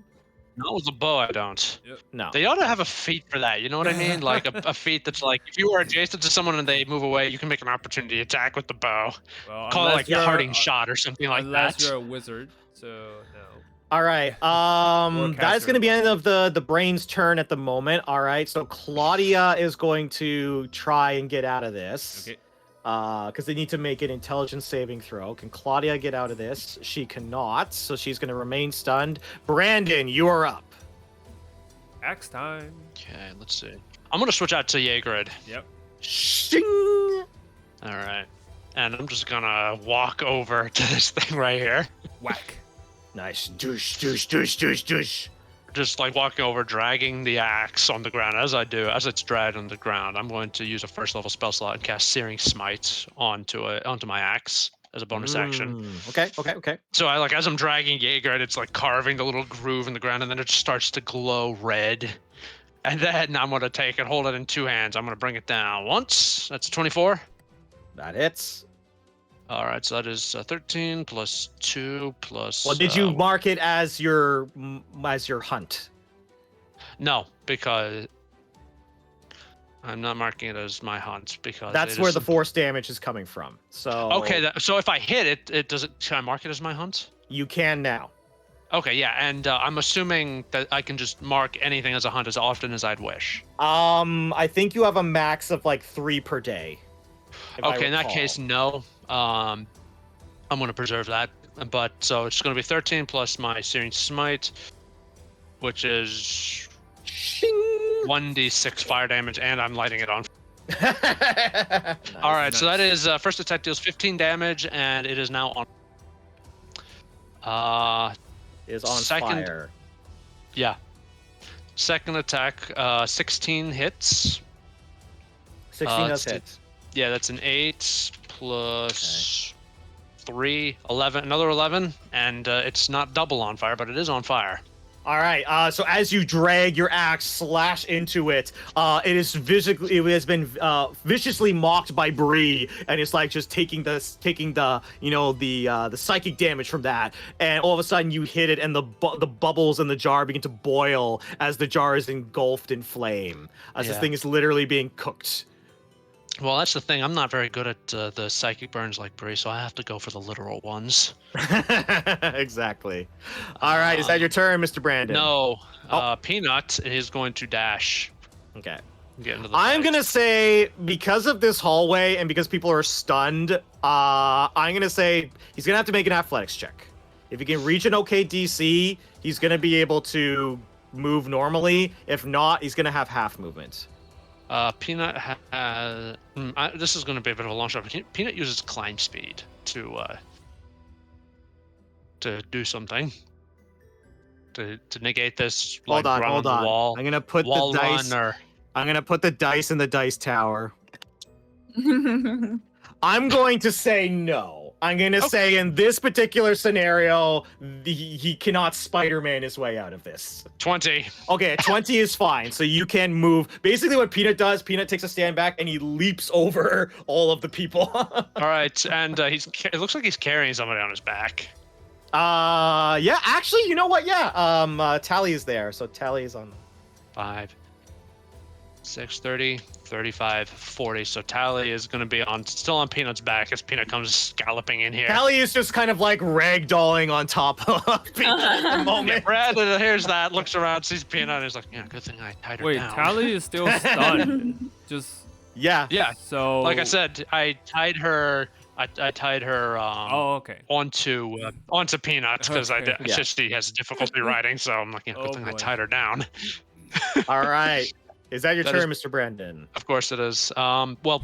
[SPEAKER 4] Not with a bow. I don't.
[SPEAKER 1] No.
[SPEAKER 4] They ought to have a feat for that. You know what I mean? Like a feat that's like if you are adjacent to someone and they move away, you can make an opportunity attack with the bow.
[SPEAKER 2] Well,
[SPEAKER 4] Call it
[SPEAKER 2] unless
[SPEAKER 4] like
[SPEAKER 2] you're
[SPEAKER 4] parting shot or something like
[SPEAKER 2] unless
[SPEAKER 4] that.
[SPEAKER 2] you're a wizard, so no.
[SPEAKER 1] All right. That is
[SPEAKER 2] caster
[SPEAKER 1] going to be the end of the brain's turn at the moment. All right. So Claudia is going to try and get out of this.
[SPEAKER 2] Okay.
[SPEAKER 1] Because they need to make an intelligence saving throw. Can Claudia get out of this? She cannot, so she's going to remain stunned. Brandon, you are up.
[SPEAKER 2] Axe time.
[SPEAKER 4] Okay, let's see. I'm gonna switch out to Ythryn.
[SPEAKER 2] Yep.
[SPEAKER 1] Shing!
[SPEAKER 4] All right, and I'm just gonna walk over to this thing right here.
[SPEAKER 2] Whack.
[SPEAKER 1] Nice. Douche, douche, douche, douche, douche.
[SPEAKER 4] Just like walking over, dragging the axe on the ground. As it's dragged on the ground, I'm going to use a first level spell slot and cast Searing Smite onto my axe as a bonus action.
[SPEAKER 1] Okay.
[SPEAKER 4] So as I'm dragging Ythryn, it's like carving the little groove in the ground, and then it just starts to glow red. And then I'm gonna take it, hold it in two hands. I'm gonna bring it down once. That's 24.
[SPEAKER 1] That hits.
[SPEAKER 4] All right, so that is 13 plus 2 plus.
[SPEAKER 1] Well, did you mark it as your hunt?
[SPEAKER 4] No, because I'm not marking it as my hunt because
[SPEAKER 1] That's
[SPEAKER 4] it
[SPEAKER 1] where
[SPEAKER 4] is
[SPEAKER 1] the force damage is coming from. So
[SPEAKER 4] Okay, so if I hit it, it does it. Should I mark it as my hunt?
[SPEAKER 1] you can now.
[SPEAKER 4] Okay, yeah, and I'm assuming that I can just mark anything as a hunt as often as I'd wish.
[SPEAKER 1] I think you have a max of like 3 per day. if I
[SPEAKER 4] Okay, in that
[SPEAKER 1] recall.
[SPEAKER 4] case, no. I'm gonna preserve that. But so it's gonna be 13 plus my Searing Smite, which is
[SPEAKER 1] Shing!
[SPEAKER 4] 1d6 fire damage, and I'm lighting it on.
[SPEAKER 1] Nice.
[SPEAKER 4] All right, so that
[SPEAKER 2] nice.
[SPEAKER 4] is first attack deals 15 damage, and it is now on.
[SPEAKER 1] Is on
[SPEAKER 4] second-
[SPEAKER 1] fire.
[SPEAKER 4] Yeah. Second attack, 16 hits.
[SPEAKER 1] 16 does
[SPEAKER 4] let's
[SPEAKER 1] hit.
[SPEAKER 4] Yeah, that's an 8 plus 3, 11, another 11, and it's not double on fire, but it is on fire.
[SPEAKER 1] All right. So as you drag your axe, slash into it, it has been viciously mocked by Bree, and it's like just taking the psychic damage from that, and all of a sudden you hit it, and the bubbles in the jar begin to boil as the jar is engulfed in flame, as this
[SPEAKER 4] Yeah.
[SPEAKER 1] thing is literally being cooked.
[SPEAKER 4] Well, that's the thing. I'm not very good at the psychic burns like Bree, so I have to go for the literal ones.
[SPEAKER 1] Exactly. All right. Is that your turn, Mr. Brandon?
[SPEAKER 4] No.
[SPEAKER 1] Oh.
[SPEAKER 4] Peanut is going to dash.
[SPEAKER 1] Okay.
[SPEAKER 4] Get into the
[SPEAKER 1] I'm
[SPEAKER 4] fight.
[SPEAKER 1] gonna say, because of this hallway and because people are stunned, I'm gonna say he's gonna have to make an athletics check. If he can reach an okay DC, he's gonna be able to move normally. If not, he's gonna have half movement.
[SPEAKER 4] Peanut has. This is going to be a bit of a long shot. But Peanut uses climb speed to do something. To negate this.
[SPEAKER 1] Hold
[SPEAKER 4] like,
[SPEAKER 1] on.
[SPEAKER 4] run the wall.
[SPEAKER 1] I'm gonna put
[SPEAKER 4] wall
[SPEAKER 1] the dice.
[SPEAKER 4] run or
[SPEAKER 1] I'm gonna put the dice in the dice tower. I'm going to say no. I'm gonna say in this particular scenario, he cannot Spider-Man his way out of this.
[SPEAKER 4] 20.
[SPEAKER 1] Okay, 20 is fine. So you can move. Basically, what Peanut does, Peanut takes a stand back and he leaps over all of the people.
[SPEAKER 4] All right, and it looks like he's carrying somebody on his back.
[SPEAKER 1] Yeah. Actually, you know what? Yeah. Tally is there, so Tally is on.
[SPEAKER 4] 5, 6, 30, 35, 40. So Tally is going to be still on Peanut's back as Peanut comes scalloping in here.
[SPEAKER 1] Tally is just kind of like ragdolling on top of Peanut at the
[SPEAKER 4] Yeah,
[SPEAKER 1] moment.
[SPEAKER 4] Brad hears that, looks around, sees Peanut, and is like, "Yeah, good thing I tied her
[SPEAKER 2] Wait,
[SPEAKER 4] down."
[SPEAKER 2] Tally is still stunned. Just
[SPEAKER 1] Yeah.
[SPEAKER 4] Yeah,
[SPEAKER 2] so.
[SPEAKER 4] like I said, I tied her. I tied her
[SPEAKER 2] Oh, okay.
[SPEAKER 4] onto Peanut because
[SPEAKER 2] Okay.
[SPEAKER 1] Yeah.
[SPEAKER 4] she has difficulty riding. So I'm like, yeah, good
[SPEAKER 2] Oh,
[SPEAKER 4] thing I
[SPEAKER 2] boy.
[SPEAKER 4] tied her down.
[SPEAKER 1] All right. Is that your
[SPEAKER 4] That
[SPEAKER 1] turn, Mr. Brandon?
[SPEAKER 4] Of course it is. Well,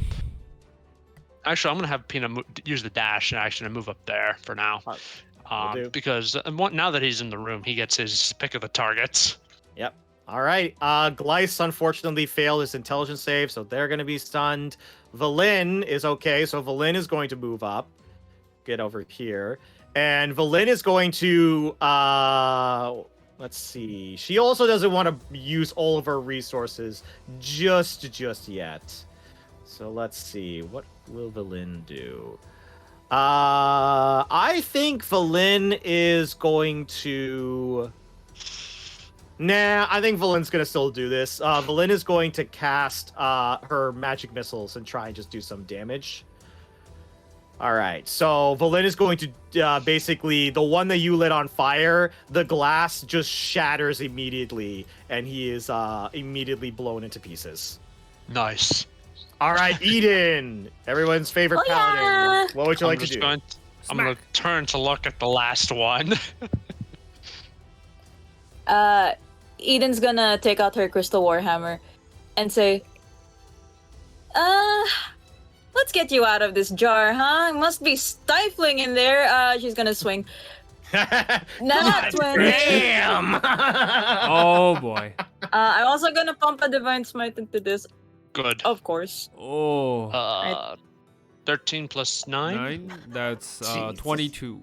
[SPEAKER 4] actually, I'm gonna have Peanut use the dash and actually move up there for now.
[SPEAKER 1] do.
[SPEAKER 4] Because now that he's in the room, he gets his pick of the targets.
[SPEAKER 1] Yep. All right. Glyce unfortunately failed his intelligence save, so they're going to be stunned. Valin is okay, so Valin is going to move up. Get over here. And Valin is going to, let's see. She also doesn't want to use all of her resources just yet. So let's see. What will Valin do? I think Valin is going to... Nah, I think Valin's going to still do this. Valin is going to cast her magic missiles and try and just do some damage. All right, so Valin is going to basically, the one that you lit on fire, the glass just shatters immediately, and he is immediately blown into pieces.
[SPEAKER 4] Nice.
[SPEAKER 1] All right, Eden, everyone's favorite
[SPEAKER 3] Oh, yeah.
[SPEAKER 1] paladin. What would you like to do?
[SPEAKER 4] I'm going to turn to look at the last one.
[SPEAKER 3] Eden's gonna take out her crystal warhammer and say, let's get you out of this jar, huh? It must be stifling in there. She's gonna swing. Not 20.
[SPEAKER 1] Damn!
[SPEAKER 2] Oh boy.
[SPEAKER 3] I'm also gonna pump a divine smite into this,
[SPEAKER 4] Good.
[SPEAKER 3] of course.
[SPEAKER 2] Oh.
[SPEAKER 4] 13 plus 9?
[SPEAKER 2] 9. That's
[SPEAKER 1] Jesus.
[SPEAKER 2] 22.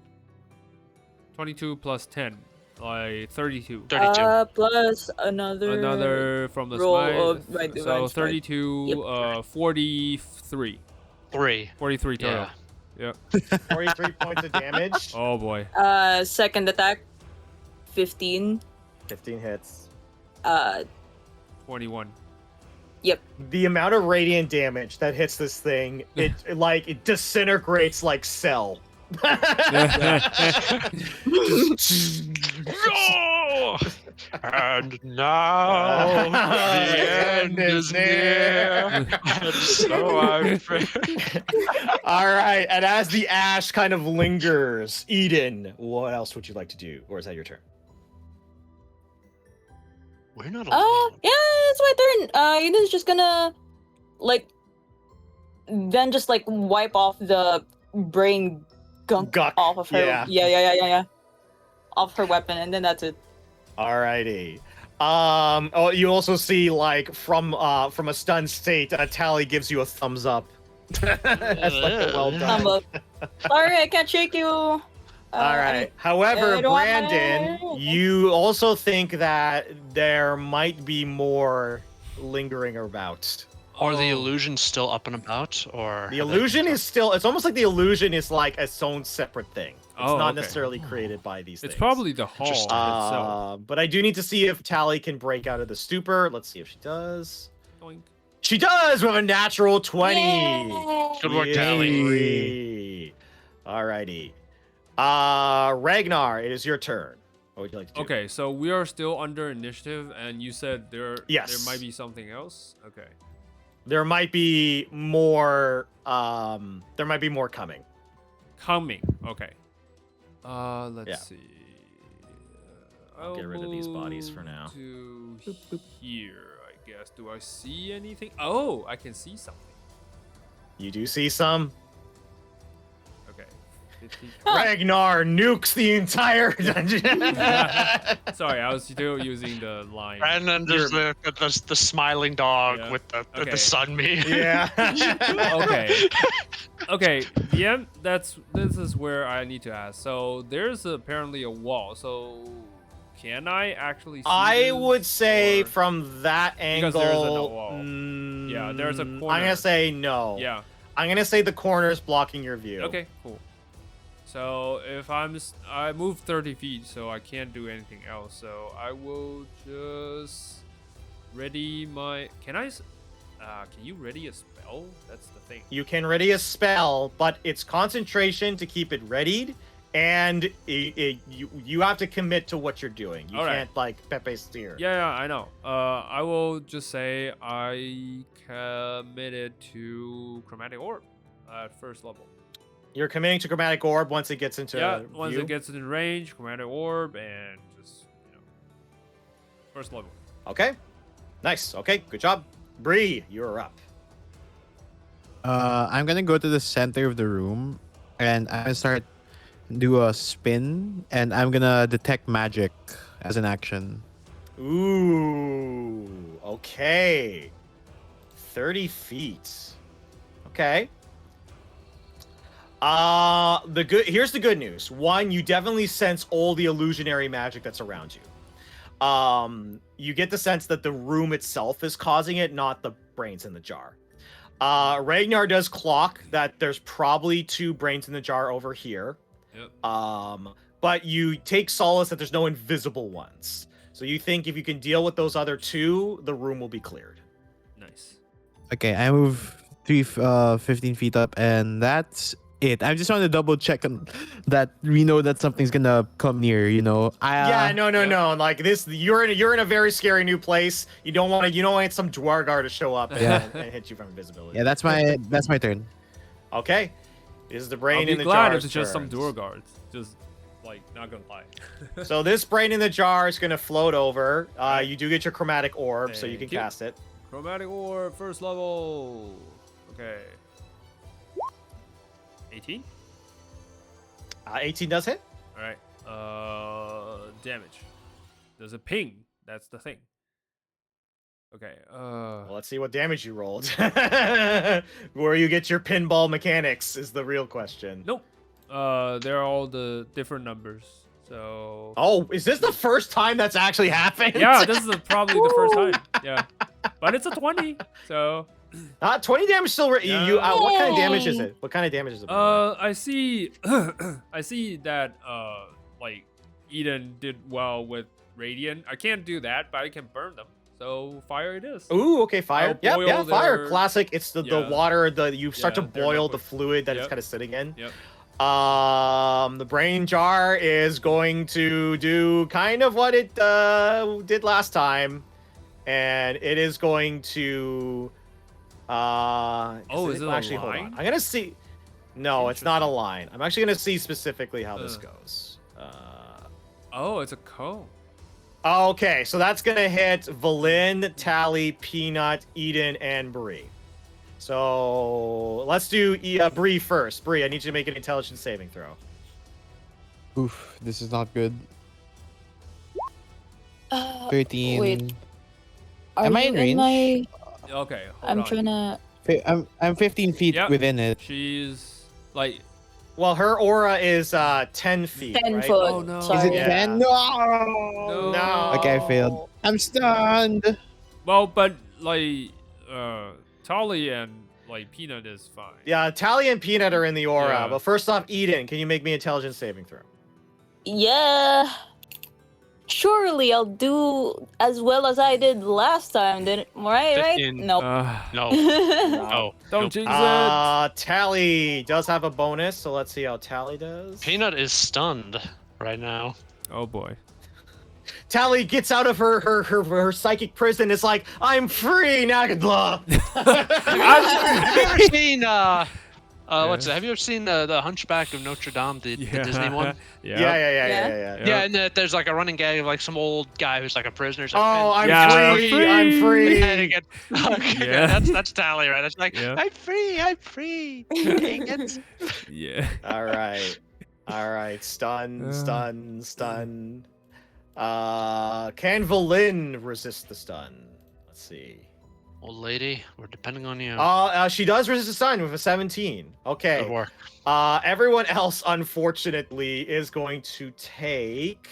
[SPEAKER 2] 22 plus 10. Like 32.
[SPEAKER 4] 32.
[SPEAKER 3] Plus another
[SPEAKER 2] From the
[SPEAKER 3] roll
[SPEAKER 2] smite.
[SPEAKER 3] of my divine
[SPEAKER 2] So
[SPEAKER 3] smite.
[SPEAKER 2] 32, 43.
[SPEAKER 4] 3.
[SPEAKER 2] 43 total.
[SPEAKER 4] Yeah.
[SPEAKER 2] Yep.
[SPEAKER 1] 43 points of damage.
[SPEAKER 2] Oh boy.
[SPEAKER 3] Second attack, 15.
[SPEAKER 1] 15 hits.
[SPEAKER 2] 21.
[SPEAKER 1] The amount of radiant damage that hits this thing, it disintegrates like Cell.
[SPEAKER 4] No! And now the end is near. And so I pray.
[SPEAKER 1] All right, and as the ash kind of lingers, Eden, what else would you like to do? Or is that your turn?
[SPEAKER 4] We're not alone.
[SPEAKER 3] Yeah, it's my turn. Eden's just gonna, then just, wipe off the brain gunk
[SPEAKER 1] Guck,
[SPEAKER 3] off of her.
[SPEAKER 1] yeah.
[SPEAKER 3] Yeah. Off her weapon, and then that's it.
[SPEAKER 1] Alrighty. Oh, you also see, from a stunned state, Tally gives you a thumbs up. That's a well done.
[SPEAKER 3] Sorry, I can't shake you.
[SPEAKER 1] All right. However,
[SPEAKER 3] I don't want
[SPEAKER 1] Brandon,
[SPEAKER 3] my-
[SPEAKER 1] you also think that there might be more lingering about.
[SPEAKER 4] Are the illusions still up and about, or
[SPEAKER 1] The illusion is still, it's almost like the illusion is like its own separate thing. It's
[SPEAKER 2] Oh,
[SPEAKER 1] not
[SPEAKER 2] okay.
[SPEAKER 1] necessarily created by these
[SPEAKER 2] It's
[SPEAKER 1] things.
[SPEAKER 2] probably the hall
[SPEAKER 4] Interesting.
[SPEAKER 2] itself.
[SPEAKER 1] But I do need to see if Tally can break out of the stupor. Let's see if she does.
[SPEAKER 2] Doink.
[SPEAKER 1] She does with a natural 20.
[SPEAKER 3] Yay!
[SPEAKER 4] Good work, Tally.
[SPEAKER 1] Yay. Alrighty. Ragnar, it is your turn. What would you like to do?
[SPEAKER 2] Okay, so we are still under initiative, and you said there
[SPEAKER 1] Yes.
[SPEAKER 2] might be something else. Okay.
[SPEAKER 1] There might be more. There might be more coming.
[SPEAKER 2] Coming. Okay. Let's
[SPEAKER 1] Yeah.
[SPEAKER 2] see.
[SPEAKER 1] I'll get rid of these bodies for
[SPEAKER 2] move
[SPEAKER 1] now.
[SPEAKER 2] To here, I guess. Do I see anything? Oh, I can see something.
[SPEAKER 1] You do see some.
[SPEAKER 2] Okay. 50.
[SPEAKER 1] Ragnar nukes the entire dungeon.
[SPEAKER 2] Sorry, I was still using the line.
[SPEAKER 4] And then there's the smiling dog
[SPEAKER 2] Yeah.
[SPEAKER 4] with the
[SPEAKER 2] Okay.
[SPEAKER 4] sun me.
[SPEAKER 1] Yeah.
[SPEAKER 2] Okay. Okay. Yeah, this is where I need to ask. So there's apparently a wall. So can I actually see
[SPEAKER 1] I
[SPEAKER 2] this,
[SPEAKER 1] would say
[SPEAKER 2] or-
[SPEAKER 1] from that angle.
[SPEAKER 2] Because there's a wall.
[SPEAKER 1] mm,
[SPEAKER 2] Yeah, there's a
[SPEAKER 1] I'm
[SPEAKER 2] corner.
[SPEAKER 1] gonna say no.
[SPEAKER 2] Yeah.
[SPEAKER 1] I'm gonna say the corner's blocking your view.
[SPEAKER 2] Okay, cool. So if I moved 30 feet, so I can't do anything else. So I will just ready my. Can you ready a spell? That's the thing.
[SPEAKER 1] You can ready a spell, but it's concentration to keep it readied, and you have to commit to what you're doing. You
[SPEAKER 2] All right.
[SPEAKER 1] can't like Pepe steer.
[SPEAKER 2] Yeah, I know. I will just say I committed to chromatic orb at first level.
[SPEAKER 1] You're committing to chromatic orb once it gets into
[SPEAKER 2] Once
[SPEAKER 1] view?
[SPEAKER 2] it gets in range, chromatic orb, and just first level.
[SPEAKER 1] Okay. Nice. Okay. Good job. Bree, you're up.
[SPEAKER 6] I'm gonna go to the center of the room, and I'm gonna start do a spin, and I'm gonna detect magic as an action.
[SPEAKER 1] Ooh, okay. 30 feet. Okay. Here's the good news. One, you definitely sense all the illusionary magic that's around you. You get the sense that the room itself is causing it, not the brains in the jar. Ragnar does clock that there's probably 2 brains in the jar over here.
[SPEAKER 2] Yep.
[SPEAKER 1] But you take solace that there's no invisible ones. So you think if you can deal with those other 2, the room will be cleared.
[SPEAKER 2] Nice.
[SPEAKER 6] Okay, I move 15 feet up, and that's it. I just want to double check on that we know that something's gonna come near. No.
[SPEAKER 1] No. Like this, you're in a very scary new place. You don't want some Dwargar to show up and,
[SPEAKER 2] Yeah.
[SPEAKER 1] and hit you from invisibility.
[SPEAKER 6] Yeah, that's my turn.
[SPEAKER 1] Okay. This is the
[SPEAKER 2] I'll
[SPEAKER 1] brain
[SPEAKER 2] be
[SPEAKER 1] in the
[SPEAKER 2] glad
[SPEAKER 1] jar.
[SPEAKER 2] if it's just some door guards. Just like not gonna lie.
[SPEAKER 1] So this brain in the jar is gonna float over. You do get your chromatic orb, so you can
[SPEAKER 2] Thank you.
[SPEAKER 1] cast it.
[SPEAKER 2] Chromatic orb, first level. Okay. 18.
[SPEAKER 1] 18 does hit.
[SPEAKER 2] All right. Damage. There's a ping. That's the thing. Okay.
[SPEAKER 1] Well, let's see what damage you rolled. Where you get your pinball mechanics is the real question.
[SPEAKER 2] Nope. They're all the different numbers. So.
[SPEAKER 1] Oh, is this the first time that's actually happened?
[SPEAKER 2] Yeah, this is probably the first time. Yeah. But it's a 20. So.
[SPEAKER 1] 20 damage still. What kind of damage is
[SPEAKER 3] Yay.
[SPEAKER 1] it? What kind of damage is it?
[SPEAKER 2] I see. I see that. Like, Eden did well with Radiant. I can't do that, but I can burn them. So fire it is.
[SPEAKER 1] Ooh, okay, fire.
[SPEAKER 2] I'll
[SPEAKER 1] Yeah,
[SPEAKER 2] boil
[SPEAKER 1] fire.
[SPEAKER 2] their-
[SPEAKER 1] The it's the
[SPEAKER 2] Yeah.
[SPEAKER 1] water. You start to
[SPEAKER 2] their
[SPEAKER 1] boil the
[SPEAKER 2] liquid.
[SPEAKER 1] fluid that it's
[SPEAKER 2] Yep.
[SPEAKER 1] kind of sitting in.
[SPEAKER 2] Yep.
[SPEAKER 1] The brain jar is going to do kind of what it did last time, and it is going to.
[SPEAKER 2] Is it a
[SPEAKER 1] actually? Hold
[SPEAKER 2] line?
[SPEAKER 1] on. I'm gonna see. No, it's not a line. I'm actually gonna see specifically how this
[SPEAKER 2] Uh.
[SPEAKER 1] goes.
[SPEAKER 2] Oh, it's a cone.
[SPEAKER 1] Okay, so that's gonna hit Valin, Tally, Peanut, Eden, and Bree. So let's do Bree first. Bree, I need you to make an intelligence saving throw.
[SPEAKER 6] Oof, this is not good.
[SPEAKER 3] Uh,
[SPEAKER 6] 13.
[SPEAKER 3] Wait. Are
[SPEAKER 6] Am I
[SPEAKER 3] you
[SPEAKER 6] in range?
[SPEAKER 2] Okay, hold
[SPEAKER 3] I'm
[SPEAKER 2] on.
[SPEAKER 3] trying to.
[SPEAKER 6] I'm 15 feet
[SPEAKER 2] Yep.
[SPEAKER 6] within it.
[SPEAKER 2] She's like.
[SPEAKER 1] Well, her aura is 10 feet.
[SPEAKER 3] 10
[SPEAKER 1] right?
[SPEAKER 3] foot.
[SPEAKER 2] Oh, no.
[SPEAKER 6] Is
[SPEAKER 3] Sorry.
[SPEAKER 6] it
[SPEAKER 1] Yeah.
[SPEAKER 6] 10?
[SPEAKER 2] No.
[SPEAKER 1] No.
[SPEAKER 6] Okay, I failed. I'm stunned.
[SPEAKER 2] Well, but like, Tolly and like Peanut is fine.
[SPEAKER 1] Yeah, Tally and Peanut are in the aura.
[SPEAKER 2] Yeah.
[SPEAKER 1] But first off, Eden, can you make me intelligence saving throw?
[SPEAKER 3] Yeah. Surely I'll do as well as I did last time. Then right?
[SPEAKER 4] 15.
[SPEAKER 3] Nope.
[SPEAKER 4] No.
[SPEAKER 1] No.
[SPEAKER 4] Oh.
[SPEAKER 2] Don't
[SPEAKER 4] nope.
[SPEAKER 2] jinx it.
[SPEAKER 1] Tally does have a bonus, so let's see how Tally does.
[SPEAKER 4] Peanut is stunned right now.
[SPEAKER 2] Oh boy.
[SPEAKER 1] Tally gets out of her psychic prison. It's like, I'm free now. Blah.
[SPEAKER 4] Have you ever seen what's it? Have you ever seen the Hunchback of Notre Dame, the Disney one?
[SPEAKER 1] Yeah.
[SPEAKER 4] Yeah, and there's like a running gag of like some old guy who's like a prisoner. He's like,
[SPEAKER 1] Oh, I'm
[SPEAKER 2] Yeah,
[SPEAKER 1] free.
[SPEAKER 2] free.
[SPEAKER 1] I'm free.
[SPEAKER 4] And he gets, okay,
[SPEAKER 2] Yeah.
[SPEAKER 4] that's Tally, right? That's like,
[SPEAKER 2] Yeah.
[SPEAKER 4] I'm free. Dang it.
[SPEAKER 2] Yeah.
[SPEAKER 1] All right. Stun. Can Valin resist the stun? Let's see.
[SPEAKER 4] Old lady, we're depending on you.
[SPEAKER 1] She does resist the stun with a 17.
[SPEAKER 4] Good
[SPEAKER 1] Okay.
[SPEAKER 4] work.
[SPEAKER 1] Everyone else, unfortunately, is going to take.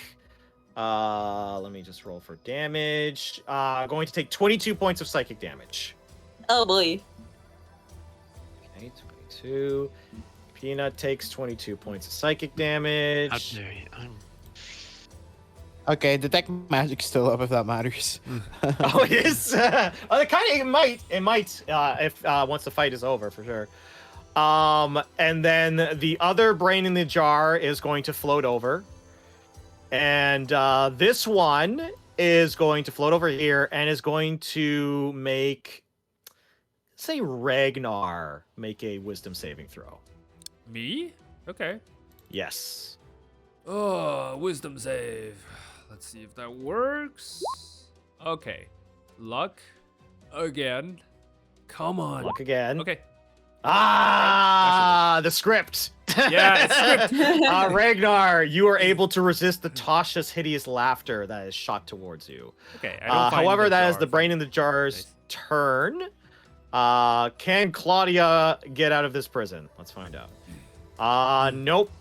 [SPEAKER 1] Let me just roll for damage. Going to take 22 points of psychic damage.
[SPEAKER 3] Oh boy.
[SPEAKER 1] Okay, 22. Peanut takes 22 points of psychic
[SPEAKER 4] How
[SPEAKER 1] damage.
[SPEAKER 4] dare you?
[SPEAKER 6] Okay, detect magic's still up if that matters.
[SPEAKER 1] Oh, it is. It might. If once the fight is over, for sure. And then the other brain in the jar is going to float over, and this one is going to float over here and is going to make, say, Ragnar make a wisdom saving throw.
[SPEAKER 2] Me? Okay.
[SPEAKER 1] Yes.
[SPEAKER 2] Oh, wisdom save. Let's see if that works. Okay. Luck. Again. Come on.
[SPEAKER 1] Luck again.
[SPEAKER 2] Okay.
[SPEAKER 1] The script.
[SPEAKER 2] Yeah, it's script.
[SPEAKER 1] Ragnar, you are able to resist the Tasha's hideous laughter that is shot towards you.
[SPEAKER 2] Okay. I don't find
[SPEAKER 1] However,
[SPEAKER 2] the
[SPEAKER 1] that is
[SPEAKER 2] jar
[SPEAKER 1] the brain
[SPEAKER 2] funny.
[SPEAKER 1] in the jar's
[SPEAKER 2] Nice.
[SPEAKER 1] turn. Can Claudia get out of this prison? Let's find out. Nope.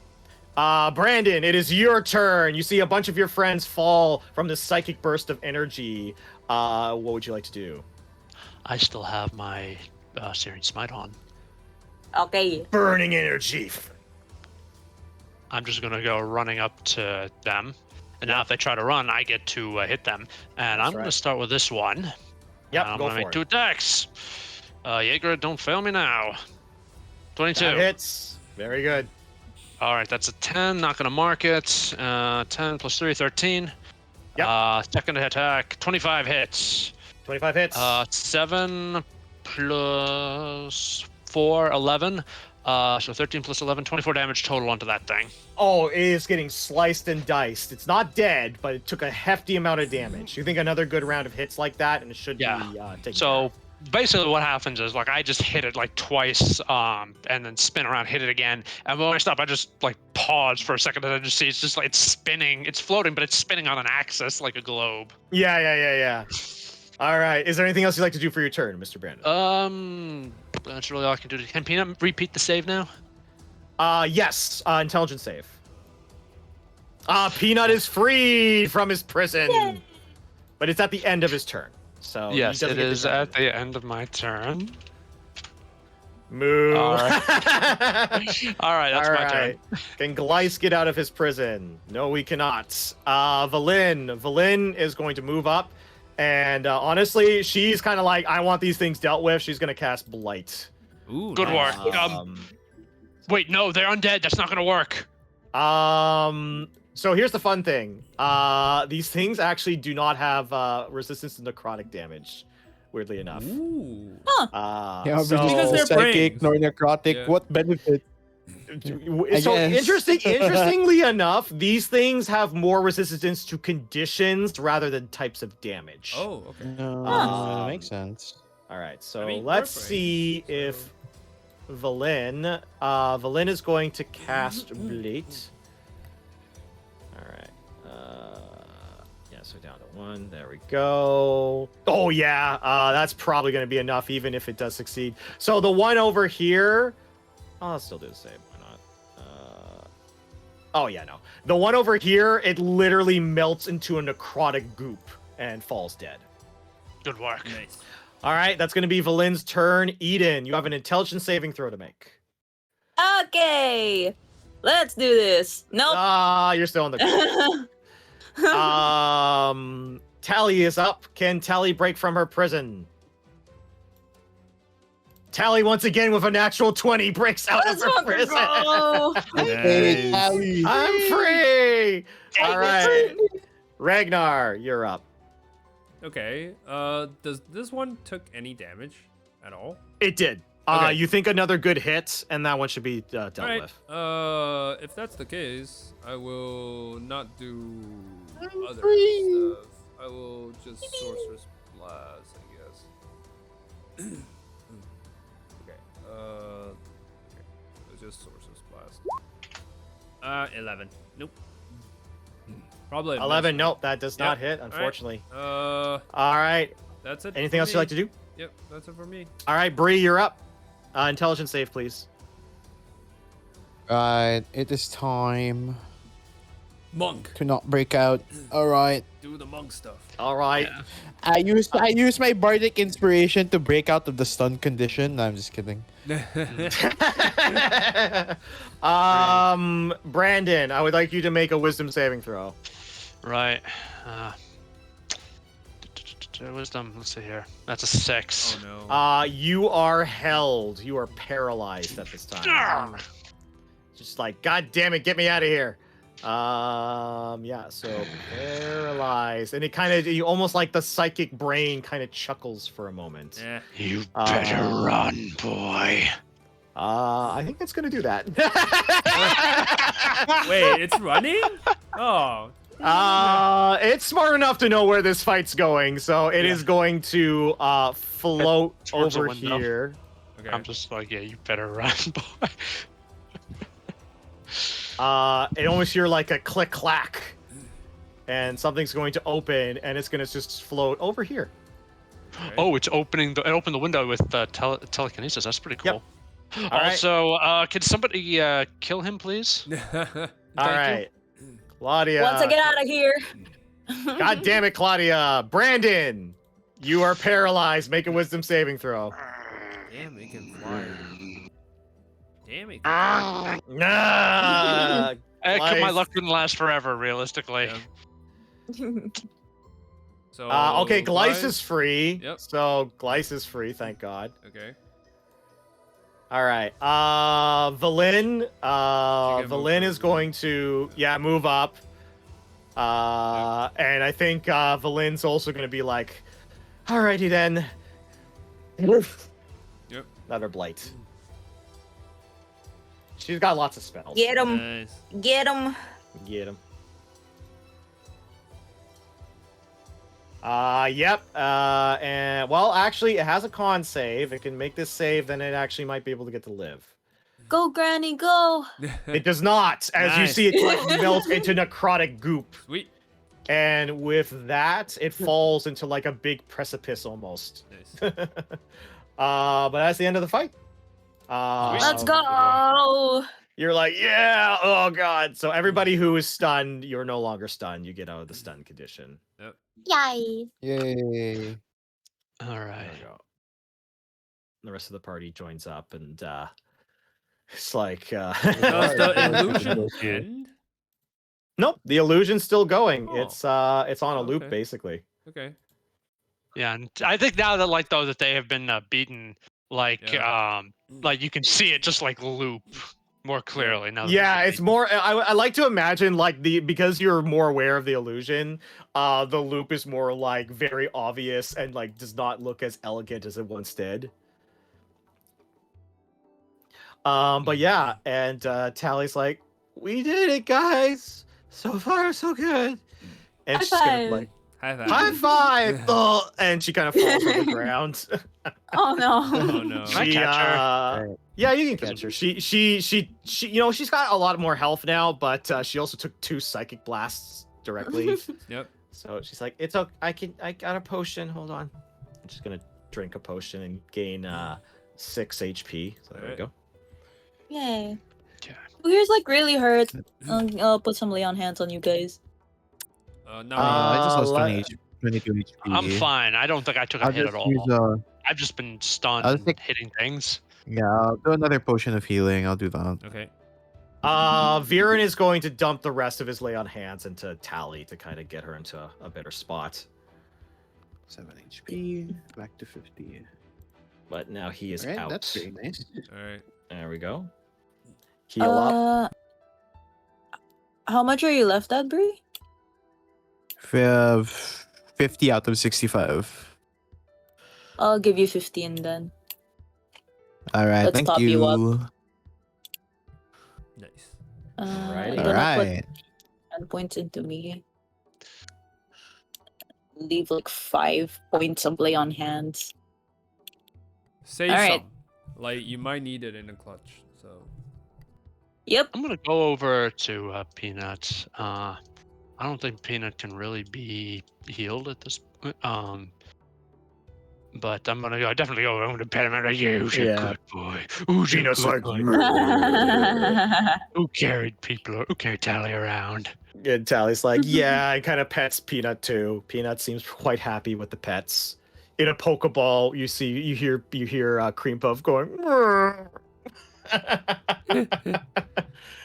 [SPEAKER 1] Brandon, it is your turn. You see a bunch of your friends fall from this psychic burst of energy. What would you like to do?
[SPEAKER 4] I still have my Searing Smite on.
[SPEAKER 3] Okay.
[SPEAKER 1] Burning energy.
[SPEAKER 4] I'm just gonna go running up to them, and now if they try to run, I get to hit them. And I'm gonna
[SPEAKER 1] right.
[SPEAKER 4] start with this one.
[SPEAKER 1] Yep,
[SPEAKER 4] I'm
[SPEAKER 1] go
[SPEAKER 4] gonna
[SPEAKER 1] for
[SPEAKER 4] make
[SPEAKER 1] it.
[SPEAKER 4] 2 attacks. Jaeger, don't fail me now. 22.
[SPEAKER 1] That hits. Very good.
[SPEAKER 4] All right, that's a 10. Not gonna mark it. 10 plus 3, 13.
[SPEAKER 1] Yep.
[SPEAKER 4] Second attack, 25 hits.
[SPEAKER 1] 25 hits.
[SPEAKER 4] 7 plus 4, 11. So 13 plus 11, 24 damage total onto that thing.
[SPEAKER 1] Oh, it is getting sliced and diced. It's not dead, but it took a hefty amount of damage. You think another good round of hits like that, and it should
[SPEAKER 4] Yeah.
[SPEAKER 1] be taken care
[SPEAKER 4] So
[SPEAKER 1] of.
[SPEAKER 4] basically what happens is like I just hit it like twice, and then spin around, hit it again. And when I stop, I just like pause for a second, and I just see it's just like it's spinning. It's floating, but it's spinning on an axis like a globe.
[SPEAKER 1] Yeah. All right. Is there anything else you'd like to do for your turn, Mr. Brandon?
[SPEAKER 4] That's really all I can do. Can Peanut repeat the save now?
[SPEAKER 1] Yes. Intelligence save. Peanut is free from his prison, but it's at the end of his turn. So he
[SPEAKER 4] Yes,
[SPEAKER 1] doesn't
[SPEAKER 4] it
[SPEAKER 1] get
[SPEAKER 4] is
[SPEAKER 1] to
[SPEAKER 4] at the end of my turn.
[SPEAKER 1] Moo.
[SPEAKER 4] All right. All right, that's my turn.
[SPEAKER 1] Can Gleiss get out of his prison? No, we cannot. Valin is going to move up. And honestly, she's kind of like, I want these things dealt with. She's going to cast Blight.
[SPEAKER 2] Ooh,
[SPEAKER 4] Good
[SPEAKER 2] nice.
[SPEAKER 4] work. Wait, no, they're undead. That's not gonna work.
[SPEAKER 1] So here's the fun thing. These things actually do not have resistance to necrotic damage, weirdly enough.
[SPEAKER 2] Ooh.
[SPEAKER 6] Yeah,
[SPEAKER 1] so,
[SPEAKER 2] Because they're
[SPEAKER 6] psychic
[SPEAKER 2] brains.
[SPEAKER 6] nor necrotic.
[SPEAKER 2] Yeah.
[SPEAKER 6] What benefit?
[SPEAKER 1] so
[SPEAKER 6] guess.
[SPEAKER 1] interestingly enough, these things have more resistance to conditions rather than types of damage.
[SPEAKER 2] Oh, okay.
[SPEAKER 6] No,
[SPEAKER 1] Huh.
[SPEAKER 6] that makes sense.
[SPEAKER 1] All right, so
[SPEAKER 2] I mean,
[SPEAKER 1] let's
[SPEAKER 2] we're
[SPEAKER 1] see
[SPEAKER 2] brains,
[SPEAKER 1] if Valin is going to cast Blight. All right. Yeah, so down to 1. There we go. Oh yeah, that's probably going to be enough, even if it does succeed. So the one over here, I'll still do the same. Why not? Oh yeah, no. The one over here, it literally melts into a necrotic goop and falls dead.
[SPEAKER 4] Good work.
[SPEAKER 2] Nice.
[SPEAKER 1] All right, that's going to be Valin's turn. Eden, you have an intelligence saving throw to make.
[SPEAKER 3] Okay. Let's do this. Nope.
[SPEAKER 1] You're still on the. Tally is up. Can Tally break from her prison? Tally once again with a natural 20 breaks out
[SPEAKER 3] Let's
[SPEAKER 1] of her
[SPEAKER 3] fucking
[SPEAKER 1] prison.
[SPEAKER 3] go.
[SPEAKER 6] Hey,
[SPEAKER 2] Nice.
[SPEAKER 6] Callie.
[SPEAKER 1] I'm free. All right, Ragnar, you're up.
[SPEAKER 2] Okay. Does this one took any damage at all?
[SPEAKER 1] It did.
[SPEAKER 2] Okay.
[SPEAKER 1] You think another good hit, and that one should be dealt
[SPEAKER 2] All right.
[SPEAKER 1] with.
[SPEAKER 2] If that's the case, I will not do other
[SPEAKER 6] free.
[SPEAKER 2] stuff. I will just sorcerer's blast, I guess. Okay. Okay. So just sorcerer's blast. 11. Nope. Probably a
[SPEAKER 1] 11.
[SPEAKER 2] miss.
[SPEAKER 1] Nope, that does not
[SPEAKER 2] Yep.
[SPEAKER 1] hit,
[SPEAKER 2] All right.
[SPEAKER 1] unfortunately.
[SPEAKER 2] All
[SPEAKER 1] right.
[SPEAKER 2] that's it.
[SPEAKER 1] Anything
[SPEAKER 2] for
[SPEAKER 1] else you'd like to
[SPEAKER 2] me.
[SPEAKER 1] do?
[SPEAKER 2] Yep, that's it for me.
[SPEAKER 1] All right, Bree, you're up. Intelligence save, please.
[SPEAKER 6] Right, it is time
[SPEAKER 2] Monk.
[SPEAKER 6] to not break out. All right.
[SPEAKER 2] Do the monk stuff.
[SPEAKER 1] All right.
[SPEAKER 6] I used my bardic inspiration to break out of the stun condition. No, I'm just kidding.
[SPEAKER 1] Brandon, I would like you to make a wisdom saving throw.
[SPEAKER 4] Right. Wisdom. Let's see here. That's a 6.
[SPEAKER 2] Oh no.
[SPEAKER 1] You are held. You are paralyzed at this time. Just like, God damn it, get me out of here. Yeah, so paralyzed. And it kind of, you almost like the psychic brain kind of chuckles for a moment.
[SPEAKER 2] Yeah.
[SPEAKER 4] You better run, boy.
[SPEAKER 1] I think it's gonna do that.
[SPEAKER 2] Wait, it's running? Oh.
[SPEAKER 1] It's smart enough to know where this fight's going, so it is going to float
[SPEAKER 4] Towards the
[SPEAKER 1] over
[SPEAKER 4] window.
[SPEAKER 1] here.
[SPEAKER 2] Okay.
[SPEAKER 4] I'm just like, yeah, you better run, boy.
[SPEAKER 1] and almost hear like a click clack, and something's going to open, and it's going to just float over here.
[SPEAKER 2] Okay.
[SPEAKER 4] Oh, it's opening. It opened the window with telekinesis. That's pretty
[SPEAKER 1] Yep.
[SPEAKER 4] cool.
[SPEAKER 1] All right.
[SPEAKER 4] Also, can somebody kill him, please?
[SPEAKER 1] All right, Claudia.
[SPEAKER 3] Once I get out of here.
[SPEAKER 1] God damn it, Claudia. Brandon, you are paralyzed. Make a wisdom saving throw.
[SPEAKER 2] Damn, it can fly. Damn it.
[SPEAKER 1] Ah,
[SPEAKER 4] My
[SPEAKER 1] Glyce.
[SPEAKER 4] luck didn't last forever, realistically.
[SPEAKER 2] Yeah. So
[SPEAKER 1] Okay, Glyce
[SPEAKER 2] Glyce-
[SPEAKER 1] is free.
[SPEAKER 2] Yep.
[SPEAKER 1] So Glyce is free, thank God.
[SPEAKER 2] Okay.
[SPEAKER 1] All right. Valin.
[SPEAKER 2] She can move
[SPEAKER 1] Valin is
[SPEAKER 2] up.
[SPEAKER 1] going to move up. And I think Valin's also going to be like, alrighty then.
[SPEAKER 2] Yep.
[SPEAKER 1] Another blight. She's got lots of spells.
[SPEAKER 3] Get him.
[SPEAKER 2] Nice.
[SPEAKER 3] Get him.
[SPEAKER 1] Get him. Yep. And well, actually, it has a con save. It can make this save, then it actually might be able to get to live.
[SPEAKER 3] Go, Granny, go.
[SPEAKER 1] It does not, as you
[SPEAKER 2] Nice.
[SPEAKER 1] see it like melt into necrotic goop.
[SPEAKER 2] Sweet.
[SPEAKER 1] And with that, it falls into like a big precipice almost.
[SPEAKER 2] Nice.
[SPEAKER 1] But that's the end of the fight.
[SPEAKER 3] Let's go.
[SPEAKER 1] You're like, yeah, oh god. So everybody who is stunned, you're no longer stunned. You get out of the stun condition.
[SPEAKER 3] Yay.
[SPEAKER 6] Yay.
[SPEAKER 4] All
[SPEAKER 1] There
[SPEAKER 4] right.
[SPEAKER 1] we go. The rest of the party joins up, and it's like,
[SPEAKER 2] Does the illusion end?
[SPEAKER 1] nope, the illusion's still going.
[SPEAKER 2] Oh.
[SPEAKER 1] It's on a loop
[SPEAKER 2] Okay.
[SPEAKER 1] basically.
[SPEAKER 2] Okay.
[SPEAKER 4] Yeah, and I think now that that they have been beaten, like you can see it just like loop more clearly now. that
[SPEAKER 1] Yeah,
[SPEAKER 4] they've
[SPEAKER 1] it's
[SPEAKER 4] been
[SPEAKER 1] more. I like to imagine like because you're more aware of the illusion. The loop is more like very obvious and like does not look as elegant as it once did. But yeah, and Tally's like, "We did it, guys! So far, so good." And
[SPEAKER 3] High
[SPEAKER 1] she's gonna
[SPEAKER 3] five.
[SPEAKER 1] like,
[SPEAKER 2] High five.
[SPEAKER 1] "High five!" And she kind of falls on the ground.
[SPEAKER 3] Oh no.
[SPEAKER 2] Oh no.
[SPEAKER 4] Can I catch her?
[SPEAKER 1] Yeah, you can catch her. She, you know, she's got a lot more health now, but she also took 2 psychic blasts directly.
[SPEAKER 2] Yep.
[SPEAKER 1] So she's like, "It's okay. I got a potion. Hold on. I'm just gonna drink a potion and gain 6 HP." So there we
[SPEAKER 2] Alright.
[SPEAKER 1] go.
[SPEAKER 3] Yay.
[SPEAKER 4] Yeah.
[SPEAKER 3] Who here's like really hurt? I'll put some lay on hands on you guys.
[SPEAKER 2] No.
[SPEAKER 5] I just lost
[SPEAKER 1] let-
[SPEAKER 5] 22 HP.
[SPEAKER 4] I'm fine. I don't think I took a
[SPEAKER 5] I'll
[SPEAKER 4] hit
[SPEAKER 5] just
[SPEAKER 4] at all.
[SPEAKER 5] use
[SPEAKER 4] I've just been stunned
[SPEAKER 5] I'll
[SPEAKER 4] and
[SPEAKER 5] take-
[SPEAKER 4] hitting things.
[SPEAKER 5] yeah, I'll do another potion of healing. I'll do that.
[SPEAKER 2] Okay.
[SPEAKER 1] Viren is going to dump the rest of his lay on hands into Tally to kind of get her into a better spot.
[SPEAKER 5] 7 HP, back to 50.
[SPEAKER 1] But now he is
[SPEAKER 5] Alright,
[SPEAKER 1] out.
[SPEAKER 5] that's very nice.
[SPEAKER 2] All right.
[SPEAKER 1] There we go. Heal up.
[SPEAKER 3] How much are you left at, Brie?
[SPEAKER 5] 50 out of 65.
[SPEAKER 3] I'll give you 15 then.
[SPEAKER 5] All right,
[SPEAKER 3] Let's
[SPEAKER 5] thank
[SPEAKER 3] top you up.
[SPEAKER 5] you.
[SPEAKER 2] Nice.
[SPEAKER 1] Alrighty.
[SPEAKER 3] I'm
[SPEAKER 5] All
[SPEAKER 3] gonna put
[SPEAKER 5] right.
[SPEAKER 3] 10 points into me. Leave like 5 points of lay on hands.
[SPEAKER 2] Save
[SPEAKER 3] All right.
[SPEAKER 2] some. Like you might need it in a clutch. So.
[SPEAKER 3] Yep.
[SPEAKER 4] I'm gonna go over to Peanut. I don't think Peanut can really be healed at this point. But I'm gonna go. Definitely go over to pet him. Like, "Who's a
[SPEAKER 1] Yeah.
[SPEAKER 4] good boy? Who's a
[SPEAKER 1] Peanut's
[SPEAKER 4] good
[SPEAKER 1] like,
[SPEAKER 4] boy? Who carried people? Who carried Tally around?"
[SPEAKER 1] And Tally's like, yeah, and kind of pets Peanut too. Peanut seems quite happy with the pets. In a Pokeball, you hear Cream Puff going.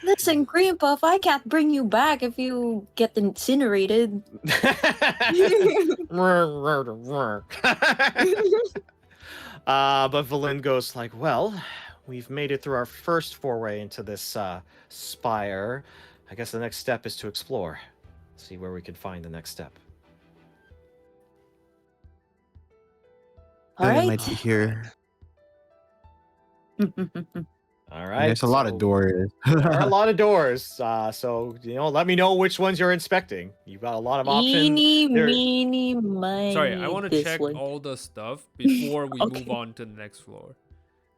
[SPEAKER 3] Listen, Green Puff, I can't bring you back if you get incinerated.
[SPEAKER 1] But Valin goes like, well, we've made it through our first foray into this spire. I guess the next step is to explore. See where we can find the next step.
[SPEAKER 3] All
[SPEAKER 5] I
[SPEAKER 3] right.
[SPEAKER 5] might be here.
[SPEAKER 1] All right.
[SPEAKER 5] There's a lot
[SPEAKER 1] so
[SPEAKER 5] of doors.
[SPEAKER 1] There are a lot of doors. So, let me know which ones you're inspecting. You've got a lot of options.
[SPEAKER 3] Eeny,
[SPEAKER 1] There-
[SPEAKER 3] meeny, miny.
[SPEAKER 2] Sorry, I want to
[SPEAKER 3] this
[SPEAKER 2] check
[SPEAKER 3] one.
[SPEAKER 2] all the stuff before we
[SPEAKER 3] Okay.
[SPEAKER 2] move on to the next floor.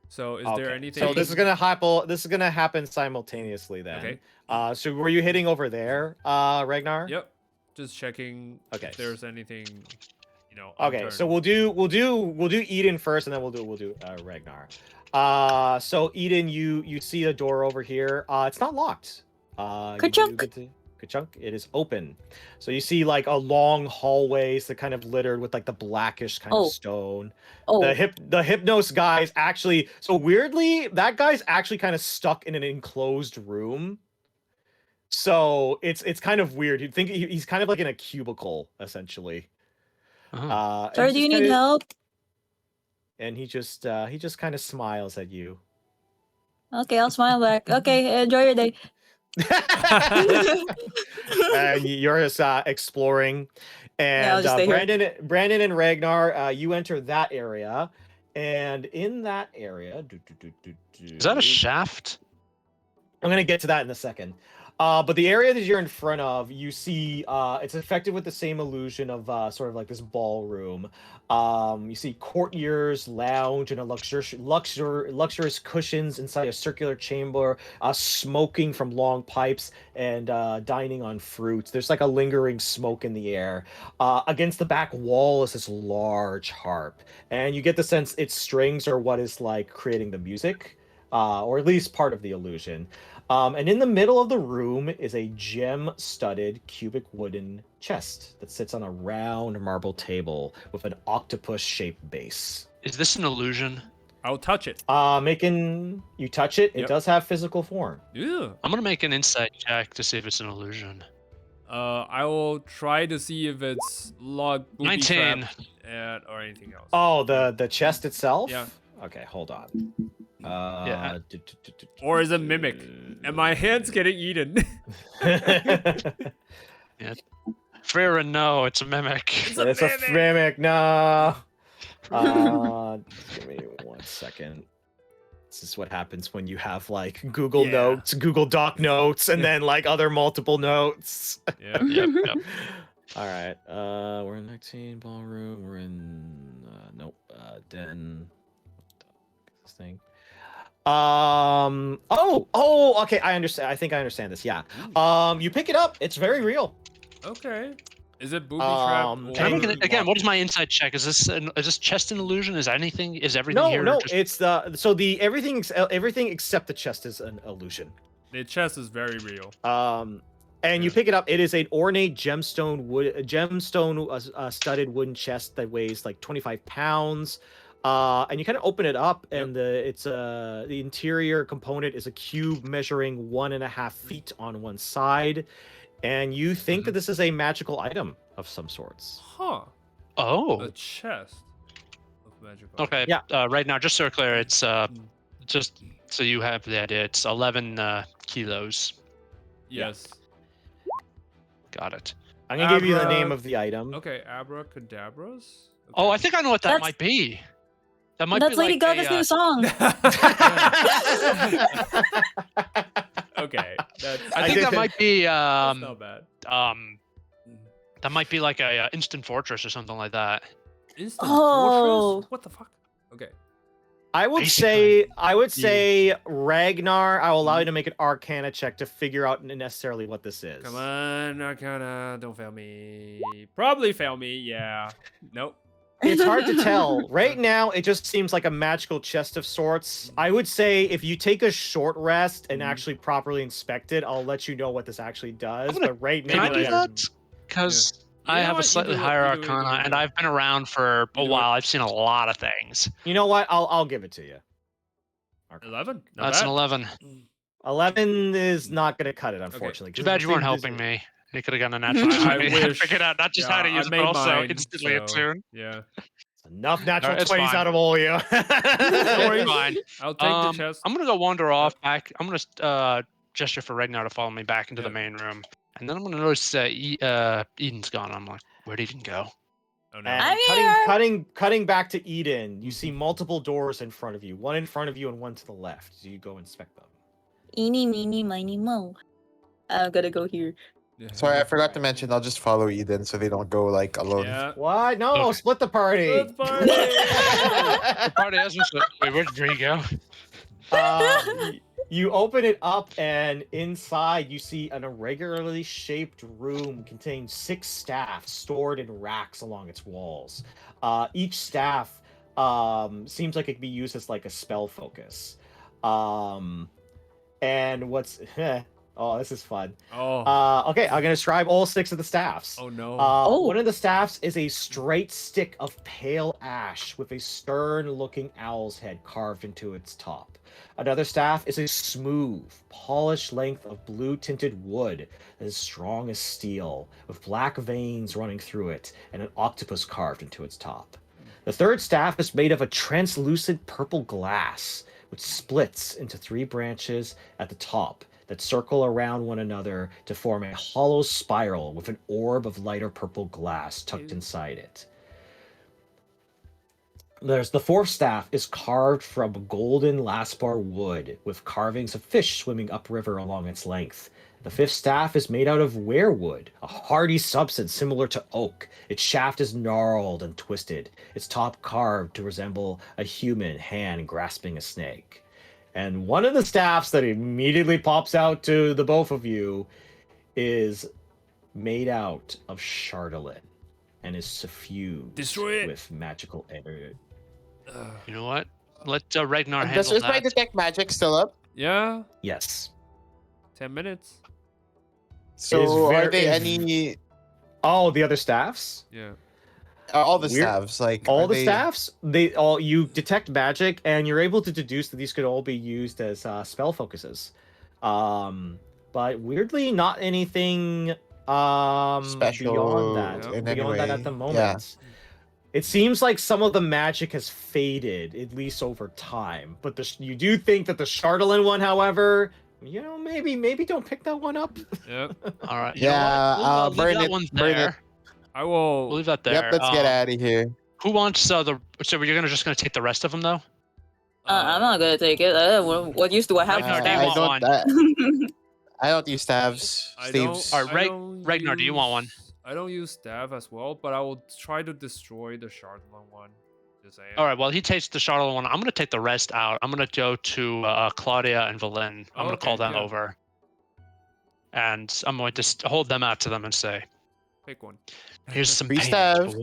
[SPEAKER 2] So is there
[SPEAKER 1] Okay.
[SPEAKER 2] anything?
[SPEAKER 1] So this is gonna happen. This is gonna happen simultaneously then.
[SPEAKER 2] Okay.
[SPEAKER 1] So were you hitting over there, Ragnar?
[SPEAKER 2] Yep. Just checking
[SPEAKER 1] Okay.
[SPEAKER 2] if there's anything,
[SPEAKER 1] Okay. So
[SPEAKER 2] unturned.
[SPEAKER 1] we'll do Eden first, and then we'll do Ragnar. So Eden, you see a door over here. It's not locked. You do
[SPEAKER 3] Ka-chunk.
[SPEAKER 1] get to Ka-chunk. It is open. So you see like a long hallways that kind of littered with like the blackish kind
[SPEAKER 3] Oh.
[SPEAKER 1] of stone.
[SPEAKER 3] Oh,
[SPEAKER 1] The Hypnos guy's actually, so weirdly, that guy's actually kind of stuck in an enclosed room. So it's kind of weird. You'd think he's kind of like in a cubicle essentially.
[SPEAKER 4] Uh-huh.
[SPEAKER 1] And
[SPEAKER 3] sir,
[SPEAKER 1] he's
[SPEAKER 3] do you
[SPEAKER 1] just
[SPEAKER 3] need
[SPEAKER 1] kinda-
[SPEAKER 3] help?
[SPEAKER 1] And he just kind of smiles at you.
[SPEAKER 3] Okay, I'll smile back. Okay, enjoy your day.
[SPEAKER 1] And you're just exploring,
[SPEAKER 3] Yeah, I'll
[SPEAKER 1] and
[SPEAKER 3] just stay here.
[SPEAKER 1] Brandon and Ragnar, you enter that area, and in that area,
[SPEAKER 4] Is that a shaft?
[SPEAKER 1] I'm gonna get to that in a second. But the area that you're in front of, you see, it's affected with the same illusion of sort of like this ballroom. You see courtiers lounge in a luxurious cushions inside a circular chamber, smoking from long pipes and dining on fruits. There's like a lingering smoke in the air. Against the back wall is this large harp, and you get the sense its strings are what is like creating the music, or at least part of the illusion. And in the middle of the room is a gem-studded cubic wooden chest that sits on a round marble table with an octopus-shaped base.
[SPEAKER 4] Is this an illusion?
[SPEAKER 2] I'll touch it.
[SPEAKER 1] Making you touch it, it
[SPEAKER 2] Yep.
[SPEAKER 1] does have physical form.
[SPEAKER 2] Yeah.
[SPEAKER 4] I'm gonna make an insight check to see if it's an illusion.
[SPEAKER 2] I will try to see if it's locked, booby
[SPEAKER 4] 19.
[SPEAKER 2] trapped, or anything else.
[SPEAKER 1] Oh, the chest itself?
[SPEAKER 2] Yeah.
[SPEAKER 1] Okay, hold on.
[SPEAKER 4] Yeah.
[SPEAKER 2] Or is it mimic? And my hand's getting eaten.
[SPEAKER 4] Freyra, no, it's a mimic.
[SPEAKER 1] It's a mimic. No. Give me 1 second. This is what happens when you have like Google
[SPEAKER 2] Yeah.
[SPEAKER 1] Notes, Google Doc notes, and then like other multiple notes.
[SPEAKER 2] Yeah.
[SPEAKER 4] Yep.
[SPEAKER 1] All right. We're in 19 ballroom. We're in den. This thing. Okay, I understand. I think I understand this. Yeah. You pick it up. It's very real.
[SPEAKER 2] Okay. Is it booby trapped?
[SPEAKER 1] Um,
[SPEAKER 4] Can I make
[SPEAKER 1] And-
[SPEAKER 4] an, again? What is my insight check? Is this chest an illusion? Is anything? Is everything
[SPEAKER 1] No,
[SPEAKER 4] here?
[SPEAKER 1] no.
[SPEAKER 4] just-
[SPEAKER 1] It's everything except the chest is an illusion.
[SPEAKER 2] The chest is very real.
[SPEAKER 1] And you
[SPEAKER 2] Yeah.
[SPEAKER 1] pick it up. It is an ornate gemstone studded wooden chest that weighs like 25 pounds. And you kind of open it up, and the interior component is a cube measuring 1.5 feet on one side, and you think that this is a magical item of some sorts.
[SPEAKER 2] Huh.
[SPEAKER 4] Oh.
[SPEAKER 2] A chest of magical.
[SPEAKER 4] Okay.
[SPEAKER 1] Yeah.
[SPEAKER 4] Right now, just so we're clear, it's just so you have the idea. It's 11 kilos.
[SPEAKER 2] Yes.
[SPEAKER 4] Got it.
[SPEAKER 1] I'm gonna give you the name
[SPEAKER 2] Abra-
[SPEAKER 1] of the item.
[SPEAKER 2] Okay, abracadabras.
[SPEAKER 4] Oh, I think I know what that
[SPEAKER 3] That's-
[SPEAKER 4] might be. That might
[SPEAKER 3] That's
[SPEAKER 4] be
[SPEAKER 3] Lady
[SPEAKER 4] like
[SPEAKER 3] Gaga's new song.
[SPEAKER 2] Okay. That's,
[SPEAKER 4] I
[SPEAKER 1] I
[SPEAKER 4] think
[SPEAKER 1] did-
[SPEAKER 4] that might be
[SPEAKER 2] that's not bad.
[SPEAKER 4] that might be like a instant fortress or something like that.
[SPEAKER 2] Instant
[SPEAKER 3] Oh.
[SPEAKER 2] fortress? What the fuck? Okay.
[SPEAKER 1] I would say Ragnar. I will allow you to make an Arcana check to figure out necessarily what this is.
[SPEAKER 2] Come on, Arcana, don't fail me. Probably fail me, yeah. Nope.
[SPEAKER 1] It's hard to tell. Right now, it just seems like a magical chest of sorts. I would say if you take a short rest and actually properly inspect it, I'll let you know what this actually does.
[SPEAKER 4] I'm gonna-
[SPEAKER 1] But right
[SPEAKER 4] Can I
[SPEAKER 1] now,
[SPEAKER 4] do
[SPEAKER 2] yeah.
[SPEAKER 4] that? Because
[SPEAKER 2] Yeah.
[SPEAKER 4] I
[SPEAKER 2] You know
[SPEAKER 4] have a
[SPEAKER 2] what? You
[SPEAKER 4] slightly
[SPEAKER 2] do it,
[SPEAKER 4] higher
[SPEAKER 2] you do it, you do
[SPEAKER 4] arcana,
[SPEAKER 2] it, you
[SPEAKER 4] and
[SPEAKER 2] do it.
[SPEAKER 4] I've been around for a
[SPEAKER 2] You do it.
[SPEAKER 4] while. I've seen a lot of things.
[SPEAKER 1] you know what? I'll give it to you.
[SPEAKER 2] 11? Not
[SPEAKER 4] That's
[SPEAKER 2] bad.
[SPEAKER 4] an 11.
[SPEAKER 1] 11 is not gonna cut it, unfortunately.
[SPEAKER 4] Too
[SPEAKER 1] 'cause
[SPEAKER 4] bad
[SPEAKER 1] the
[SPEAKER 4] you weren't
[SPEAKER 1] thing is-
[SPEAKER 4] helping me. You could have gotten a natural
[SPEAKER 2] I
[SPEAKER 4] 20.
[SPEAKER 2] wish.
[SPEAKER 4] Figured out not just
[SPEAKER 2] Yeah,
[SPEAKER 4] how to
[SPEAKER 2] I
[SPEAKER 4] use it,
[SPEAKER 2] made
[SPEAKER 4] but also
[SPEAKER 2] mine,
[SPEAKER 4] instantly
[SPEAKER 2] so,
[SPEAKER 4] attune.
[SPEAKER 2] Yeah.
[SPEAKER 1] Enough natural
[SPEAKER 4] it's
[SPEAKER 1] 20s
[SPEAKER 4] fine.
[SPEAKER 1] out of all of you.
[SPEAKER 4] It's fine.
[SPEAKER 2] I'll take the chest.
[SPEAKER 4] I'm gonna go wander off back. I'm gonna gesture for Ragnar to follow me back into the
[SPEAKER 2] Yeah.
[SPEAKER 4] main room, and then I'm gonna notice Eden's gone. I'm like, where'd Eden go?
[SPEAKER 2] Oh no.
[SPEAKER 1] And
[SPEAKER 3] I'm here.
[SPEAKER 1] cutting back to Eden, you see multiple doors in front of you. One in front of you and one to the left. So you go inspect them.
[SPEAKER 3] Eeny, meeny, miny, mo. I'm gonna go here.
[SPEAKER 2] Yeah.
[SPEAKER 6] Sorry, I forgot to mention. I'll just follow Eden so they don't go like alone.
[SPEAKER 2] Yeah.
[SPEAKER 1] What? No,
[SPEAKER 4] Okay.
[SPEAKER 1] split the party.
[SPEAKER 2] Good party.
[SPEAKER 4] The party hasn't. Wait, where'd Bree go?
[SPEAKER 1] You open it up, and inside you see an irregularly shaped room containing 6 staffs stored in racks along its walls. Each staff seems like it could be used as like a spell focus. And what's oh, this is fun.
[SPEAKER 2] Oh.
[SPEAKER 1] Okay, I'm gonna describe all 6 of the staffs.
[SPEAKER 2] Oh no.
[SPEAKER 3] Oh.
[SPEAKER 1] One of the staffs is a straight stick of pale ash with a stern-looking owl's head carved into its top. Another staff is a smooth, polished length of blue-tinted wood that is strong as steel, with black veins running through it and an octopus carved into its top. The third staff is made of a translucent purple glass, which splits into 3 branches at the top that circle around one another to form a hollow spiral with an orb of lighter purple glass tucked inside it. There's the fourth staff is carved from golden lasbar wood with carvings of fish swimming upriver along its length. The fifth staff is made out of weirwood, a hardy substance similar to oak. Its shaft is gnarled and twisted, its top carved to resemble a human hand grasping a snake. And one of the staffs that immediately pops out to the both of you is made out of Chardolin and is suffused
[SPEAKER 2] Destroy it.
[SPEAKER 1] with magical energy.
[SPEAKER 4] You know what? Let Ragnar
[SPEAKER 6] Does
[SPEAKER 4] handle
[SPEAKER 6] my
[SPEAKER 4] that.
[SPEAKER 6] detect magic still up?
[SPEAKER 2] Yeah.
[SPEAKER 1] Yes.
[SPEAKER 2] 10 minutes.
[SPEAKER 6] So are
[SPEAKER 1] ver-
[SPEAKER 6] they
[SPEAKER 1] is-
[SPEAKER 6] any
[SPEAKER 1] Oh, the other staffs?
[SPEAKER 2] Yeah.
[SPEAKER 6] all the
[SPEAKER 1] Weird-
[SPEAKER 6] staffs like
[SPEAKER 1] All
[SPEAKER 6] are
[SPEAKER 1] the
[SPEAKER 6] they-
[SPEAKER 1] staffs, they all you detect magic, and you're able to deduce that these could all be used as spell focuses. But weirdly, not anything
[SPEAKER 6] Special
[SPEAKER 1] beyond that.
[SPEAKER 6] in any
[SPEAKER 1] Beyond that
[SPEAKER 6] way.
[SPEAKER 1] at the moment.
[SPEAKER 6] Yeah.
[SPEAKER 1] It seems like some of the magic has faded, at least over time. But you do think that the Chardolin one, however, maybe don't pick that one up.
[SPEAKER 2] Yep.
[SPEAKER 4] All right.
[SPEAKER 6] Yeah,
[SPEAKER 4] You know what? We'll
[SPEAKER 6] burn
[SPEAKER 4] leave that
[SPEAKER 6] it,
[SPEAKER 4] one
[SPEAKER 6] burn it.
[SPEAKER 4] there.
[SPEAKER 2] I will.
[SPEAKER 4] We'll leave that there.
[SPEAKER 6] Yep, let's get out of here.
[SPEAKER 4] Who wants the? So you're just gonna take the rest of them though?
[SPEAKER 3] I'm not gonna take it. What use do I have?
[SPEAKER 4] Ragnar,
[SPEAKER 3] for
[SPEAKER 4] do you
[SPEAKER 6] I
[SPEAKER 4] want
[SPEAKER 3] staff?
[SPEAKER 6] don't. I don't use staves.
[SPEAKER 2] I
[SPEAKER 6] Staves.
[SPEAKER 2] don't,
[SPEAKER 4] Alright,
[SPEAKER 2] I don't
[SPEAKER 4] Ragnar, do you want one?
[SPEAKER 2] I don't use staff as well, but I will try to destroy the Chardonnay one. Just saying.
[SPEAKER 4] All right. Well, he takes the Charlotte one. I'm gonna take the rest out. I'm gonna go to Claudia and Valen. I'm gonna call
[SPEAKER 2] Okay,
[SPEAKER 4] them
[SPEAKER 2] yeah.
[SPEAKER 4] over, and I'm going to hold them out to them and say,
[SPEAKER 2] Pick one.
[SPEAKER 4] "Here's some
[SPEAKER 6] Free
[SPEAKER 4] payment."
[SPEAKER 6] staff.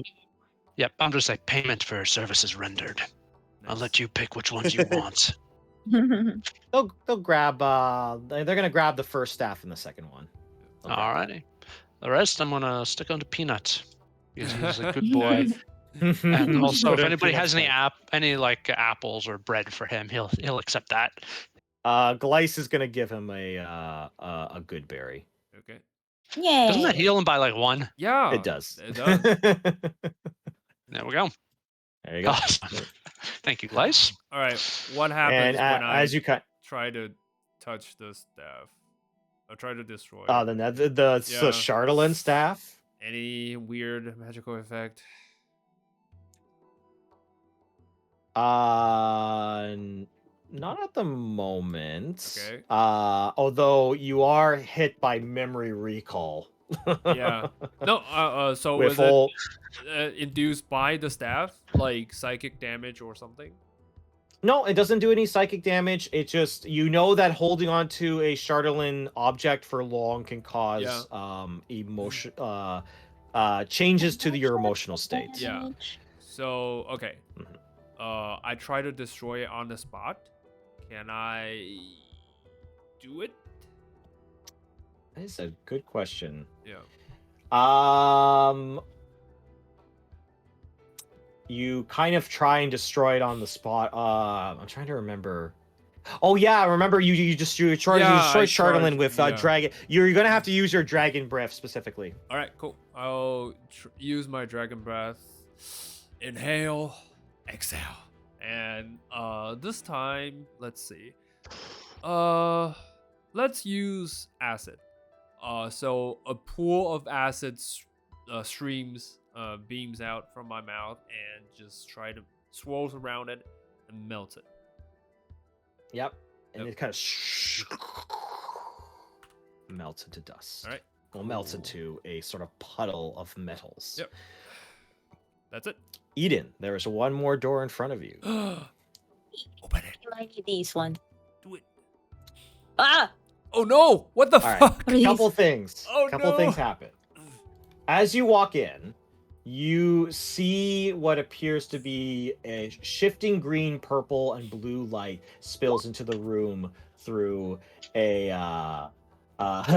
[SPEAKER 4] Yep. I'm just like payment for services rendered. I'll let you pick which ones you want.
[SPEAKER 1] They'll grab. They're gonna grab the first staff and the second one. They'll grab
[SPEAKER 4] Alrighty. The rest I'm gonna stick on to Peanut. Because he's a good boy. And also,
[SPEAKER 1] Put
[SPEAKER 4] if
[SPEAKER 1] it in
[SPEAKER 4] anybody
[SPEAKER 1] Peanut's
[SPEAKER 4] has
[SPEAKER 1] bag.
[SPEAKER 4] any like apples or bread for him, he'll accept that.
[SPEAKER 1] Gleiss is gonna give him a good berry.
[SPEAKER 2] Okay.
[SPEAKER 3] Yay.
[SPEAKER 4] Doesn't that heal him by like 1?
[SPEAKER 2] Yeah.
[SPEAKER 1] It does.
[SPEAKER 2] It does.
[SPEAKER 4] There we go.
[SPEAKER 1] There you go.
[SPEAKER 4] Awesome. Thank you, Gleiss.
[SPEAKER 2] All right. What happens
[SPEAKER 1] And
[SPEAKER 2] when I
[SPEAKER 1] as you cut,
[SPEAKER 2] try to touch the staff? Or try to destroy it?
[SPEAKER 1] the
[SPEAKER 2] Yeah.
[SPEAKER 1] Chardolin staff.
[SPEAKER 2] Any weird magical effect?
[SPEAKER 1] Not at the moment.
[SPEAKER 2] Okay.
[SPEAKER 1] Although you are hit by memory recall.
[SPEAKER 2] Yeah. No. So
[SPEAKER 1] With
[SPEAKER 2] was
[SPEAKER 1] all,
[SPEAKER 2] it induced by the staff, like psychic damage or something?
[SPEAKER 1] no, it doesn't do any psychic damage. It just that holding on to a Chardolin object for long can cause emotion changes to your emotional state.
[SPEAKER 2] Yeah. So okay.
[SPEAKER 1] Mhm.
[SPEAKER 2] I try to destroy it on the spot. Can I do it?
[SPEAKER 1] That is a good question.
[SPEAKER 2] Yeah.
[SPEAKER 1] You kind of try and destroy it on the spot. I'm trying to remember. Oh yeah, remember you
[SPEAKER 2] Yeah,
[SPEAKER 1] destroy
[SPEAKER 2] I
[SPEAKER 1] Chardolin
[SPEAKER 2] tried,
[SPEAKER 1] with
[SPEAKER 2] yeah.
[SPEAKER 1] dragon. You're gonna have to use your dragon breath specifically.
[SPEAKER 2] All right. Cool. I'll use my dragon breath. Inhale, exhale, and this time, let's see. Let's use acid. So a pool of acid streams, beams out from my mouth and just try to swirls around it and melt it.
[SPEAKER 1] Yep. And
[SPEAKER 2] Yep.
[SPEAKER 1] it kind of melts into dust.
[SPEAKER 2] All right.
[SPEAKER 1] melts into a sort of puddle of metals.
[SPEAKER 2] Yep. That's it.
[SPEAKER 1] Eden, there is one more door in front of you.
[SPEAKER 2] Open it.
[SPEAKER 3] I need these one.
[SPEAKER 2] Do it.
[SPEAKER 3] Ah!
[SPEAKER 2] Oh no! What the
[SPEAKER 1] All right.
[SPEAKER 2] fuck?
[SPEAKER 1] Couple things.
[SPEAKER 2] Oh,
[SPEAKER 1] couple
[SPEAKER 2] no.
[SPEAKER 1] things happen. As you walk in, you see what appears to be a shifting green, purple, and blue light spills into the room through a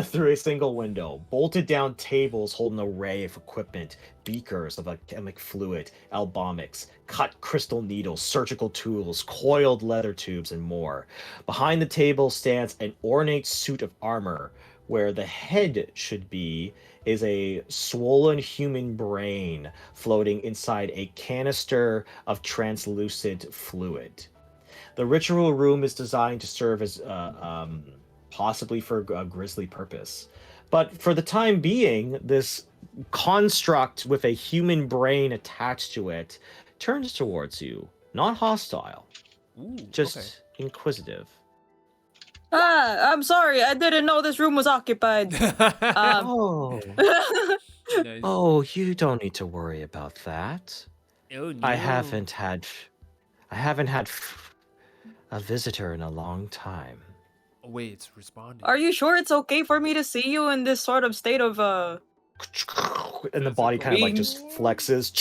[SPEAKER 1] through a single window. Bolted down tables hold an array of equipment, beakers of alchemic fluid, albomics, cut crystal needles, surgical tools, coiled leather tubes, and more. Behind the table stands an ornate suit of armor, where the head should be is a swollen human brain floating inside a canister of translucent fluid. The ritual room is designed to serve as possibly for a grisly purpose. But for the time being, this construct with a human brain attached to it turns towards you, not hostile,
[SPEAKER 2] Ooh,
[SPEAKER 1] just inquisitive.
[SPEAKER 3] Ah, I'm sorry. I didn't know this room was occupied.
[SPEAKER 2] okay.
[SPEAKER 1] Oh,
[SPEAKER 2] Nice.
[SPEAKER 1] oh, you don't need to worry about that.
[SPEAKER 2] Oh, no.
[SPEAKER 1] I haven't had a visitor in a long time.
[SPEAKER 2] Oh, wait, it's responding.
[SPEAKER 3] Are you sure it's okay for me to see you in this sort of state of
[SPEAKER 1] And the body kind of like just
[SPEAKER 3] Being-
[SPEAKER 1] flexes.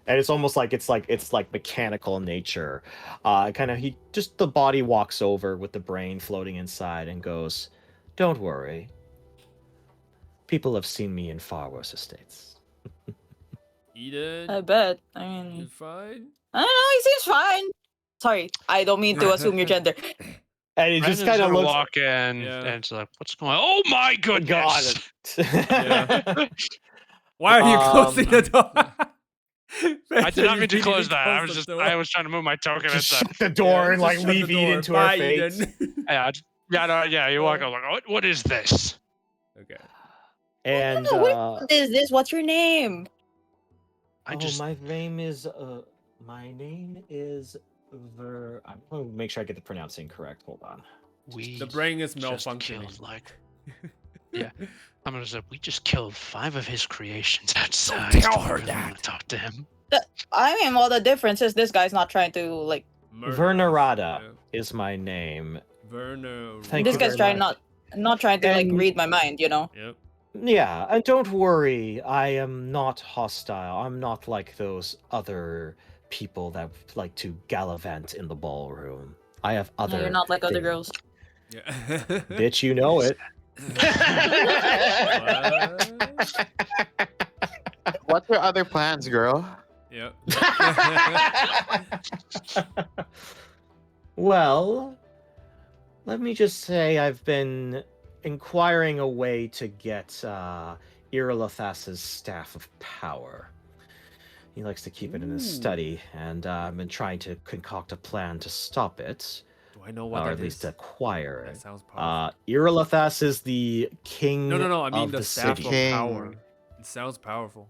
[SPEAKER 1] And it's almost like it's like mechanical in nature. The body walks over with the brain floating inside and goes, "Don't worry. People have seen me in far worse estates."
[SPEAKER 2] Eden,
[SPEAKER 3] I bet. I
[SPEAKER 2] you
[SPEAKER 3] mean,
[SPEAKER 2] fine?
[SPEAKER 3] I don't know. He seems fine. Sorry, I don't mean to assume your gender.
[SPEAKER 1] And it just
[SPEAKER 4] Brandon's
[SPEAKER 1] kind of
[SPEAKER 4] gonna
[SPEAKER 1] looks.
[SPEAKER 4] walk in
[SPEAKER 2] Yeah.
[SPEAKER 4] and it's like, what's going on? Oh my
[SPEAKER 1] God.
[SPEAKER 4] goodness!
[SPEAKER 2] Yeah. Why are you closing the door?
[SPEAKER 4] I did not mean to
[SPEAKER 2] You
[SPEAKER 4] close that. I
[SPEAKER 2] close
[SPEAKER 4] was
[SPEAKER 2] the
[SPEAKER 4] just
[SPEAKER 2] door.
[SPEAKER 4] I was trying to move my token.
[SPEAKER 1] Just
[SPEAKER 4] It's
[SPEAKER 1] shut the door and
[SPEAKER 2] just
[SPEAKER 1] like
[SPEAKER 2] shut the
[SPEAKER 1] leave
[SPEAKER 2] door.
[SPEAKER 1] Eden to
[SPEAKER 2] Bye,
[SPEAKER 1] her fate.
[SPEAKER 2] Eden.
[SPEAKER 4] yeah, you walk up like, what is this?
[SPEAKER 2] Okay.
[SPEAKER 1] And
[SPEAKER 3] What is this? What's your name?
[SPEAKER 4] I just
[SPEAKER 1] my name is I'm gonna make sure I get the pronouncing correct. Hold on.
[SPEAKER 4] we
[SPEAKER 2] The brain is
[SPEAKER 4] just
[SPEAKER 2] malfunctioning.
[SPEAKER 4] killed, like yeah. I'm gonna say we just killed 5 of his creations outside.
[SPEAKER 2] tell
[SPEAKER 4] Do we
[SPEAKER 2] her
[SPEAKER 4] really wanna
[SPEAKER 2] that.
[SPEAKER 4] talk to him.
[SPEAKER 3] I mean, well, the difference is this guy's not trying to like.
[SPEAKER 1] Vernarada is my name.
[SPEAKER 2] Verno.
[SPEAKER 1] Thank
[SPEAKER 3] This
[SPEAKER 1] you
[SPEAKER 3] guy's
[SPEAKER 1] very
[SPEAKER 3] trying
[SPEAKER 1] much.
[SPEAKER 3] not trying to like
[SPEAKER 1] And-
[SPEAKER 3] read my mind, you know.
[SPEAKER 2] Yep.
[SPEAKER 1] Yeah, and don't worry, I am not hostile. I'm not like those other people that like to gallivant in the ballroom. I have
[SPEAKER 3] No,
[SPEAKER 1] other.
[SPEAKER 3] you're not like other
[SPEAKER 1] things.
[SPEAKER 3] girls.
[SPEAKER 2] Yeah.
[SPEAKER 1] Bitch, you know it.
[SPEAKER 2] What?
[SPEAKER 6] What's your other plans, girl?
[SPEAKER 2] Yep.
[SPEAKER 1] Well, let me just say I've been inquiring a way to get Irlathas's staff of power. He likes to keep it in his
[SPEAKER 2] Ooh.
[SPEAKER 1] study, and I've been trying to concoct a plan to stop it,
[SPEAKER 2] Do I know what
[SPEAKER 1] or
[SPEAKER 2] that
[SPEAKER 1] at least
[SPEAKER 2] is?
[SPEAKER 1] acquire
[SPEAKER 2] That
[SPEAKER 1] it.
[SPEAKER 2] sounds powerful.
[SPEAKER 1] Irlathas is the king
[SPEAKER 2] No. I mean
[SPEAKER 1] of
[SPEAKER 2] the
[SPEAKER 1] the
[SPEAKER 2] staff
[SPEAKER 1] city.
[SPEAKER 2] of
[SPEAKER 6] King.
[SPEAKER 2] power. It sounds powerful.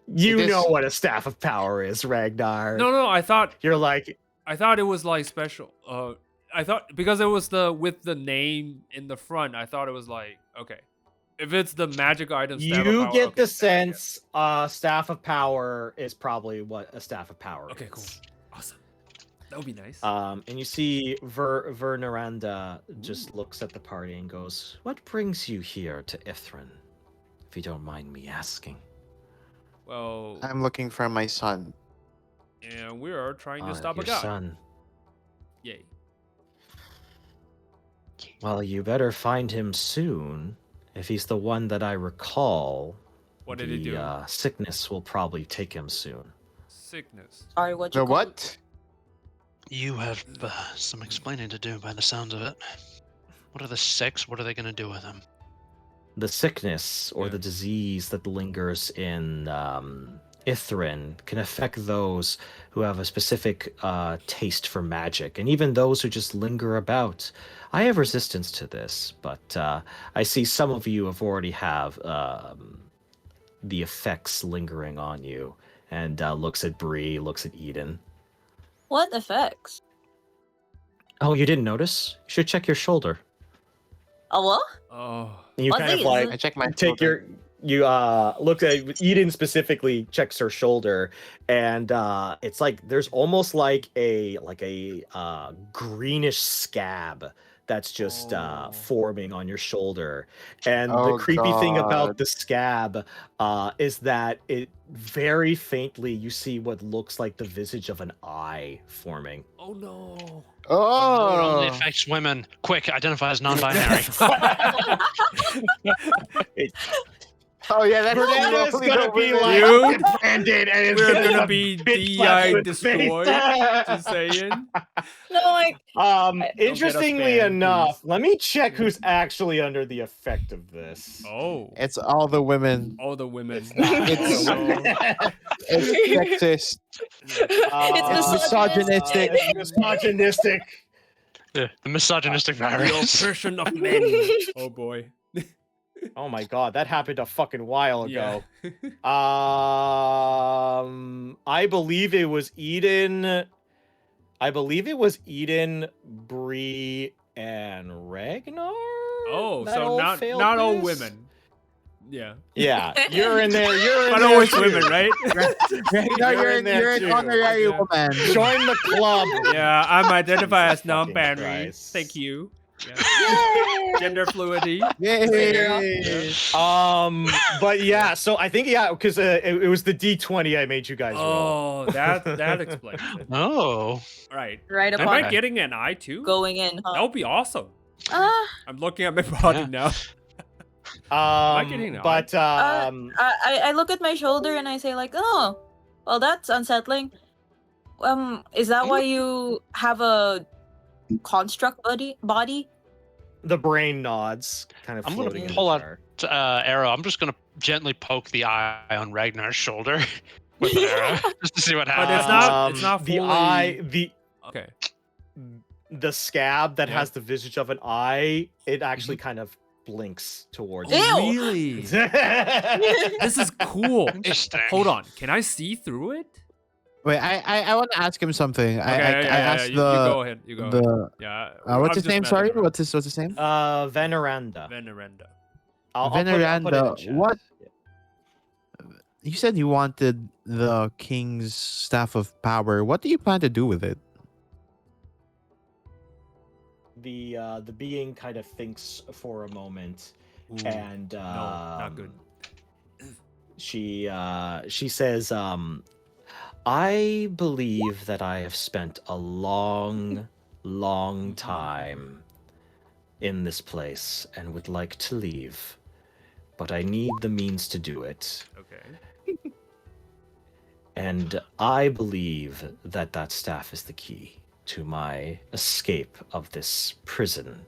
[SPEAKER 1] You
[SPEAKER 6] It
[SPEAKER 1] know
[SPEAKER 6] is-
[SPEAKER 1] what a staff of power is, Ragnar.
[SPEAKER 2] No. I thought
[SPEAKER 1] You're like,
[SPEAKER 2] it was like special. I thought because it was with the name in the front. I thought it was like okay. If it's the magic item, staff of
[SPEAKER 1] you
[SPEAKER 2] power,
[SPEAKER 1] get
[SPEAKER 2] okay,
[SPEAKER 1] the sense staff of power is probably what a staff of power
[SPEAKER 2] Okay,
[SPEAKER 1] is.
[SPEAKER 2] cool. Awesome. That would be nice.
[SPEAKER 1] And you see Vernaranda just looks at the party and goes, "What brings you here to Ythryn? If you don't mind me asking."
[SPEAKER 2] Well,
[SPEAKER 6] I'm looking for my son.
[SPEAKER 2] and we are trying to
[SPEAKER 1] "Oh,
[SPEAKER 2] stop a
[SPEAKER 1] your
[SPEAKER 2] guy.
[SPEAKER 1] son.
[SPEAKER 2] Yay.
[SPEAKER 1] Well, you better find him soon. If he's the one that I recall,
[SPEAKER 2] What did he do?
[SPEAKER 1] Sickness will probably take him soon."
[SPEAKER 2] Sickness.
[SPEAKER 3] Sorry, what you
[SPEAKER 6] The
[SPEAKER 3] call it?
[SPEAKER 6] what?
[SPEAKER 4] You have some explaining to do by the sounds of it. What are the 6? What are they gonna do with him?
[SPEAKER 1] The sickness or
[SPEAKER 2] Yeah.
[SPEAKER 1] the disease that lingers in Ythryn can affect those who have a specific taste for magic, and even those who just linger about. I have resistance to this, but I see some of you have already have the effects lingering on you. And looks at Bree, looks at Eden.
[SPEAKER 3] What effects?
[SPEAKER 1] Oh, you didn't notice? You should check your shoulder.
[SPEAKER 7] Oh, what?
[SPEAKER 2] Oh.
[SPEAKER 1] And you
[SPEAKER 7] What
[SPEAKER 1] kind of
[SPEAKER 7] is
[SPEAKER 1] like
[SPEAKER 7] it?
[SPEAKER 6] I check my
[SPEAKER 1] take
[SPEAKER 6] shoulder.
[SPEAKER 1] you look at Eden specifically checks her shoulder, and it's like there's almost like a greenish scab that's just
[SPEAKER 2] Oh.
[SPEAKER 1] forming on your shoulder. And the
[SPEAKER 6] Oh,
[SPEAKER 1] creepy thing about
[SPEAKER 6] God.
[SPEAKER 1] the scab is that it very faintly you see what looks like the visage of an eye forming.
[SPEAKER 2] Oh no.
[SPEAKER 4] No, it
[SPEAKER 6] Oh.
[SPEAKER 4] only affects women. Quick, identify as non-binary.
[SPEAKER 6] Oh yeah, that's
[SPEAKER 1] Fernando's
[SPEAKER 6] totally
[SPEAKER 1] gonna
[SPEAKER 6] the
[SPEAKER 1] be
[SPEAKER 6] women.
[SPEAKER 1] like
[SPEAKER 2] Dude,
[SPEAKER 1] branded, and it's
[SPEAKER 2] we're
[SPEAKER 1] gonna
[SPEAKER 2] gonna
[SPEAKER 1] have
[SPEAKER 2] be
[SPEAKER 1] bitch slapped
[SPEAKER 2] DI
[SPEAKER 1] in the face.
[SPEAKER 2] destroyed. Just saying.
[SPEAKER 3] No, like
[SPEAKER 1] Interestingly
[SPEAKER 2] banned,
[SPEAKER 1] enough,
[SPEAKER 2] please.
[SPEAKER 1] let me check who's actually under the effect of this.
[SPEAKER 2] Oh.
[SPEAKER 6] It's all the women.
[SPEAKER 2] All the women.
[SPEAKER 1] It's not.
[SPEAKER 6] It's-
[SPEAKER 2] Oh, no.
[SPEAKER 6] It's sexist.
[SPEAKER 3] it's
[SPEAKER 6] misogynistic.
[SPEAKER 1] It's misogynistic.
[SPEAKER 4] The misogynistic
[SPEAKER 2] The
[SPEAKER 4] virus.
[SPEAKER 2] oppression of men. Oh boy.
[SPEAKER 1] Oh my god, that happened a fucking while
[SPEAKER 2] Yeah.
[SPEAKER 1] ago. I believe it was Eden. Bree, and Ragnar.
[SPEAKER 2] Oh,
[SPEAKER 1] that
[SPEAKER 2] so
[SPEAKER 1] all
[SPEAKER 2] not
[SPEAKER 1] failed
[SPEAKER 2] all
[SPEAKER 1] this?
[SPEAKER 2] women. Yeah.
[SPEAKER 1] Yeah, you're in there. You're in
[SPEAKER 2] But
[SPEAKER 1] there.
[SPEAKER 2] always
[SPEAKER 1] too.
[SPEAKER 2] women, right?
[SPEAKER 6] No,
[SPEAKER 1] You're
[SPEAKER 6] you're
[SPEAKER 1] in there
[SPEAKER 6] an
[SPEAKER 1] too.
[SPEAKER 6] honorary
[SPEAKER 2] Yeah.
[SPEAKER 6] woman.
[SPEAKER 1] Join the club.
[SPEAKER 2] Yeah, I'm identified as
[SPEAKER 1] Jesus fucking
[SPEAKER 2] non-binary.
[SPEAKER 1] Christ.
[SPEAKER 2] Thank you. Yeah. Gender fluidity.
[SPEAKER 6] Yay!
[SPEAKER 1] But yeah, so I think because it was the D20 I made you guys roll.
[SPEAKER 2] Oh, that explains it.
[SPEAKER 4] Oh.
[SPEAKER 2] Right.
[SPEAKER 7] Right
[SPEAKER 2] Am
[SPEAKER 7] upon
[SPEAKER 2] I getting an eye too?
[SPEAKER 7] going in,
[SPEAKER 2] That
[SPEAKER 7] huh?
[SPEAKER 2] would be awesome.
[SPEAKER 7] Ah,
[SPEAKER 2] I'm looking at my body
[SPEAKER 4] Yeah.
[SPEAKER 2] now. I getting an
[SPEAKER 1] But
[SPEAKER 7] I look at my shoulder and I say like, oh, well, that's unsettling. Is that why you have a construct body?
[SPEAKER 1] the brain nods, kind of
[SPEAKER 4] I'm gonna
[SPEAKER 1] floating in the
[SPEAKER 4] pull out-
[SPEAKER 1] jar.
[SPEAKER 4] Arrow. I'm just gonna gently poke the eye on Ragnar's shoulder with an arrow, just to see what
[SPEAKER 2] But
[SPEAKER 4] happens.
[SPEAKER 2] it's not
[SPEAKER 1] the
[SPEAKER 2] fully-
[SPEAKER 1] eye,
[SPEAKER 2] Okay.
[SPEAKER 1] the scab that
[SPEAKER 2] Yeah.
[SPEAKER 1] has the visage of an eye. It actually kind of blinks towards
[SPEAKER 7] Ew.
[SPEAKER 2] Oh,
[SPEAKER 1] you.
[SPEAKER 2] really?
[SPEAKER 1] This
[SPEAKER 2] This is cool.
[SPEAKER 4] Interesting.
[SPEAKER 2] Hold on. Can I see through it?
[SPEAKER 6] Wait, I want to ask him something.
[SPEAKER 2] Okay,
[SPEAKER 6] I asked
[SPEAKER 2] you go ahead. You go ahead.
[SPEAKER 6] the
[SPEAKER 2] Yeah.
[SPEAKER 6] what's
[SPEAKER 2] I'm
[SPEAKER 6] his
[SPEAKER 2] just
[SPEAKER 6] name?
[SPEAKER 2] messing
[SPEAKER 6] Sorry,
[SPEAKER 2] around.
[SPEAKER 6] what's his name?
[SPEAKER 1] Veneranda.
[SPEAKER 2] Veneranda.
[SPEAKER 1] I'll put it in
[SPEAKER 6] Veneranda.
[SPEAKER 1] chat.
[SPEAKER 6] What? You said you wanted the king's staff of power. What do you plan to do with it?
[SPEAKER 1] The being kind of thinks for a moment,
[SPEAKER 2] Ooh,
[SPEAKER 1] and
[SPEAKER 2] no, not good.
[SPEAKER 1] She says, I believe that I have spent a long time in this place and would like to leave, but I need the means to do it.
[SPEAKER 2] Okay.
[SPEAKER 1] And I believe that that staff is the key to my escape of this prison.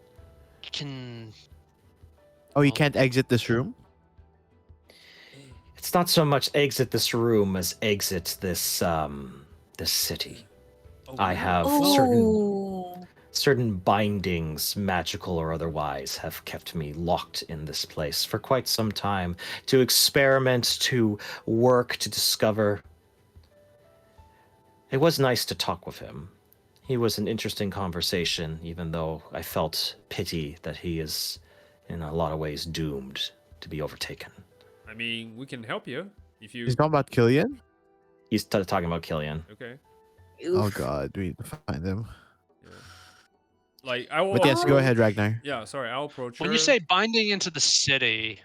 [SPEAKER 4] Can
[SPEAKER 6] Oh, you can't exit this room?
[SPEAKER 1] It's not so much exit this room as exit this this city.
[SPEAKER 2] Oh,
[SPEAKER 1] I
[SPEAKER 2] wow.
[SPEAKER 1] have
[SPEAKER 7] Ooh.
[SPEAKER 1] certain bindings, magical or otherwise, have kept me locked in this place for quite some time to experiment, to work, to discover. It was nice to talk with him. He was an interesting conversation, even though I felt pity that he is, in a lot of ways, doomed to be overtaken.
[SPEAKER 2] I mean, we can help you if you.
[SPEAKER 6] He's talking about Killian?
[SPEAKER 1] He's talking about Killian.
[SPEAKER 2] Okay.
[SPEAKER 6] Oh
[SPEAKER 7] Oof.
[SPEAKER 6] god, we need to find him.
[SPEAKER 2] Yeah. Like I will.
[SPEAKER 6] But yes, go ahead, Ragnar.
[SPEAKER 2] Yeah. Sorry, I'll approach
[SPEAKER 4] when
[SPEAKER 2] her.
[SPEAKER 4] you say binding into the city,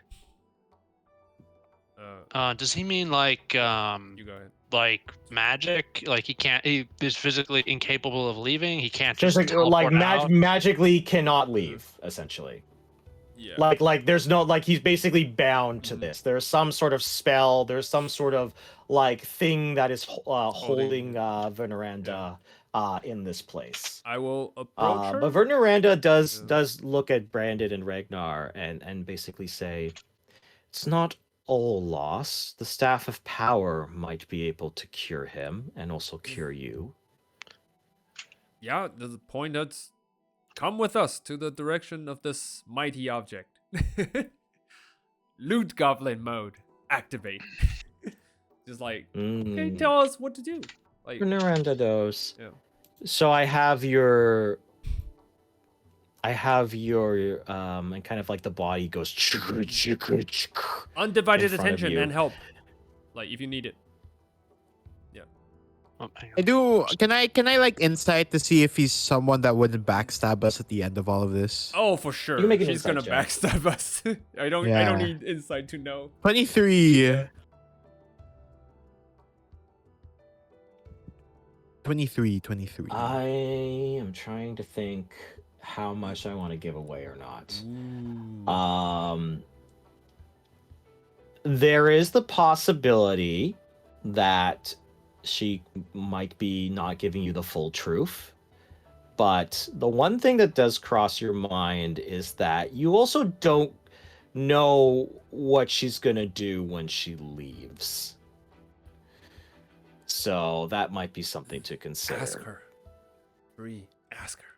[SPEAKER 4] does he mean like
[SPEAKER 2] you go ahead.
[SPEAKER 4] like magic? Like he is physically incapable of leaving. He can't
[SPEAKER 1] Just
[SPEAKER 4] just
[SPEAKER 1] like
[SPEAKER 4] teleport out?
[SPEAKER 1] magically cannot leave, essentially.
[SPEAKER 2] Yeah.
[SPEAKER 1] Like there's no, like, he's basically bound to
[SPEAKER 2] Mhm.
[SPEAKER 1] this. There's some sort of spell, there's some sort of like thing that is holding Veneranda in this place.
[SPEAKER 2] I will approach her.
[SPEAKER 1] But Veneranda
[SPEAKER 2] Yeah.
[SPEAKER 1] does look at Brandon and Ragnar and basically say, it's not all loss. The staff of power might be able to cure him and also cure you.
[SPEAKER 2] Yeah, the point that's come with us to the direction of this mighty object. Loot goblin mode activate. Just like, okay, tell us what to do. Like,
[SPEAKER 1] Veneranda does.
[SPEAKER 2] Yeah.
[SPEAKER 1] So I have your I have your and kind of like the body goes
[SPEAKER 2] Undivided
[SPEAKER 1] in front of
[SPEAKER 2] attention
[SPEAKER 1] you.
[SPEAKER 2] and help. Like if you need it.
[SPEAKER 4] Oh, hang
[SPEAKER 5] I
[SPEAKER 4] on.
[SPEAKER 5] do. Can I like insight to see if he's someone that wouldn't backstab us at the end of all of this?
[SPEAKER 2] Oh, for sure.
[SPEAKER 1] can make an
[SPEAKER 2] She's gonna
[SPEAKER 1] insight check.
[SPEAKER 2] backstab us. I don't
[SPEAKER 5] Yeah.
[SPEAKER 2] need insight to know.
[SPEAKER 5] 23.
[SPEAKER 2] Yeah.
[SPEAKER 5] 23.
[SPEAKER 1] I am trying to think how much I want to give away or not. There is the possibility that she might be not giving you the full truth. But the one thing that does cross your mind is that you also don't know what she's going to do when she leaves. So that might be something to consider.
[SPEAKER 2] Ask her. Bree, ask her.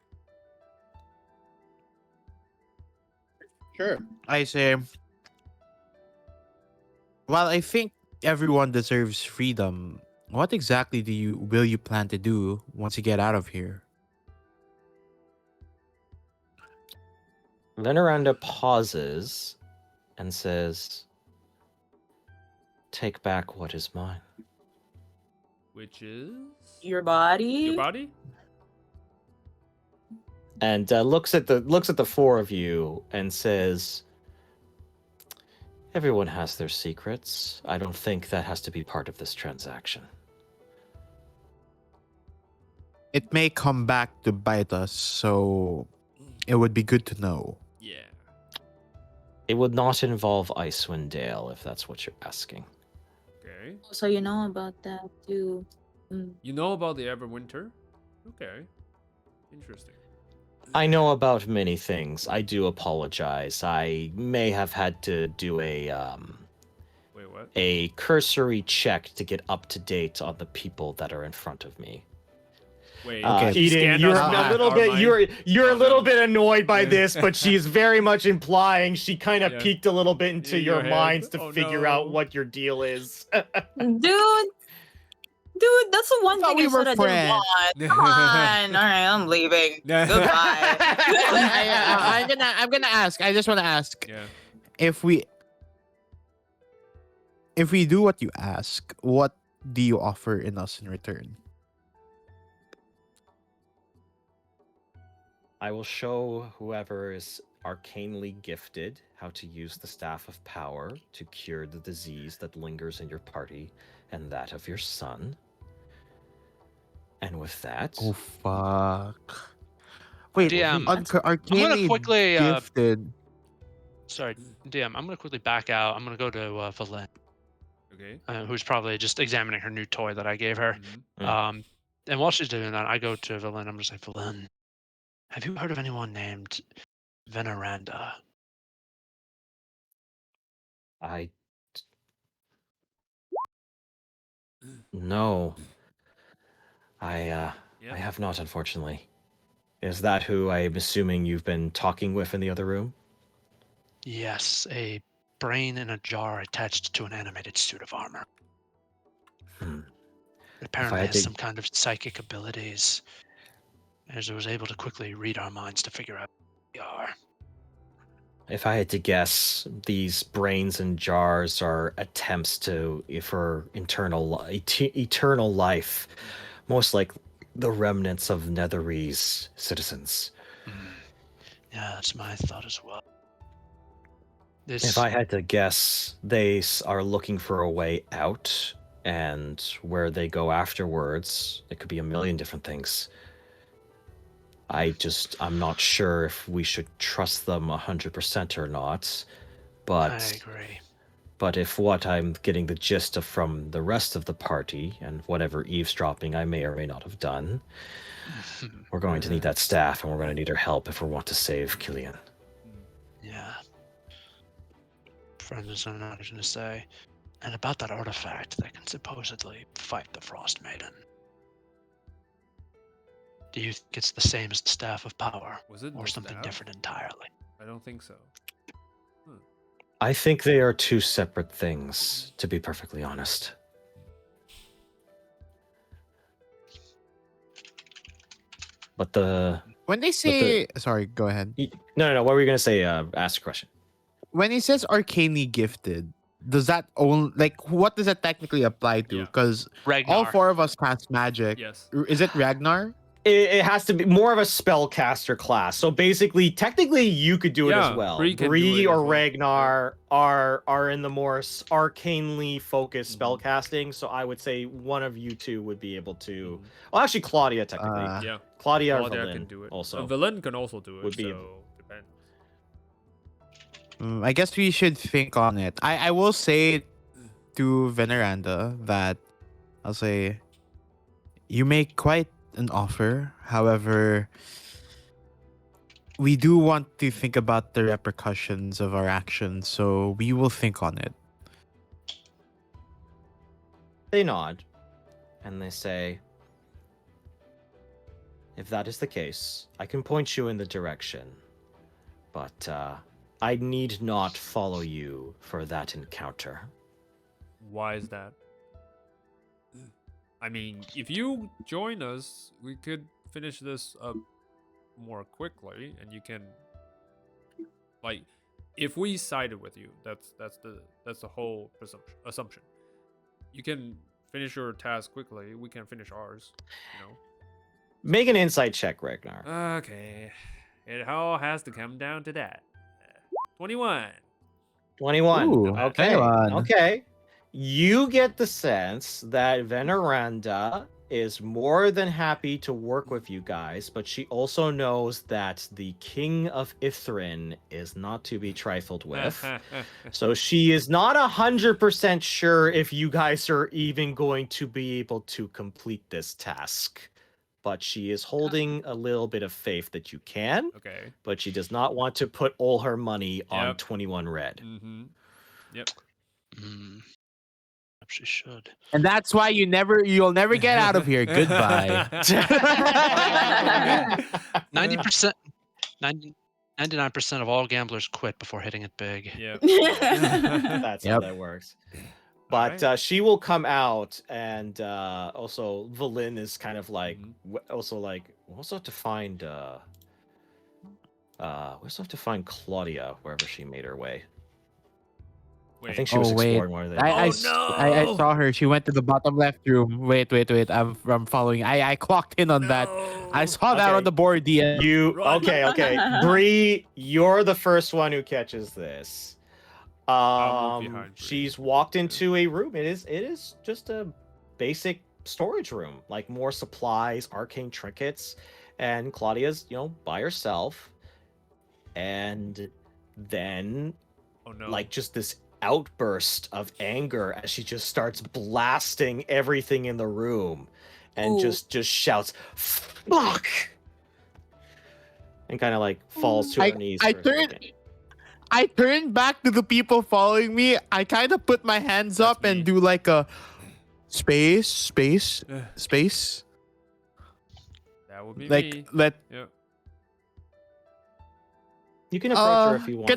[SPEAKER 5] Sure. I say, while I think everyone deserves freedom, what exactly will you plan to do once you get out of here?
[SPEAKER 1] Veneranda pauses and says, "Take back what is mine."
[SPEAKER 2] Which is
[SPEAKER 7] Your body.
[SPEAKER 2] your body?
[SPEAKER 1] And looks at the four of you and says, "Everyone has their secrets. I don't think that has to be part of this transaction."
[SPEAKER 5] It may come back to bite us, so it would be good to know.
[SPEAKER 2] Yeah.
[SPEAKER 1] It would not involve Icewind Dale, if that's what you're asking.
[SPEAKER 2] Okay.
[SPEAKER 7] So you know about that too.
[SPEAKER 2] You know about the Everwinter? Okay. Interesting.
[SPEAKER 1] I know about many things. I do apologize. I may have had to do
[SPEAKER 2] Wait, what?
[SPEAKER 1] a cursory check to get up to date on the people that are in front of me.
[SPEAKER 2] Wait.
[SPEAKER 5] Okay.
[SPEAKER 2] she
[SPEAKER 1] Eden,
[SPEAKER 2] scanned
[SPEAKER 1] you're
[SPEAKER 2] us
[SPEAKER 1] a
[SPEAKER 2] with
[SPEAKER 1] little
[SPEAKER 2] our
[SPEAKER 1] bit
[SPEAKER 2] mind?
[SPEAKER 1] you're
[SPEAKER 2] Oh,
[SPEAKER 1] a little
[SPEAKER 2] no.
[SPEAKER 1] bit annoyed by
[SPEAKER 2] Yeah.
[SPEAKER 1] this, but she's very much implying she kind of
[SPEAKER 2] Yeah.
[SPEAKER 1] peeked a little bit into
[SPEAKER 2] In
[SPEAKER 1] your
[SPEAKER 2] your head.
[SPEAKER 1] minds to
[SPEAKER 2] Oh,
[SPEAKER 1] figure out
[SPEAKER 2] no.
[SPEAKER 1] what your deal is.
[SPEAKER 7] Dude, that's the one
[SPEAKER 5] thought
[SPEAKER 7] thing
[SPEAKER 5] we
[SPEAKER 7] I
[SPEAKER 5] were
[SPEAKER 7] said I didn't
[SPEAKER 5] friends.
[SPEAKER 7] want. Come on. All right, I'm leaving. Goodbye.
[SPEAKER 5] I'm gonna ask. I just want to ask
[SPEAKER 2] Yeah.
[SPEAKER 5] if we do what you ask, what do you offer in us in return?
[SPEAKER 1] I will show whoever is arcanely gifted how to use the Staff of Power to cure the disease that lingers in your party and that of your son. And with that,
[SPEAKER 5] Oh fuck! Wait,
[SPEAKER 4] DM,
[SPEAKER 5] arcanely
[SPEAKER 4] quickly,
[SPEAKER 5] gifted.
[SPEAKER 4] Sorry, DM. I'm gonna quickly back out. I'm gonna go to Valen,
[SPEAKER 2] Okay.
[SPEAKER 4] who's probably just examining her new toy that I gave her.
[SPEAKER 2] Mhm.
[SPEAKER 4] And while she's doing that, I go to Valen. I'm just like, Valen, have you heard of anyone named Veneranda?
[SPEAKER 1] I no. I
[SPEAKER 2] Yeah.
[SPEAKER 1] have not, unfortunately. Is that who I'm assuming you've been talking with in the other room?
[SPEAKER 4] Yes, a brain in a jar attached to an animated suit of armor. It apparently
[SPEAKER 1] had
[SPEAKER 4] has
[SPEAKER 1] to-
[SPEAKER 4] some kind of psychic abilities, as it was able to quickly read our minds to figure out who we are.
[SPEAKER 1] If I had to guess, these brains and jars are attempts for eternal life, most like the remnants of Netherese citizens.
[SPEAKER 4] Yeah, that's my thought as well.
[SPEAKER 1] If I had to guess, they are looking for a way out, and where they go afterwards, it could be a million different things. I'm not sure if we should trust them 100% or not, but
[SPEAKER 4] I agree.
[SPEAKER 1] But if what I'm getting the gist of from the rest of the party, and whatever eavesdropping I may or may not have done, we're going to need that staff, and we're going to need her help if we want to save Killian.
[SPEAKER 4] Yeah. Friends are not going to say. And about that artifact that can supposedly fight the Frost Maiden. Do you think it's the same as the Staff of Power?
[SPEAKER 2] Was it
[SPEAKER 4] Or
[SPEAKER 2] the
[SPEAKER 4] something
[SPEAKER 2] staff?
[SPEAKER 4] different entirely?
[SPEAKER 2] I don't think so.
[SPEAKER 1] I think they are two separate things, to be perfectly honest. But
[SPEAKER 6] When they say, sorry, go ahead.
[SPEAKER 1] No. What were you gonna say? Ask a question.
[SPEAKER 6] When it says arcanely gifted, does that own like what does that technically apply to?
[SPEAKER 2] Yeah.
[SPEAKER 6] Because
[SPEAKER 4] Ragnar.
[SPEAKER 6] all four of us cast magic.
[SPEAKER 2] Yes.
[SPEAKER 6] Is it Ragnar?
[SPEAKER 1] It has to be more of a spellcaster class. So basically, technically, you could do it
[SPEAKER 2] Yeah,
[SPEAKER 1] as well.
[SPEAKER 2] Bree can do
[SPEAKER 1] Bree
[SPEAKER 2] it
[SPEAKER 1] or
[SPEAKER 2] as well.
[SPEAKER 1] Ragnar are in the more arcanely focused
[SPEAKER 2] Mhm.
[SPEAKER 1] spellcasting. So I would say one of you two would be able to.
[SPEAKER 2] Mhm.
[SPEAKER 1] Well, actually, Claudia technically.
[SPEAKER 2] Yeah.
[SPEAKER 1] Claudia or
[SPEAKER 2] Claudia
[SPEAKER 1] Valen
[SPEAKER 2] can do it.
[SPEAKER 1] also.
[SPEAKER 2] Valen can also do it.
[SPEAKER 1] would be-
[SPEAKER 2] So depends.
[SPEAKER 6] I guess we should think on it. I will say to Veneranda that I'll say you make quite an offer. However, we do want to think about the repercussions of our actions, so we will think on it.
[SPEAKER 1] They nod, and they say, "If that is the case, I can point you in the direction, but I need not follow you for that encounter."
[SPEAKER 2] Why is that? I mean, if you join us, we could finish this up more quickly, and you can, like, if we sided with you, that's the whole assumption. You can finish your task quickly. We can finish ours.
[SPEAKER 1] Make an insight check, Ragnar.
[SPEAKER 2] Okay, it all has to come down to that. 21.
[SPEAKER 1] 21.
[SPEAKER 6] Ooh,
[SPEAKER 1] Okay.
[SPEAKER 6] 21.
[SPEAKER 1] Okay. You get the sense that Veneranda is more than happy to work with you guys, but she also knows that the King of Ythryn is not to be trifled with. So she is not 100% sure if you guys are even going to be able to complete this task. But she is holding a little bit of faith that you can,
[SPEAKER 2] Okay.
[SPEAKER 1] but she does not want to put all her money on
[SPEAKER 2] Yep.
[SPEAKER 1] 21 red.
[SPEAKER 2] Mm-hmm. Yep.
[SPEAKER 4] She should.
[SPEAKER 6] And that's why you'll never get out of here. Goodbye.
[SPEAKER 4] 90%, 99% of all gamblers quit before hitting it big.
[SPEAKER 2] Yep.
[SPEAKER 1] That's how
[SPEAKER 6] Yep.
[SPEAKER 1] that works.
[SPEAKER 2] Alright.
[SPEAKER 1] But she will come out, and also Valin is kind of like
[SPEAKER 2] Mhm.
[SPEAKER 1] also like we also have to find Claudia wherever she made her way. I think she was
[SPEAKER 6] Oh, wait.
[SPEAKER 1] exploring one of the.
[SPEAKER 6] I
[SPEAKER 2] no!
[SPEAKER 6] saw her. She went to the bottom left room. Wait. I'm following. I clocked in on that. I saw that
[SPEAKER 1] Okay.
[SPEAKER 6] on the board, DM.
[SPEAKER 1] You
[SPEAKER 2] Run.
[SPEAKER 1] okay? Bree, you're the first one who catches this.
[SPEAKER 2] I'll move behind Bree.
[SPEAKER 1] She's walked into a room. It is just a basic storage room, like more supplies, arcane trinkets, and Claudia's by herself. And then
[SPEAKER 2] Oh no.
[SPEAKER 1] like just this outburst of anger as she just starts blasting everything in the room and
[SPEAKER 7] Ooh.
[SPEAKER 1] just shouts fuck and kind of like falls to her knees.
[SPEAKER 6] I
[SPEAKER 1] for a
[SPEAKER 6] turned-
[SPEAKER 1] second.
[SPEAKER 6] I turn back to the people following me. I kind of put my hands
[SPEAKER 2] That's
[SPEAKER 6] up
[SPEAKER 2] me.
[SPEAKER 6] and do like a space.
[SPEAKER 2] That would be
[SPEAKER 6] Like
[SPEAKER 2] me.
[SPEAKER 6] let.
[SPEAKER 2] Yep.
[SPEAKER 1] You can approach her if you want.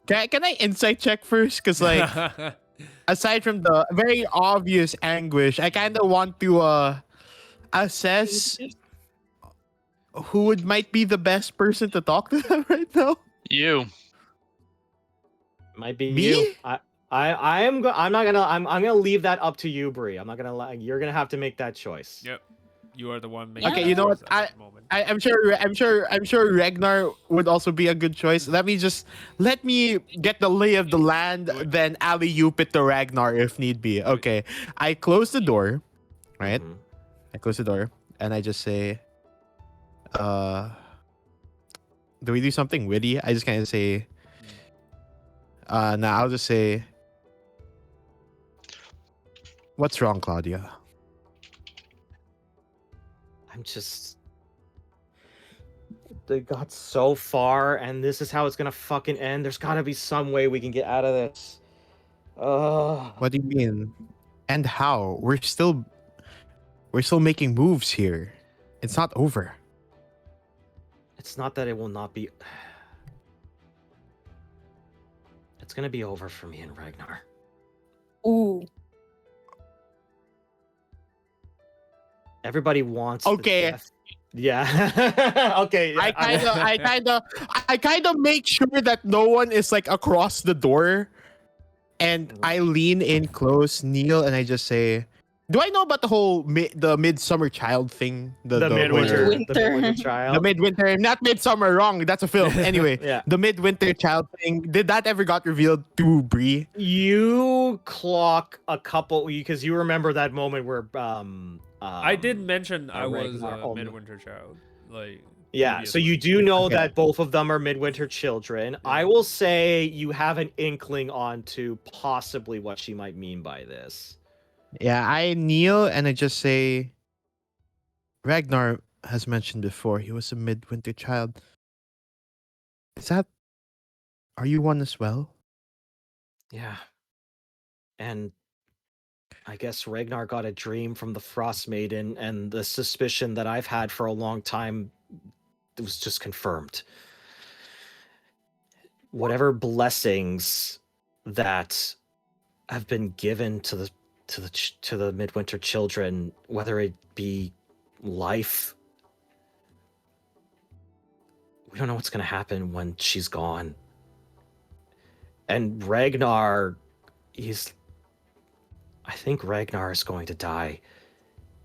[SPEAKER 6] Can I insight check first? Because like aside from the very obvious anguish, I kind of want to assess who might be the best person to talk to them right now.
[SPEAKER 4] You.
[SPEAKER 1] Might be
[SPEAKER 6] Me?
[SPEAKER 1] you. I'm gonna leave that up to you, Bree. I'm not gonna you're gonna have to make that choice.
[SPEAKER 2] Yep. You are the one making.
[SPEAKER 6] Okay,
[SPEAKER 2] the
[SPEAKER 6] you know what?
[SPEAKER 2] choice at this moment.
[SPEAKER 6] I'm sure Ragnar would also be a good choice. Let me get the lay of the land, then alley-oop it to Ragnar if need be. Okay. I close the door, right?
[SPEAKER 1] Mhm.
[SPEAKER 6] I close the door and I just say, do we do something witty? I just kind of say, I'll just say, what's wrong, Claudia?
[SPEAKER 1] I'm just. They got so far, and this is how it's gonna fucking end. There's gotta be some way we can get out of this.
[SPEAKER 6] What do you mean? And how? We're still making moves here. It's not over.
[SPEAKER 1] It's not that it will not be. It's gonna be over for me and Ragnar.
[SPEAKER 3] Ooh.
[SPEAKER 1] Everybody wants. the
[SPEAKER 6] Okay.
[SPEAKER 1] death. Yeah. Okay. Yeah,
[SPEAKER 5] I kind of make sure that no one is like across the door, and I lean in close, kneel, and I just say, "Do I know about the whole the midsummer child thing?
[SPEAKER 1] the
[SPEAKER 5] Whole
[SPEAKER 1] midwinter
[SPEAKER 5] the
[SPEAKER 1] child.
[SPEAKER 5] midwinter, not midsummer, wrong. That's a film. Anyway,
[SPEAKER 1] Yeah.
[SPEAKER 5] the midwinter child thing. Did that ever got revealed to Bree?
[SPEAKER 1] You clock a couple because you remember that moment where
[SPEAKER 2] I did mention I was
[SPEAKER 1] Ragnar
[SPEAKER 2] a midwinter child. Like
[SPEAKER 1] yeah, so
[SPEAKER 2] previously.
[SPEAKER 1] you do know
[SPEAKER 5] Okay.
[SPEAKER 1] that both of them are midwinter children. I will say you have an inkling onto possibly what she might mean by this.
[SPEAKER 5] Yeah, I kneel and I just say, Ragnar has mentioned before he was a midwinter child. Is that? Are you one as well?
[SPEAKER 1] Yeah. And I guess Ragnar got a dream from the Frost Maiden, and the suspicion that I've had for a long time was just confirmed. Whatever blessings that have been given to the midwinter children, whether it be life, we don't know what's going to happen when she's gone. And Ragnar, I think Ragnar is going to die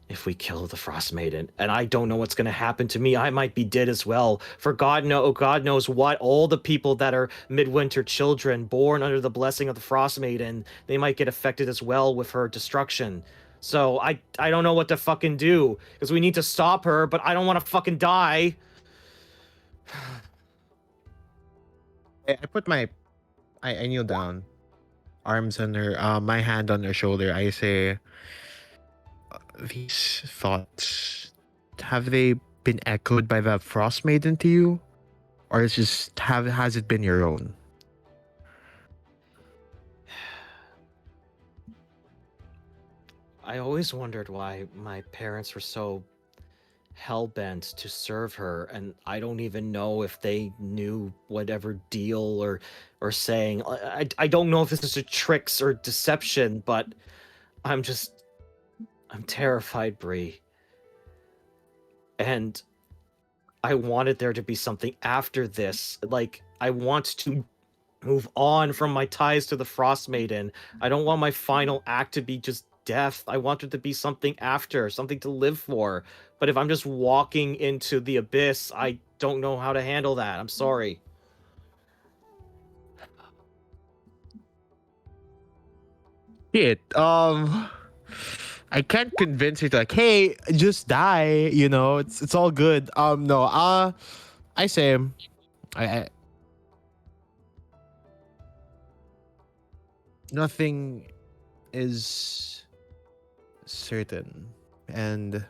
[SPEAKER 1] if we kill the Frost Maiden. And I don't know what's going to happen to me. I might be dead as well. For God knows what. All the people that are midwinter children born under the blessing of the Frost Maiden, they might get affected as well with her destruction. So I don't know what to fucking do, because we need to stop her, but I don't want to fucking die.
[SPEAKER 5] I put I kneel down, arms on her, my hand on her shoulder. I say, these thoughts, have they been echoed by the Frost Maiden to you, or has it been your own?
[SPEAKER 1] I always wondered why my parents were so hell-bent to serve her, and I don't even know if they knew whatever deal or saying. I don't know if this is a tricks or deception, but I'm terrified, Bree. And I wanted there to be something after this. Like, I want to move on from my ties to the Frost Maiden. I don't want my final act to be just death. I want there to be something after, something to live for. But if I'm just walking into the abyss, I don't know how to handle that. I'm sorry.
[SPEAKER 5] Shit. I can't convince her to like, hey, just die. You know, it's all good. No. I say, I nothing is certain, and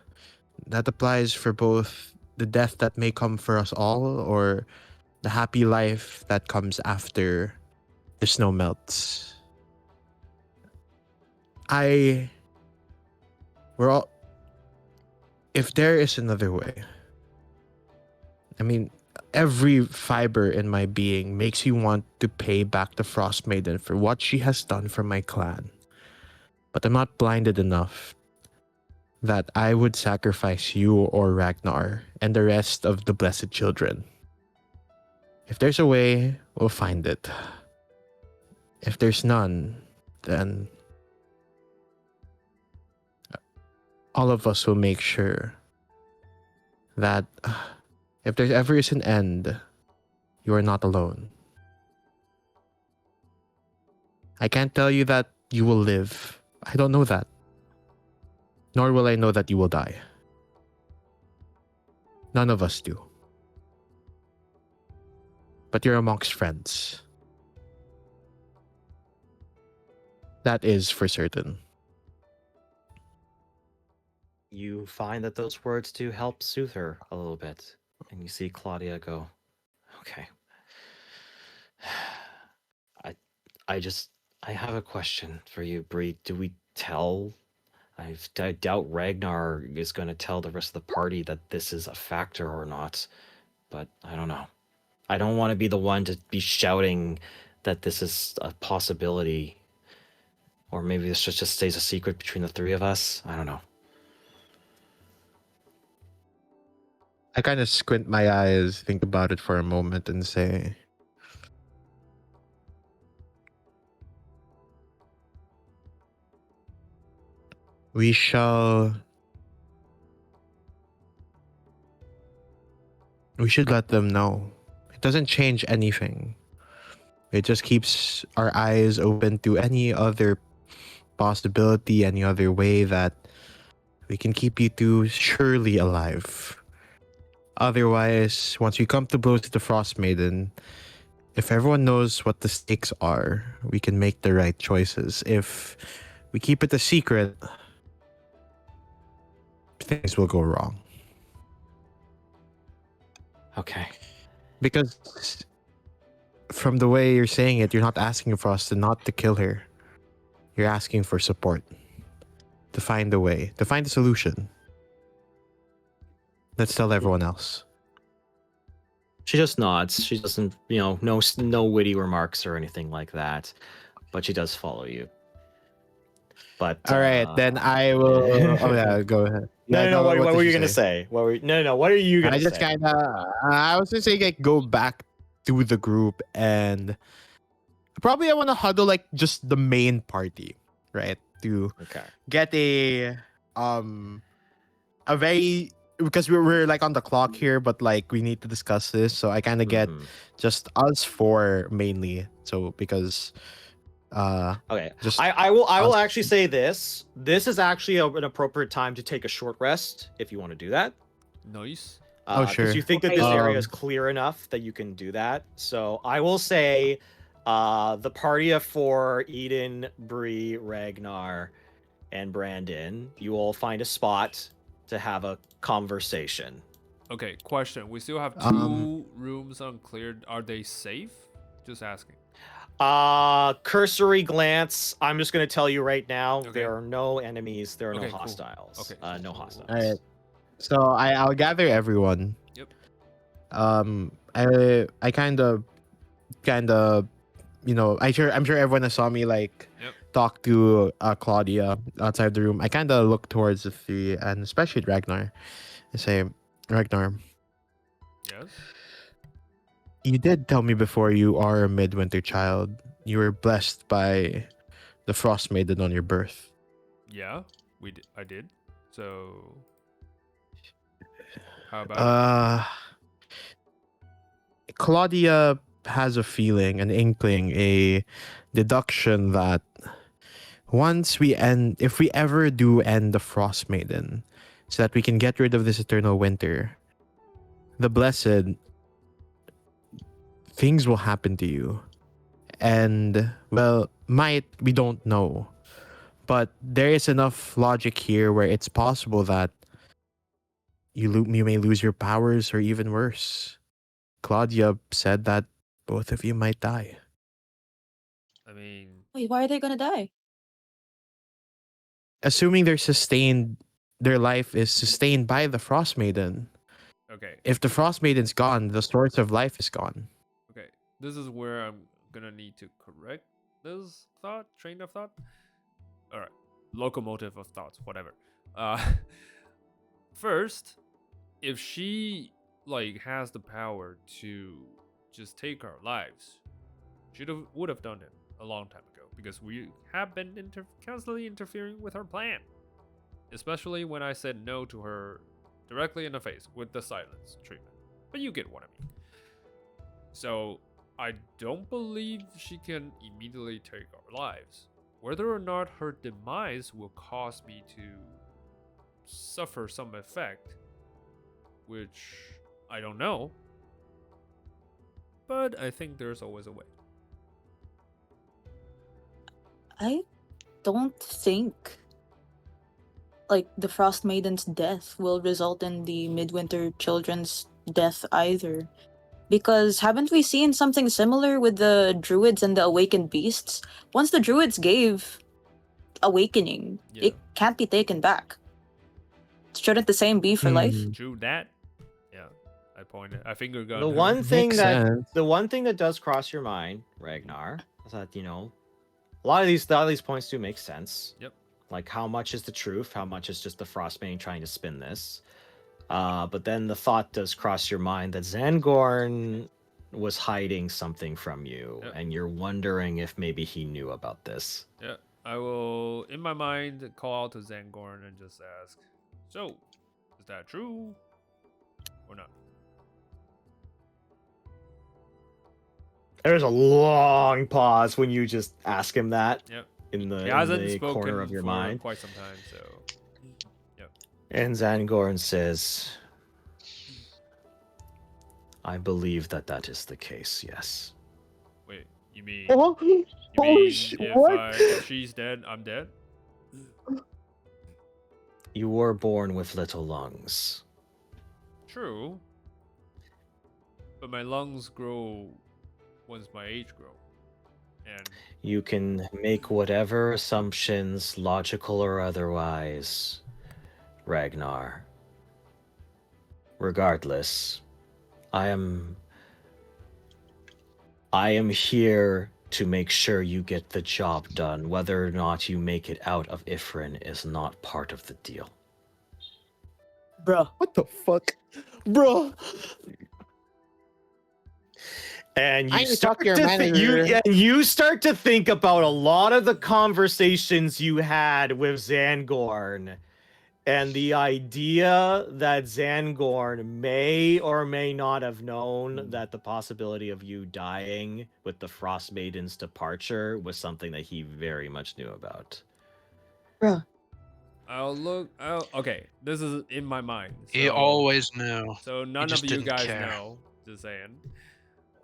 [SPEAKER 5] that applies for both the death that may come for us all, or the happy life that comes after the snow melts. We're all. If there is another way, I mean, every fiber in my being makes me want to pay back the Frost Maiden for what she has done for my clan. But I'm not blinded enough that I would sacrifice you or Ragnar and the rest of the blessed children. If there's a way, we'll find it. If there's none, then all of us will make sure that if there ever is an end, you are not alone. I can't tell you that you will live. I don't know that. Nor will I know that you will die. None of us do. But you're amongst friends. That is for certain.
[SPEAKER 1] You find that those words do help soothe her a little bit. And you see Claudia go, okay. I have a question for you, Bree. Do we tell? I doubt Ragnar is going to tell the rest of the party that this is a factor or not, but I don't know. I don't want to be the one to be shouting that this is a possibility, or maybe this just stays a secret between the three of us. I don't know.
[SPEAKER 6] I kind of squint my eyes, think about it for a moment, and say, "We shall. We should let them know. It doesn't change anything. It just keeps our eyes open to any other possibility, any other way that we can keep you two surely alive. Otherwise, once we come to blows with the Frost Maiden, if everyone knows what the stakes are, we can make the right choices. If we keep it a secret, things will go wrong.
[SPEAKER 1] Okay.
[SPEAKER 6] Because from the way you're saying it, you're not asking for us to not to kill her. You're asking for support. To find a way, to find a solution. Let's tell everyone else.
[SPEAKER 1] She just nods. She doesn't, no witty remarks or anything like that. But she does follow you. But
[SPEAKER 6] All right, then I will. Oh yeah, go ahead.
[SPEAKER 1] No,
[SPEAKER 6] Yeah,
[SPEAKER 1] no, no. What
[SPEAKER 6] did
[SPEAKER 1] were you
[SPEAKER 6] you
[SPEAKER 1] gonna say? No. What are you gonna
[SPEAKER 6] I
[SPEAKER 1] say?
[SPEAKER 6] just kind of. I was just saying, like, go back to the group and probably I want to huddle like just the main party, right? To
[SPEAKER 1] Okay.
[SPEAKER 6] get a very because we're like on the clock here, but like we need to discuss this, so I kind of get
[SPEAKER 1] Mhm.
[SPEAKER 6] just us four mainly. So because
[SPEAKER 1] Okay.
[SPEAKER 6] just
[SPEAKER 1] I will
[SPEAKER 6] us-
[SPEAKER 1] actually say this. This is actually an appropriate time to take a short rest if you want to do that.
[SPEAKER 2] Nice.
[SPEAKER 6] Oh, sure.
[SPEAKER 1] Because you think that this
[SPEAKER 6] Okay.
[SPEAKER 1] area is clear enough that you can do that. So I will say, the party of four: Eden, Bree, Ragnar, and Brandon. You all find a spot to have a conversation.
[SPEAKER 2] Okay, question. We still have 2 rooms uncleared. Are they safe? Just asking.
[SPEAKER 1] Cursory glance. I'm just gonna tell you right now,
[SPEAKER 2] Okay.
[SPEAKER 1] there are no enemies. There are
[SPEAKER 2] Okay,
[SPEAKER 1] no
[SPEAKER 2] cool.
[SPEAKER 1] hostiles.
[SPEAKER 2] Okay,
[SPEAKER 1] No
[SPEAKER 2] cool.
[SPEAKER 1] hostiles.
[SPEAKER 6] All right. So I'll gather everyone.
[SPEAKER 2] Yep.
[SPEAKER 6] I kind of, I'm sure everyone that saw me like
[SPEAKER 2] Yep.
[SPEAKER 6] talk to Claudia outside the room. I kind of look towards the three, and especially Ragnar, and say, Ragnar,
[SPEAKER 2] Yes.
[SPEAKER 6] you did tell me before you are a midwinter child. You were blessed by the Frost Maiden on your birth.
[SPEAKER 2] Yeah, I did. So, how about
[SPEAKER 6] Claudia has a feeling, an inkling, a deduction that if we ever do end the Frost Maiden, so that we can get rid of this eternal winter, the blessed, things will happen to you. And, well, we don't know. But there is enough logic here where it's possible that you may lose your powers, or even worse. Claudia said that both of you might die.
[SPEAKER 2] I mean,
[SPEAKER 7] Wait, why are they gonna die?
[SPEAKER 6] Assuming their life is sustained by the Frost Maiden.
[SPEAKER 2] okay.
[SPEAKER 6] If the Frost Maiden's gone, the source of life is gone.
[SPEAKER 2] Okay, this is where I'm gonna need to correct this train of thought. All right, locomotive of thoughts, whatever. First, if she has the power to just take our lives, would have done it a long time ago, because we have been constantly interfering with her plan. Especially when I said no to her directly in the face with the silence treatment. But you get what I mean. So, I don't believe she can immediately take our lives. Whether or not her demise will cause me to suffer some effect, which I don't know. But I think there's always a way.
[SPEAKER 7] I don't think the Frost Maiden's death will result in the Midwinter children's death either. Because haven't we seen something similar with the druids and the awakened beasts? Once the druids gave awakening,
[SPEAKER 2] Yeah.
[SPEAKER 7] it can't be taken back. Shouldn't the same be for life?
[SPEAKER 2] True that. Yeah, I finger gun
[SPEAKER 1] The
[SPEAKER 2] her.
[SPEAKER 1] one thing
[SPEAKER 6] Makes
[SPEAKER 1] that
[SPEAKER 6] sense.
[SPEAKER 1] does cross your mind, Ragnar, is that a lot of these points do make sense.
[SPEAKER 2] Yep.
[SPEAKER 1] Like, how much is the truth? How much is just the Frostbane trying to spin this? But then the thought does cross your mind that Zangorn was hiding something from you,
[SPEAKER 2] Yep.
[SPEAKER 1] and you're wondering if maybe he knew about this.
[SPEAKER 2] Yeah, I will, in my mind, call out to Zangorn and just ask, so, is that true or not?
[SPEAKER 1] There's a long pause when you just ask him that
[SPEAKER 2] Yep.
[SPEAKER 1] in the,
[SPEAKER 2] He hasn't
[SPEAKER 1] in the
[SPEAKER 2] spoken
[SPEAKER 1] corner of your
[SPEAKER 2] for
[SPEAKER 1] mind.
[SPEAKER 2] quite some time, so. Yep.
[SPEAKER 1] And Zangorn says, I believe that that is the case, yes.
[SPEAKER 2] Wait, you mean,
[SPEAKER 6] Oh,
[SPEAKER 2] you
[SPEAKER 6] oh
[SPEAKER 2] mean
[SPEAKER 6] shit!
[SPEAKER 2] if,
[SPEAKER 6] What?
[SPEAKER 2] if she's dead, I'm dead?
[SPEAKER 1] You were born with little lungs.
[SPEAKER 2] True. But my lungs grow once my age grow. And
[SPEAKER 1] You can make whatever assumptions, logical or otherwise, Ragnar. Regardless, I am here to make sure you get the job done. Whether or not you make it out of Ythryn is not part of the deal.
[SPEAKER 7] Bruh.
[SPEAKER 6] What the fuck, bro?
[SPEAKER 1] And
[SPEAKER 6] I
[SPEAKER 1] you
[SPEAKER 6] need to
[SPEAKER 1] start
[SPEAKER 6] talk to your
[SPEAKER 1] to
[SPEAKER 6] manager.
[SPEAKER 1] you start to think about a lot of the conversations you had with Zangorn, and the idea that Zangorn may or may not have known that the possibility of you dying with the Frost Maiden's departure was something that he very much knew about.
[SPEAKER 7] Bruh.
[SPEAKER 2] okay, this is in my mind.
[SPEAKER 4] He
[SPEAKER 2] so-
[SPEAKER 4] always knew.
[SPEAKER 2] So none
[SPEAKER 4] just
[SPEAKER 2] of you
[SPEAKER 4] didn't
[SPEAKER 2] guys
[SPEAKER 4] care.
[SPEAKER 2] know. Just saying.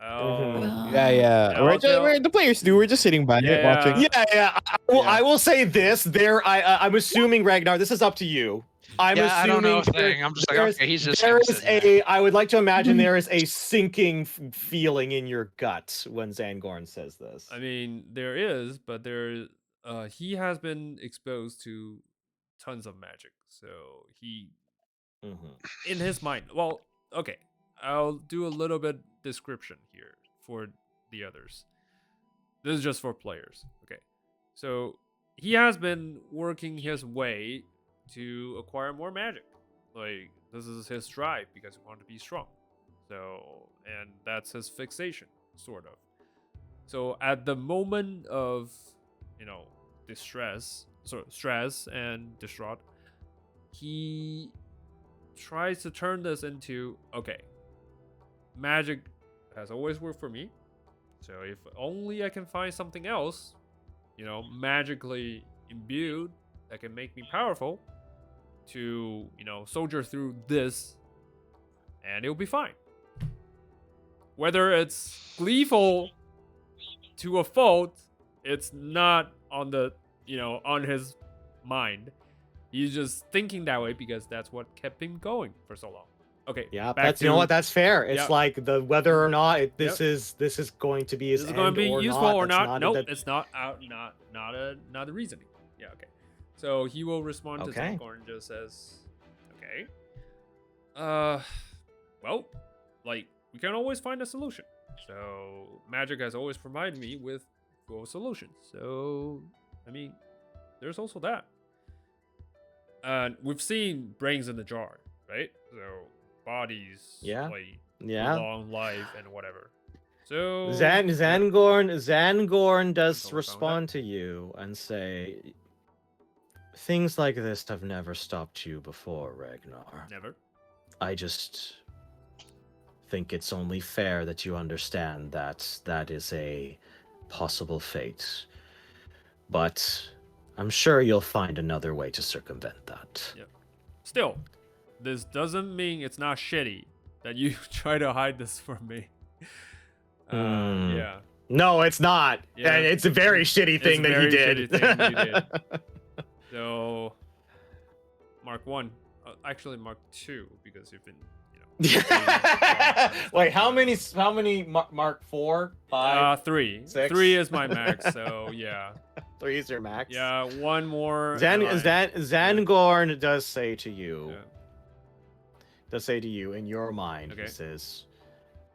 [SPEAKER 1] Mhm.
[SPEAKER 6] Yeah, yeah.
[SPEAKER 2] Yeah,
[SPEAKER 6] We're
[SPEAKER 2] I'll
[SPEAKER 6] just
[SPEAKER 2] tell-
[SPEAKER 6] the players do. We're just sitting by
[SPEAKER 2] Yeah,
[SPEAKER 6] watching.
[SPEAKER 1] Yeah.
[SPEAKER 2] Yeah.
[SPEAKER 1] I will say this. I'm assuming Ragnar. This is up to you. I'm
[SPEAKER 4] Yeah, I don't know a
[SPEAKER 1] assuming
[SPEAKER 4] thing. I'm just like,
[SPEAKER 1] there's-
[SPEAKER 4] okay, he's just
[SPEAKER 1] there
[SPEAKER 4] kinda
[SPEAKER 1] is
[SPEAKER 4] sitting there.
[SPEAKER 1] I would like to imagine there is a sinking feeling in your gut when Zangorn says this.
[SPEAKER 2] I mean, there is, but he has been exposed to tons of magic. So he,
[SPEAKER 1] Mhm.
[SPEAKER 2] in his mind, well, okay, I'll do a little bit description here for the others. This is just for players. Okay. So he has been working his way to acquire more magic. Like, this is his drive because he wants to be strong. So, and that's his fixation, sort of. So at the moment of, stress and distraught, he tries to turn this into, okay, magic has always worked for me. So if only I can find something else, magically imbued that can make me powerful to, soldier through this, and it'll be fine. Whether it's gleeful to a fault, it's not on the, on his mind. He's just thinking that way because that's what kept him going for so long. Okay.
[SPEAKER 1] Yeah,
[SPEAKER 2] back
[SPEAKER 1] that's
[SPEAKER 2] to,
[SPEAKER 1] what, that's fair. It's
[SPEAKER 2] Yep.
[SPEAKER 1] like the whether or not this
[SPEAKER 2] Yep.
[SPEAKER 1] is going to be his
[SPEAKER 2] This is
[SPEAKER 1] end
[SPEAKER 2] going to be
[SPEAKER 1] or
[SPEAKER 2] useful
[SPEAKER 1] not.
[SPEAKER 2] or
[SPEAKER 1] That's
[SPEAKER 2] not. Nope,
[SPEAKER 1] that-
[SPEAKER 2] it's not out. Not the reasoning. Yeah. Okay. So he will respond to
[SPEAKER 1] Okay.
[SPEAKER 2] Zangorn and just says, "Okay. Well, like we can always find a solution. So magic has always provided me with full solutions. So I mean, there's also that. And we've seen brains in the jar, right? So bodies,
[SPEAKER 1] Yeah.
[SPEAKER 2] like
[SPEAKER 1] Yeah.
[SPEAKER 2] long life and whatever. So
[SPEAKER 1] Zangorn does
[SPEAKER 2] Totally fine with
[SPEAKER 1] respond to you and say, things like this have never stopped you before, Ragnar.
[SPEAKER 2] never.
[SPEAKER 1] I just think it's only fair that you understand that that is a possible fate. But I'm sure you'll find another way to circumvent that.
[SPEAKER 2] Still, this doesn't mean it's not shitty that you try to hide this from me.
[SPEAKER 1] Hmm.
[SPEAKER 2] Yeah.
[SPEAKER 1] No, it's not.
[SPEAKER 2] Yeah.
[SPEAKER 1] And it's a very shitty
[SPEAKER 2] It's
[SPEAKER 1] thing
[SPEAKER 2] a
[SPEAKER 1] that
[SPEAKER 2] very
[SPEAKER 1] he did.
[SPEAKER 2] shitty thing you did. So, Mark 1. Actually, Mark 2, because you've been,
[SPEAKER 1] Wait, how many Mark 4? 5?
[SPEAKER 2] 3.
[SPEAKER 1] 6?
[SPEAKER 2] 3 is my max, so yeah.
[SPEAKER 1] 3 is your max?
[SPEAKER 2] Yeah, one more. and I-
[SPEAKER 1] Zangorn does say to you,
[SPEAKER 2] yeah.
[SPEAKER 1] in your mind,
[SPEAKER 2] Okay.
[SPEAKER 1] he says,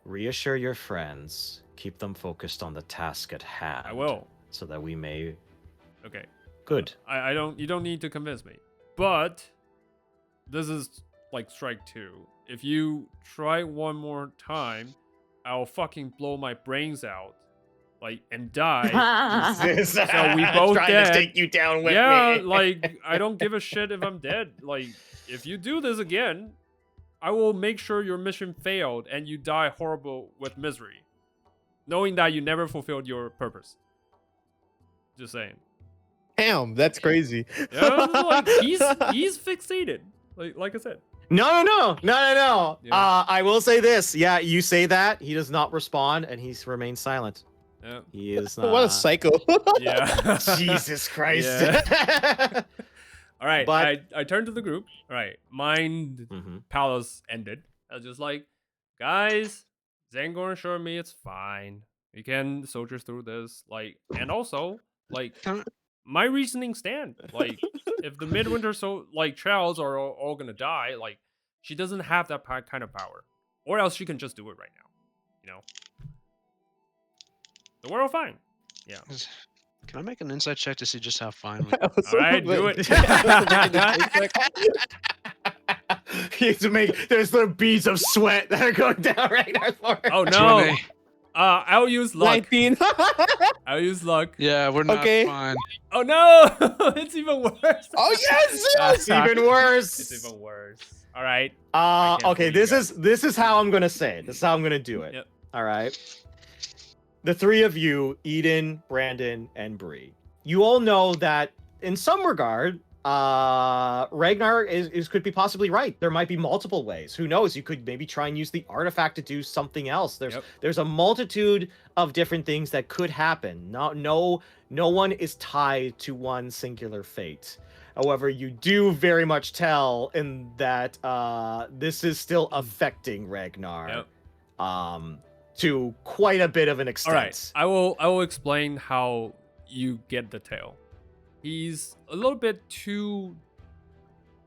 [SPEAKER 1] reassure your friends, keep them focused on the task at hand.
[SPEAKER 2] I will.
[SPEAKER 1] So that we may...
[SPEAKER 2] Okay.
[SPEAKER 1] Good.
[SPEAKER 2] You don't need to convince me. But this is like strike 2. If you try one more time, I'll fucking blow my brains out, like, and die.
[SPEAKER 1] Jesus.
[SPEAKER 2] So we both
[SPEAKER 1] trying
[SPEAKER 2] dead.
[SPEAKER 1] to take you down with
[SPEAKER 2] Yeah,
[SPEAKER 1] me.
[SPEAKER 2] like, I don't give a shit if I'm dead. Like, if you do this again, I will make sure your mission failed and you die horrible with misery, knowing that you never fulfilled your purpose. Just saying.
[SPEAKER 5] Damn, that's crazy.
[SPEAKER 2] Yeah, like he's fixated. Like I said.
[SPEAKER 1] No.
[SPEAKER 2] Yeah.
[SPEAKER 1] I will say this. Yeah, you say that. He does not respond, and he remains silent.
[SPEAKER 2] Yeah.
[SPEAKER 1] He is
[SPEAKER 5] What a psycho.
[SPEAKER 2] Yeah.
[SPEAKER 1] Jesus Christ.
[SPEAKER 2] Yeah. All right.
[SPEAKER 1] But-
[SPEAKER 2] I turned to the group. All right. Mind
[SPEAKER 1] Mhm.
[SPEAKER 2] Palace ended. I was just like, guys, Zangor assured me it's fine. We can soldier through this. Like, and also, like,
[SPEAKER 4] Can
[SPEAKER 2] my reasoning stand. Like, if the midwinter trials are all gonna die, like, she doesn't have that kind of power, or else she can just do it right now. You know. So we're all fine. Yeah.
[SPEAKER 4] Can I make an insight check to see just how fine we
[SPEAKER 2] All right, do it.
[SPEAKER 1] He has to make. There's little beads of sweat that are going down right now.
[SPEAKER 2] Oh no.
[SPEAKER 4] 20.
[SPEAKER 2] I'll use luck.
[SPEAKER 5] 19.
[SPEAKER 2] I'll use luck.
[SPEAKER 4] Yeah, we're not
[SPEAKER 5] Okay.
[SPEAKER 4] fine.
[SPEAKER 2] Oh no! It's even worse.
[SPEAKER 5] Oh yes.
[SPEAKER 1] It's even worse.
[SPEAKER 2] It's even worse. All right. I can't
[SPEAKER 1] Okay.
[SPEAKER 2] believe
[SPEAKER 1] This is how I'm gonna say it. This is how I'm gonna do it.
[SPEAKER 2] Yep.
[SPEAKER 1] All right. The three of you, Eden, Brandon, and Bree, you all know that in some regard, Ragnar could be possibly right. There might be multiple ways. Who knows? You could maybe try and use the artifact to do something else. There's a multitude of different things that could happen. No one is tied to one singular fate. However, you do very much tell in that this is still affecting Ragnar.
[SPEAKER 2] Yep.
[SPEAKER 1] To quite a bit of an extent.
[SPEAKER 2] All right. I will explain how you get the tail. He's a little bit too,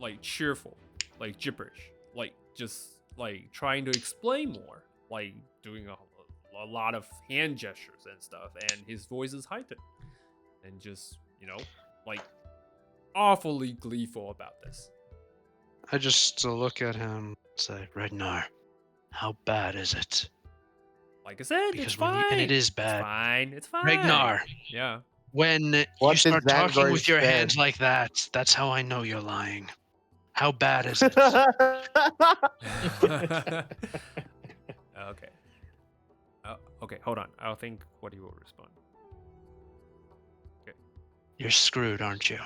[SPEAKER 2] like, cheerful, like gibberish, like just like trying to explain more, like doing a lot of hand gestures and stuff, and his voice is heightened, and just, you know, like awfully gleeful about this.
[SPEAKER 4] I just look at him and say, Ragnar, how bad is it?
[SPEAKER 2] Like I said,
[SPEAKER 4] Because
[SPEAKER 2] it's fine.
[SPEAKER 4] and it is
[SPEAKER 2] It's
[SPEAKER 4] bad.
[SPEAKER 2] fine. It's fine.
[SPEAKER 4] Ragnar,
[SPEAKER 2] Yeah.
[SPEAKER 4] when
[SPEAKER 6] What
[SPEAKER 4] you
[SPEAKER 6] did
[SPEAKER 4] start talking
[SPEAKER 6] Zangor
[SPEAKER 4] with your
[SPEAKER 6] said?
[SPEAKER 4] hands like that, that's how I know you're lying. How bad is it?
[SPEAKER 2] Okay. Okay, hold on. I'll think what he will respond.
[SPEAKER 4] You're screwed, aren't you?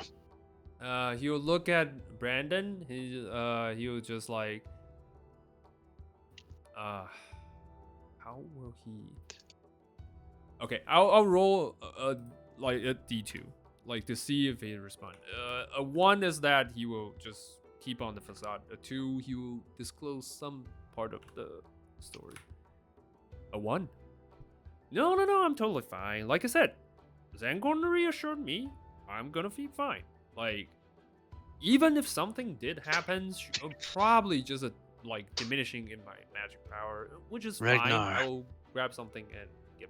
[SPEAKER 2] He'll look at Brandon. He'll just like, how will he? Okay, I'll roll like a D2, like to see if he responds. A 1 is that he will just keep on the facade. A 2, he will disclose some part of the story. A 1. No, I'm totally fine. Like I said, Zangorn reassured me I'm gonna be fine. Like, even if something did happen, probably just like diminishing in my magic power, which is fine.
[SPEAKER 4] Ragnar.
[SPEAKER 2] I'll grab something and get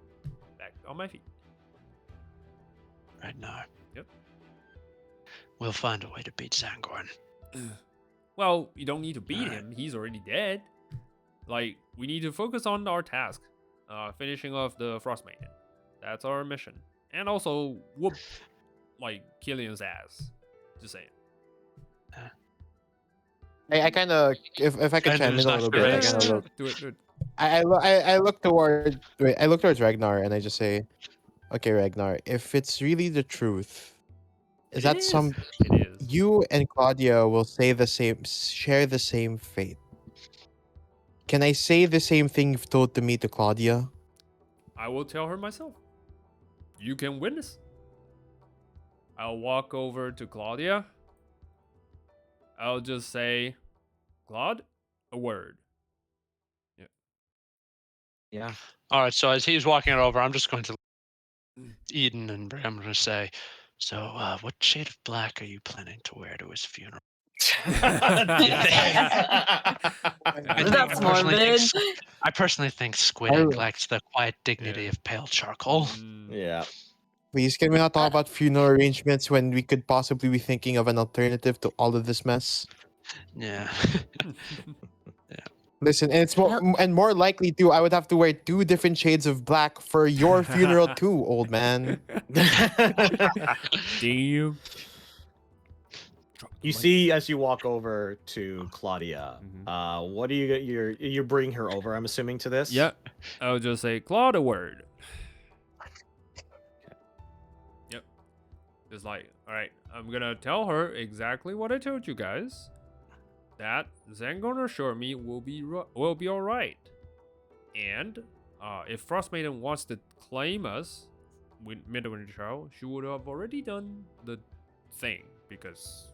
[SPEAKER 2] back on my feet.
[SPEAKER 4] Ragnar.
[SPEAKER 2] Yep.
[SPEAKER 4] We'll find a way to beat Zangorn.
[SPEAKER 2] Well, you don't need to beat
[SPEAKER 4] Alright.
[SPEAKER 2] him. He's already dead. Like, we need to focus on our task. Finishing off the Frost Maiden. That's our mission. And also whoop, like, Killian's ass. Just saying.
[SPEAKER 6] I kind of, if I could chime in a little bit, I
[SPEAKER 4] Brandon's
[SPEAKER 6] kind of look.
[SPEAKER 2] Do it.
[SPEAKER 6] I look towards Ragnar and I just say, okay, Ragnar, if it's really the truth, is that some
[SPEAKER 2] It is.
[SPEAKER 6] you and Claudia will share the same fate? Can I say the same thing you've told to me to Claudia?
[SPEAKER 2] I will tell her myself. You can witness. I'll walk over to Claudia. I'll just say, Claude, a word.
[SPEAKER 1] Yeah.
[SPEAKER 4] All right, so as he's walking it over, I'm just going to Eden and I'm going to say, so what shade of black are you planning to wear to his funeral?
[SPEAKER 7] That's morbid.
[SPEAKER 4] I personally think squid ink lacks the quiet dignity
[SPEAKER 2] Yeah.
[SPEAKER 4] of pale charcoal.
[SPEAKER 1] Yeah.
[SPEAKER 6] Please, can we not talk about funeral arrangements when we could possibly be thinking of an alternative to all of this mess?
[SPEAKER 4] Yeah.
[SPEAKER 6] Listen, and it's more
[SPEAKER 7] Well-
[SPEAKER 6] and more likely too. I would have to wear 2 different shades of black for your funeral too, old man.
[SPEAKER 2] Damn.
[SPEAKER 1] You see, as you walk over to Claudia,
[SPEAKER 2] Mhm.
[SPEAKER 1] what do you're bringing her over? I'm assuming to this.
[SPEAKER 2] Yeah, I would just say Claude a word. Yep. Just like, all right, I'm gonna tell her exactly what I told you guys. That Zangon assure me will be all right. And if Frost Maiden wants to claim us, Midwinter Child, she would have already done the thing because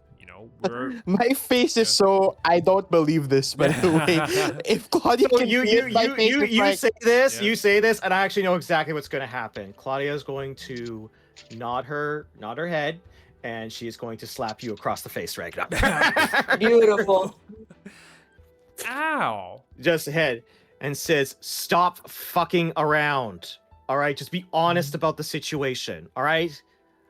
[SPEAKER 2] we're.
[SPEAKER 6] My face is
[SPEAKER 2] Yeah.
[SPEAKER 6] so I don't believe this. By the way, if Claudia
[SPEAKER 1] So
[SPEAKER 6] can see it, my face is
[SPEAKER 1] you
[SPEAKER 6] like,
[SPEAKER 1] say this,
[SPEAKER 2] Yeah.
[SPEAKER 1] you say this, and I actually know exactly what's going to happen. Claudia is going to nod her head, and she is going to slap you across the face, Ragnar.
[SPEAKER 3] Beautiful.
[SPEAKER 2] Ow!
[SPEAKER 1] Just head, and says, "Stop fucking around. All right, just be honest about the situation. All right.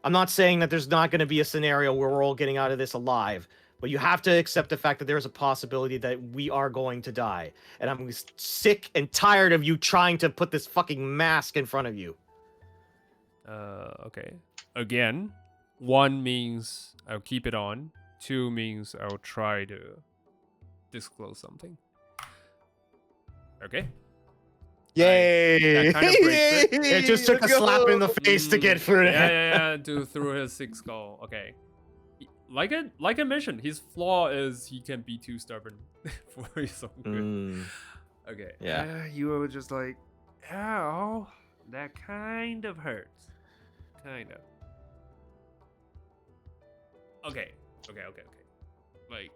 [SPEAKER 1] I'm not saying that there's not going to be a scenario where we're all getting out of this alive." But you have to accept the fact that there's a possibility that we are going to die. And I'm sick and tired of you trying to put this fucking mask in front of you.
[SPEAKER 2] Okay. Again, 1 means I'll keep it on. 2 means I'll try to disclose something. Okay.
[SPEAKER 6] yay!
[SPEAKER 2] That kind of breaks it.
[SPEAKER 1] It just took a slap in the face to get through to him.
[SPEAKER 2] Yeah, through his 6 skull. Okay. Like I mentioned, his flaw is he can be too stubborn for his own good.
[SPEAKER 1] Mm,
[SPEAKER 2] Okay.
[SPEAKER 1] yeah.
[SPEAKER 2] You were just like, ow, that kind of hurts. Kind of. Okay. Like,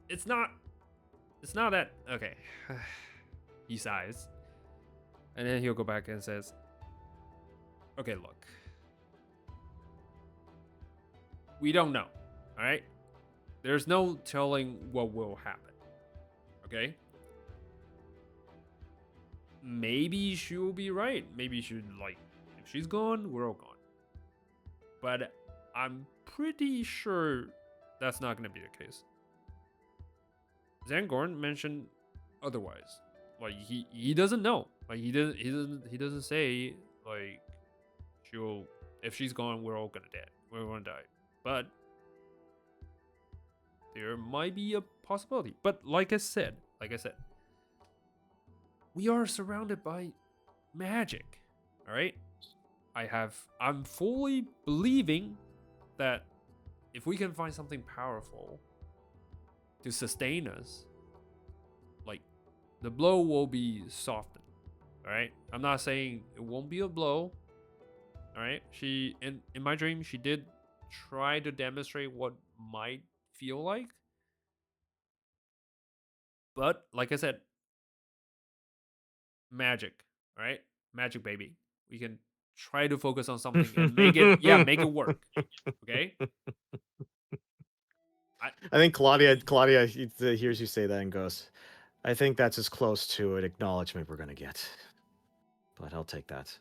[SPEAKER 2] it's not that. Okay. He sighs. And then he'll go back and says, okay, look. We don't know, all right? There's no telling what will happen, okay? Maybe she will be right. Maybe she, like, if she's gone, we're all gone. But I'm pretty sure that's not going to be the case. Zangorn mentioned otherwise. Like, he doesn't know. Like, he doesn't say, like, if she's gone, we're all gonna die. But there might be a possibility. But like I said, we are surrounded by magic. All right? I'm fully believing that if we can find something powerful to sustain us, like, the blow will be softened. All right? I'm not saying it won't be a blow. All right? She in my dream, she did try to demonstrate what might feel like. But like I said, magic, all right? Magic, baby. We can try to focus on something and make it work. Okay?
[SPEAKER 1] I think Claudia hears you say that and goes, "I think that's as close to an acknowledgement we're gonna get. But I'll take that."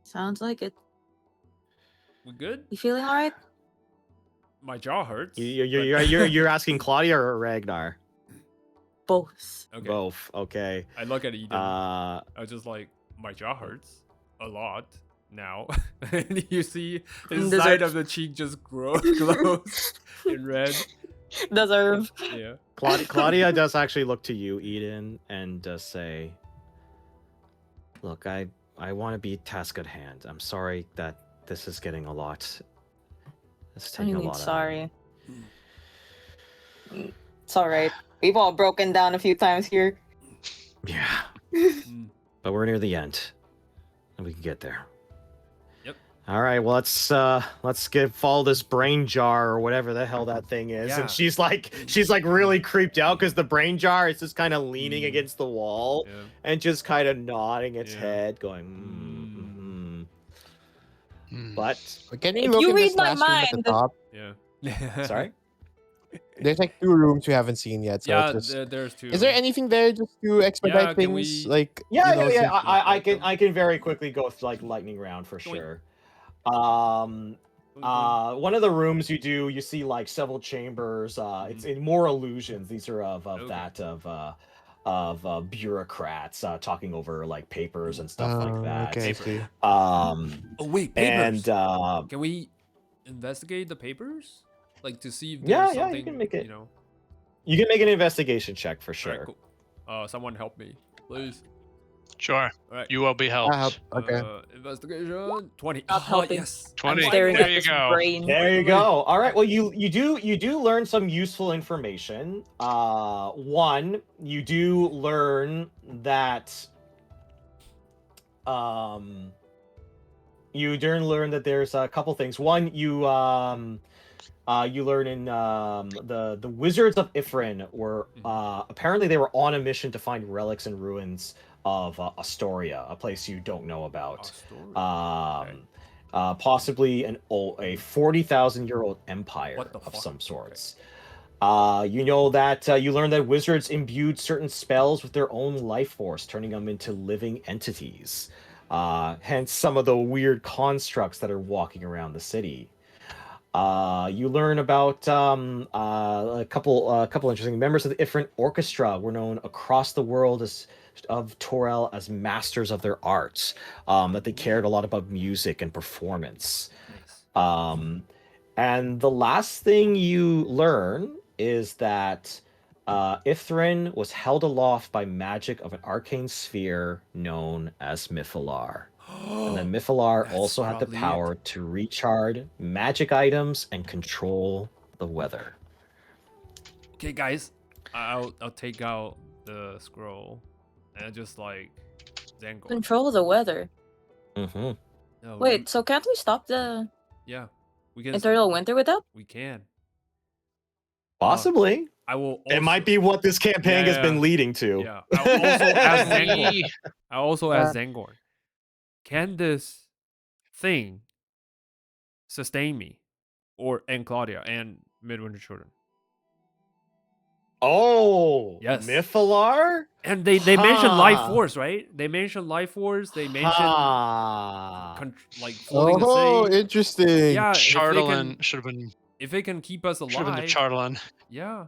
[SPEAKER 7] Sounds like it.
[SPEAKER 2] We good?
[SPEAKER 7] You feeling all right?
[SPEAKER 2] My jaw hurts.
[SPEAKER 1] You're asking Claudia or Ragnar?
[SPEAKER 7] Both.
[SPEAKER 2] Okay.
[SPEAKER 1] Both. Okay.
[SPEAKER 2] I look at Eden.
[SPEAKER 1] Uh,
[SPEAKER 2] I was just like, my jaw hurts a lot now. And you see his
[SPEAKER 3] Deserve.
[SPEAKER 2] side of the cheek just glows in red.
[SPEAKER 3] Deserve.
[SPEAKER 2] Yeah.
[SPEAKER 1] Claudia does actually look to you, Eden, and does say, "Look, I want to be task at hand. I'm sorry that this is getting a lot. It's
[SPEAKER 3] What do
[SPEAKER 1] taking
[SPEAKER 3] you
[SPEAKER 1] a
[SPEAKER 3] mean
[SPEAKER 1] lot.
[SPEAKER 3] sorry? It's alright. We've all broken down a few times here.
[SPEAKER 1] Yeah,
[SPEAKER 2] Mm.
[SPEAKER 1] but we're near the end, and we can get there."
[SPEAKER 2] Yep.
[SPEAKER 1] All right. Well, let's follow this brain jar or whatever the hell that thing is.
[SPEAKER 2] Yeah.
[SPEAKER 1] And she's like really creeped out because the brain jar is just kind of leaning
[SPEAKER 2] Mm.
[SPEAKER 1] against the wall
[SPEAKER 2] Yeah.
[SPEAKER 1] and just kind of nodding its
[SPEAKER 2] Yeah.
[SPEAKER 1] head, going.
[SPEAKER 4] Hmm.
[SPEAKER 1] But
[SPEAKER 6] Can you
[SPEAKER 3] If
[SPEAKER 6] look
[SPEAKER 3] you
[SPEAKER 6] in
[SPEAKER 3] read
[SPEAKER 6] this
[SPEAKER 3] my
[SPEAKER 6] last room at the
[SPEAKER 3] mind-
[SPEAKER 6] top?
[SPEAKER 2] Yeah.
[SPEAKER 1] sorry.
[SPEAKER 6] There's like 2 rooms we haven't seen yet. So
[SPEAKER 2] Yeah,
[SPEAKER 6] it's just...
[SPEAKER 2] there's 2.
[SPEAKER 6] Is there anything there just to expedite
[SPEAKER 2] can
[SPEAKER 6] things?
[SPEAKER 2] we-
[SPEAKER 6] Like
[SPEAKER 1] Yeah,
[SPEAKER 6] you know,
[SPEAKER 1] yeah.
[SPEAKER 6] since-
[SPEAKER 1] I can very quickly go with like lightning round for
[SPEAKER 2] Doink.
[SPEAKER 1] sure. One of the rooms you see like several chambers. It's in more illusions. These are of
[SPEAKER 2] Okay.
[SPEAKER 1] that of bureaucrats talking over like papers and stuff like that.
[SPEAKER 6] Okay, I see.
[SPEAKER 1] Um,
[SPEAKER 2] Oh wait,
[SPEAKER 1] and
[SPEAKER 2] papers. Can we investigate the papers? Like to see if
[SPEAKER 1] Yeah,
[SPEAKER 2] there's
[SPEAKER 1] yeah, you
[SPEAKER 2] something,
[SPEAKER 1] can make it.
[SPEAKER 2] you know.
[SPEAKER 1] You can make an investigation check for
[SPEAKER 2] All right,
[SPEAKER 1] sure.
[SPEAKER 2] cool. Someone help me, please.
[SPEAKER 4] Sure.
[SPEAKER 2] All right.
[SPEAKER 4] You will be helped.
[SPEAKER 6] Okay.
[SPEAKER 2] Investigation 20.
[SPEAKER 7] Not helping.
[SPEAKER 2] Yes.
[SPEAKER 4] 20.
[SPEAKER 7] I'm staring
[SPEAKER 4] There
[SPEAKER 7] at
[SPEAKER 4] you
[SPEAKER 7] his
[SPEAKER 4] go.
[SPEAKER 7] brain.
[SPEAKER 1] There you go. All right. Well, you do learn some useful information. One, you do learn that there's a couple things. One, you learn in the Wizards of Ythryn were apparently they were on a mission to find relics and ruins of Astoria, a place you don't know about. Possibly a 40,000-year-old empire
[SPEAKER 2] What the
[SPEAKER 1] of
[SPEAKER 2] fuck?
[SPEAKER 1] some sorts. You know that you learn that wizards imbued certain spells with their own life force, turning them into living entities. Hence some of the weird constructs that are walking around the city. You learn about a couple interesting members of the Ythryn Orchestra were known across the world of Torel as masters of their arts. That they cared a lot about music and performance.
[SPEAKER 2] Nice.
[SPEAKER 1] And the last thing you learn is that Ythryn was held aloft by magic of an arcane sphere known as Mythalar. And then Mythalar
[SPEAKER 2] That's
[SPEAKER 1] also had the
[SPEAKER 2] probably
[SPEAKER 1] power
[SPEAKER 2] it.
[SPEAKER 1] to recharge magic items and control the weather.
[SPEAKER 2] Okay, guys. I'll take out the scroll and just like Zangor.
[SPEAKER 7] Control the weather.
[SPEAKER 1] Mm-hmm.
[SPEAKER 2] No,
[SPEAKER 7] Wait, so can't we stop the
[SPEAKER 2] yeah, we can.
[SPEAKER 7] eternal winter with that?
[SPEAKER 2] We can.
[SPEAKER 1] Possibly.
[SPEAKER 2] I will. Also,
[SPEAKER 1] It might be what this campaign has been
[SPEAKER 2] Yeah.
[SPEAKER 1] leading to.
[SPEAKER 2] Yeah. I also ask
[SPEAKER 6] Uh,
[SPEAKER 2] Zangor. Can this thing sustain me, and Claudia and Midwinter Children?
[SPEAKER 1] Oh,
[SPEAKER 2] Yes.
[SPEAKER 1] Mythalar?
[SPEAKER 2] And they mentioned life
[SPEAKER 1] Huh.
[SPEAKER 2] force, right? They mentioned life force. They mentioned
[SPEAKER 1] Huh.
[SPEAKER 2] like floating the
[SPEAKER 6] Oh,
[SPEAKER 2] sea.
[SPEAKER 6] interesting.
[SPEAKER 2] Yeah,
[SPEAKER 4] Charlatan should have been
[SPEAKER 2] if it can keep us
[SPEAKER 4] should have been the
[SPEAKER 2] alive,
[SPEAKER 4] Charlatan.
[SPEAKER 2] yeah.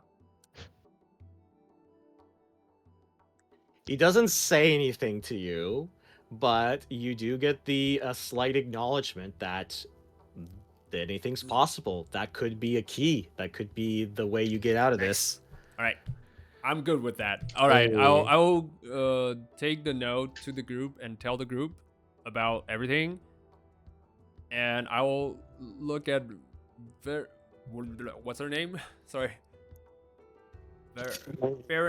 [SPEAKER 1] He doesn't say anything to you, but you do get the slight acknowledgement that anything's possible. That could be a key. That could be the way you get out of this.
[SPEAKER 2] All right, I'm good with that. All right,
[SPEAKER 1] Oh.
[SPEAKER 2] I'll take the note to the group and tell the group about everything, and I will look at what's her name? Sorry.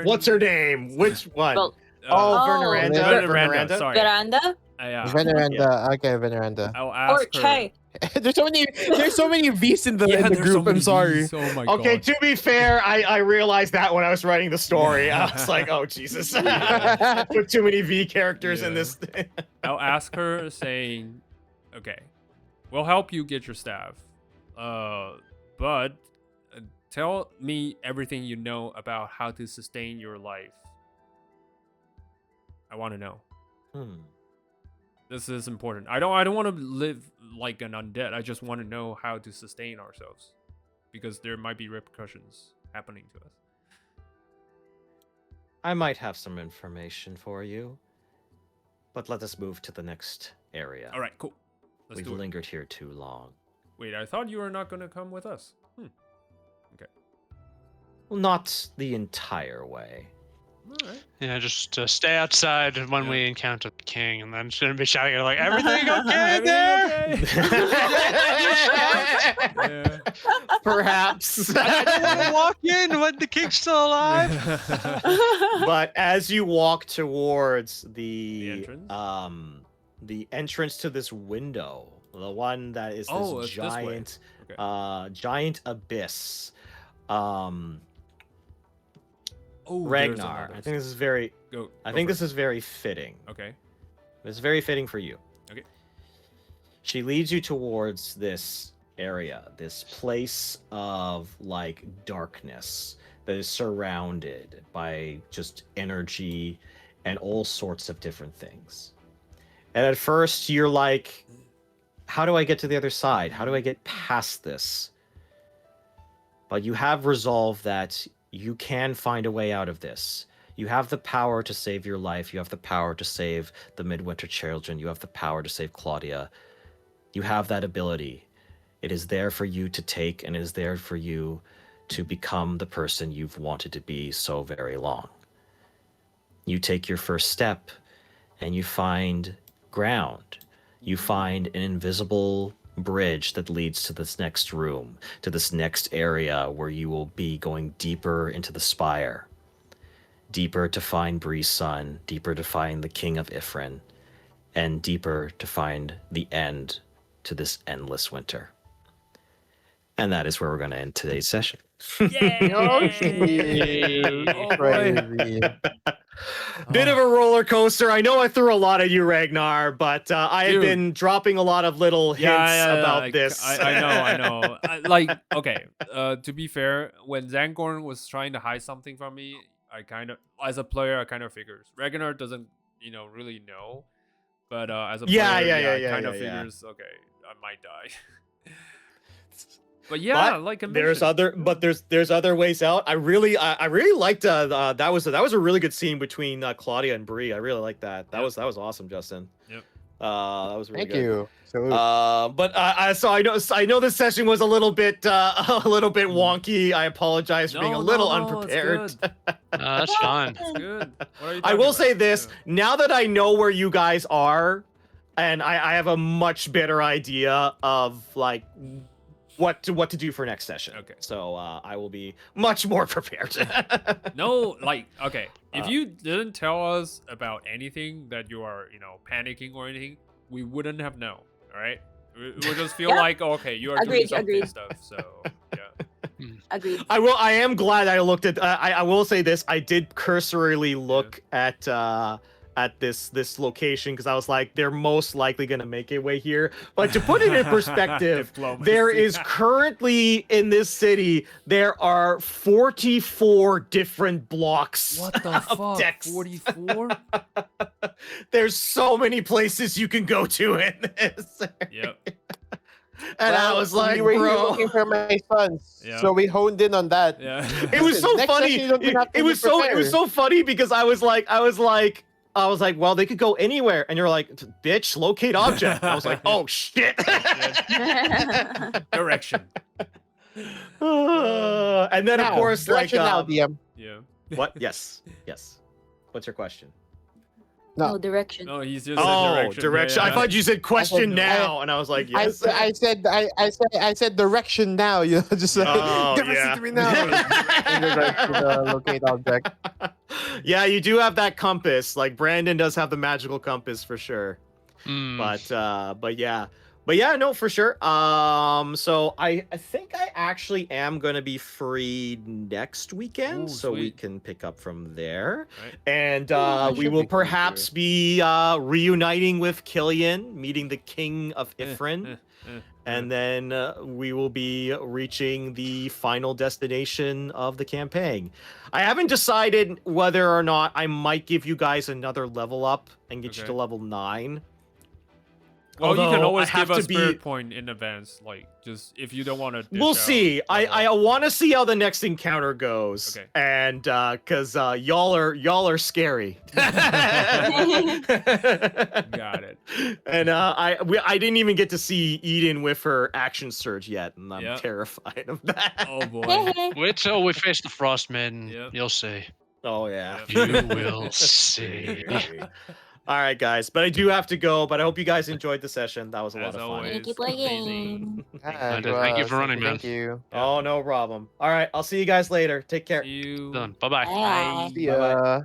[SPEAKER 1] What's her name? Which one?
[SPEAKER 7] Well,
[SPEAKER 1] oh,
[SPEAKER 7] Oh,
[SPEAKER 1] Veneranda.
[SPEAKER 2] Veneranda, sorry.
[SPEAKER 7] Veranda
[SPEAKER 2] Yeah.
[SPEAKER 6] Veneranda. Okay, Veneranda.
[SPEAKER 2] I'll
[SPEAKER 7] or
[SPEAKER 2] ask her.
[SPEAKER 7] Chai?
[SPEAKER 6] there's so many V's in the
[SPEAKER 2] Yeah,
[SPEAKER 6] in the
[SPEAKER 2] there's so
[SPEAKER 6] group.
[SPEAKER 2] many
[SPEAKER 6] I'm sorry.
[SPEAKER 2] V's. Oh my
[SPEAKER 1] Okay,
[SPEAKER 2] god.
[SPEAKER 1] to be fair, I realized that when I was writing the story. I was like, oh, Jesus. I put too many V characters in
[SPEAKER 2] Yeah.
[SPEAKER 1] this thing.
[SPEAKER 2] I'll ask her saying, okay, we'll help you get your staff. But tell me everything you know about how to sustain your life. I want to know. This is important. I don't want to live like an undead. I just want to know how to sustain ourselves, because there might be repercussions happening to us.
[SPEAKER 1] I might have some information for you, but let us move to the next area.
[SPEAKER 2] All right, cool. Let's
[SPEAKER 1] We've
[SPEAKER 2] do it.
[SPEAKER 1] lingered here too long.
[SPEAKER 2] Wait, I thought you were not going to come with us. Okay.
[SPEAKER 1] Well, not the entire way.
[SPEAKER 2] All right.
[SPEAKER 4] Yeah, just stay outside when
[SPEAKER 2] Yeah.
[SPEAKER 4] we encounter the king, and then shouldn't be shouting at her like, everything okay there?
[SPEAKER 2] Yeah.
[SPEAKER 1] Perhaps.
[SPEAKER 4] I don't want to walk in when the king's still alive.
[SPEAKER 1] But as you walk towards
[SPEAKER 2] The entrance?
[SPEAKER 1] The entrance to this window, the one that is
[SPEAKER 2] Oh,
[SPEAKER 1] this
[SPEAKER 2] it's this way.
[SPEAKER 1] giant
[SPEAKER 2] Okay.
[SPEAKER 1] giant abyss.
[SPEAKER 2] Oh, there's
[SPEAKER 1] Ragnar,
[SPEAKER 2] another.
[SPEAKER 1] I think this is very
[SPEAKER 2] Go.
[SPEAKER 1] I
[SPEAKER 2] go
[SPEAKER 1] think
[SPEAKER 2] first.
[SPEAKER 1] this is very fitting.
[SPEAKER 2] Okay.
[SPEAKER 1] It's very fitting for you.
[SPEAKER 2] Okay.
[SPEAKER 1] She leads you towards this area, this place of like darkness that is surrounded by just energy and all sorts of different things. And at first you're like, how do I get to the other side? How do I get past this? But you have resolved that you can find a way out of this. You have the power to save your life. You have the power to save the Midwinter children. You have the power to save Claudia. You have that ability. It is there for you to take, and it is there for you to become the person you've wanted to be so very long. You take your first step, and you find ground. You find an invisible bridge that leads to this next room, to this next area where you will be going deeper into the spire. Deeper to find Bree's son, deeper to find the king of Ythryn, and deeper to find the end to this endless winter. And that is where we're going to end today's session.
[SPEAKER 2] Yay! Oh, boy.
[SPEAKER 6] Crazy.
[SPEAKER 1] Bit of a roller coaster. I know I threw a lot at you, Ragnar, but I have
[SPEAKER 2] Dude.
[SPEAKER 1] been dropping a lot of little hints about
[SPEAKER 2] like,
[SPEAKER 1] this.
[SPEAKER 2] I know. Like, okay. To be fair, when Zangorn was trying to hide something from me, I kind of, as a player, I kind of figures Ragnar doesn't, really know. But as a player, I kind of figures, okay, I might die. But yeah,
[SPEAKER 1] But
[SPEAKER 2] like I
[SPEAKER 1] there's
[SPEAKER 2] mentioned.
[SPEAKER 1] there's other ways out. I really liked that was a really good scene between Claudia and Bree. I really liked that. That was awesome, Justin.
[SPEAKER 2] Yep.
[SPEAKER 1] That was really
[SPEAKER 6] Thank
[SPEAKER 1] good.
[SPEAKER 6] you. Salute.
[SPEAKER 1] But I know this session was a little bit wonky. I apologize for being a little unprepared.
[SPEAKER 2] It's good.
[SPEAKER 4] That's fine.
[SPEAKER 2] It's good. What are you
[SPEAKER 1] I
[SPEAKER 2] talking
[SPEAKER 1] will
[SPEAKER 2] about?
[SPEAKER 1] say this:
[SPEAKER 2] Yeah.
[SPEAKER 1] now that I know where you guys are, and I have a much better idea of like what to do for next session.
[SPEAKER 2] Okay.
[SPEAKER 1] So I will be much more prepared.
[SPEAKER 2] No, like, okay, if
[SPEAKER 1] Uh,
[SPEAKER 2] you didn't tell us about anything that you are, panicking or anything, we wouldn't have known. All right, we would just feel
[SPEAKER 7] Yeah.
[SPEAKER 2] like, okay, you are doing
[SPEAKER 7] Agreed,
[SPEAKER 2] something
[SPEAKER 7] agreed.
[SPEAKER 2] stuff. So yeah,
[SPEAKER 7] Agreed.
[SPEAKER 1] I am glad I looked at. I will say this: I did cursorily look at this location because I was like, they're most likely gonna make a way here. But to put it in perspective, there
[SPEAKER 2] Diplomacy.
[SPEAKER 1] is currently in this city there are 44 different blocks.
[SPEAKER 2] What the
[SPEAKER 1] of
[SPEAKER 2] fuck?
[SPEAKER 1] decks.
[SPEAKER 2] 44?
[SPEAKER 1] There's so many places you can go to in this.
[SPEAKER 2] Yep.
[SPEAKER 1] And I was like,
[SPEAKER 6] we were here
[SPEAKER 1] bro.
[SPEAKER 6] looking for my sons,
[SPEAKER 2] Yeah.
[SPEAKER 6] so we honed in on that.
[SPEAKER 2] Yeah.
[SPEAKER 1] It was so
[SPEAKER 6] Next
[SPEAKER 1] funny.
[SPEAKER 6] session, you don't even have to
[SPEAKER 1] It was so
[SPEAKER 6] prepare.
[SPEAKER 1] funny because I was like, well, they could go anywhere, and you're like, bitch, locate object. I was like, oh shit.
[SPEAKER 2] Direction.
[SPEAKER 1] And then of
[SPEAKER 6] Now,
[SPEAKER 1] course, like,
[SPEAKER 6] direction now, DM.
[SPEAKER 2] Yeah.
[SPEAKER 1] what? Yes. What's your question?
[SPEAKER 7] No direction.
[SPEAKER 2] No, he's just said
[SPEAKER 1] Oh,
[SPEAKER 2] direction.
[SPEAKER 1] direction.
[SPEAKER 2] Yeah,
[SPEAKER 1] I thought you said question
[SPEAKER 6] I-
[SPEAKER 1] now, and I was like, yes.
[SPEAKER 6] I said direction now. Just like,
[SPEAKER 1] Oh,
[SPEAKER 6] give
[SPEAKER 1] yeah.
[SPEAKER 6] it to me now. In regards to the locate object.
[SPEAKER 1] Yeah, you do have that compass. Like Brandon does have the magical compass for sure.
[SPEAKER 4] Mm.
[SPEAKER 1] But yeah, no, for sure. So I think I actually am gonna be free next weekend,
[SPEAKER 2] Ooh,
[SPEAKER 1] so we
[SPEAKER 2] sweet.
[SPEAKER 1] can pick up from there.
[SPEAKER 2] Right.
[SPEAKER 1] And
[SPEAKER 6] I
[SPEAKER 1] we
[SPEAKER 6] should
[SPEAKER 1] will
[SPEAKER 6] be free
[SPEAKER 1] perhaps be reuniting with Killian, meeting the king of Ythryn. And then we will be reaching the final destination of the campaign. I haven't decided whether or not I might give you guys another level up and get you
[SPEAKER 2] Okay.
[SPEAKER 1] to level 9.
[SPEAKER 2] Well, you can
[SPEAKER 1] Although
[SPEAKER 2] always
[SPEAKER 1] I have
[SPEAKER 2] give a
[SPEAKER 1] to be-
[SPEAKER 2] spirit point in advance, like just if you don't want to.
[SPEAKER 1] We'll see. I want to see how the next encounter goes.
[SPEAKER 2] Okay.
[SPEAKER 1] And because y'all are scary.
[SPEAKER 2] Got it.
[SPEAKER 1] And I didn't even get to see Eden with her action surge yet, and I'm
[SPEAKER 2] Yep.
[SPEAKER 1] terrified of that.
[SPEAKER 2] Oh boy.
[SPEAKER 4] Wait till we face the Frost Maiden.
[SPEAKER 2] Yep.
[SPEAKER 4] You'll see.
[SPEAKER 1] Oh yeah.
[SPEAKER 4] You will see.
[SPEAKER 1] All right, guys, but I do have to go. But I hope you guys enjoyed the session. That was a lot
[SPEAKER 2] As
[SPEAKER 1] of fun.
[SPEAKER 2] always.
[SPEAKER 7] Thank you for
[SPEAKER 2] amazing.
[SPEAKER 7] playing.
[SPEAKER 6] Ah,
[SPEAKER 4] Thank you for running, man.
[SPEAKER 6] Thank you.
[SPEAKER 1] Oh, no problem. All right, I'll see you guys later. Take care.
[SPEAKER 2] See you.
[SPEAKER 4] Done. Bye bye.
[SPEAKER 7] Bye.
[SPEAKER 6] See ya.